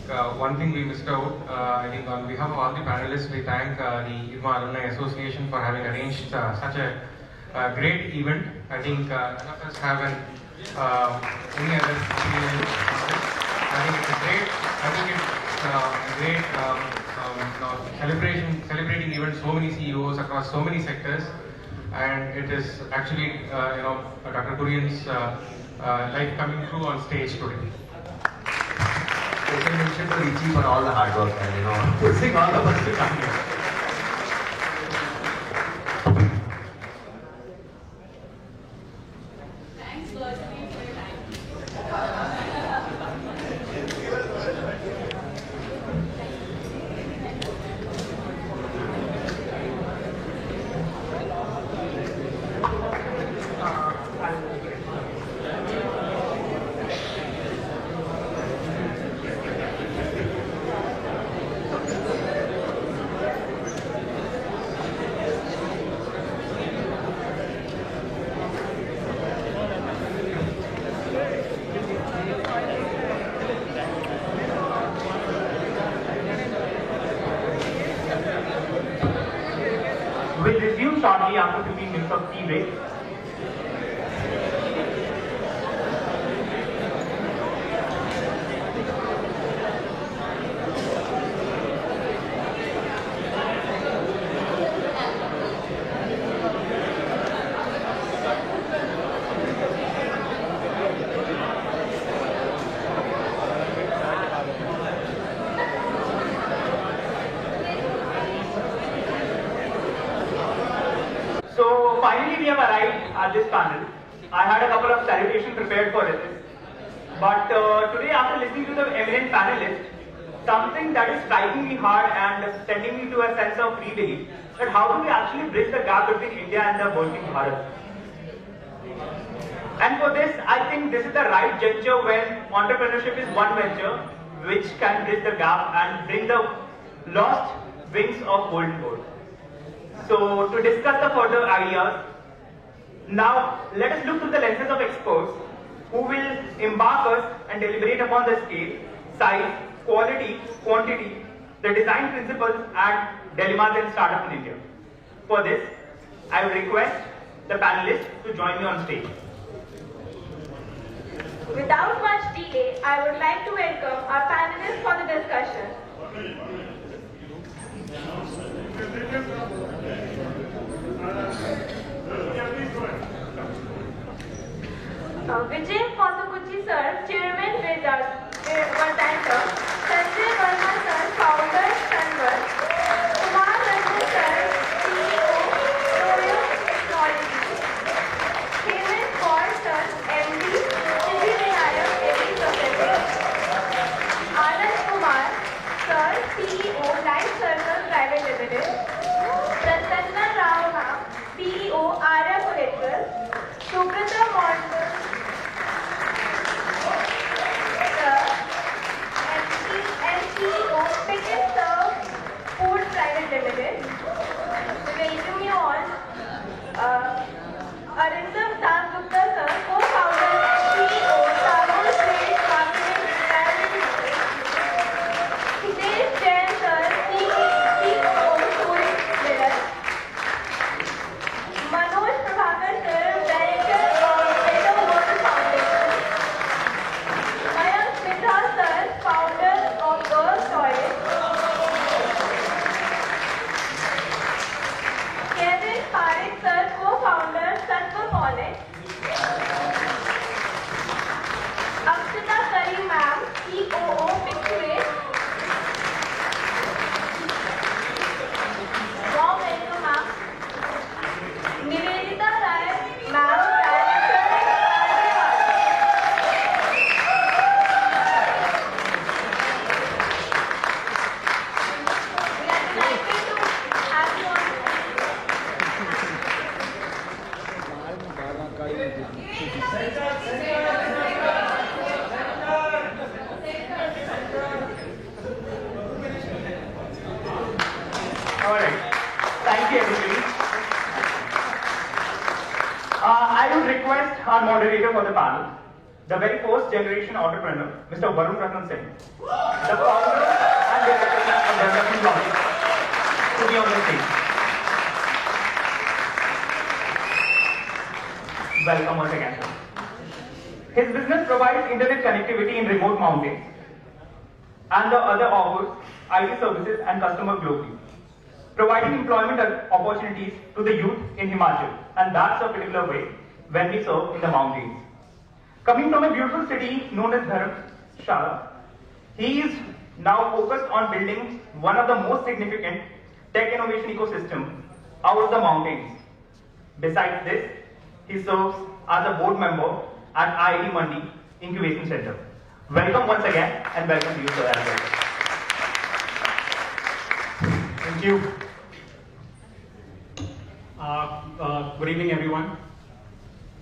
one thing we missed out. I think on behalf of all the panelists, we thank the IRMA Alumni Association for having arranged such a great event. I think none of us have any other experience. I think it's a great. I think it's a great celebrating event. So many CEOs across so many sectors, and it is actually Dr. Kurien's life coming through on stage today. Special mention to Richie for all the hard work and pushing all of us to come here. Thanks, Lakshmi, for your time. We'll resume shortly after 15 minutes of tea break. So finally we have arrived at this panel. I had a couple of salutations prepared for it. But today, after listening to the eminent panelists, something that is striking me hard and sending me to a sense of relief, that how do we actually bridge the gap between India and the working Bharat? And for this, I think this is the right juncture when entrepreneurship is one venture which can bridge the gap and bring the lost wings of golden gold. So to discuss the further ideas, now let us look through the lenses of experts who will embark us and deliberate upon the scale, size, quality, quantity, the design principles and dilemmas in startup in India. For this, I would request the panelists to join me on stage. Without much delay, I would like to welcome our panelists for the discussion. Vijay Fosakuchi sir, Chairman Vedanta, Sanjay Verma sir, Founder Sunwar, Kumar Ranjan sir, CEO Royal Technology, Hemant Kaur sir, MD, Sri Vinayak, MD Professor, Anand Kumar sir, CEO Life Circle Private Limited, Prasanna Rao ma'am, CEO IRMA Collateral, Subrata Mondal and CEO Pick and Serve Food Private Limited. We welcome you all. Arindam Dasgupta sir, co-founder and CEO Salon Trade Marketing Private Limited. Hitesh Jain sir, CEO Kurien. Manoj Prabhakar sir, Director of Better World Foundation. Mayank Mitra sir, Founder of Girls Toilet. Kevin Parekh sir, Co-founder Sarva College. Akshita Karim ma'am, COO Picture. Warm welcome ma'am. Nivedita Rai, ma'am, Director We are delighted to have you on. Alright, thank you everybody. I would request our moderator for the panel the very first generation entrepreneur, Mr. Varun Ratan Singh, the founder and director of Development Logic, to be on the stage. Welcome once again. His business provides internet connectivity in remote mountains, and the other offers IT services and customer globally, providing employment opportunities to the youth in Himachal, and that's a particular way when we serve in the mountains. Coming from a beautiful city known as Dharamshala, he is now focused on building one of the most significant tech innovation ecosystem out of the mountains. Besides this, he serves as a board member at IIT Mandi Incubation Center. Welcome once again, and welcome to you, sir, as well. Thank you. Good evening, everyone.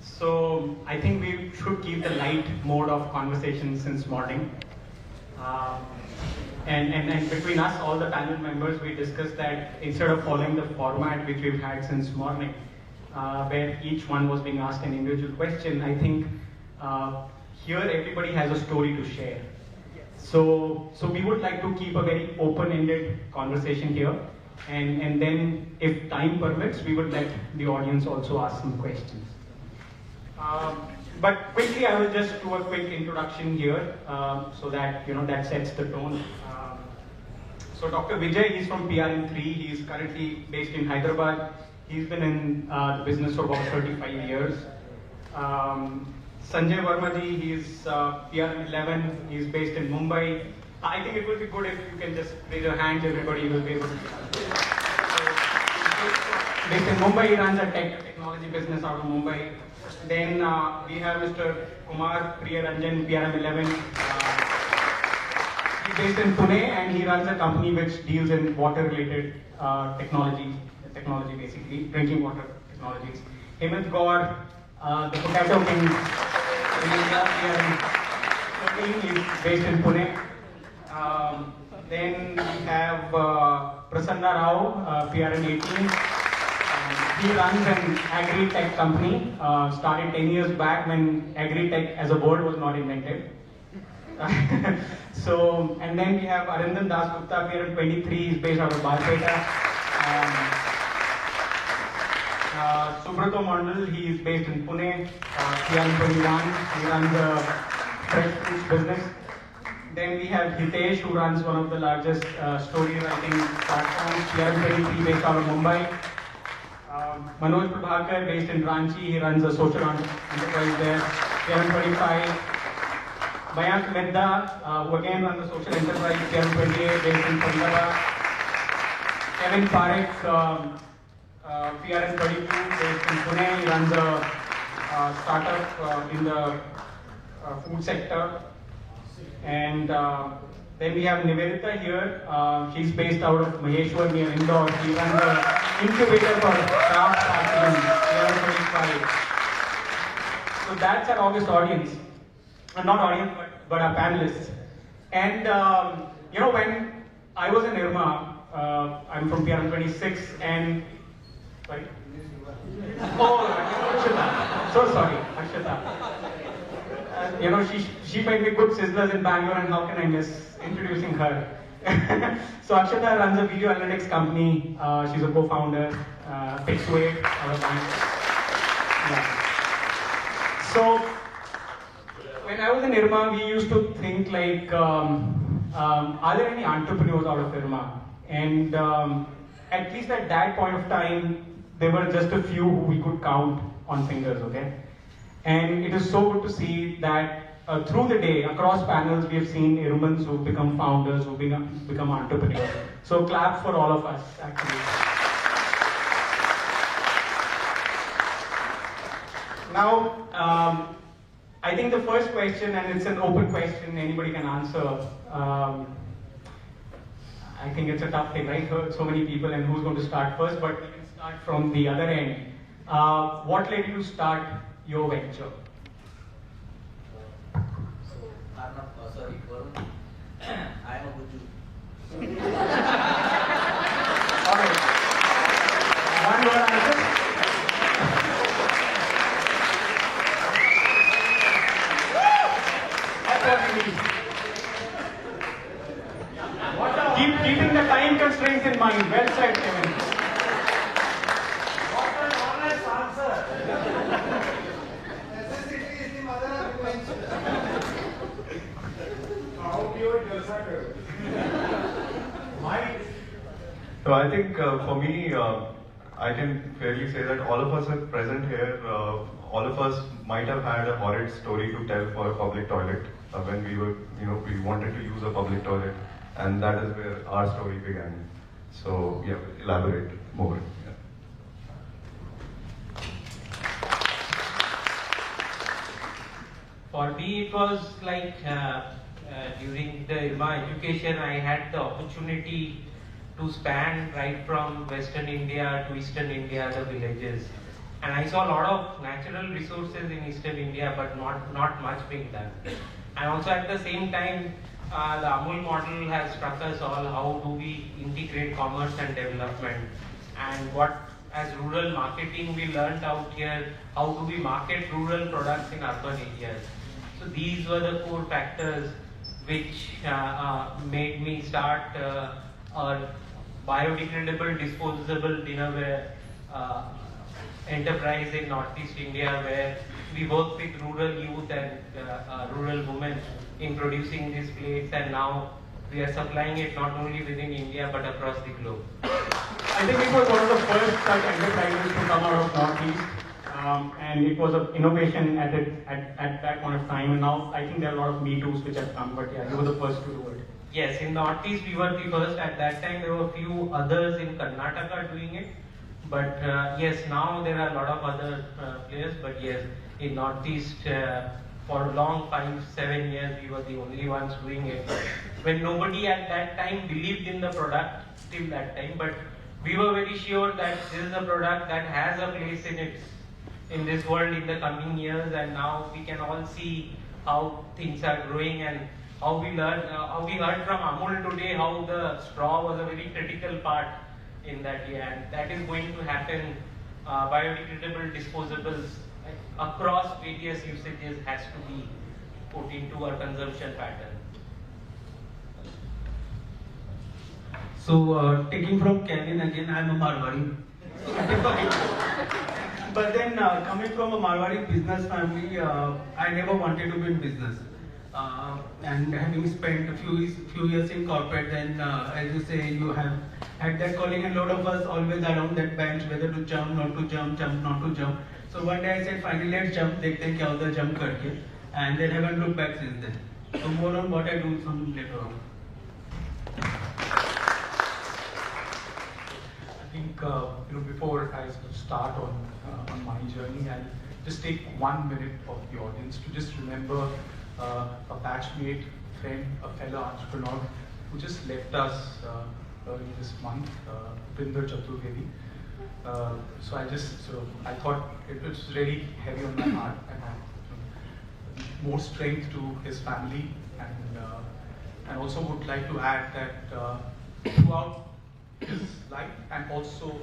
So I think we should keep the light mode of conversation since morning. And between us, all the panel members, we discussed that instead of following the format which we've had since morning, where each one was being asked an individual question, I think here everybody has a story to share. So we would like to keep a very open-ended conversation here. And then, if time permits, we would let the audience also ask some questions. But quickly, I will just do a quick introduction here, so that that sets the tone. So Dr. Vijay, he's from PRN3. He's currently based in Hyderabad. He's been in the business for about 35 years. Sanjay Vermaji, he's PRN11. He's based in Mumbai. I think it will be good if you can just raise your hands. Everybody will be able to. Based in Mumbai, he runs a technology business out of Mumbai. Then we have Mr. Kumar Priyaranjan, PRM11. He's based in Pune, and he runs a company which deals in water-related technology basically, drinking water technologies. Hemant Gaur, the Potato King in India, he's based in Pune. Then we have Prasanna Rao, PRN18. He runs an agri-tech company, started 10 years back when agri-tech as a word was not invented. So, and then we have Arindam Das Gupta, PRN23, he's based out of Barpeta. Subrato Mandal, he is based in Pune, PRN21, he runs a fresh fruits business. Then we have Hitesh, who runs one of the largest story writing platforms, PRN23, based out of Mumbai. Manoj Prabhakar, based in Ranchi, he runs a social enterprise there, PRN25. Mayank Medda, who again runs a social enterprise, PRN28, based in Pandava. Kevin Parekh, PRN32, based in Pune, he runs a startup in the food sector. And then we have Nivedita here. She's based out of Maheshwar near Indore. She runs an incubator for craft packaging, PRN25. So that's our August audience. Not audience, but our panelists. And when I was in IRMA, I'm from PRN26, and sorry. Oh, Akshata. So sorry, Akshata. She made me good sizzlers in Bangalore, and how can I miss introducing her? So Akshata runs a video analytics company. She's a co-founder, Fixway, our bank. Yeah. So when I was in IRMA, we used to think like, are there any entrepreneurs out of IRMA? And at least at that point of time, there were just a few who we could count on fingers, okay? And it is so good to see that through the day, across panels, we have seen IRMAns who've become founders, who've become entrepreneurs. So clap for all of us, actually. Now, I think the first question, and it's an open question, anybody can answer. I think it's a tough thing, right? So many people, and who's going to start first? But we can start from the other end. What led you to start your venture? Sorry, Varun. I am a Buju. Alright. One word answer. water we need. Keeping the time constraints in mind. Well said, Kevin. What an honest answer. Necessity is the mother of invention. How pure does that go? So I think for me, I can fairly say that all of us are present here. All of us might have had a horrid story to tell for a public toilet when we were, we wanted to use a public toilet, and that is where our story began. So yeah, elaborate more. For me, it was like during the IRMA education, I had the opportunity to span right from Western India to Eastern India, the villages. And I saw a lot of natural resources in Eastern India, but not much being done. And also at the same time, the Amul model has struck us all. How do we integrate commerce and development? And what, as rural marketing, we learned out here, how do we market rural products in urban areas? So these were the core factors which made me start a biodegradable, disposable dinnerware enterprise in Northeast India, where we work with rural youth and rural women in producing these plates, and now we are supplying it not only within India but across the globe. I think it was one of the first such enterprises to come out of Northeast, and it was an innovation at that point of time. And now I think there are a lot of Me Too's which have come, but yeah, you were the first to do it. Yes, in Northeast we were the first. At that time there were a few others in Karnataka doing it, but yes, now there are a lot of other players. But yes, in Northeast for a long 5-7 years we were the only ones doing it. When nobody at that time believed in the product till that time, but we were very sure that this is a product that has a place in this world in the coming years, and now we can all see how things are growing and how we heard from Amul today how the straw was a very critical part in that year, and that is going to happen. Biodegradable disposables across various usages has to be put into our consumption pattern. So taking from Kevin again, I'm a Marwari. But then coming from a Marwari business family, I never wanted to be in business. And having spent a few years in corporate, then as you say, you have had that calling, and a lot of us always around that bench, whether to jump, not to jump, not to jump. So one day I said, finally let's jump, dekhte hain kya hota jump karke, and then haven't looked back since then. So more on what I do some later on. I think before I start on my journey, I'll just take 1 minute of the audience to just remember a batchmate, friend, a fellow entrepreneur who just left us early this month, Vinder Chaturvedi. So I thought it was really heavy on my heart, and more strength to his family, and also would like to add that throughout his life, and also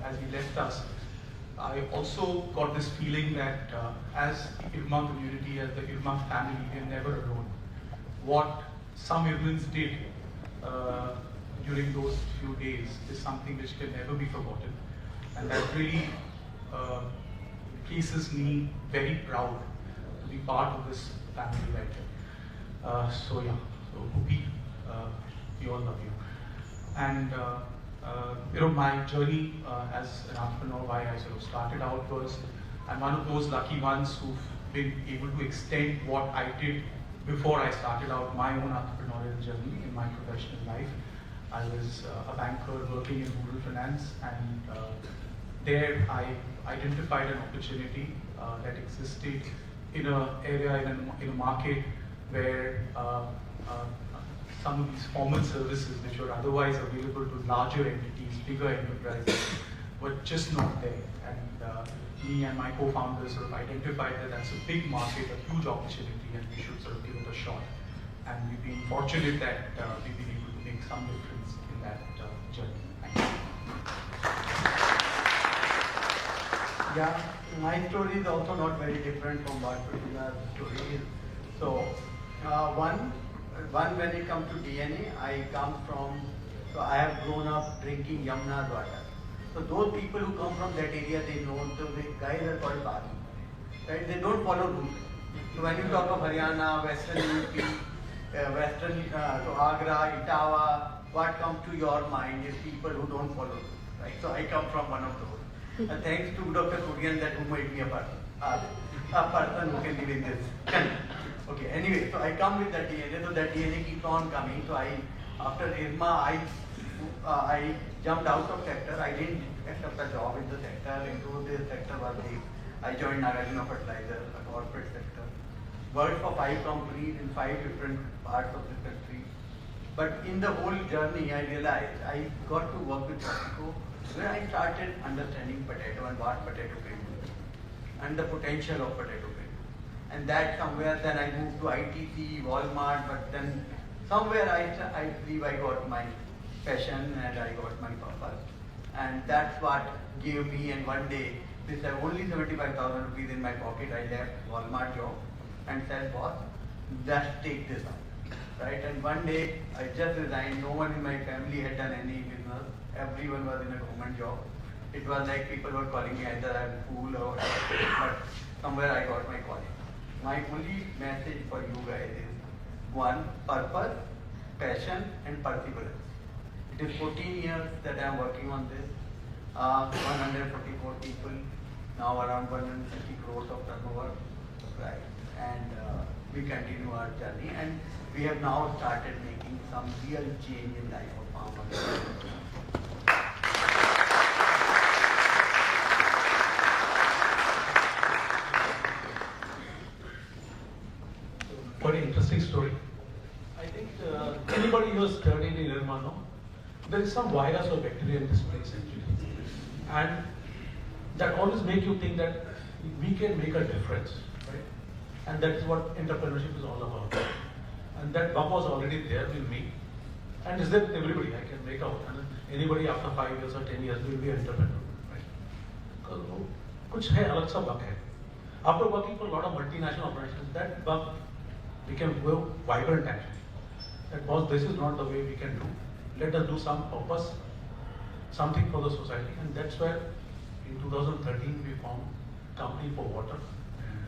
as he left us, I also got this feeling that as the IRMA community, as the IRMA family, we are never alone. What some IRMAns did during those few days is something which can never be forgotten, and that really places me very proud to be part of this family right here. So Bhupi, we all love you. And my journey as an entrepreneur, why I sort of started out was, I'm one of those lucky ones who've been able to extend what I did before I started out my own entrepreneurial journey in my professional life. I was a banker working in rural finance, and there I identified an opportunity that existed in an area, in a market where some of these formal services which were otherwise available to larger entities, bigger enterprises, were just not there. And me and my co-founders sort of identified that that's a big market, a huge opportunity, and we should sort of give it a shot. And we've been fortunate that we've been able to make some difference in that journey. Thank you. Yeah, my story is also not very different from what Pratima's story is. So One, when it comes to DNA, I come from, so I have grown up drinking Yamuna water. So those people who come from that area, they know, so the guys are called Bagi. Right? They don't follow rules. So when you talk of Haryana, Western UP, so Agra, Itawa, what comes to your mind is people who don't follow rules. Right? So I come from one of those. And thanks to Dr. Kurien that who made me a person who can live in this country. Okay, anyway, so I come with that DNA, so that DNA keeps on coming. So after IRMA, I jumped out of sector. I didn't accept a job in the sector. Into this sector was this. I joined Nagarjuna Fertilizer, a corporate sector. Worked for 5 companies in 5 different parts of the country. But in the whole journey, I realized I got to work with PepsiCo, where I started understanding potato and what potato can do, and the potential of potato can. And that somewhere then I moved to ITC, Walmart, but then somewhere I believe I got my passion and I got my purpose. And that's what gave me, and one day, with only 75,000 rupees in my pocket, I left Walmart job and said, boss, just take this up. Right? And one day, I just resigned. No one in my family had done any business. Everyone was in a government job. It was like people were calling me either I'm a fool or whatever, but somewhere I got my calling. My only message for you guys is, one, purpose, passion, and perseverance. It is 14 years that I am working on this. 144 people, now around 150 crores of turnover, right? And we continue our journey, and we have now started making some real change in life of farmers. Very interesting story. I think anybody who has studied in IRMA know there is some virus or bacteria in this place actually, and that always make you think that we can make a difference, right? And that is what entrepreneurship is all about. And that bug was already there with me, and is there with everybody. I can make out, and anybody after 5 years or 10 years will be an entrepreneur, right? Because कुछ है अलग सा bug है. After working for a lot of multinational operations, that bug became vibrant actually. That was, this is not the way we can do. Let us do some purpose, something for the society, and that's where in 2013 we formed company for water. And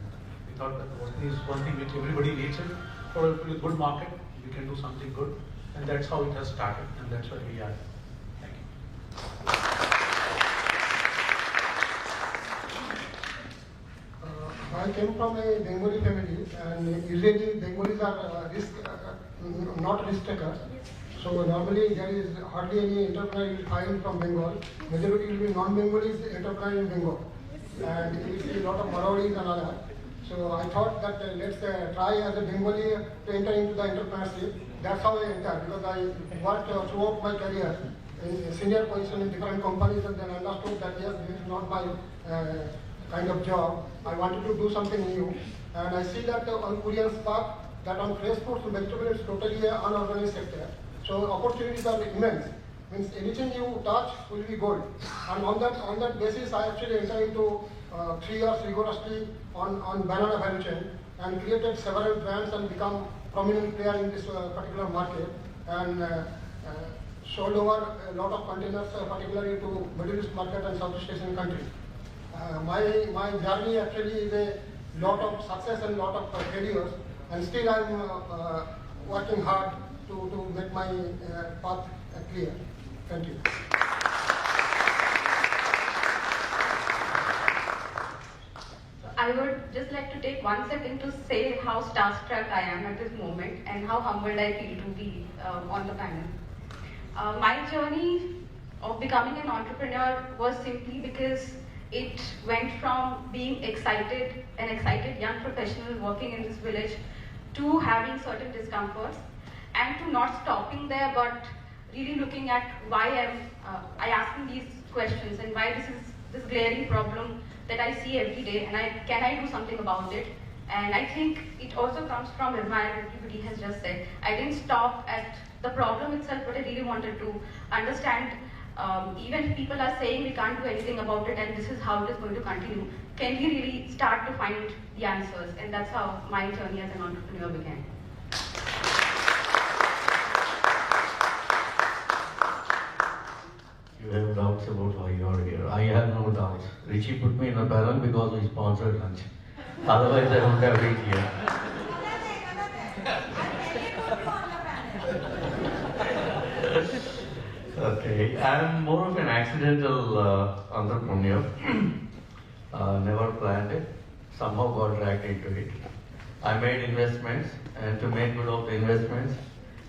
we thought that water is one thing which everybody needs it. For a good market, we can do something good, and that's how it has started, and that's where we are. Thank you. I came from a Bengali family, and usually Bengalis are not risk takers. So normally there is hardly any entrepreneur you will find from Bengal. Majority will be non-Bengalis entrepreneur in Bengal, and you will see a lot of Maraudis and other. So I thought that let's try as a Bengali to enter into the entrepreneurship. That's how I entered, because I worked throughout my career in senior position in different companies, and then understood that yes, this is not my kind of job. I wanted to do something new, and I see that on Kurien's path, that on fresh fruits and vegetables, it's totally an unorganized sector. So opportunities are immense. Means anything you touch will be gold. And on that basis, I actually entered into 3 years rigorously on banana value chain, and created several brands and become prominent player in this particular market, and sold over a lot of containers, particularly to Middle East market and Southeast Asian countries. My journey actually is a lot of success and lot of failures, and still I'm working hard to make my path clear. Thank you. I would just like to take 1 second to say how starstruck I am at this moment and how humbled I feel to be on the panel. My journey of becoming an entrepreneur was simply because it went from being an excited young professional working in this village, to having certain discomforts, and to not stopping there, but really looking at why I asking these questions, and why this is this glaring problem that I see every day, and can I do something about it? And I think it also comes from IRMA, everybody has just said. I didn't stop at the problem itself, but I really wanted to understand, even if people are saying we can't do anything about it and this is how it is going to continue, can we really start to find the answers? And that's how my journey as an entrepreneur began. You have doubts about why you are here. I have no doubts. Richie put me in a panel because we sponsored lunch. Otherwise, I wouldn't have been here. Okay, I am more of an accidental entrepreneur. Never planned it. Somehow got dragged into it. I made investments, and to make good of the investments,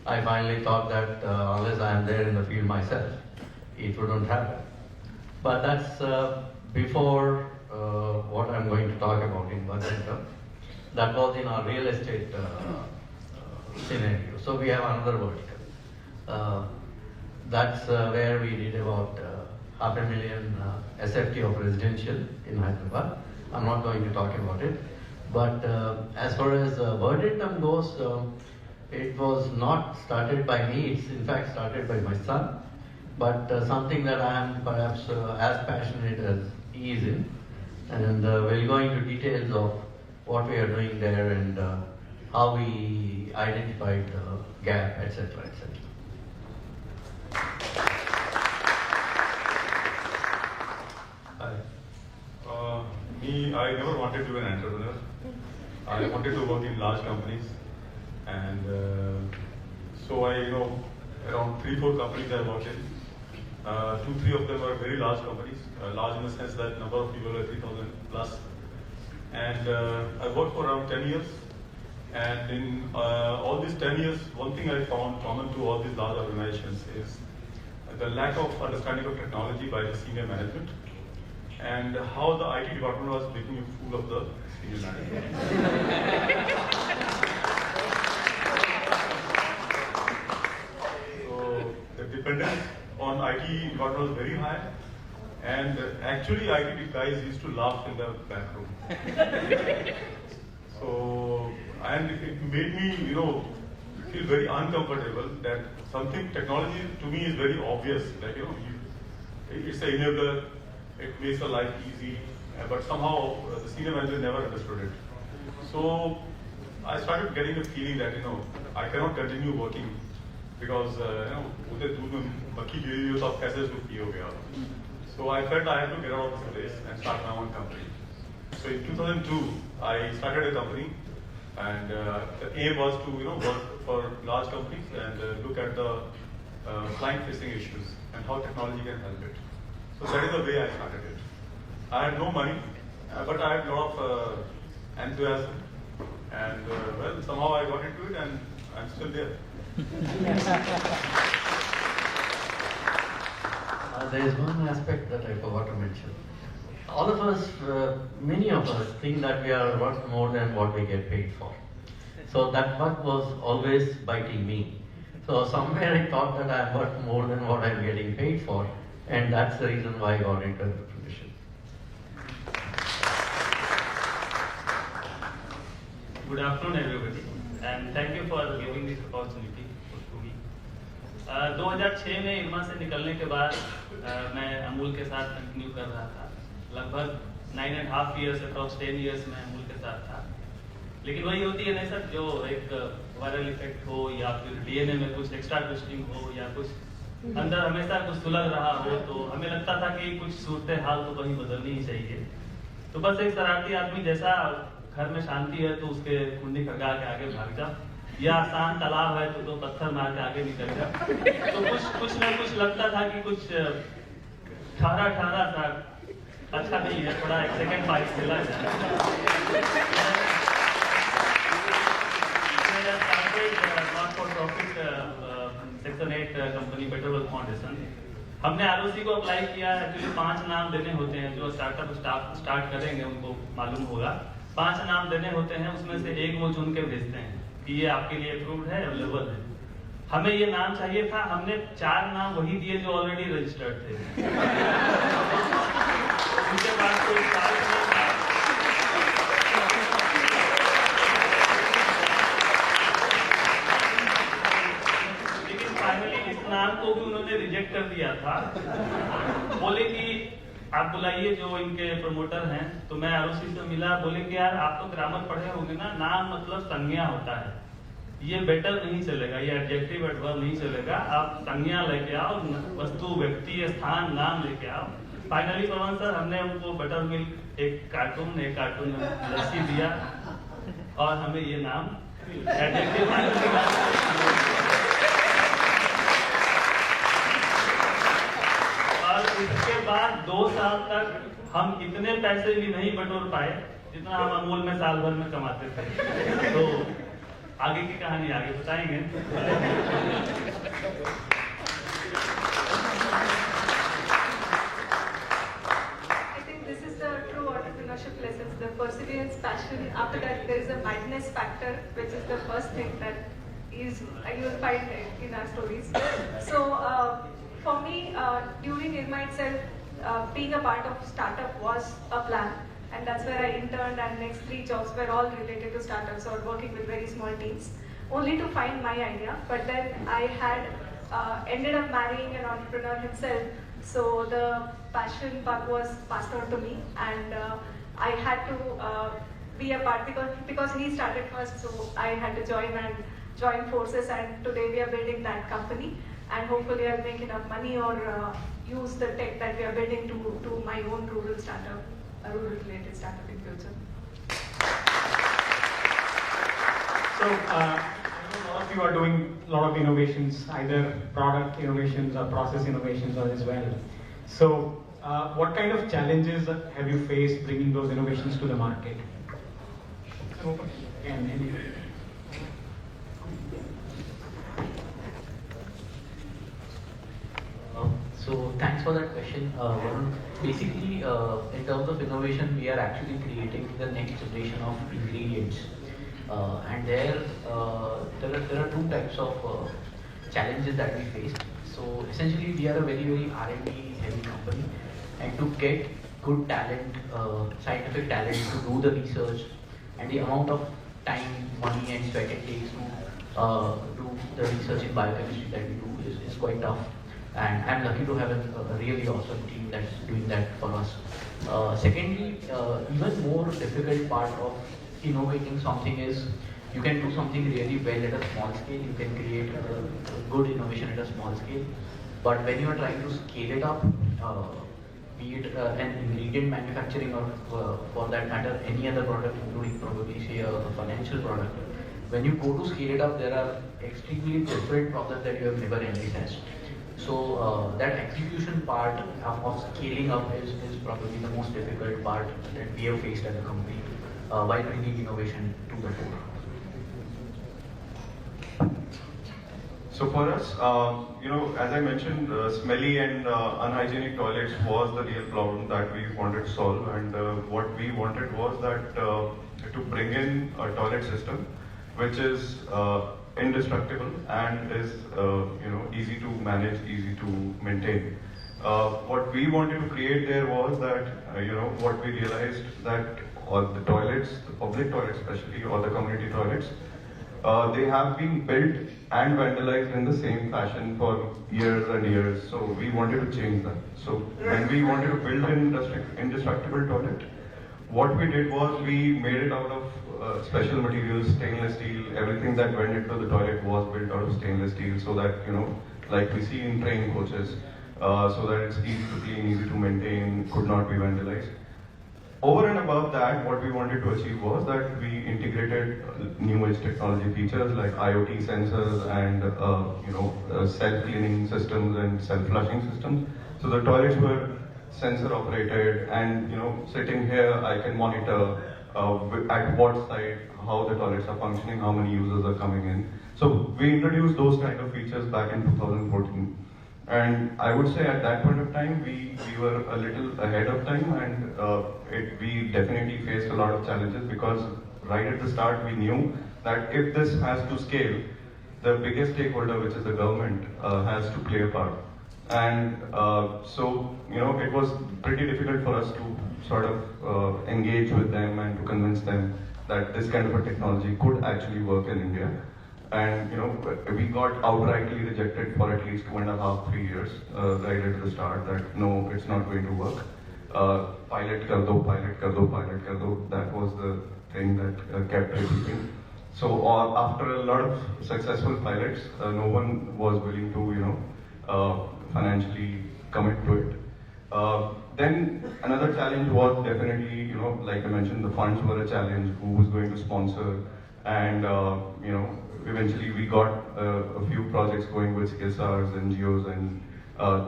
I finally thought that unless I am there in the field myself, it wouldn't happen. But that's before what I'm going to talk about in one center. That was in our real estate scenario. So we have another vertical. That's where we did about 500,000 SFT of residential in Hyderabad. I'm not going to talk about it. But as far as Verdictum goes, it was not started by me. It's in fact started by my son. But something that I am perhaps as passionate as he is in. And we'll go into details of what we are doing there and how we identified the gap, etc., etc. Hi. I never wanted to be an entrepreneur. I wanted to work in large companies, and so I, around 3-4 companies I worked in. 2-3 of them are very large companies, large in the sense that number of people are 3,000 plus. And I worked for around 10 years. And in all these 10 years, one thing I found common to all these large organizations is the lack of understanding of technology by the senior management, and how the IT department was making a fool of the senior management. So the dependence on IT department was very high, and actually IT guys used to laugh in the back room. So, and it made me, feel very uncomfortable that something, technology to me is very obvious, like, it's an enabler, it makes the life easy, but somehow the senior manager never understood it. So I started getting a feeling that, I cannot continue working because, so I felt I had to get out of this place and start my own company. So in 2002, I started a company, and the aim was to work for large companies and look at the client-facing issues and how technology can help it. So that is the way I started it. I had no money, but I had a lot of enthusiasm, and well, somehow I got into it, and I'm still there. There is one aspect that I forgot to mention. All of us, many of us, think that we are worth more than what we get paid for. So that work was always biting me. So somewhere I thought that I am worth more than what I am getting paid for, and that's the reason why I got into entrepreneurship. Good afternoon, everybody, and thank you for giving this opportunity to me. 2006 में IRMA से निकलने के बाद मैं अमूल के साथ continue कर रहा था. लगभग 9.5 years, अप्रॉक्स 10 years में अमूल के साथ था. लेकिन वही होती है ना सर, जो एक वायरल इफेक्ट हो या फिर DNA में कुछ एक्स्ट्रा ट्विस्टिंग हो या कुछ अंदर हमेशा कुछ सुलग रहा हो, तो हमें लगता था कि कुछ सूरत हाल तो कहीं बदलनी ही चाहिए. तो बस एक शरारती आदमी जैसा, घर में शांति है तो उसके कुंडी खड़का के आगे भाग जा, या आसान तालाब है तो पत्थर मार के आगे निकल जा. तो कुछ ना कुछ लगता था कि कुछ ठहरा सा अच्छा नहीं है, थोड़ा एक सेकंड पाइप मिला जाए. Not for profit section 8 company better wealth foundation. हमने ROC को अप्लाई किया. एक्चुअली 5 नाम देने होते हैं, जो स्टार्टअप स्टार्ट करेंगे उनको मालूम होगा. 5 नाम देने होते हैं, उसमें से एक वो चुन के भेजते हैं कि ये आपके लिए अप्रूव्ड है, अवेलेबल है. हमें ये नाम चाहिए था. हमने 4 नाम वही दिए जो ऑलरेडी रजिस्टर्ड थे. उनके पास कोई चार्ज नहीं था. लेकिन फाइनली इस नाम को भी उन्होंने रिजेक्ट कर दिया था. बोले कि आप बुलाइए जो इनके प्रमोटर हैं. तो मैं ROC से मिला. बोले कि यार आप तो ग्रामर पढ़े होंगे ना, नाम मतलब संज्ञा होता है. ये बेटर नहीं चलेगा, ये एडजेक्टिव एडवर्ब नहीं चलेगा। आप संज्ञा लेके आओ, वस्तु, व्यक्ति, स्थान, नाम लेके आओ। फाइनली पवन सर, हमने उनको बटर मिल्क एक कार्टून में लस्सी दिया और हमें ये नाम एडजेक्टिव और इसके बाद 2 साल तक हम इतने पैसे भी नहीं बटोर पाए जितना हम अमूल में साल भर में कमाते थे। तो आगे की कहानी आगे बताएंगे। I think this is the true entrepreneurship lessons, the perseverance, passion. After that, there is a madness factor, which is the first thing that is you will find in our stories. So for me, during IRMA itself, being a part of startup was a plan. And that's where I interned, and next 3 jobs were all related to startups or working with very small teams, only to find my idea. But then I had ended up marrying an entrepreneur himself, so the passion bug was passed on to me, and I had to be a part because he started first, so I had to join forces, and today we are building that company, and hopefully I'll make enough money or use the tech that we are building to my own rural startup. A rural-related startup in future. So, I know a lot of you are doing a lot of innovations, either product innovations or process innovations as well. So, what kind of challenges have you faced bringing those innovations to the market? So thanks for that question. Basically, in terms of innovation, we are actually creating the next generation of ingredients, and there are 2 types of challenges that we face. So essentially, we are a very R&D heavy company, and to get good talent, scientific talent to do the research, and the amount of time, money, and sweat it takes to do the research in biochemistry that we do is quite tough. And I'm lucky to have a really awesome team that's doing that for us. Secondly, even more difficult part of innovating something is you can do something really well at a small scale. You can create a good innovation at a small scale. But when you are trying to scale it up, be it an ingredient manufacturing or for that matter any other product, including probably say a financial product, when you go to scale it up, there are extremely different problems that you have never envisaged. So that execution part of scaling up is probably the most difficult part that we have faced as a company while bringing innovation to the fore. So for us, as I mentioned, smelly and unhygienic toilets was the real problem that we wanted to solve, and what we wanted was that to bring in a toilet system which is indestructible and is easy to manage, easy to maintain. What we wanted to create there was that what we realized that all the toilets, the public toilets especially, or the community toilets, they have been built and vandalized in the same fashion for years and years. So we wanted to change that. So when we wanted to build an indestructible toilet, what we did was we made it out of special materials, stainless steel. Everything that went into the toilet was built out of stainless steel, so that like we see in train coaches, so that it's easy to clean, easy to maintain, could not be vandalized. Over and above that, what we wanted to achieve was that we integrated new age technology features like IoT sensors and self-cleaning systems and self-flushing systems. So the toilets were sensor operated, and sitting here I can monitor at what side how the toilets are functioning, how many users are coming in. So we introduced those kind of features back in 2014. And I would say at that point of time, we were a little ahead of time, and we definitely faced a lot of challenges, because right at the start we knew that if this has to scale, the biggest stakeholder, which is the government, has to play a part. And so it was pretty difficult for us to sort of engage with them and to convince them that this kind of a technology could actually work in India. And we got outrightly rejected for at least 2.5, 3 years right at the start, that no, it's not going to work. Pilot kar do, pilot kar do, pilot kar do. That was the thing that kept repeating. After a lot of successful pilots, no one was willing to, financially commit to it. Then another challenge was definitely, like I mentioned, the funds were a challenge. Who was going to sponsor? And eventually we got a few projects going with CSRs, NGOs, and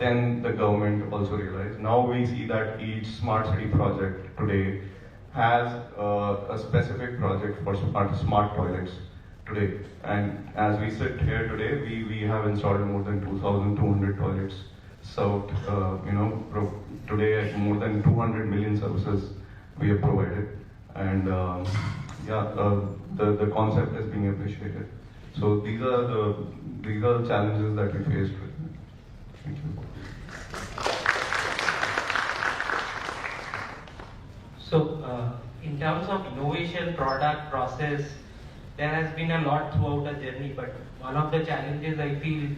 then the government also realized. Now we see that each smart city project today has a specific project for smart toilets today. And as we sit here today, we have installed more than 2,200 toilets. So, today more than 200 million services we have provided. And the concept is being appreciated. So these are the challenges that we faced with. Thank you. So, in terms of innovation, product, process, there has been a lot throughout the journey, but one of the challenges I feel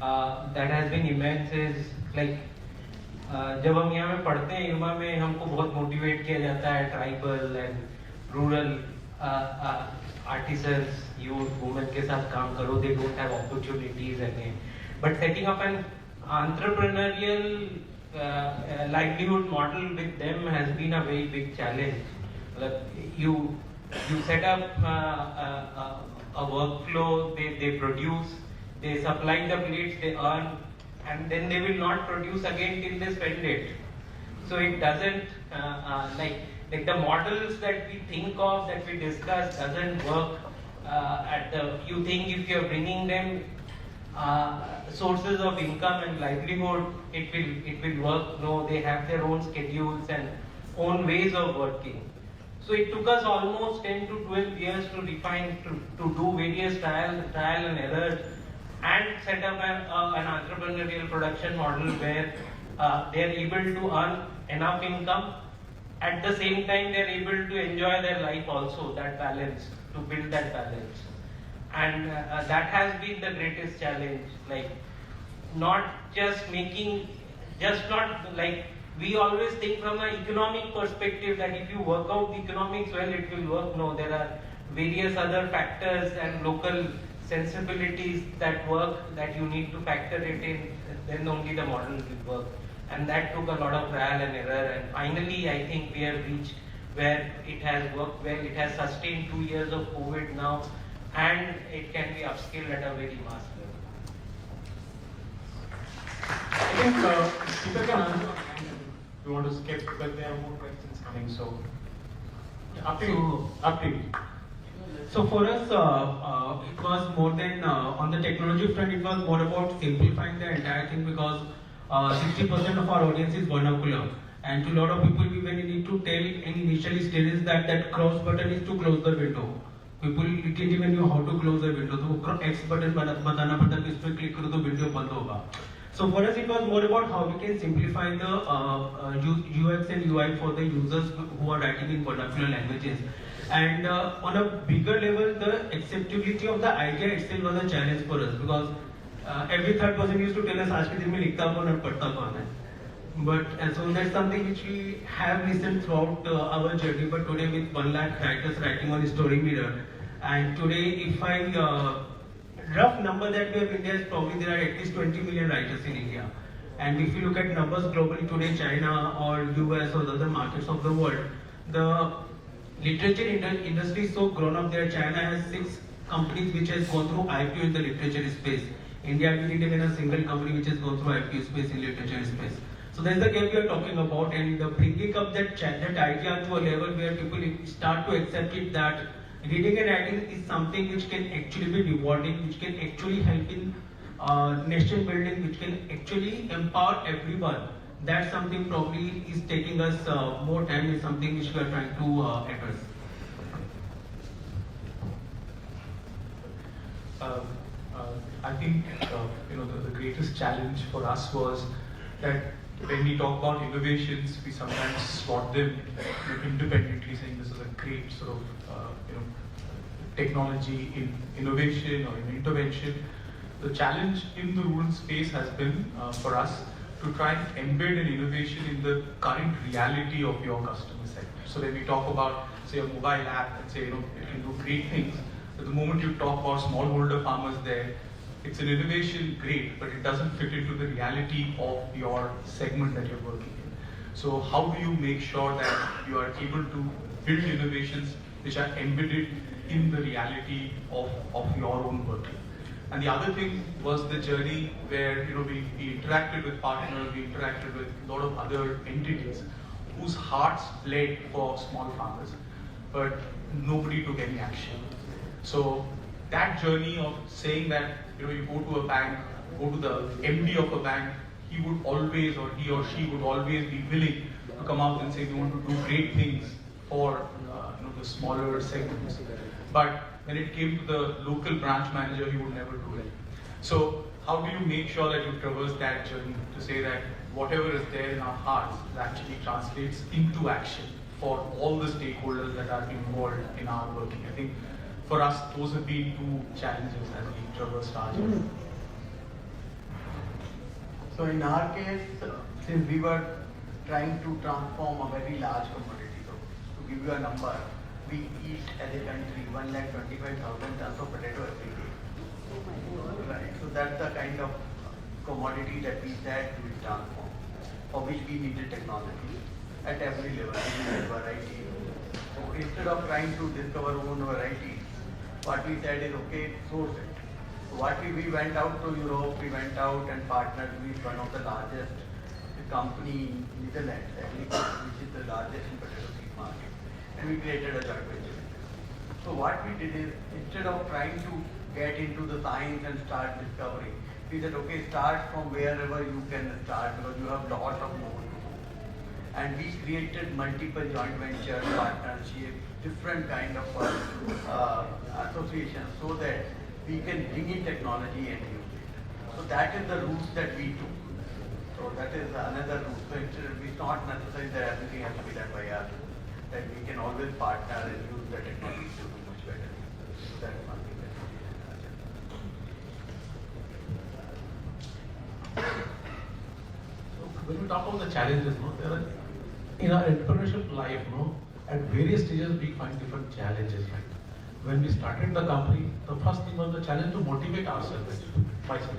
that has been immense is like जब हम यहाँ में पढ़ते हैं IRMA में हमको बहुत motivate किया जाता है tribal and rural artisans youth women के साथ काम करो, they don't have opportunities again, but setting up an entrepreneurial livelihood model with them has been a very big challenge. You set up a workflow, they produce, they supply the plates, they earn, and then they will not produce again till they spend it. So it doesn't like the models that we think of, that we discuss, doesn't work you think if you're bringing them sources of income and livelihood, it will work. No, they have their own schedules and own ways of working. So it took us almost 10 to 12 years to refine, to do various trial and errors, and set up an entrepreneurial production model where they are able to earn enough income. At the same time, they are able to enjoy their life also, that balance, to build that balance. And that has been the greatest challenge, like not like we always think from an economic perspective that if you work out the economics well, it will work. No, there are various other factors and local sensibilities that work that you need to factor it in, then only the model will work. And that took a lot of trial and error, and finally I think we have reached where it has worked well. It has sustained 2 years of COVID now, and it can be upskilled at a very mass level. I think people can answer. You want to skip, but there are more questions coming, so up to you. So for us, it was more than on the technology front. It was more about simplifying the entire thing, because 60% of our audience is vernacular, and to a lot of people we when need to tell in initial stages that cross button is to close the window. People didn't even know how to close the window. So X button बताना पड़ता है, इस पे click करो तो window बंद होगा. So for us, it was more about how we can simplify the UX and UI for the users who are writing in vernacular languages. And on a bigger level, the acceptability of the idea itself was a challenge for us, because every third person used to tell us, "आज के दिन में लिखता कौन और पढ़ता कौन है?" But so that's something which we have listened throughout our journey. But today, with 1 lakh writers writing on Story Mirror, and today, if I rough number that we have in India is probably there are at least 20 million writers in India. And if you look at numbers globally today, China or US or other markets of the world, the literature industry is so grown up there. China has 6 companies which has gone through IPO in the literature space. India, we didn't even a single company which has gone through IPO space in literature space. So that's the gap we are talking about, and bringing up that idea to a level where people start to accept it, that reading and writing is something which can actually be rewarding, which can actually help in nation building, which can actually empower everyone. That's something probably is taking us more time, is something which we are trying to address. I think the greatest challenge for us was that when we talk about innovations, we sometimes spot them independently, saying this is a great sort of technology in innovation or in intervention. The challenge in the rural space has been for us to try and embed an innovation in the current reality of your customer segment. So when we talk about, say, a mobile app and say, it can do great things, that the moment you talk about smallholder farmers there, it's an innovation, great, but it doesn't fit into the reality of your segment that you're working in. So how do you make sure that you are able to build innovations which are embedded in the reality of your own working? And the other thing was the journey where we interacted with partners, we interacted with a lot of other entities whose hearts bled for small farmers, but nobody took any action. So that journey of saying that you go to a bank, go to the MD of a bank, he would always, or he or she would always be willing to come out and say we want to do great things for the smaller segments. But when it came to the local branch manager, he would never do it. So how do you make sure that you traverse that journey to say that whatever is there in our hearts actually translates into action for all the stakeholders that are involved in our working? I think for us, those have been two challenges as we traversed our journey. So in our case, since we were trying to transform a very large commodity, so to give you a number, we eat as a country 1,25,000 tons of potato every day. Right. So that's the kind of commodity that we said we transform, for which we needed technology at every level. We needed variety. So instead of trying to discover own variety, what we said is okay, source it. So we went out to Europe, we went out and partnered with one of the largest company in Netherlands, which is the largest in potato seed market. And we created a joint venture. So what we did is, instead of trying to get into the science and start discovering, we said, okay, start from wherever you can start because you have lots of more to do. And we created multiple joint venture partnerships, different kind of associations so that we can bring in technology and use it. So that is the route that we took. So that is another route. So it's not necessary that everything has to be done by us. That we can always partner and use the technology to do much better. So that's one thing that we did. So when we talk about the challenges, there are, in our entrepreneurship life, at various stages we find different challenges. Right? When we started the company, the first thing was the challenge to motivate ourselves, myself.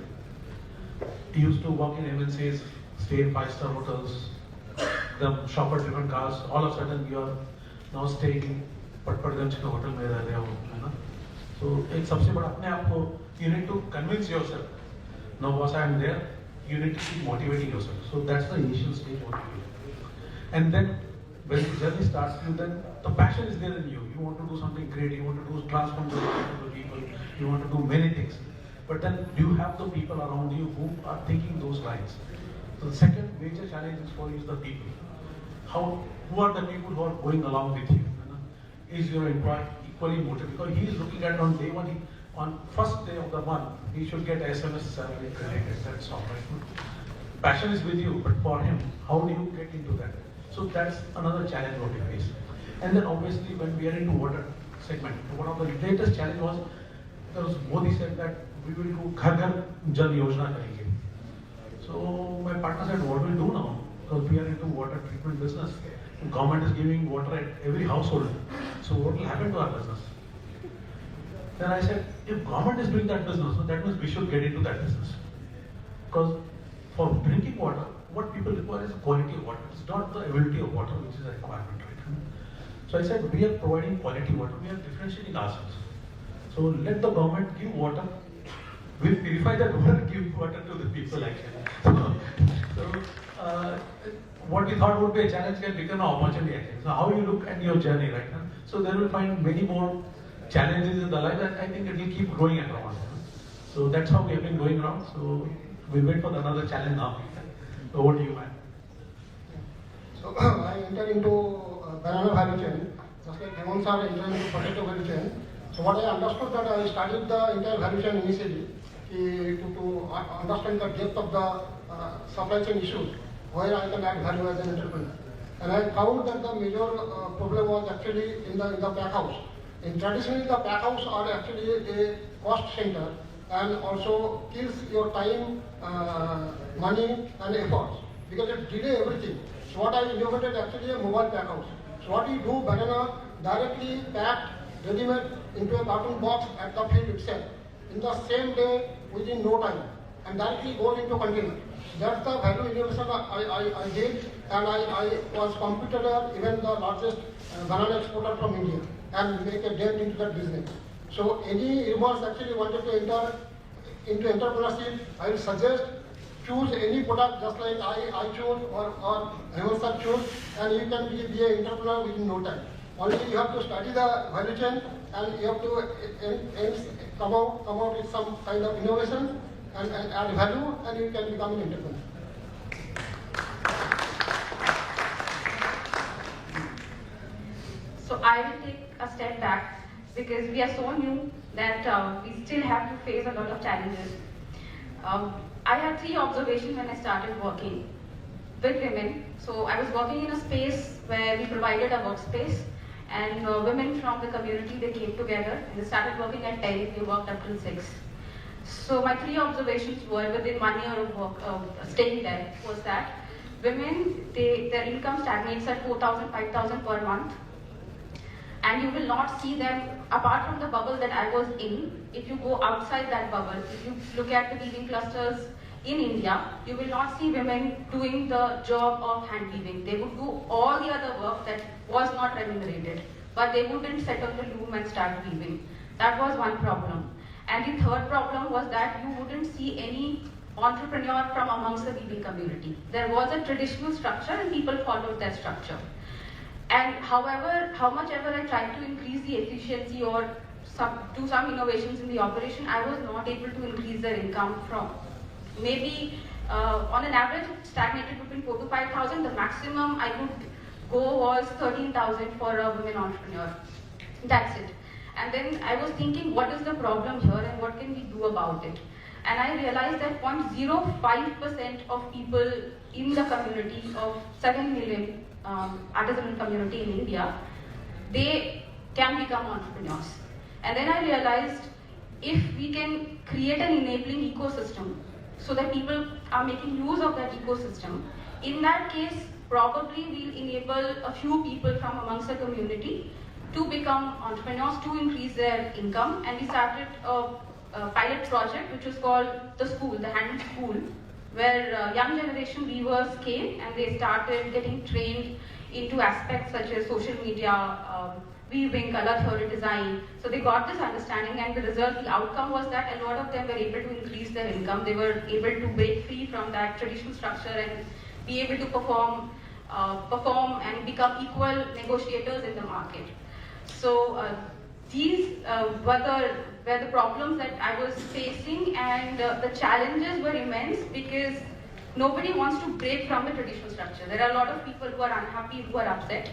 We used to work in MNCs, stay in 5-star hotels, the shop at different cars. All of a sudden you are now staying Patparganj के hotel में रह रहे हो, है ना? So एक सबसे बड़ा अपने आप को you need to convince yourself. Now once I am there, you need to keep motivating yourself. So that's the initial stage motivation. And then when the journey starts, then the passion is there in you. You want to do something great. You want to do transform the life of the people. You want to do many things. But then do you have the people around you who are thinking those lines? So the second major challenge is for you is the people. Who are the people who are going along with you? Is your employee equally motivated? Because he is looking at on day one, on first day of the month, he should get SMS salary credited. That's all right. Passion is with you, but for him, how do you get into that? So that's another challenge what we face. And then obviously when we are into water segment, one of the latest challenge was, because Modi said that we will do Ghar Ghar Jal Yojana karenge. So my partner said, what will we do now? Because we are into water treatment business. The government is giving water at every household. So what will happen to our business? Then I said, if government is doing that business, so that means we should get into that business. Because for drinking water, what people require is quality of water. It's not the availability of water which is a requirement, right? So I said, we are providing quality water. We are differentiating ourselves. So let the government give water. We'll purify that water, give water to the people actually. What we thought would be a challenge can become an opportunity actually. So how you look at your journey right now. So there will find many more challenges in the life and I think it will keep growing around. So that's how we have been going around. So we'll wait for another challenge now. Over to you, man. So I entered into banana value chain, just like Hemant sir entered into potato value chain. So what I understood that I studied the entire value chain initially to understand the depth of the supply chain issues, where I can add value as an entrepreneur. And I found that the major problem was actually in the pack house. In traditionally the pack house are actually a cost center and also kills your time, money and efforts because it delay everything. So what I innovated actually a mobile pack house. So what you do, banana directly packed ready-made into a carton box at the field itself in the same day within no time and directly goes into container. That's the value innovation I did, and I was competed even the largest banana exporter from India and make a dent into that business. So any IRMAns actually wanted to enter into entrepreneurship, I will suggest choose any product just like I chose or Hemant chose, and you can be an entrepreneur within no time. Only you have to study the value chain and you have to come out with some kind of innovation and add value, and you can become an entrepreneur. So I will take a step back because we are so new that we still have to face a lot of challenges. I had 3 observations when I started working with women. So I was working in a space where we provided a workspace, and women from the community, they came together and they started working at 10, they worked up till 6. So my 3 observations were within 1 year of work, staying there, was that women, their income stagnates at 4,000, 5,000 per month. And you will not see them, apart from the bubble that I was in, if you go outside that bubble, if you look at the weaving clusters in India, you will not see women doing the job of hand weaving. They would do all the other work that was not remunerated, but they wouldn't set up the loom and start weaving. That was one problem. And the third problem was that you wouldn't see any entrepreneur from amongst the weaving community. There was a traditional structure and people followed that structure. And however, how much ever I tried to increase the efficiency or do some innovations in the operation, I was not able to increase their income from maybe on an average stagnated between 4,000 to 5,000. The maximum I could go was 13,000 for a women entrepreneur. That's it. And then I was thinking, what is the problem here and what can we do about it? And I realized that 0.05% of people in the community of 7 million artisanal community in India, they can become entrepreneurs. And then I realized if we can create an enabling ecosystem so that people are making use of that ecosystem, in that case, probably we'll enable a few people from amongst the community to become entrepreneurs, to increase their income. And we started a pilot project which was called the school, the hand school, where young generation weavers came and they started getting trained into aspects such as social media, weaving, color theory, design. So they got this understanding, and the result, the outcome was that a lot of them were able to increase their income. They were able to break free from that traditional structure and be able to perform and become equal negotiators in the market. So these were the problems that I was facing, and the challenges were immense because nobody wants to break from the traditional structure. There are a lot of people who are unhappy, who are upset,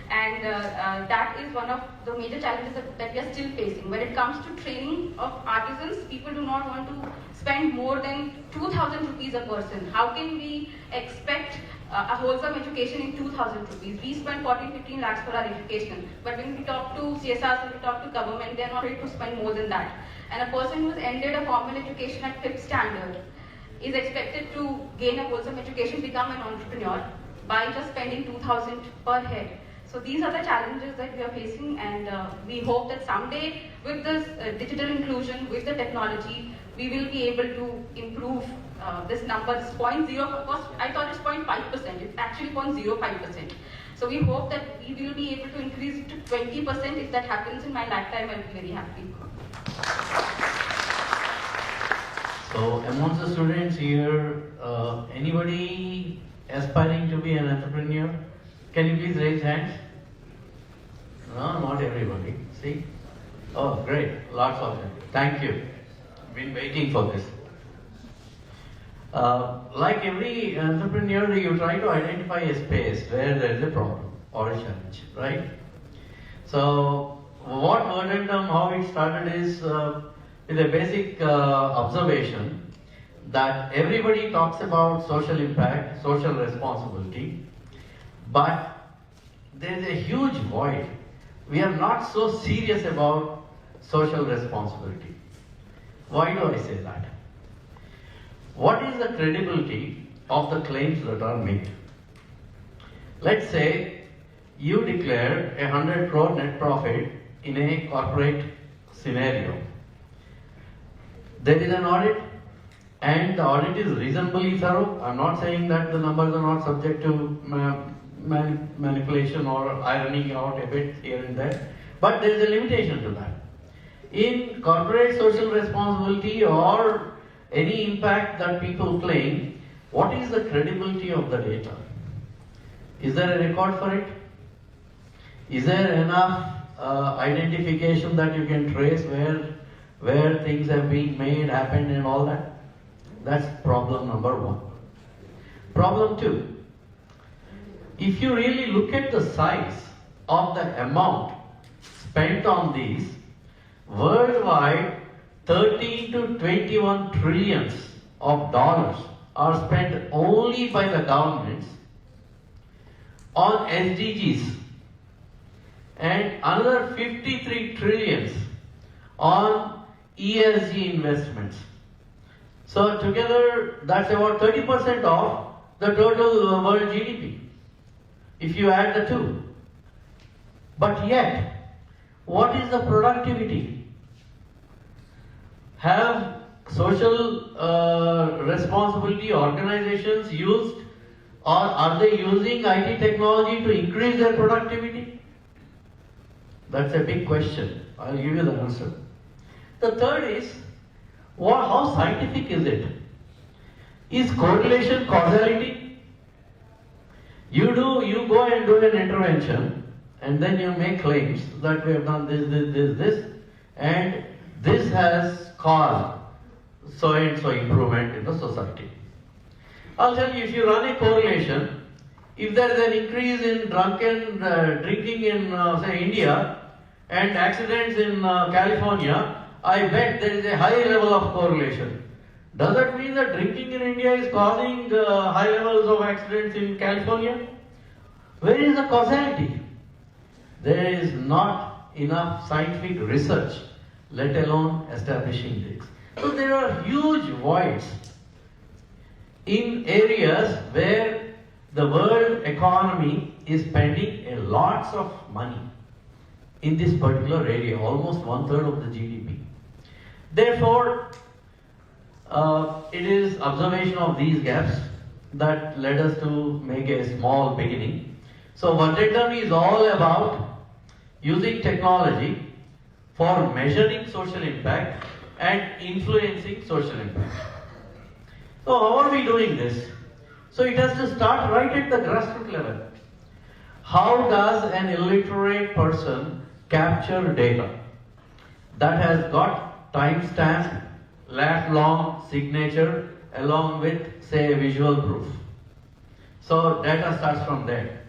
and that is one of the major challenges that we are still facing. When it comes to training of artisans, people do not want to spend more than 2,000 rupees a person. How can we expect a wholesome education in 2,000 rupees? We spend 14-15 lakhs for our education, but when we talk to CSRs, when we talk to government, they are not ready to spend more than that. And a person who has ended a formal education at 5th standard is expected to gain a wholesome education, become an entrepreneur by just spending 2,000 per head. So these are the challenges that we are facing, and we hope that someday with this digital inclusion, with the technology, we will be able to improve this number. This 0.0, of I thought it's 0.5%, it's actually 0.05%. So we hope that we will be able to increase it to 20%. If that happens in my lifetime, I'll be very happy. So amongst the students here, anybody aspiring to be an entrepreneur? Can you please raise hands? No, not everybody. See? Oh, great. Lots of them. Thank you. Been waiting for this. Like every entrepreneur, you try to identify a space where there is a problem or a challenge, right? So what Verdendum, how it started is with a basic observation that everybody talks about social impact, social responsibility, but there is a huge void. We are not so serious about social responsibility. Why do I say that? What is the credibility of the claims that are made? Let's say you declare 100 crore net profit in a corporate scenario. There is an audit, and the audit is reasonably thorough. I'm not saying that the numbers are not subject to manipulation or ironing out a bit here and there, but there is a limitation to that. In corporate social responsibility or any impact that people claim, what is the credibility of the data? Is there a record for it? Is there enough identification that you can trace where things have been made, happened and all that? That's problem number one. Problem two, if you really look at the size of the amount spent on these, worldwide 13 to 21 trillions of dollars are spent only by the governments on SDGs, and another 53 trillions on ESG investments. So together that's about 30% of the total world GDP, if you add the two. But yet, what is the productivity? Have social responsibility organizations used, or are they using IT technology to increase their productivity? That's a big question. I'll give you the answer. The third is, how scientific is it? Is correlation causality? You go and do an intervention, and then you make claims that we have done this, and this has caused so and so improvement in the society. I'll tell you, if you run a correlation, if there is an increase in drinking in say India and accidents in California, I bet there is a high level of correlation. Does that mean that drinking in India is causing high levels of accidents in California? Where is the causality? There is not enough scientific research, let alone establishing this. So there are huge voids in areas where the world economy is spending a lots of money in this particular area, almost 1/3 of the GDP. Therefore, it is observation of these gaps that led us to make a small beginning. So Vatetam is all about using technology for measuring social impact and influencing social impact. So how are we doing this? So it has to start right at the grassroots level. How does an illiterate person capture data that has got timestamp, lat-long signature along with, say, a visual proof? So data starts from there.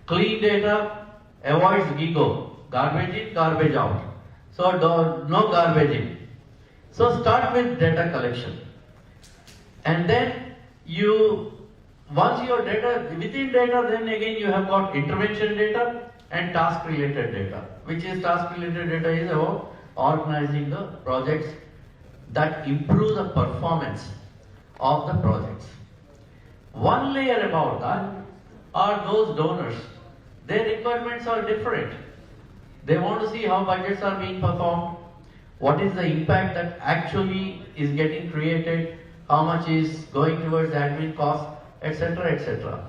Clean data avoids GIGO, garbage in, garbage out. So no garbage in. So start with data collection. And then once your data, within data, then again you have got intervention data and task related data. Which is task related data is about organizing the projects that improve the performance of the projects. One layer about that are those donors. Their requirements are different. They want to see how budgets are being performed, what is the impact that actually is getting created, how much is going towards admin costs, etc., etc.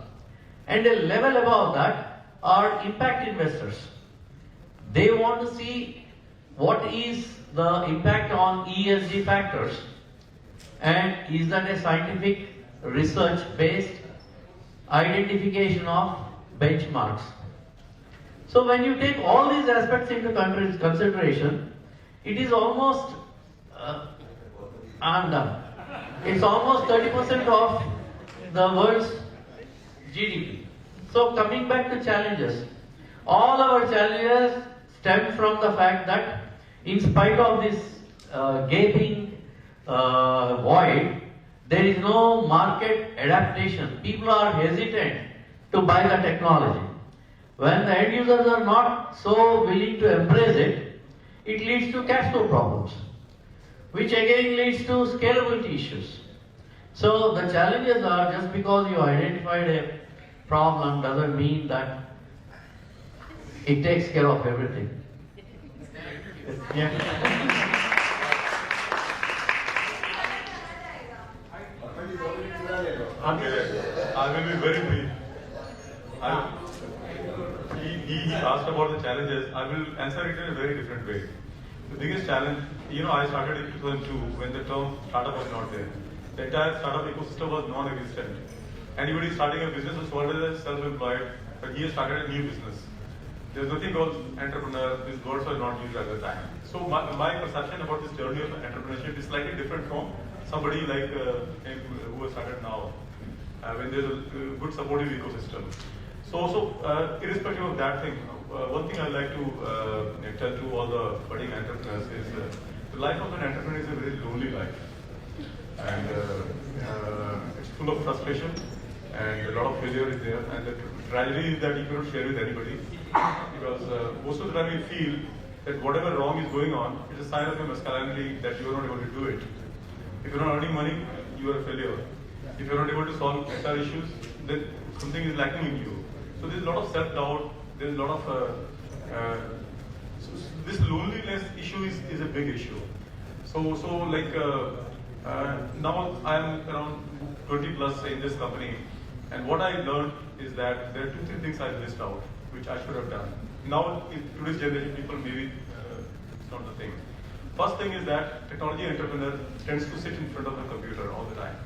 And a level above that are impact investors. They want to see what is the impact on ESG factors, and is that a scientific research based identification of benchmarks. So when you take all these aspects into consideration, it is almost I'm done. It's almost 30% of the world's GDP. So coming back to challenges, all our challenges stem from the fact that in spite of this gaping void, there is no market adaptation. People are hesitant to buy the technology. When the end users are not so willing to embrace it, it leads to cash flow problems, which again leads to scalability issues. So the challenges are, just because you identified a problem doesn't mean that it takes care of everything. I will be very brief. He asked about the challenges. I will answer it in a very different way. The biggest challenge, I started in 2002 when the term startup was not there. The entire startup ecosystem was non-existent. Anybody starting a business was already self-employed, but he has started a new business. There's nothing called entrepreneur. These words were not used at the time. So my perception about this journey of entrepreneurship is slightly different from somebody like him who has started now, when there's a good supportive ecosystem. So irrespective of that thing, one thing I'd like to tell to all the budding entrepreneurs is the life of an entrepreneur is a very lonely life. And it's full of frustration and a lot of failure is there. And the tragedy is that you cannot share with anybody because most of the time you feel that whatever wrong is going on, it's a sign of your masculinity that you are not able to do it. If you're not earning money, you are a failure. If you're not able to solve HR issues, then something is lacking in you. So there's a lot of self-doubt, there's a lot of, this loneliness issue is a big issue. So like, now I'm around 20 plus in this company, and what I learned is that there are 2-3 things I missed out, which I should have done. Now, in today's generation, people maybe it's not the thing. First thing is that technology entrepreneur tends to sit in front of the computer all the time.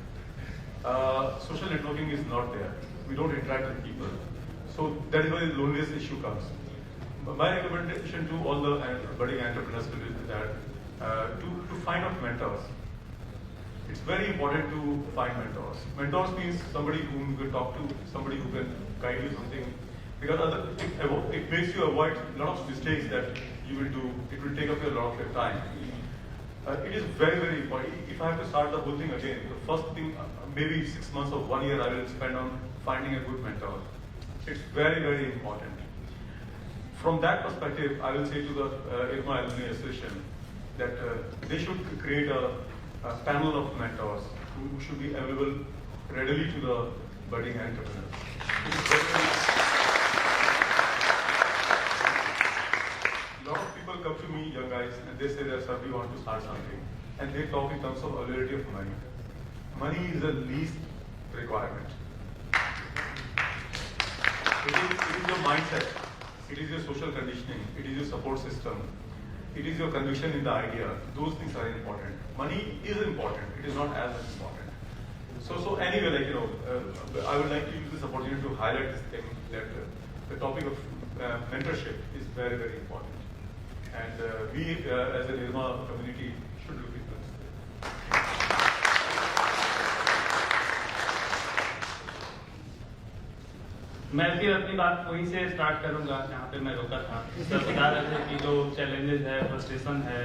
Social networking is not there. We don't interact with people. So that is why the loneliness issue comes. My recommendation to all the budding entrepreneurs is that to find out mentors. It's very important to find mentors. Mentors means somebody whom you can talk to, somebody who can guide you something. Because it makes you avoid a lot of mistakes that you will do. It will take up a lot of your time. It is very, very important. If I have to start the whole thing again, the first thing, maybe 6 months or 1 year, I will spend on finding a good mentor. It's very, very important. From that perspective, I will say to the IRMA Alumni Association that they should create a panel of mentors who should be available readily to the budding entrepreneurs. A lot of people come to me, young guys, and they say that, sir, we want to start something. And they talk in terms of availability of money. Money is the least requirement. It is your mindset. It is your social conditioning. It is your support system. It is your conviction in the idea. Those things are important. Money is important. It is not as important. So anyway, I would like to use this opportunity to highlight this thing that the topic of mentorship is very, very important. And we as an IRMA community should look into this. मैं फिर अपनी बात वहीं से start करूंगा जहाँ पे मैं रोका था। सर बता रहे थे कि जो चैलेंजेस है, फ्रस्ट्रेशन है,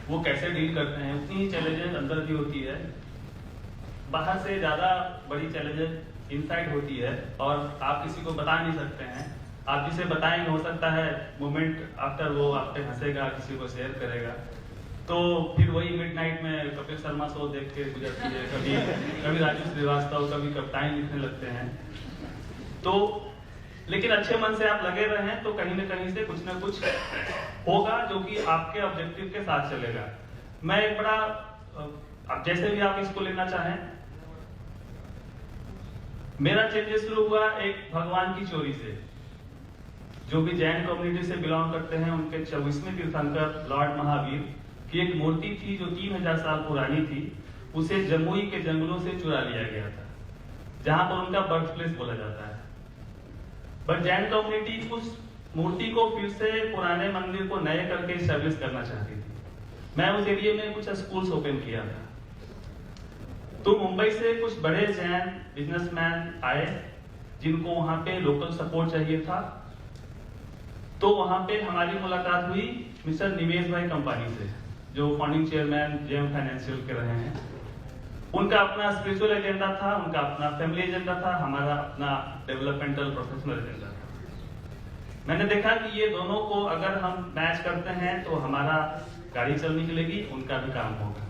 वो कैसे डील करते हैं। उतनी ही चैलेंजेस अंदर भी होती है। बाहर से ज़्यादा बड़ी चैलेंजेस इनसाइड होती है और आप किसी को बता नहीं सकते हैं। आप जिसे बताएंगे हो सकता है मोमेंट आफ्टर वो आप पे हंसेगा, किसी को शेयर करेगा। तो फिर वही मिडनाइट में कपिल शर्मा शो देख के गुजरती है। कभी राजू श्रीवास्तव, कभी कविताएं लिखने लगते हैं। तो लेकिन अच्छे मन से आप लगे रहें तो कहीं न कहीं से कुछ न कुछ होगा जो कि आपके ऑब्जेक्टिव के साथ चलेगा। मैं एक बड़ा, अब जैसे भी आप इसको लेना चाहें, मेरा चेंजेस शुरू हुआ एक भगवान की चोरी से। जो भी जैन कम्युनिटी से बिलोंग करते हैं, उनके 24वें तीर्थंकर लॉर्ड महावीर की एक मूर्ति थी जो 3000 साल पुरानी थी। उसे जमुई के जंगलों से चुरा लिया गया था, जहां पर उनका बर्थ प्लेस बोला जाता है। बट जैन कम्युनिटी उस मूर्ति को फिर से पुराने मंदिर को नए करके एस्टेब्लिश करना चाहती थी। मैं उस एरिया में कुछ स्कूल्स ओपन किया था। तो मुंबई से कुछ बड़े जैन बिजनेसमैन आए जिनको वहां पे लोकल सपोर्ट चाहिए था। तो वहां पे हमारी मुलाकात हुई मिस्टर निमेश भाई कंपनी से, जो फाउंडिंग चेयरमैन जेम फाइनेंशियल के रहे हैं। उनका अपना स्पिरिचुअल एजेंडा था, उनका अपना फैमिली एजेंडा था, हमारा अपना डेवलपमेंटल प्रोफेशनल एजेंडा था। मैंने देखा कि ये दोनों को अगर हम मैच करते हैं तो हमारा गाड़ी चल निकलेगी, उनका भी काम होगा।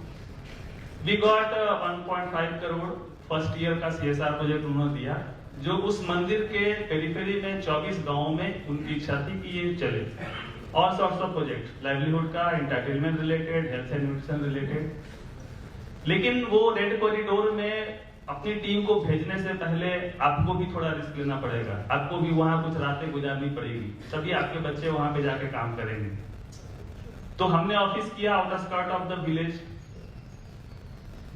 We got 1.5 crore first year का CSR प्रोजेक्ट उन्होंने दिया, जो उस मंदिर के पेरिफेरी में 24 गांवों में उनकी इच्छा थी कि ये चले। All sorts of project, livelihood का, entertainment related, health and nutrition related. लेकिन वो रेड कॉरिडोर में अपनी टीम को भेजने से पहले आपको भी थोड़ा रिस्क लेना पड़ेगा, आपको भी वहां कुछ रातें गुजारनी पड़ेगी, तभी आपके बच्चे वहां पे जाके काम करेंगे। तो हमने ऑफिस किया आउटस्कर्ट ऑफ द विलेज,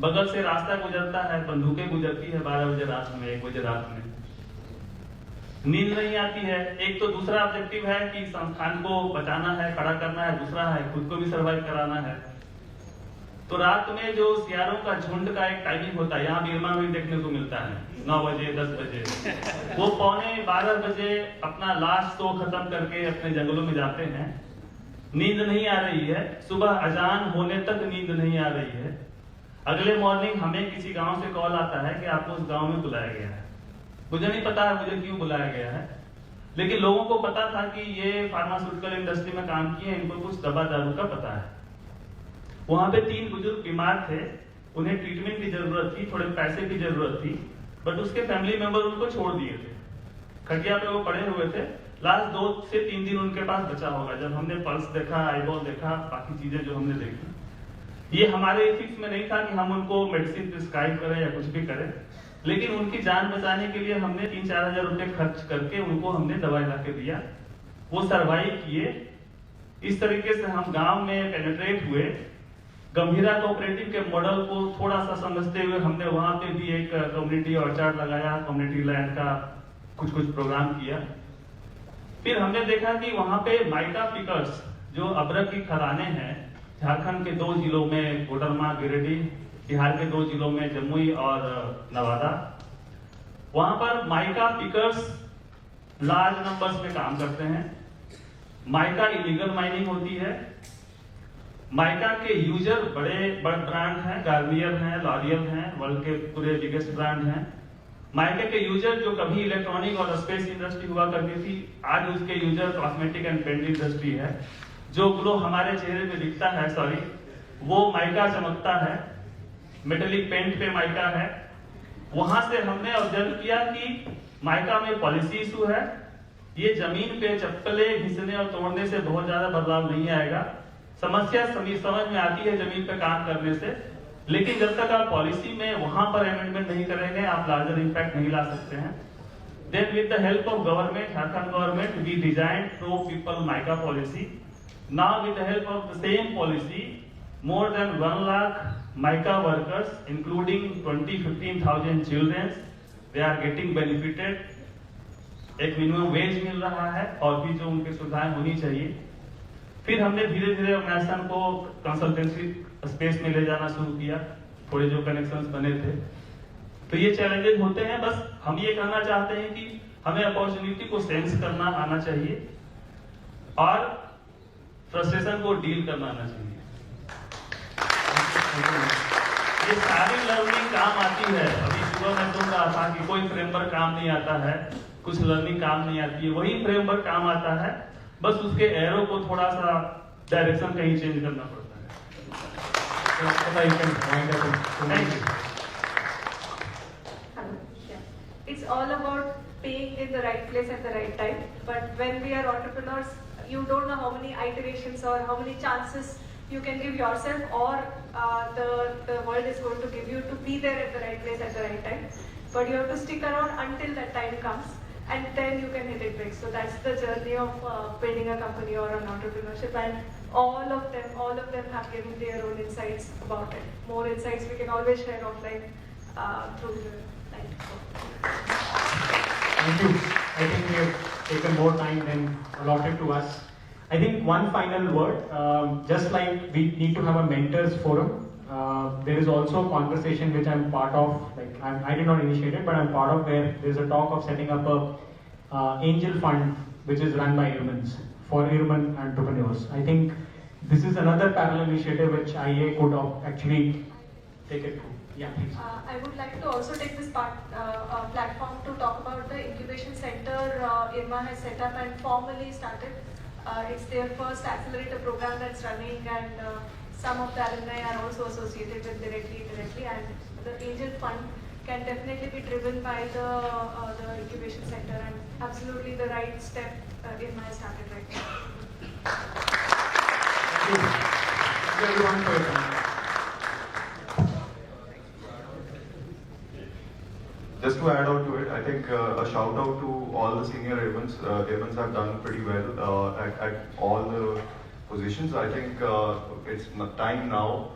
बगल से रास्ता गुजरता है, बंदूकें गुजरती है 12 बजे रात में, 1 बजे रात में, नींद नहीं आती है। एक तो दूसरा ऑब्जेक्टिव है कि संस्थान को बचाना है, खड़ा करना है, दूसरा है खुद को भी सर्वाइव कराना है। तो रात में जो सियारों का झुंड का एक टाइमिंग होता है, यहाँ IRMA में देखने को मिलता है 9 बजे 10 बजे, वो पौने 12 बजे अपना लास्ट शो खत्म करके अपने जंगलों में जाते हैं। नींद नहीं आ रही है, सुबह अजान होने तक नींद नहीं आ रही है। अगले मॉर्निंग हमें किसी गांव से कॉल आता है कि आपको उस गांव में बुलाया गया है। मुझे नहीं पता है मुझे क्यों बुलाया गया है, लेकिन लोगों को पता था कि ये फार्मास्यूटिकल इंडस्ट्री में काम किए, इनको कुछ दवा दारू का पता है। वहां पे 3 बुजुर्ग बीमार थे, उन्हें ट्रीटमेंट की जरूरत थी, थोड़े पैसे की जरूरत थी, बट उसके फैमिली मेंबर उनको छोड़ दिए थे, खटिया पे वो पड़े हुए थे। लास्ट 2 से 3 दिन उनके पास बचा होगा। जब हमने पल्स देखा, आईबॉल देखा, बाकी चीजें जो हमने देखी, ये हमारे एथिक्स में नहीं था कि हम उनको मेडिसिन प्रिस्क्राइब करें या कुछ भी करें, लेकिन उनकी जान बचाने के लिए हमने 3-4 हजार रुपए खर्च करके उनको हमने दवाई ला के दिया, वो सर्वाइव किए। इस तरीके से हम गांव में पेनिट्रेट हुए। गंभीरा कोऑपरेटिव के मॉडल को थोड़ा सा समझते हुए हमने वहां पे भी एक कम्युनिटी ऑर्चर्ड लगाया, कम्युनिटी लैंड का कुछ प्रोग्राम किया। फिर हमने देखा कि वहां पे माइका पिकर्स जो अबरक की खदानें हैं, झारखंड के 2 जिलों में कोडरमा, गिरिडीह, बिहार के 2 जिलों में जमुई और नवादा, वहां पर माइका पिकर्स लार्ज नंबर्स में काम करते हैं। माइका इलीगल माइनिंग होती है। माइका के यूजर बड़े ब्रांड हैं, गार्नियर हैं, लॉरियल हैं, वर्ल्ड के पूरे बिगेस्ट ब्रांड हैं। माइका के यूजर जो कभी इलेक्ट्रॉनिक और स्पेस इंडस्ट्री हुआ करती थी, आज उसके user cosmetic and paint industry है। जो ग्लो हमारे चेहरे पे दिखता है, वो माइका चमकता है, मेटेलिक पेंट पे माइका है। वहां से हमने ऑब्जर्व किया कि माइका में पॉलिसी इशू है। ये जमीन पे चप्पले घिसने और तोड़ने से बहुत ज्यादा बदलाव नहीं आएगा। समस्या समझ में आती है जमीन पे काम करने से, लेकिन जब तक आप पॉलिसी में वहां पर अमेंडमेंट नहीं करेंगे, आप लार्जर इम्पैक्ट नहीं ला सकते हैं। Then with the help of government, Jharkhand government, we design pro people mica policy. Now with the help of the same policy, more than 1 lakh mica workers including 20-15,000 children, they are getting benefited। एक minimum wage मिल रहा है और भी जो उनकी सुविधाएं होनी चाहिए। फिर हमने धीरे धीरे ऑर्गेनाइजेशन को कंसल्टेंसी स्पेस में ले जाना शुरू किया, थोड़े जो कनेक्शंस बने थे। तो ये चैलेंजेस होते हैं, बस हम ये कहना चाहते हैं कि हमें अपॉर्चुनिटी को सेंस करना आना चाहिए और फ्रस्ट्रेशन को डील करना आना चाहिए। ये सारी लर्निंग काम आती है। अभी सुबह मैं सुन रहा था कि कोई फ्रेमवर्क काम नहीं आता है, कुछ लर्निंग काम नहीं आती है, वही फ्रेमवर्क काम आता है, बस उसके एरो को थोड़ा सा डायरेक्शन कहीं चेंज करना पड़ता है। It's all about being in the right place at the right time. But when we are entrepreneurs, you don't know how many iterations or how many chances you can give yourself, or the world is going to give you to be there at the right place at the right time. But you have to stick around until that time comes, and then you can hit it big. So that's the journey of building a company or an entrepreneurship, and all of them have given their own insights about it. More insights we can always share offline through the night. Thank you. I think we have taken more time than allotted to us. I think one final word, just like we need to have a mentors forum, there is also a conversation which I'm part of, like I did not initiate it, but I'm part of, where there's a talk of setting up a angel fund which is run by IRMAns for IRMAN entrepreneurs. I think this is another parallel initiative which IA could actually take it to. Yeah, please. I would like to also take this platform to talk about the incubation center IRMA has set up and formally started. It's their first accelerator program that's running, and some of the alumni are also associated with directly, indirectly, and the angel fund can definitely be driven by the incubation center, and absolutely the right step IRMA has started right now. Thank you. Thank you everyone for your time. Just to add on to it, I think a shout out to all the senior IRMAns. IRMAns have done pretty well at all the positions. I think it's time now,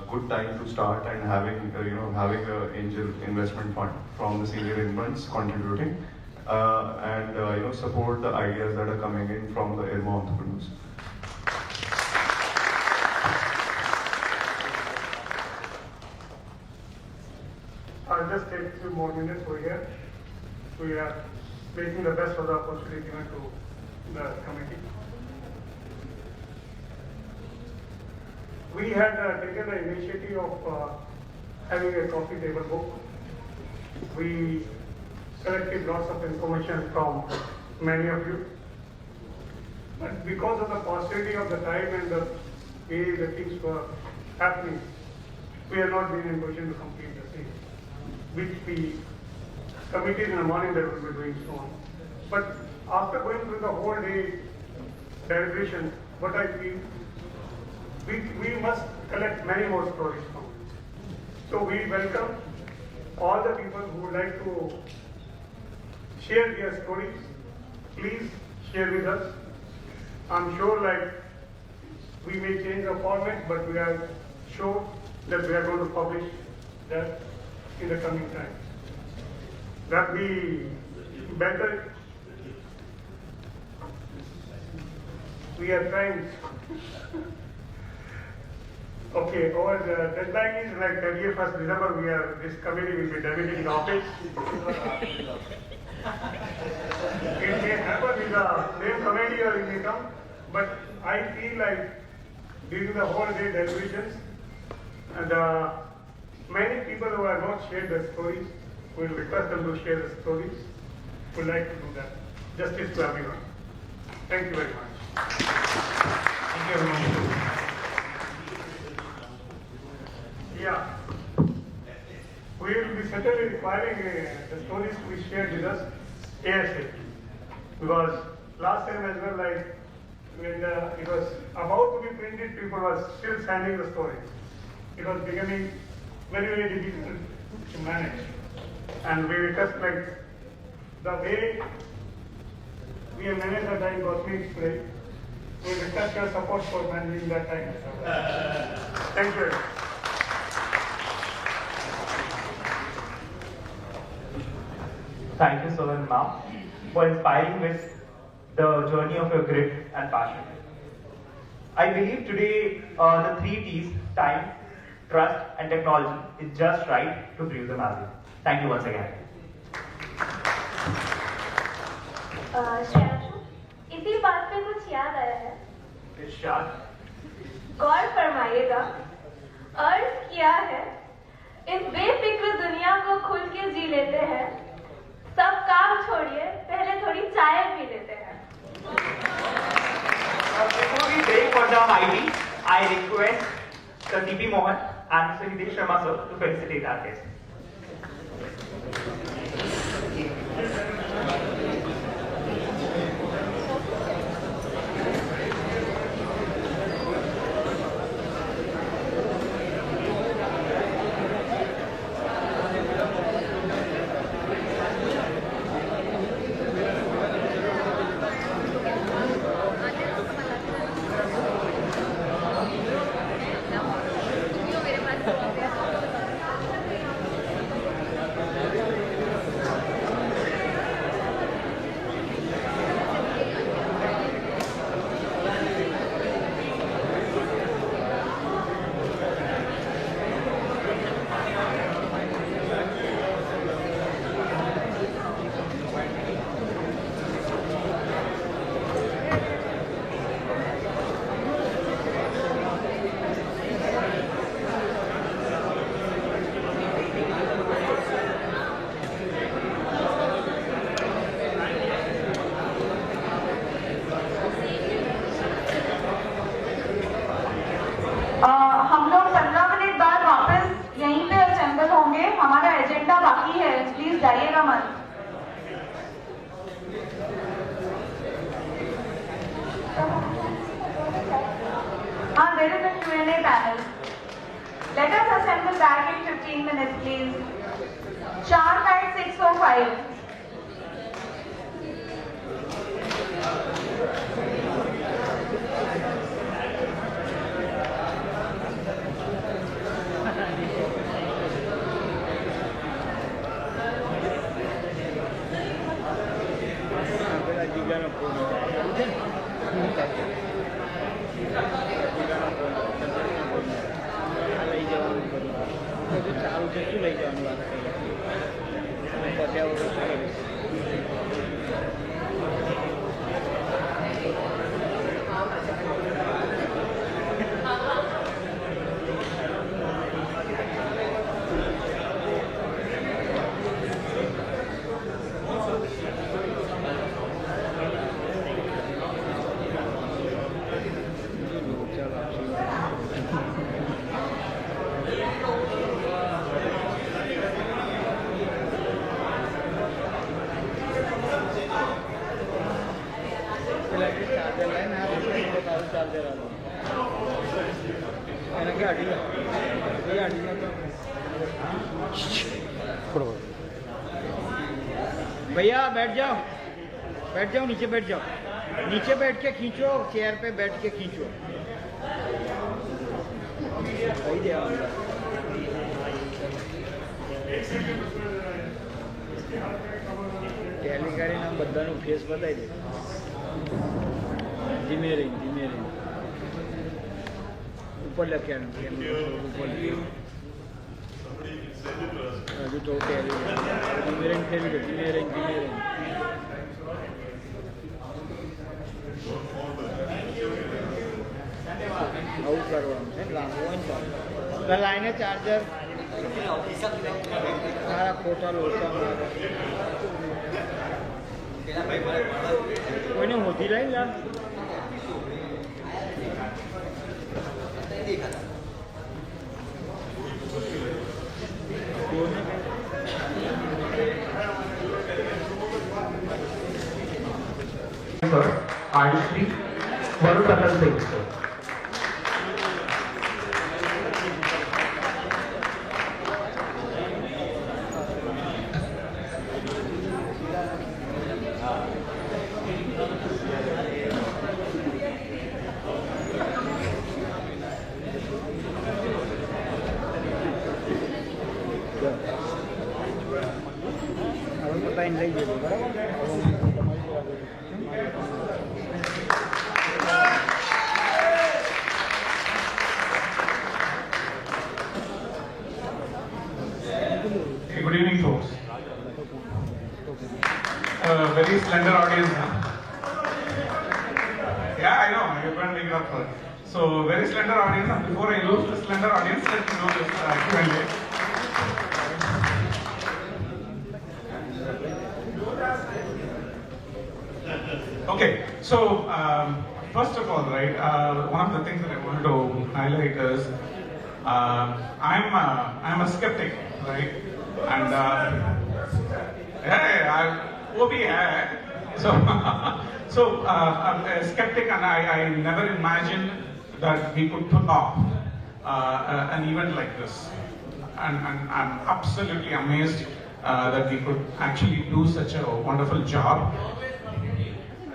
good time to start and having having an angel investment fund from the senior IRMAns contributing and support the ideas that are coming in from the IRMA entrepreneurs. I'll just take a few more minutes over here. We are making the best of the opportunity given to the committee. We had taken the initiative of having a coffee table book. We collected lots of information from many of you. But because of the paucity of the time and the way the things were happening, we have not been in position to complete the same, which we committed in the morning that we will be doing so on. But after going through the whole day deliberation, what I feel, we must collect many more stories from it. So we welcome all the people who would like to share their stories. Please share with us. I'm sure we may change the format, but we are sure that we are going to publish that in the coming time. That will be better. We are trying. Okay, our deadline is 31st December. This committee will be debating the office. It may happen with the same committee or it may come, but I feel like during the whole day deliberations, and many people who have not shared their stories, we will request them to share the stories. We would like to do that. Justice to everyone. Thank you very much. Thank you everyone. Yeah. We will be certainly requiring the stories to be shared with us ASAP. Because last time as well, when it was about to be printed, people were still sending the stories. It was becoming very, very difficult to manage. And we request the way we have managed the time cosmic today, we request your support for managing that time. Thank you very much. Thank you so much, ma'am, for inspiring with the journey of your grit and passion. I believe today the 3 T's, time, trust, and technology is just right to prove the value. Thank you once again. Shreyanshu, इसी बात पे कुछ याद आया है? गौर फरमाइएगा, अर्थ क्या है? इस बेफिक्र दुनिया को खुल के जी लेते हैं, सब काम छोड़िए, पहले थोड़ी चाय पी लेते हैं। Before we break for the ID, I request Mr. CP Mohan and Mr. Hidesh Sharma sir to felicitate our guests. हम लोग 15 मिनट बाद वापस यहीं पे असेंबल होंगे। हमारा एजेंडा बाकी है, प्लीज जाइएगा मत। There is a Q&A panel. Let us assemble back in 15 minutes, please. Sharp at 6:05. भैया बैठ जाओ नीचे बैठ जाओ, नीचे बैठ के खींचो, चेयर पे बैठ के खींचो। ટેલી કરીને બધાનું ફેસ બતાવી દે, ધીમે રહીને ઉપર લખ્યાનું ઉપર હજુ તો ટેલી ધીમે રહીને ફેરવી દો, ધીમે રહીને આવું કરવાનું છે, લાંબુ હોય ને લાઈને ચાર્જર મારા ખોટા લોચા કોઈને હોતી લઈ લા Artistry, Varun Singh. લઈ જજો બરાબર. Good evening, folks. Very slender audience, huh? Yeah, I know. You're going to make it up for it. So, very slender audience. And before I lose the slender audience, let me know this Q&A. Okay, so first of all, right, one of the things that I wanted to highlight is I'm a skeptic, right? And वो भी है. So I'm a skeptic, and I never imagined that we could pull off an event like this. And I'm absolutely amazed that we could actually do such a wonderful job.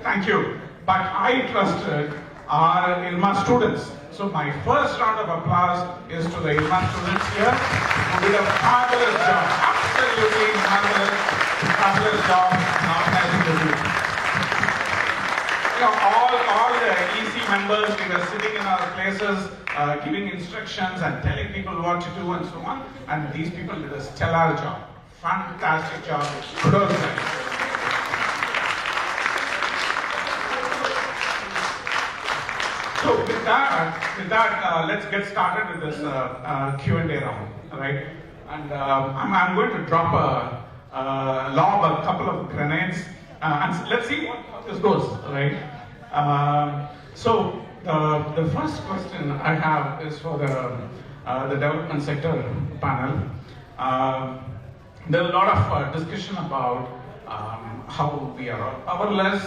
Thank you. But I trusted our IRMA students. So my first round of applause is to the IRMA students here who did a fabulous job. Absolutely fabulous job in organizing this meeting. You know, all the EC members, we were sitting in our places, giving instructions and telling people what to do and so on. And these people did a stellar job. Fantastic job. Kudos to them. So with that, let's get started with this Q&A round, right? And I'm going to drop lob a couple of grenades, and let's see how this goes, right? So the first question I have is for the development sector panel. There's a lot of discussion about how we are powerless.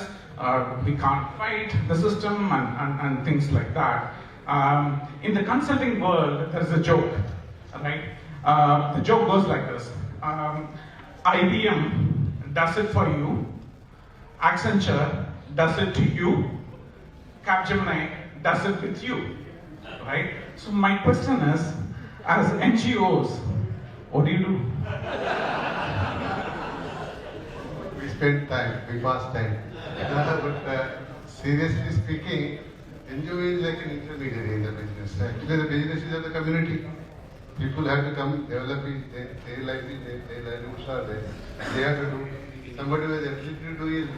We can't fight the system and things like that. In the consulting world, there's a joke, right? The joke goes like this. IBM does it for you, Accenture does it to you, Capgemini does it with you, right? So my question is, as NGOs, what do you do? We spend time, we pass time. But seriously speaking, NGO is like an intermediary in the business. Actually, the business is of the community. People have to come, develop it, their livelihoods are there. They have to do. Somebody who has the ability to do is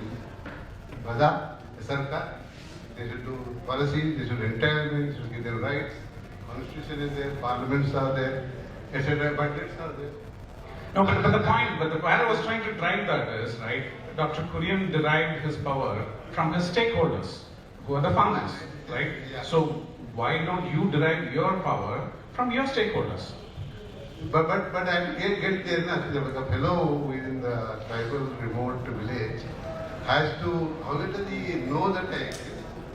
Bada, the Sarkar. They should do policy, they should retire, they should give them rights. Constitution is there, parliaments are there, etc. Budgets are there. No, but where I was trying to drive that is, right, Dr. Kurien derived his power from his stakeholders, who are the farmers, right? Yeah. So why don't you derive your power from your stakeholders? But I get there now. The fellow within the tribal remote village has to, how does he know the text?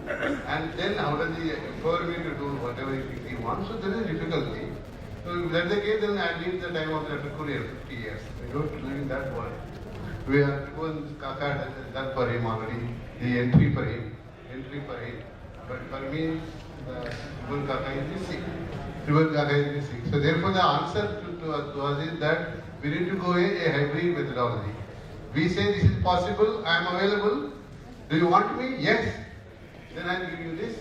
And then how does he empower me to do whatever he wants? So there is difficulty. So if that's the case, then I leave the time of Dr. Kurien, 50 years. I don't live in that world. We are one Kaka has done for him already, the entry for him. But for me, the Tribal Kaka is missing. So therefore the answer to us is that we need to go a hybrid methodology. We say this is possible, I am available. Do you want me? Yes. Then I will give you this.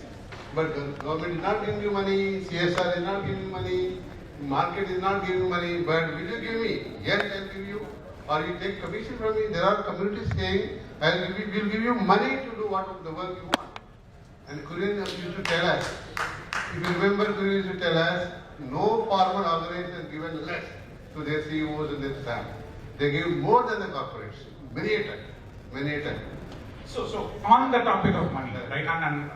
But the government is not giving you money, CSR is not giving you money, market is not giving you money, but will you give me? Yes, I will give you. Or you take commission from me. There are communities saying, we will give you money to do what the work you want. And Kurien used to tell us, if you remember, Kurien used to tell us, no farmer organization has given less to their CEOs and their staff. They give more than the corporates, many a time. So on the topic of money, right, and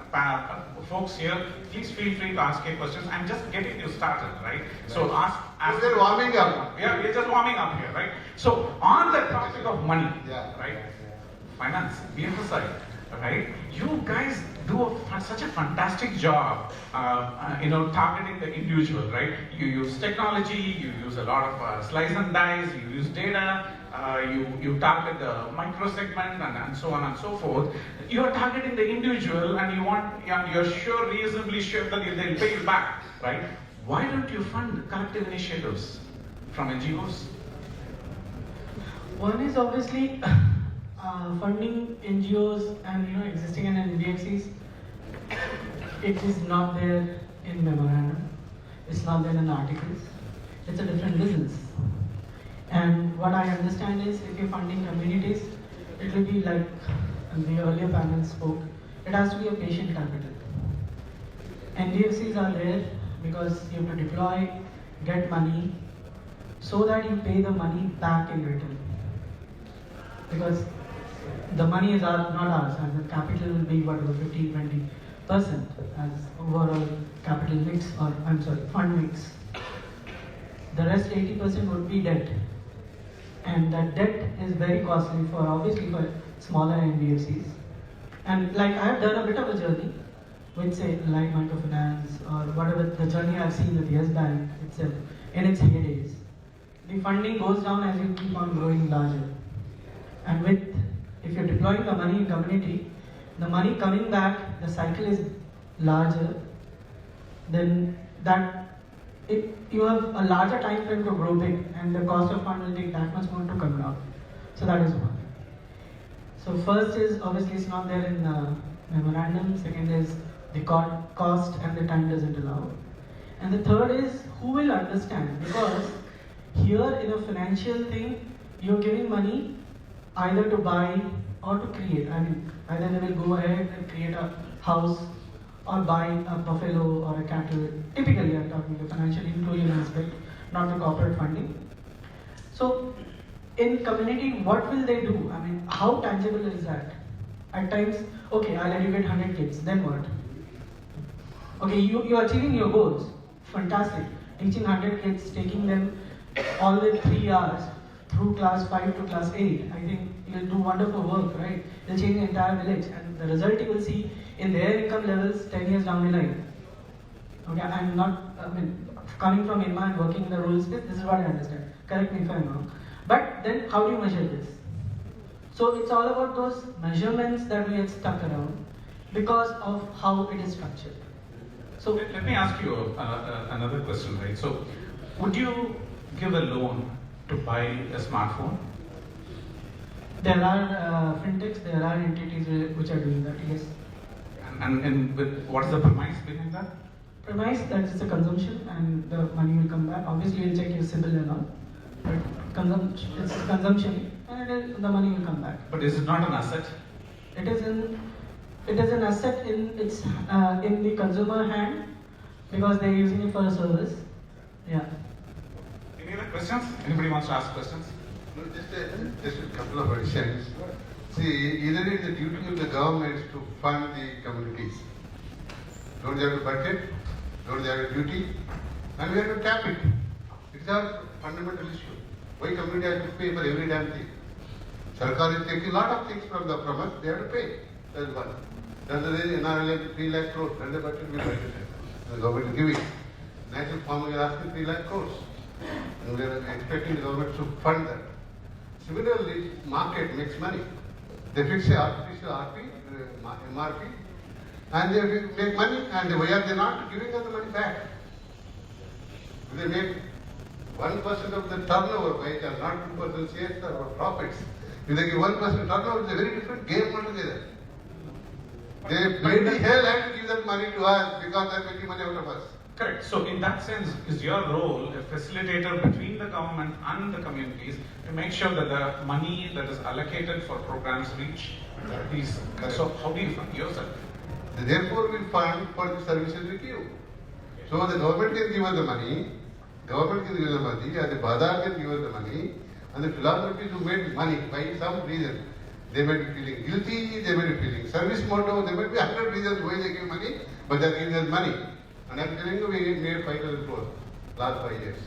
folks here, please feel free to ask your questions. I'm just getting you started, right? So ask. We're warming up. Yeah, we're just warming up here, right? So on the topic of money, right? Finance, BFSI, right? You guys do such a fantastic job, targeting the individual, right? You use technology, you use a lot of slice and dice, you use data, you target the micro segment and so on and so forth. You are targeting the individual and you're reasonably sure that they'll pay you back, right? Why don't you fund collective initiatives from NGOs? One is obviously funding NGOs and existing in NBFCs. It is not there in memorandum. It's not there in articles. It's a different business. And what I understand is, if you're funding communities, it will be like the earlier panel spoke. It has to be a patient capital. NBFCs are there because you have to deploy, get money, so that you pay the money back in return. Because the money is not ours, and the capital will be whatever 15-20% as overall capital mix, or fund mix. The rest 80% would be debt, and that debt is very costly obviously for smaller NBFCs. And like I have done a bit of a journey with say like microfinance or whatever the journey I've seen with Yes Bank itself in its heydays. The funding goes down as you keep on growing larger, and if you're deploying the money in community, the money coming back, the cycle is larger, then you have a larger time frame to grow big, and the cost of fund will take that much more to come down. So that is one. So first is obviously it's not there in the memorandum. Second is the cost and the time doesn't allow. And the third is who will understand, because here in a financial thing, you're giving money either to buy or to create. I mean, either they will go ahead and create a house or buy a buffalo or a cattle. Typically, I'm talking the financial inclusion aspect, not the corporate funding. So, in community, what will they do? I mean, how tangible is that? At times, okay, I'll educate 100 kids, then what? Okay, you're achieving your goals. Fantastic. Teaching 100 kids, taking them all the 3 hours through class 5 to class 8. I think you'll do wonderful work, right? You'll change the entire village, and the result you will see in their income levels 10 years down the line. Okay, I'm not, coming from IRMA and working in the rural space, this is what I understand. Correct me if I'm wrong. But then how do you measure this? So it's all about those measurements that we get stuck around because of how it is structured. So let me ask you another question, right? So would you give a loan to buy a smartphone? There are fintechs, there are entities which are doing that, yes. And what is the premise behind that? Premise that it's a consumption and the money will come back. Obviously, you'll check your CIBIL and all, but it's consumption and the money will come back. But is it not an asset? It is an asset in the consumer hand because they're using it for a service. Yeah. Any other questions? Anybody wants to ask questions? No, just a couple of additions. See, either it is the duty of the government to fund the communities. Don't they have a budget? Don't they have a duty? And we have to tap it. It's our fundamental issue. Why community has to pay for every damn thing? Sarkar is taking a lot of things from us, they have to pay. That's one. That's the reason NRL 3 lakh crores, and the budget will budget. The government is giving. National farmers are asking 3 lakh crores. And we are expecting the government to fund that. Similarly, market makes money. They fix a artificial MRP, and they make money, and why are they not giving us the money back? They make 1% of the turnover, right, and not 2% CSR or profits. If they give 1% turnover, it's a very different game altogether. They bloody hell have to give that money to us because they're making money out of us. Correct. So in that sense, is your role a facilitator between the government and the communities to make sure that the money that is allocated for programs reach these? So how do you fund yourself? Therefore, we fund for the services we give. So the government can give us the money, and the bazaar can give us the money, and the philanthropists who made money by some reason. They may be feeling guilty, they may be feeling service motto, there may be 100 reasons why they give money, but they're giving us money. And I'm telling you, we made 5,000 crores last 5 years.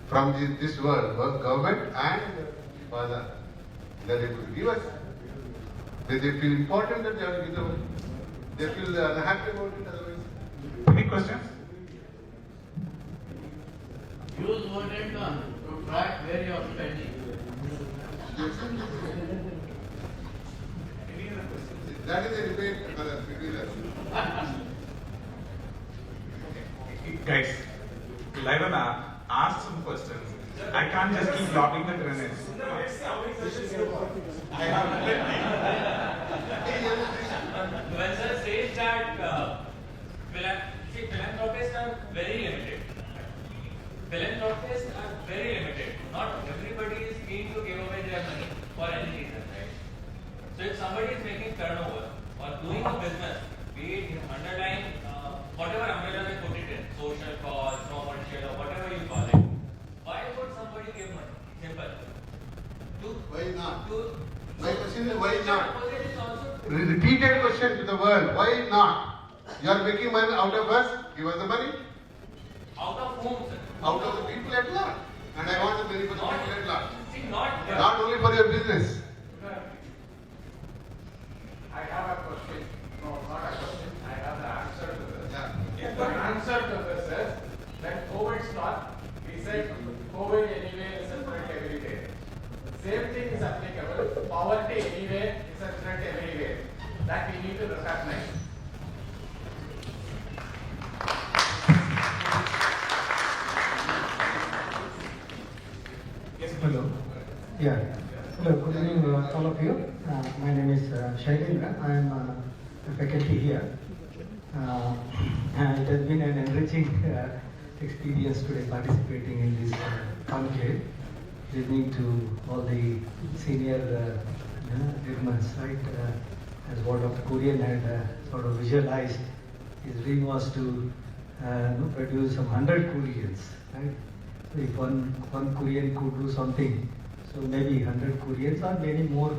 From this world, government and bazaar. They're able to give us. They feel important that they have to give the money. They feel unhappy about it otherwise. Any questions? Use voted gun to track where you are spending. Any other questions? That is a debate between us. Guys, Laivana asked some questions. I can't just keep lobbing the grenades. I have When sir says that philanthropists are very limited. Philanthropists are very limited. Not everybody is keen to give away their money for any reason, right? So if somebody is making turnover or doing a business, be it underlying whatever umbrella they put it in, social cause, commercial, or whatever you call it, why would somebody give money? Simple. Why not? My question is why not? Repeated question to the world. Why not? You are making money out of us. Give us the money. Out of whom, sir? Out of the people at large. And I want the money for the people at large. See, not Not only for your business. I have a question. No, not a question. I have the answer to this. Yeah. The answer to this is when COVID started, we said COVID anyway is a threat everywhere. Same thing is applicable. Poverty anyway is a threat everywhere. That we need to recognize. Yes, hello. Yeah. Hello, good evening all of you. My name is Shailendra. I am a faculty here. And it has been an enriching experience today participating in this conclave, listening to all the senior IRMAns, right? As what Dr. Kurien had sort of visualized, his dream was to produce some 100 Kuriens, right? So if one Kurien could do something, so maybe 100 Kuriens or many more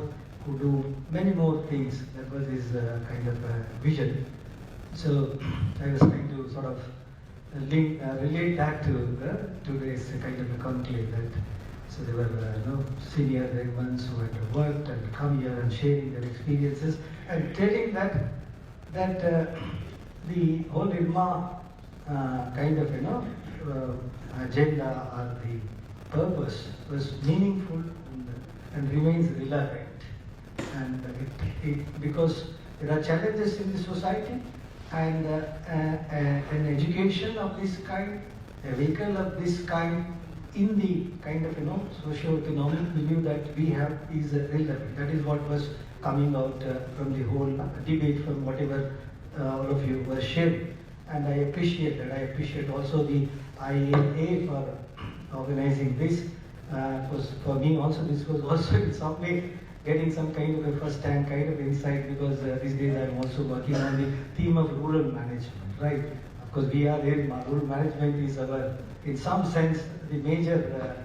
could do many more things. That was his kind of vision. So I was trying to sort of relate that to today's kind of a conclave. That so there were senior ones who had worked and come here and sharing their experiences and telling that the whole IRMA kind of agenda or the purpose was meaningful and remains relevant. And because there are challenges in the society, and an education of this kind, a vehicle of this kind, in the kind of socio-economic milieu that we have is relevant. That is what was coming out from the whole debate, from whatever all of you were sharing. And I appreciate that. I appreciate also the IRMA for organizing this. Because for me also this was also in some way getting some kind of a first-hand kind of insight, because these days I'm also working on the theme of rural management, right? Of course we are there, rural management is our, in some sense, the major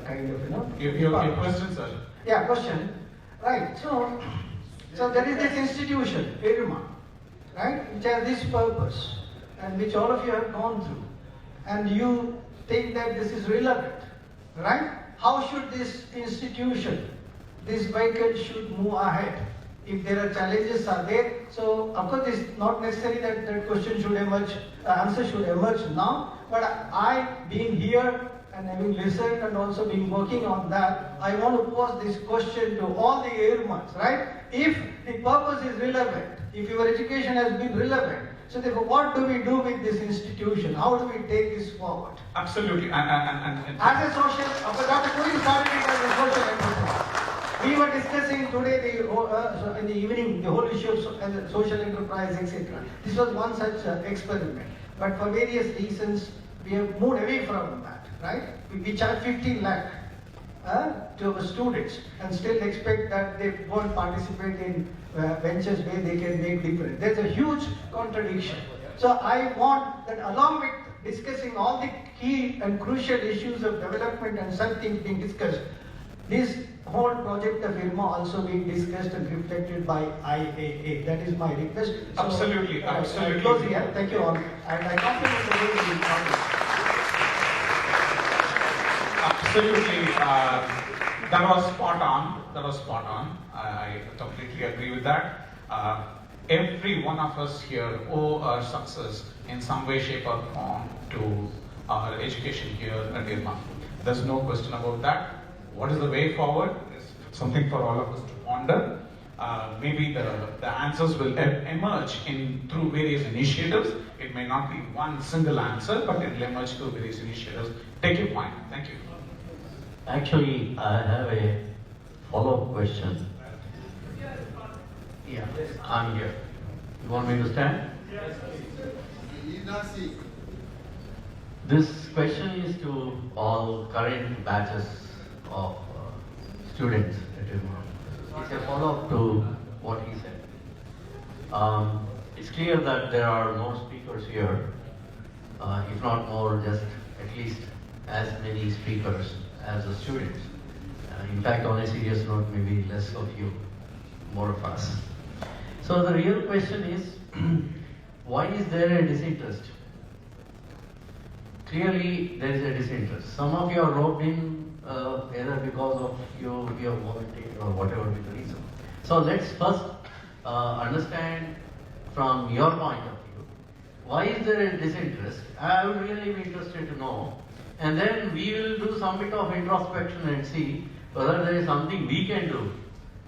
kind of, Your question, sir? Yeah, question. Right, so there is this institution, IRMA, right, which has this purpose, and which all of you have gone through, and you think that this is relevant, right? How should this institution, this vehicle should move ahead? If there are challenges are there, so of course it's not necessary that that question should emerge, answer should emerge now, but I being here and having listened and also been working on that, I want to pose this question to all the IRMAns, right? If the purpose is relevant, if your education has been relevant, so therefore what do we do with this institution? How do we take this forward? Absolutely. As a social, Dr. Kurien started it as a social enterprise. We were discussing today in the evening the whole issue of social enterprise, etc. This was one such experiment. But for various reasons, we have moved away from that, right? We charge 15 lakh to our students and still expect that they won't participate in ventures where they can make difference. There's a huge contradiction. So I want that along with discussing all the key and crucial issues of development and such things being discussed, this whole project of IRMA also being discussed and reflected by IAA. That is my request. So, absolutely. I close here. Thank you all. And I compliment the way you Absolutely. That was spot on. That was spot on. I completely agree with that. Every one of us here owe our success in some way, shape or form to our education here at IRMA. There's no question about that. What is the way forward is something for all of us to ponder. Maybe the answers will emerge through various initiatives. It may not be one single answer, but it will emerge through various initiatives. Take your point. Thank you. Actually, I have a follow-up question. Yeah, I'm here. You want me to stand? Yes. He is not sick. This question is to all current batches of students at IRMA. It's a follow-up to what he said. It's clear that there are more speakers here, if not more, just at least as many speakers as the students. In fact, on a serious note, maybe less of you, more of us. So the real question is, why is there a disinterest? Clearly, there is a disinterest. Some of you are roped in either because of your volunteer or whatever be the reason. So let's first understand from your point of view, why is there a disinterest? I would really be interested to know. And then we will do some bit of introspection and see whether there is something we can do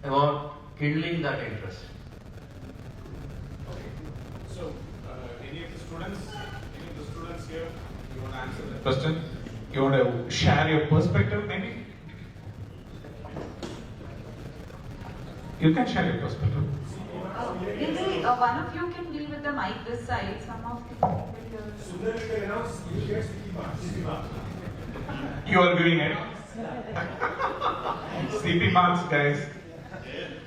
about kindling that interest. Okay. So, any of the students here, you want to answer that question? You want to share your perspective, maybe? You can share your perspective. Maybe one of you can be with the mic this side, some of you will hear. You are giving it. CP marks, guys.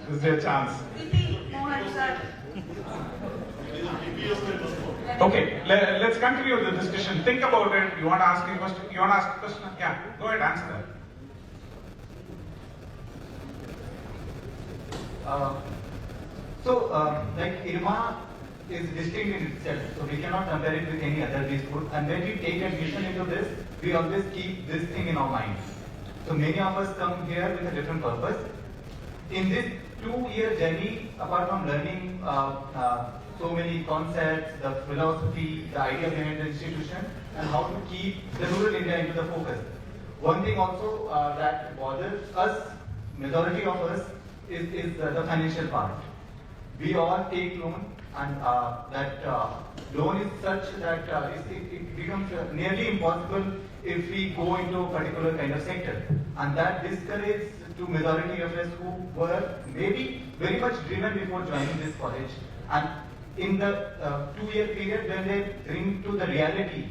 This is your chance. CP, Mohan sir. Okay, let's continue the discussion. Think about it. You want to ask a question? You want to ask a question? Yeah, go ahead, answer that. Like IRMA is distinct in itself, so we cannot compare it with any other B school. And when we take admission into this, we always keep this thing in our mind. So many of us come here with a different purpose. In this 2-year journey, apart from learning so many concepts, the philosophy, the idea behind the institution, and how to keep the rural India into the focus. One thing also that bothers us, majority of us, is the financial part. We all take loan, and that loan is such that it becomes nearly impossible if we go into a particular kind of sector, and that discourages to majority of us who were maybe very much driven before joining this college, and in the 2-year period when they bring to the reality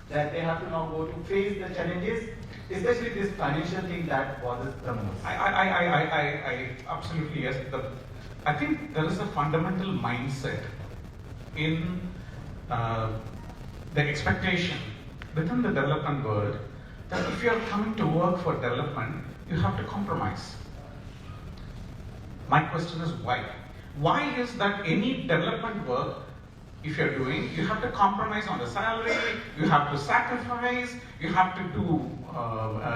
that they have to now go to face the challenges, especially this financial thing that bothers the most. I absolutely yes. I think there is a fundamental mindset in the expectation within the development world that if you are coming to work for development, you have to compromise. My question is why? Why is that any development work, if you're doing, you have to compromise on the salary, you have to sacrifice, you have to do,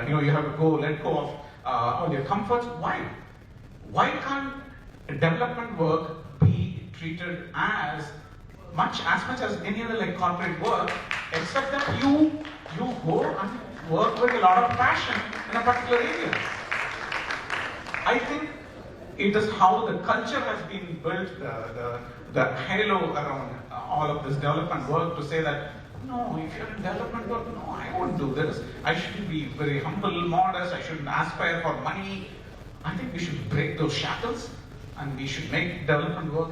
you have to let go of all your comforts. Why? Why can't development work be treated as much as any other like corporate work, except that you go and work with a lot of passion in a particular area? I think it is how the culture has been built, the halo around all of this development work to say that, no, if you're in development work, no, I won't do this. I should be very humble, modest, I shouldn't aspire for money. I think we should break those shackles and we should make development work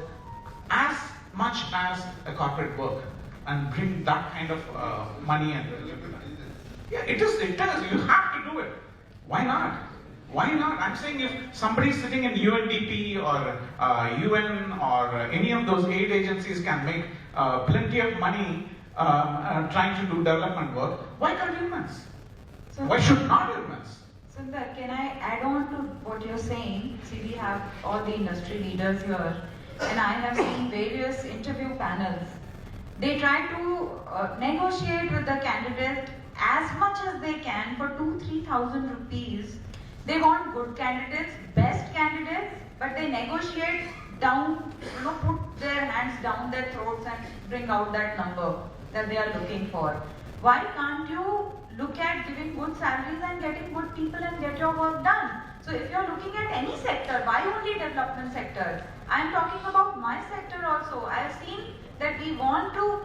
as much as a corporate work and bring that kind of money and yeah, it is. You have to do it. Why not? Why not? I'm saying if somebody sitting in UNDP or UN or any of those aid agencies can make plenty of money trying to do development work, why can't IRMAns? Why should not IRMAns? Sundar, can I add on to what you're saying? See, we have all the industry leaders here, and I have seen various interview panels. They try to negotiate with the candidate as much as they can for 2,000-3,000 rupees. They want good candidates, best candidates, but they negotiate down, put their hands down their throats and bring out that number that they are looking for. Why can't you look at giving good salaries and getting good people and get your work done? So if you're looking at any sector, why only development sector? I'm talking about my sector also. I have seen that we want to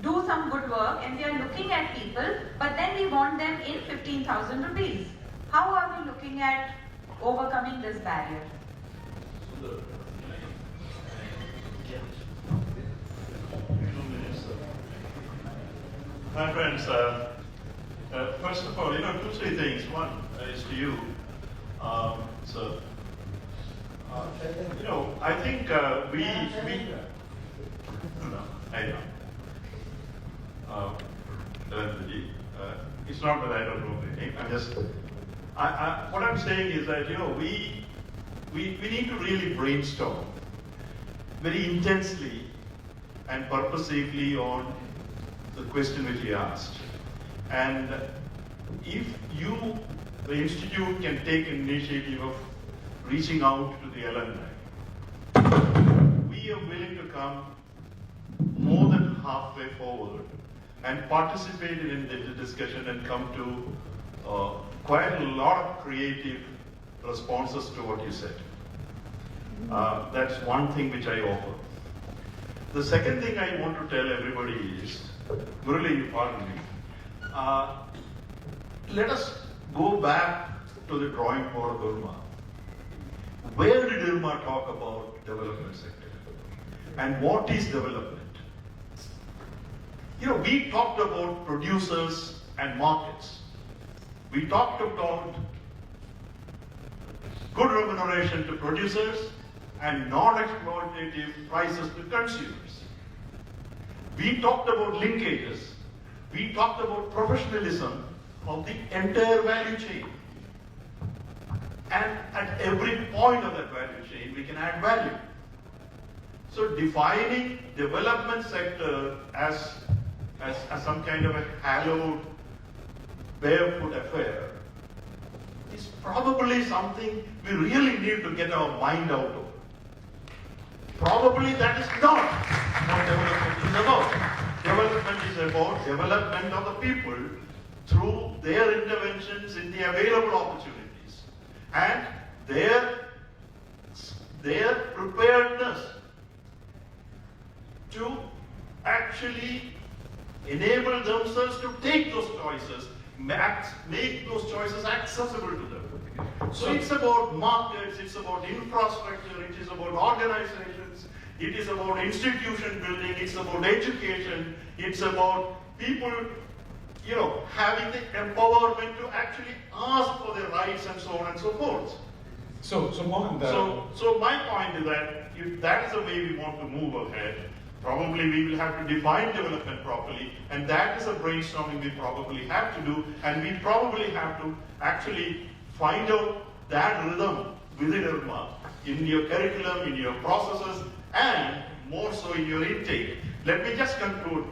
do some good work and we are looking at people, but then we want them in 15,000 rupees. How are we looking at overcoming this barrier? My friends, first of all, 2-3 things. One is to you, sir. I think we it's not that I don't know the name. I'm just. What I'm saying is that we need to really brainstorm very intensely and purposefully on the question which he asked. And if the institute can take an initiative of reaching out to the alumni, we are willing to come more than halfway forward and participate in the discussion and come to quite a lot of creative responses to what you said. That's one thing which I offer. The second thing I want to tell everybody is, Murali, pardon me, let us go back to the drawing board of IRMA. Where did IRMA talk about development sector? And what is development? We talked about producers and markets. We talked about good remuneration to producers and non-exploitative prices to consumers. We talked about linkages. We talked about professionalism of the entire value chain. And at every point of that value chain, we can add value. So defining development sector as some kind of a hallowed, barefoot affair is probably something we really need to get our mind out of. Probably that is not what development is about. Development is about development of the people through their interventions in the available opportunities and their preparedness to actually enable themselves to take those choices, make those choices accessible to them. So it's about markets, it's about infrastructure, it is about organizations, it is about institution building, it's about education, it's about people, having the empowerment to actually ask for their rights and so on and so forth. So Mohan, So my point is that if that is the way we want to move ahead, probably we will have to define development properly, and that is a brainstorming we probably have to do, and we probably have to actually find out that rhythm within IRMA, in your curriculum, in your processes, and more so in your intake. Let me just conclude,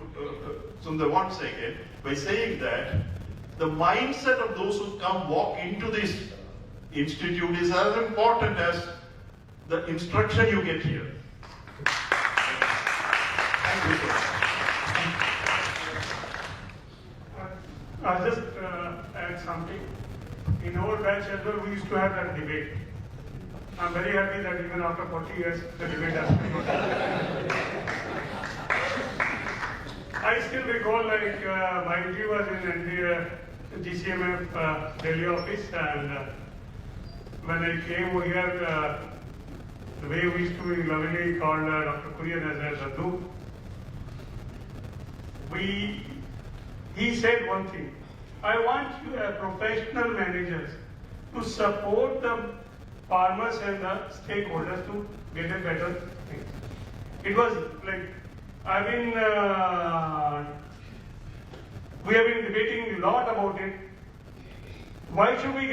Sundar, one second, by saying that the mindset of those who walk into this institute is as important as the instruction you get here. Thank you, sir. I'll just add something. In our batch as well, we used to have that debate. I'm very happy that even after 40 years, the debate has been continued. I still recall, my interview was in the GCMF Delhi office, and when I came over here, the way we used to lovingly call Dr. Kurien as Daddu, he said one thing: I want you as professional managers to support the farmers and the stakeholders to get a better thing. It was like, we have been debating a lot about it. Why should we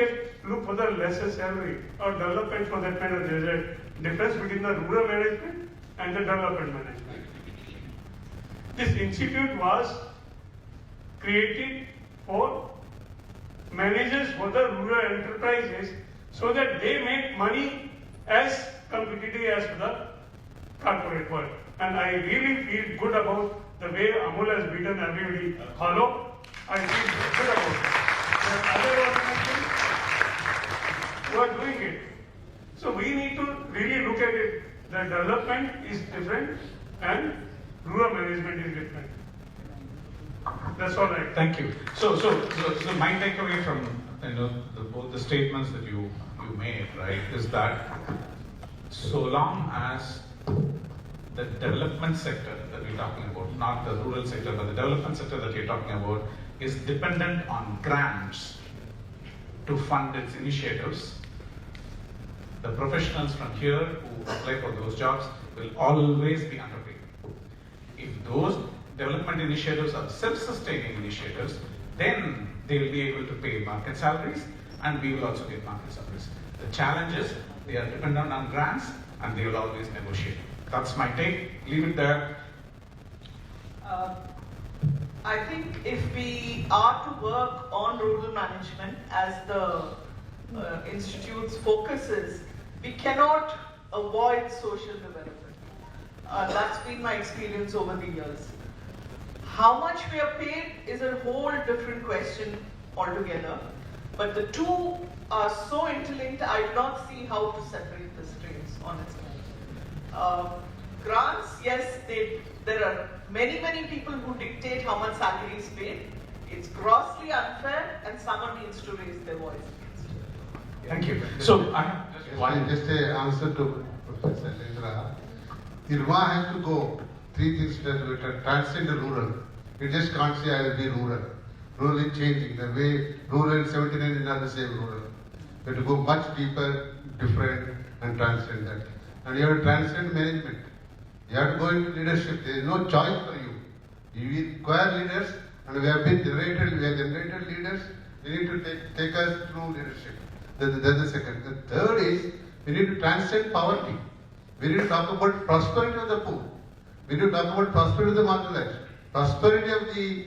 look for the lesser salary or development for that matter? There is a difference between the rural management and the development management. This institute was created for managers for the rural enterprises so that they make money as competitive as the corporate world. And I really feel good about the way Amul has beaten everybody hollow. I feel good about it. There are other organizations who are doing it. So we need to really look at it. The development is different and rural management is different. That's all I. Thank you. So my takeaway from both the statements that you made, right, is that so long as the development sector that we're talking about, not the rural sector, but the development sector that you're talking about, is dependent on grants to fund its initiatives, the professionals from here who apply for those jobs will always be underpaid. If those development initiatives are self-sustaining initiatives, then they will be able to pay market salaries, and we will also get market salaries. The challenge is they are dependent on grants, and they will always negotiate. That's my take. Leave it there. I think if we are to work on rural management as the Institute's focus is, we cannot avoid social development. That's been my experience over the years. How much we are paid is a whole different question altogether, but the two are so interlinked, I do not see how to separate the streams on its own. Grants, yes, there are many people who dictate how much salary is paid. It's grossly unfair, and someone needs to raise their voice against it. Thank you. So I have just an answer to Professor Lindra. IRMA has to go three things to transcend the rural. You just can't say I will be rural. Rural is changing. The way rural in 79 is not the same rural. You have to go much deeper, different, and transcend that. And you have to transcend management. You have to go into leadership. There is no choice for you. You require leaders, and we have generated leaders. We need to take us through leadership. That's the second. The third is we need to transcend poverty. We need to talk about prosperity of the poor. We need to talk about prosperity of the marginalized. Prosperity of the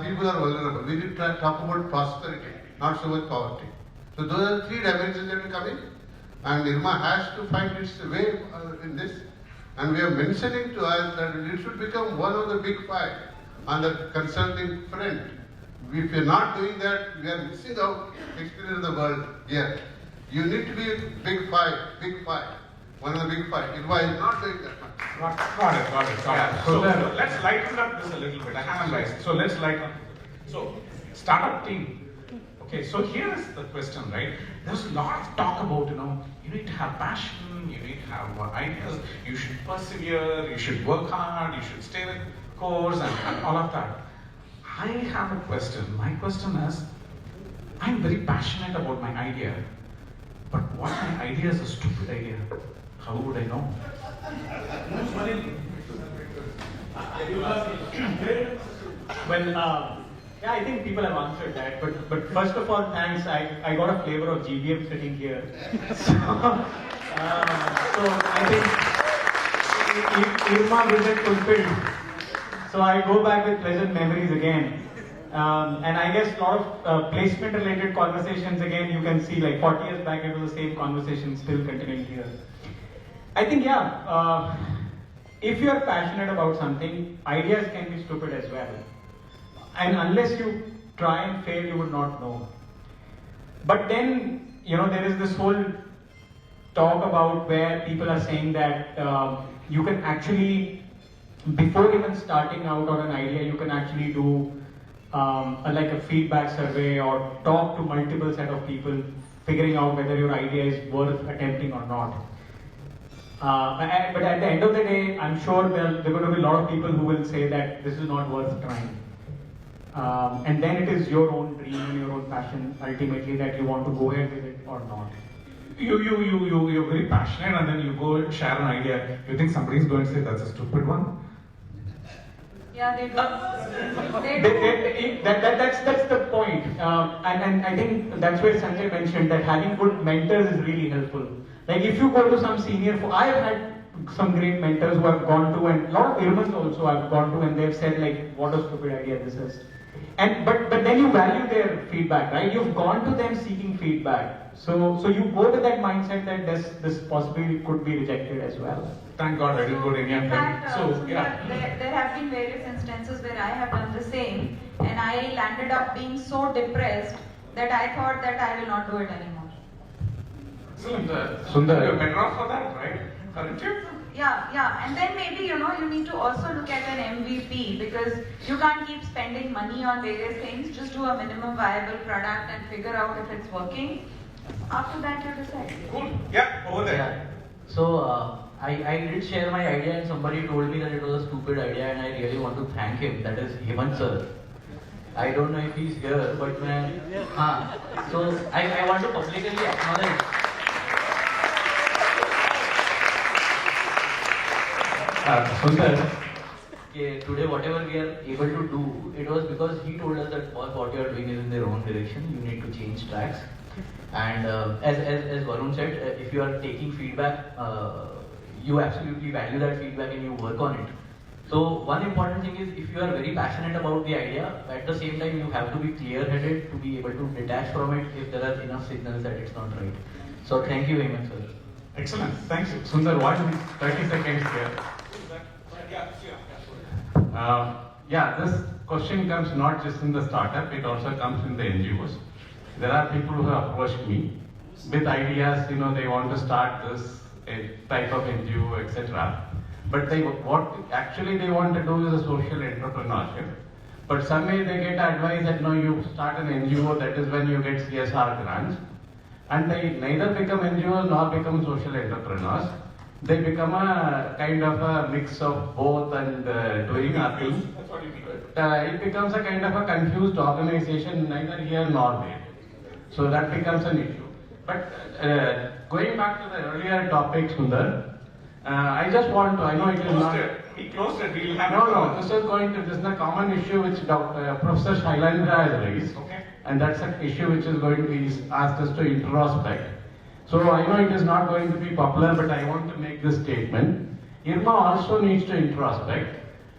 people who are vulnerable. We need to talk about prosperity, not so much poverty. So those are three dimensions that will come in, and IRMA has to find its way in this. And we are mentioning to us that it should become one of the big five on the consulting front. If we are not doing that, we are missing out experience of the world here. You need to be big five, one of the big five. IRMA is not doing that much. Got it. Yeah. So let's lighten up this a little bit. I haven't lightened. So let's lighten. So startup team. Okay, so here is the question, right? There's a lot of talk about, you need to have passion, you need to have ideas, you should persevere, you should work hard, you should stay the course, and all of that. I have a question. My question is, I'm very passionate about my idea, but what my idea is a stupid idea. How would I know? Well, yeah, I think people have answered that, but first of all, thanks. I got a flavor of GBM sitting here. So I think IRMA visit fulfilled. So I go back with pleasant memories again. And I guess a lot of placement-related conversations again, you can see like 40 years back, it was the same conversation still continuing here. I think, yeah, if you are passionate about something, ideas can be stupid as well. And unless you try and fail, you would not know. But then, there is this whole talk about where people are saying that you can actually, before even starting out on an idea, you can actually do like a feedback survey or talk to multiple set of people, figuring out whether your idea is worth attempting or not. But at the end of the day, I'm sure there are going to be a lot of people who will say that this is not worth trying. And then it is your own dream and your own passion ultimately that you want to go ahead with it or not. You're very passionate and then you go share an idea. You think somebody's going to say that's a stupid one? Yeah, they do. That's the point. And I think that's where Sanjay mentioned that having good mentors is really helpful. Like if you go to some senior, I have had some great mentors who I've gone to, and a lot of IRMAns also I've gone to, and they've said like, what a stupid idea this is. And but then you value their feedback, right? You've gone to them seeking feedback. So you go to that mindset that this possibly could be rejected as well. Thank God I didn't go to any of them. In fact, So yeah. there have been various instances where I have done the same, and I landed up being so depressed that I thought that I will not do it anymore. Excellent. Sundar, you're better off for that, right? Aren't you? Yeah, and then maybe you need to also look at an MVP, because you can't keep spending money on various things. Just do a minimum viable product and figure out if it's working. After that, you decide. Cool. Yeah, over there. Yeah. So I did share my idea, and somebody told me that it was a stupid idea, and I really want to thank him. That is Hemant sir. I don't know if he's here, but so I want to publicly acknowledge. Sundar. Today, whatever we are able to do, it was because he told us that what you are doing is in the wrong direction. You need to change tracks. And as Varun said, if you are taking feedback, you absolutely value that feedback and you work on it. So one important thing is, if you are very passionate about the idea, at the same time you have to be clear-headed to be able to detach from it if there are enough signals that it's not right. So thank you, Hemant sir. Excellent. Thanks, Sundar. 30 seconds here. This question comes not just in the startup, it also comes in the NGOs. There are people who have approached me with ideas, they want to start this type of NGO, etc. But what actually they want to do is a social entrepreneurship. But someday they get advice that no, you start an NGO, that is when you get CSR grants. And they neither become NGOs nor become social entrepreneurs. They become a kind of a mix of both and doing nothing. It becomes a kind of a confused organization, neither here nor there. So that becomes an issue. But going back to the earlier topic, Sundar, I just want to, I know it is not... He closed it, we'll have No, this is a common issue which Professor Shailendra has raised. Okay. And that's an issue which is going to be asked us to introspect. So I know it is not going to be popular, but I want to make this statement. IRMA also needs to introspect,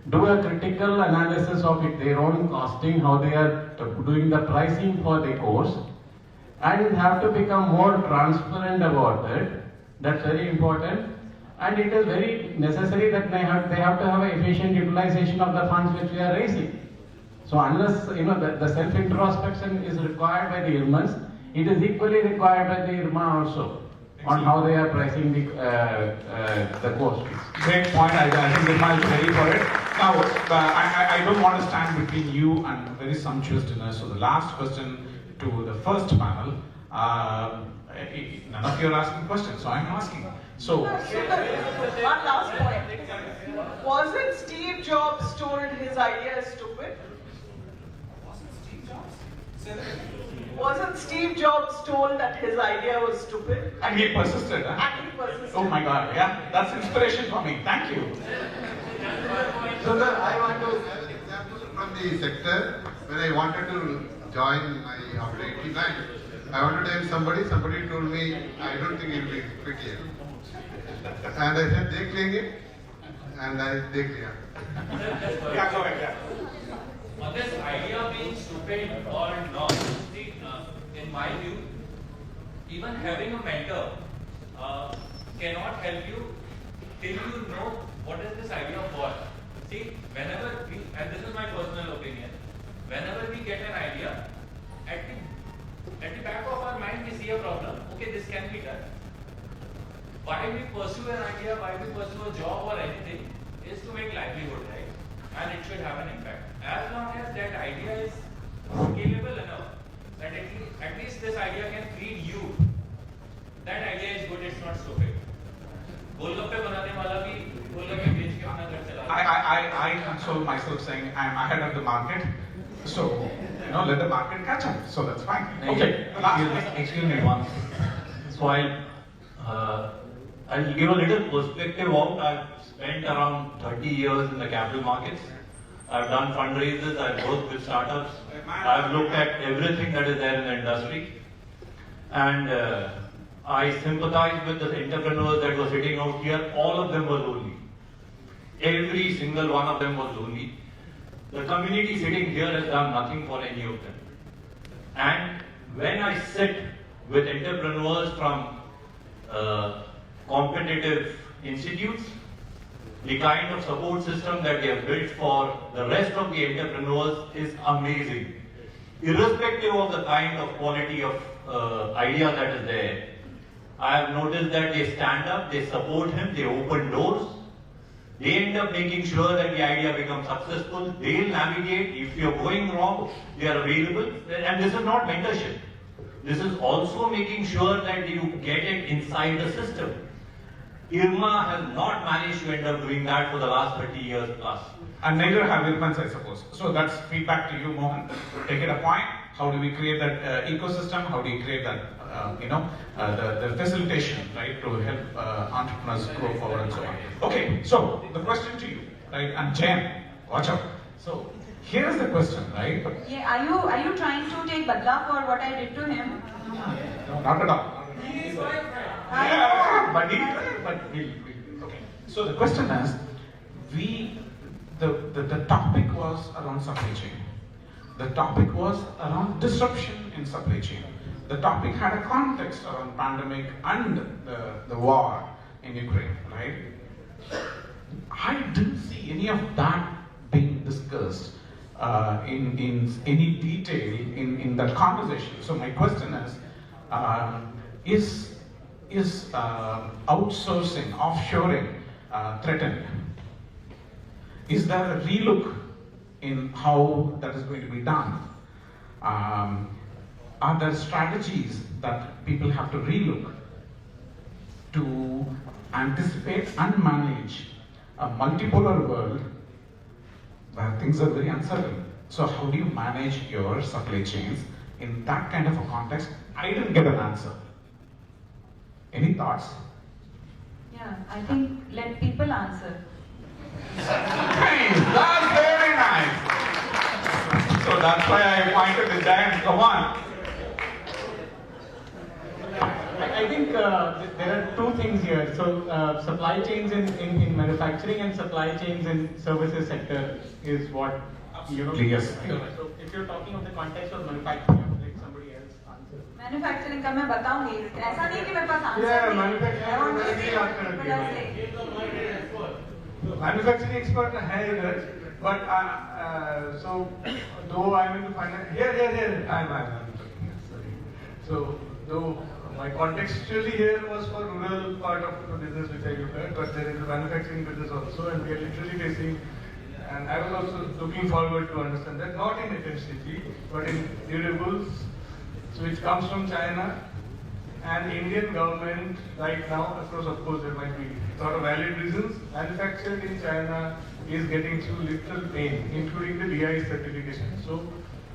do a critical analysis of their own costing, how they are doing the pricing for the course, and have to become more transparent about it. That's very important. And it is very necessary that they have to have an efficient utilization of the funds which we are raising. So unless the self-introspection is required by the IRMAns, it is equally required by the IRMA also on how they are pricing the course fees. Great point. I think IRMA is ready for it. Now, I don't want to stand between you and very sumptuous dinner. So the last question to the first panel. None of you are asking questions, so I'm asking. So, one last point. Wasn't Steve Jobs told his idea is stupid? Wasn't Steve Jobs told that his idea was stupid? And he persisted, huh? And he persisted. Oh my God, yeah, that's inspiration for me. Thank you. So sir, I want to have an example from the sector. When I wanted to join my after 89, I wanted to tell somebody told me, I don't think it will be fit here. And I said, they clean it, and they clear. Yeah, go ahead, yeah. On this idea being stupid or not, see, in my view, even having a mentor cannot help you till you know what is this idea for. See, whenever we, and this is my personal opinion, whenever we get an idea, at the back of our mind we see a problem, okay, this can be done. Why we pursue an idea, why we pursue a job or anything, is to make livelihood, right? And it should have an impact. As long as that idea is scalable enough, that at least this idea can feed you, that idea is good, it's not stupid. गोलगप्पे बनाने वाला भी गोलगप्पे बेच के अपना घर चला. I console myself saying I'm ahead of the market, so let the market catch up. So that's fine. Okay. Excuse me once. So I'll give a little perspective of. I've spent around 30 years in the capital markets. I've done fundraisers. I've worked with startups. I've looked at everything that is there in the industry, and I sympathize with the entrepreneurs that were sitting out here. All of them were lonely. Every single one of them was lonely. The community sitting here has done nothing for any of them. And when I sit with entrepreneurs from competitive institutes, the kind of support system that they have built for the rest of the entrepreneurs is amazing. Irrespective of the kind of quality of idea that is there, I have noticed that they stand up, they support him, they open doors, they end up making sure that the idea becomes successful, they'll navigate. If you're going wrong, they are available. And this is not mentorship. This is also making sure that you get it inside the system. IRMA has not managed to end up doing that for the last 30 years plus. And neither have IRMAns, I suppose. So that's feedback to you, Mohan. Take it a point. How do we create that ecosystem? How do you create that, the facilitation, right, to help entrepreneurs grow forward and so on. Okay, so the question to you, right, and Jen, watch out. So here's the question, right? Yeah, are you trying to take badla for what I did to him? No, not at all. He is my friend. Yeah, but okay. So the question is, the topic was around supply chain. The topic was around disruption in supply chain. The topic had a context around pandemic and the war in Ukraine, right? I didn't see any of that being discussed in any detail in that conversation. So my question is outsourcing, offshoring threatened? Is there a relook in how that is going to be done? Are there strategies that people have to relook to anticipate and manage a multipolar world where things are very uncertain? So how do you manage your supply chains in that kind of a context? I didn't get an answer. Any thoughts? Yeah, I think let people answer. Nice, that's very nice. So that's why I pointed the giant. Come on. I think there are two things here. So supply chains in manufacturing and supply chains in services sector is what Yes. So if you're talking of the context of manufacturing, I'll let somebody else answer. Manufacturing का मैं बताऊंगी, ऐसा नहीं कि मेरे पास answer manufacturing expert है इधर, but so though I'm into finance, here I'm sorry. So though my contextually here was for rural part of the business which I look at, but there is a manufacturing business also, and we are literally facing. And I was also looking forward to understand that, not in FMCG, but in durables, so which comes from China, and Indian government right now, of course there might be a lot of valid reasons, manufactured in China is getting through little pain, including the DI certification. So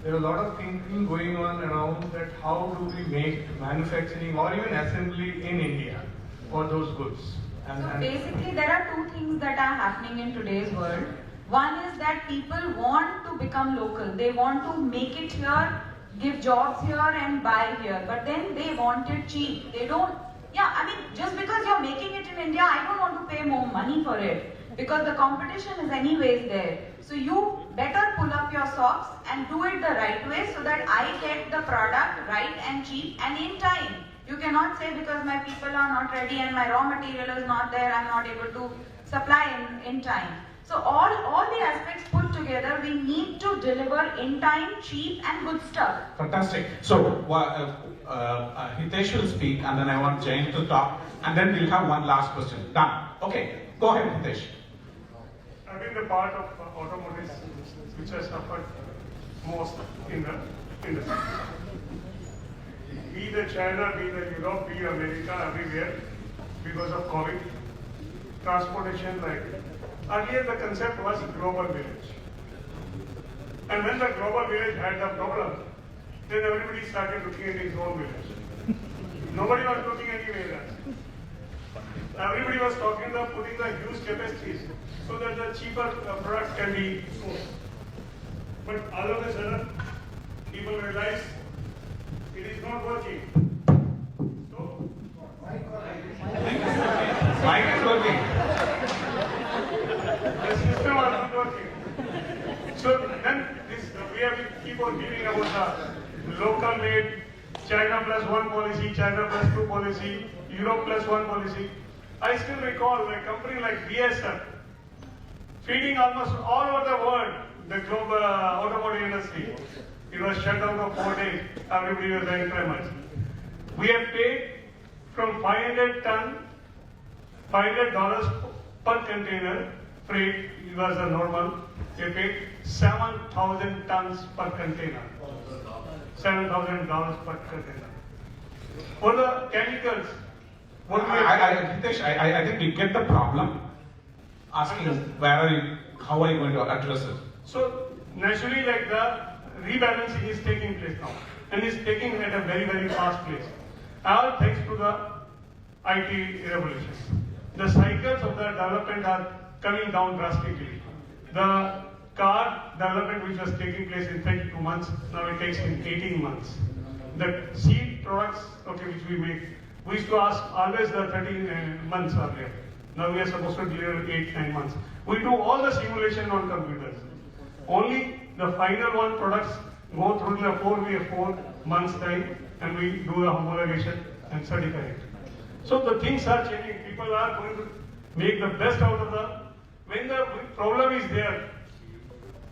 there are a lot of thinking going on around that how do we make manufacturing or even assembly in India for those goods. So basically there are two things that are happening in today's world. One is that people want to become local. They want to make it here, give jobs here and buy here. But then they want it cheap. They don't, I mean, just because you're making it in India, I don't want to pay more money for it. Because the competition is anyways there. So you better pull up your socks and do it the right way so that I get the product right and cheap and in time. You cannot say because my people are not ready and my raw material is not there, I'm not able to supply in time. So all the aspects put together, we need to deliver in time, cheap and good stuff. Fantastic. So Hitesh will speak and then I want Jain to talk and then we'll have one last question. Done. Okay, go ahead Hitesh. I've been the part of automotive which has suffered most in the industry. Be the China, be the Europe, be America, everywhere, because of COVID, transportation, like earlier the concept was global village. And when the global village had the problem, then everybody started looking at his own village. Nobody was looking anywhere else. Everybody was talking about putting the huge capacities so that the cheaper products can be sold. But all of a sudden, people realize it is not working. So, Mike is working. The system was not working. So then we have to keep on hearing about the local made China plus one policy, China plus two policy, Europe plus one policy. I still recall a company like BSF feeding almost all over the world the global automotive industry. It was shut down for 4 days. Everybody was very famous. We have paid from $500 per container freight. It was a normal. We paid 7,000 tons per container. $7,000 per container. For the chemicals, Hitesh, I think we get the problem. Asking how are you going to address it? So naturally, like the rebalancing is taking place now, and is taking at a very, very fast pace. All thanks to the IT revolution. The cycles of the development are coming down drastically. The car development which was taking place in 22 months, now it takes in 18 months. The seed products, which we make, we used to ask always the 13 months earlier. Now we are supposed to deliver 8-9 months. We do all the simulation on computers. Only the final one products go through the 4 months time and we do the homologation and certify it. So the things are changing. People are going to make the best out of the, when the problem is there,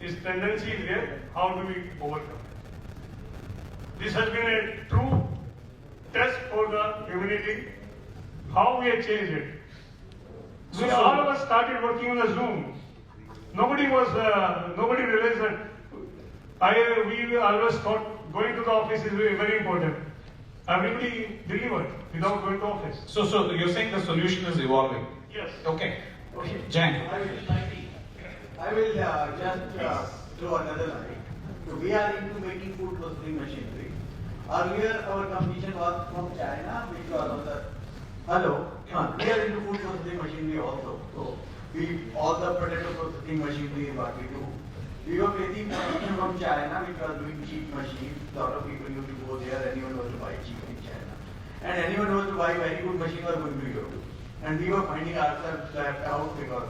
this tendency is there, how do we overcome it? This has been a true test for the humanity, how we have changed it. We all of us started working on the Zoom. Nobody realized that we always thought going to the office is very important. Everybody delivered without going to office. So you're saying the solution is evolving? Yes. Okay. Jan. I will just throw another line. So we are into making food processing machinery. Earlier our competition was from China, which was on the we are into food processing machinery also. So all the potato processing machinery is what we do. We were facing competition from China, which was doing cheap machines. A lot of people used to go there, anyone was to buy cheap in China. And anyone was to buy very good machine was going to Europe. And we were finding ourselves left out because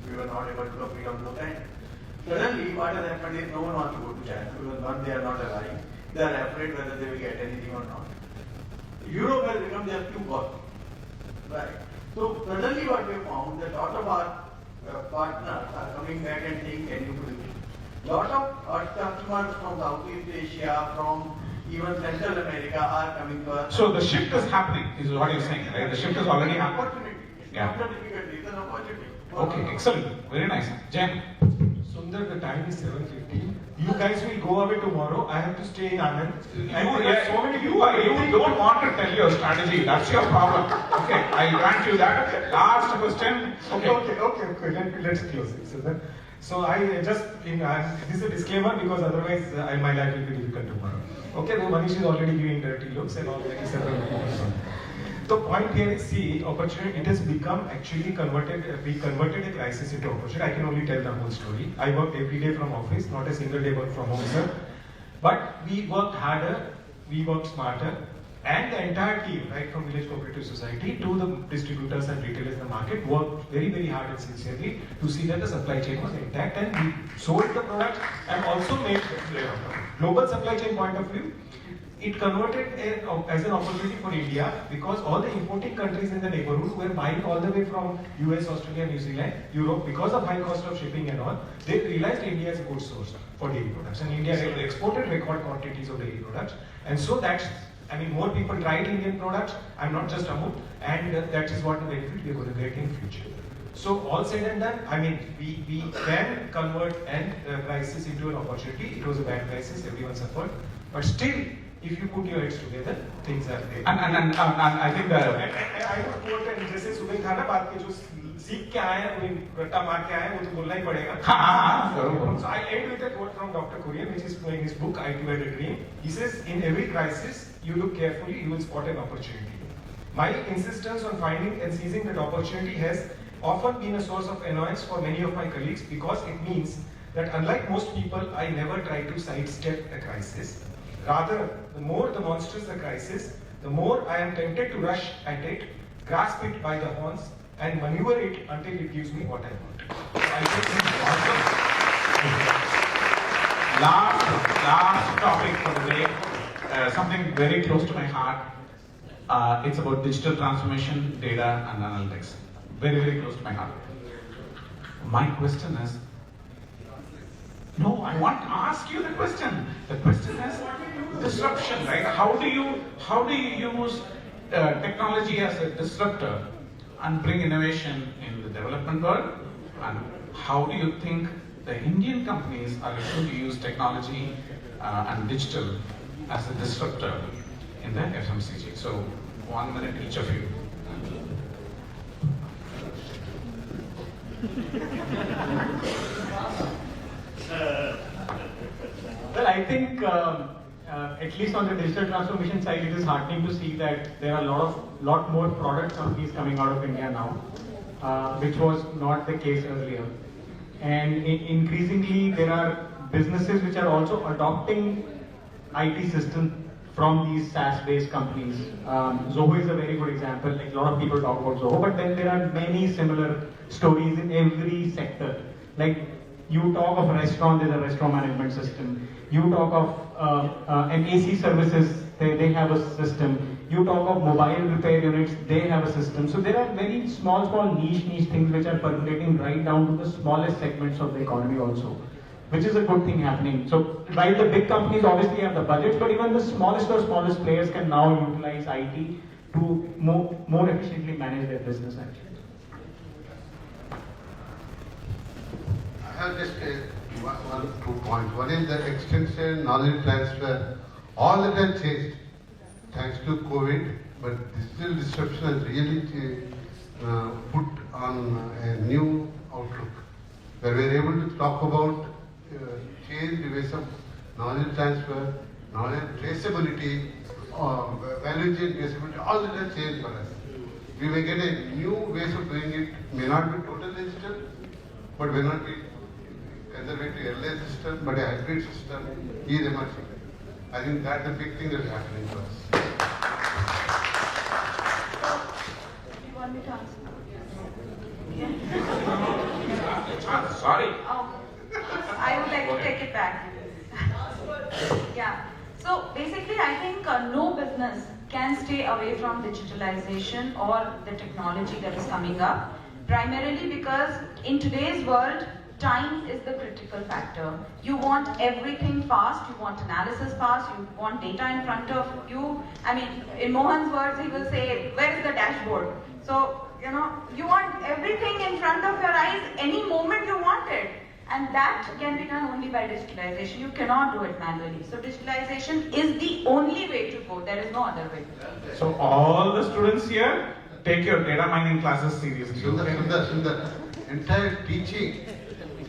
we were not able to compete on those ends. Suddenly, what has happened is no one wants to go to China because once they are not alive, they are afraid whether they will get anything or not. Europe has become their Q cost. Right. So presently what we found that a lot of our partners are coming back and saying, can you produce? Lot of our customers from Southeast Asia, from even Central America are coming to us. So the shift is happening, is what you're saying, right? The shift is already happening. Opportunity. It's Yeah. not a difficulty, it's an opportunity. Okay, excellent. Very nice. Jen. Sundar, the time is 7:15. You guys will go away tomorrow. I have to stay in Anand. You don't want to tell your strategy. That's your problem. Okay, I grant you that. Last question. Okay. Let's close it. So I just, this is a disclaimer because otherwise my life will be difficult tomorrow. Okay, the Manish is already giving dirty looks and all that. The point here is, see, opportunity, it has become actually we converted a crisis into opportunity. I can only tell the whole story. I worked every day from office, not a single day work from home, sir. But we worked harder, we worked smarter, and the entire team, right from Village Cooperative Society to the distributors and retailers in the market, worked very, very hard and sincerely to see that the supply chain was intact, and we sold the product and also made global supply chain point of view. It converted as an opportunity for India because all the importing countries in the neighborhood were buying all the way from US, Australia, New Zealand, Europe because of high cost of shipping and all. They realized India is a good source for dairy products, and India exported record quantities of dairy products. And so that's, more people tried Indian products. I'm not just Amul, and that is what the benefit we're going to get in future. So all said and done, we can convert a crisis into an opportunity. It was a bad crisis, everyone suffered, but still, if you put your heads together, things are there. And I think that I would quote, and जैसे सुबह था ना बात के जो सीख के आए हैं, रट्टा मार के आए हैं, वो तो बोलना ही पड़ेगा. So I end with a quote from Dr. Kurien, which is in his book I Too Had a Dream. He says, in every crisis, you look carefully, you will spot an opportunity. My insistence on finding and seizing that opportunity has often been a source of annoyance for many of my colleagues because it means that unlike most people, I never try to sidestep a crisis. Rather, the more the monstrous the crisis, the more I am tempted to rush at it, grasp it by the horns, and maneuver it until it gives me what I want. So I think this is awesome. Last topic for the day, something very close to my heart. It's about digital transformation, data, and analytics. Very, very close to my heart. My question is, no, I want to ask you the question. The question is disruption, right? How do you use technology as a disruptor and bring innovation in the development world? And how do you think the Indian companies are going to use technology and digital as a disruptor in the FMCG? So 1 minute each of you. Well, I think at least on the digital transformation side, it is heartening to see that there are a lot more product companies coming out of India now, which was not the case earlier. And increasingly, there are businesses which are also adopting IT systems from these SaaS-based companies. Zoho is a very good example. Like, a lot of people talk about Zoho, but then there are many similar stories in every sector. Like, you talk of a restaurant, there's a restaurant management system. You talk of an AC services, they have a system. You talk of mobile repair units, they have a system. So there are very small niche things which are percolating right down to the smallest segments of the economy also, which is a good thing happening. So while the big companies obviously have the budgets, but even the smallest players can now utilize IT to more efficiently manage their business actually. I have just 2 points. One is the extension, knowledge transfer. All that has changed thanks to COVID, but digital disruption has really put on a new outlook, where we are able to talk about changed ways of knowledge transfer, knowledge traceability, value chain traceability. All that has changed for us. We may get a new ways of doing it. May not be total digital, but may not be conservative LA system, but a hybrid system is emerging. I think that's the big thing that is happening for us. Do you want me to answer? Sorry. I would like to take it back. Yeah. So basically, I think no business can stay away on digitalization or the technology that is coming up, primarily because in today's world, time is the critical factor. You want everything fast, you want analysis fast, you want data in front of you. I mean, in Mohan's words, he will say, where is the dashboard? So, you want everything in front of your eyes any moment you want it. And that can be done only by digitalization. You cannot do it manually. So digitalization is the only way to go. There is no other way. So all the students here, take your data mining classes seriously. Sundar. Entire teaching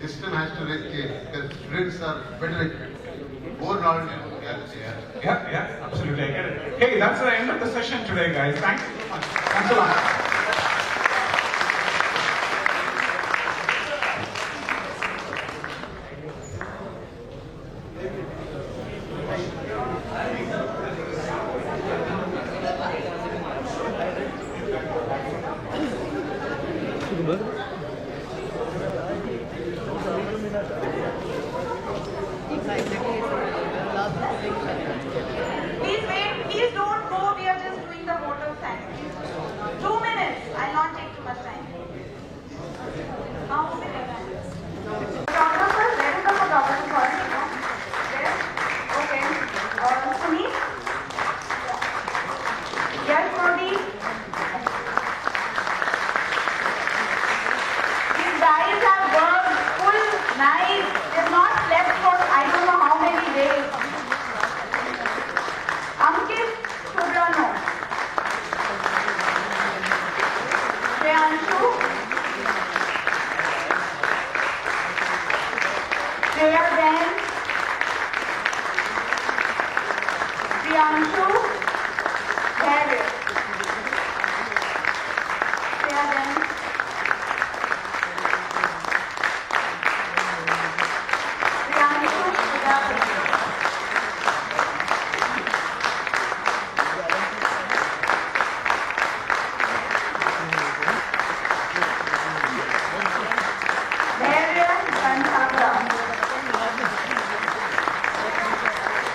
system has to change because students are better equipped, more knowledgeable. Yeah, absolutely, I get it. Hey, that's the end of the session today, guys. Thanks so much. Thanks a lot. Please wait, please don't go, we are just doing the vote of thanks. 2 minutes, I'll not take too much time. Photographer, where is the photographer? There? Okay. Sunil? Yes, Modi? These guys have worked full night. They've not slept for I don't know how many days. Ankit Subrano. Shreyanshu. Shreya Ben. Shreyanshu. Harry. Shreya Ben.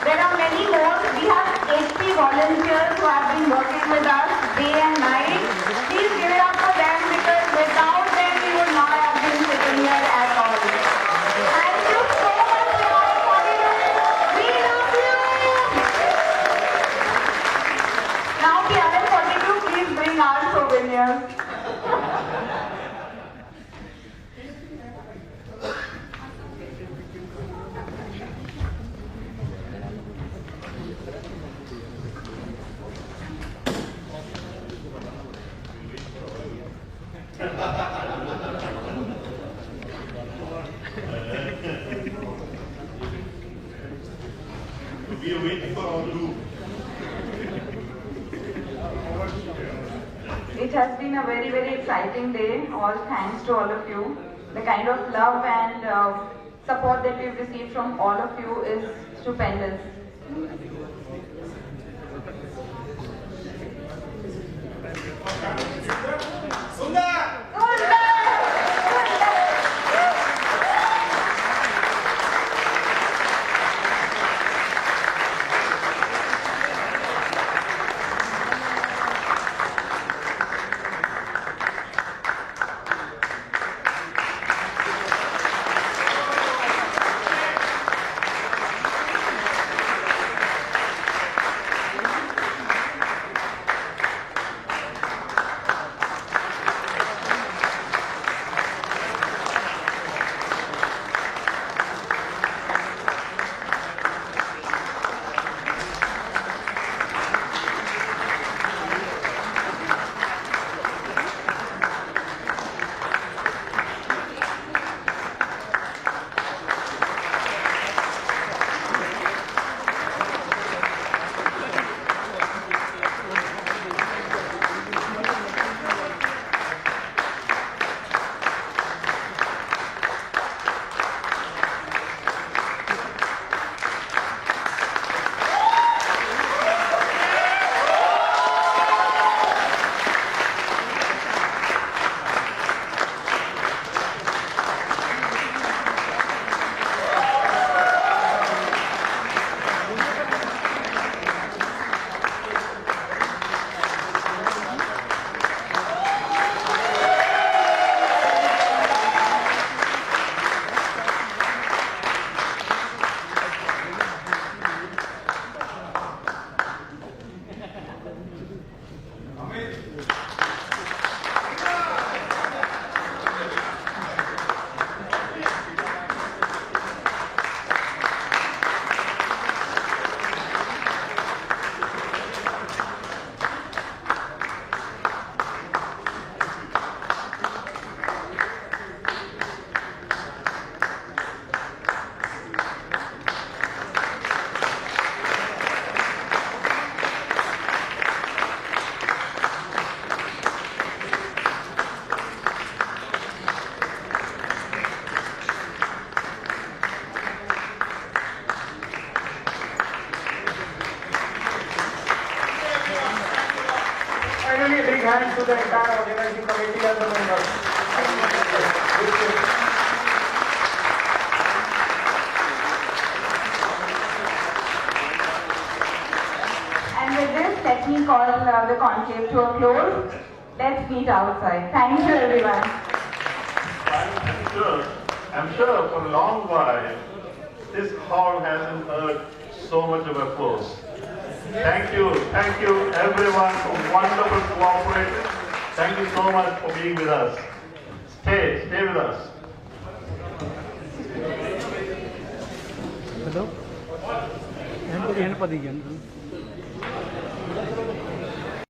There are many more. We have 80 volunteers who have been working with us day and night. Please give it up for them because without them we would not have been sitting here at all. Thank you so much for all you. We love you. Now PRN42, please bring our souvenirs. We are waiting for our group. It has been a very, very exciting day. All thanks to all of you. The kind of love and support that we've received from all of you is stupendous. thanks to the entire organizing committee and the members. And with this, let me call the conclave to a close. Let's meet outside. Thank you, everyone. I'm sure for a long while, this hall hasn't heard so much of applause. Thank you everyone for wonderful cooperation. Thank you so much for being with us. Stay with us. Hello?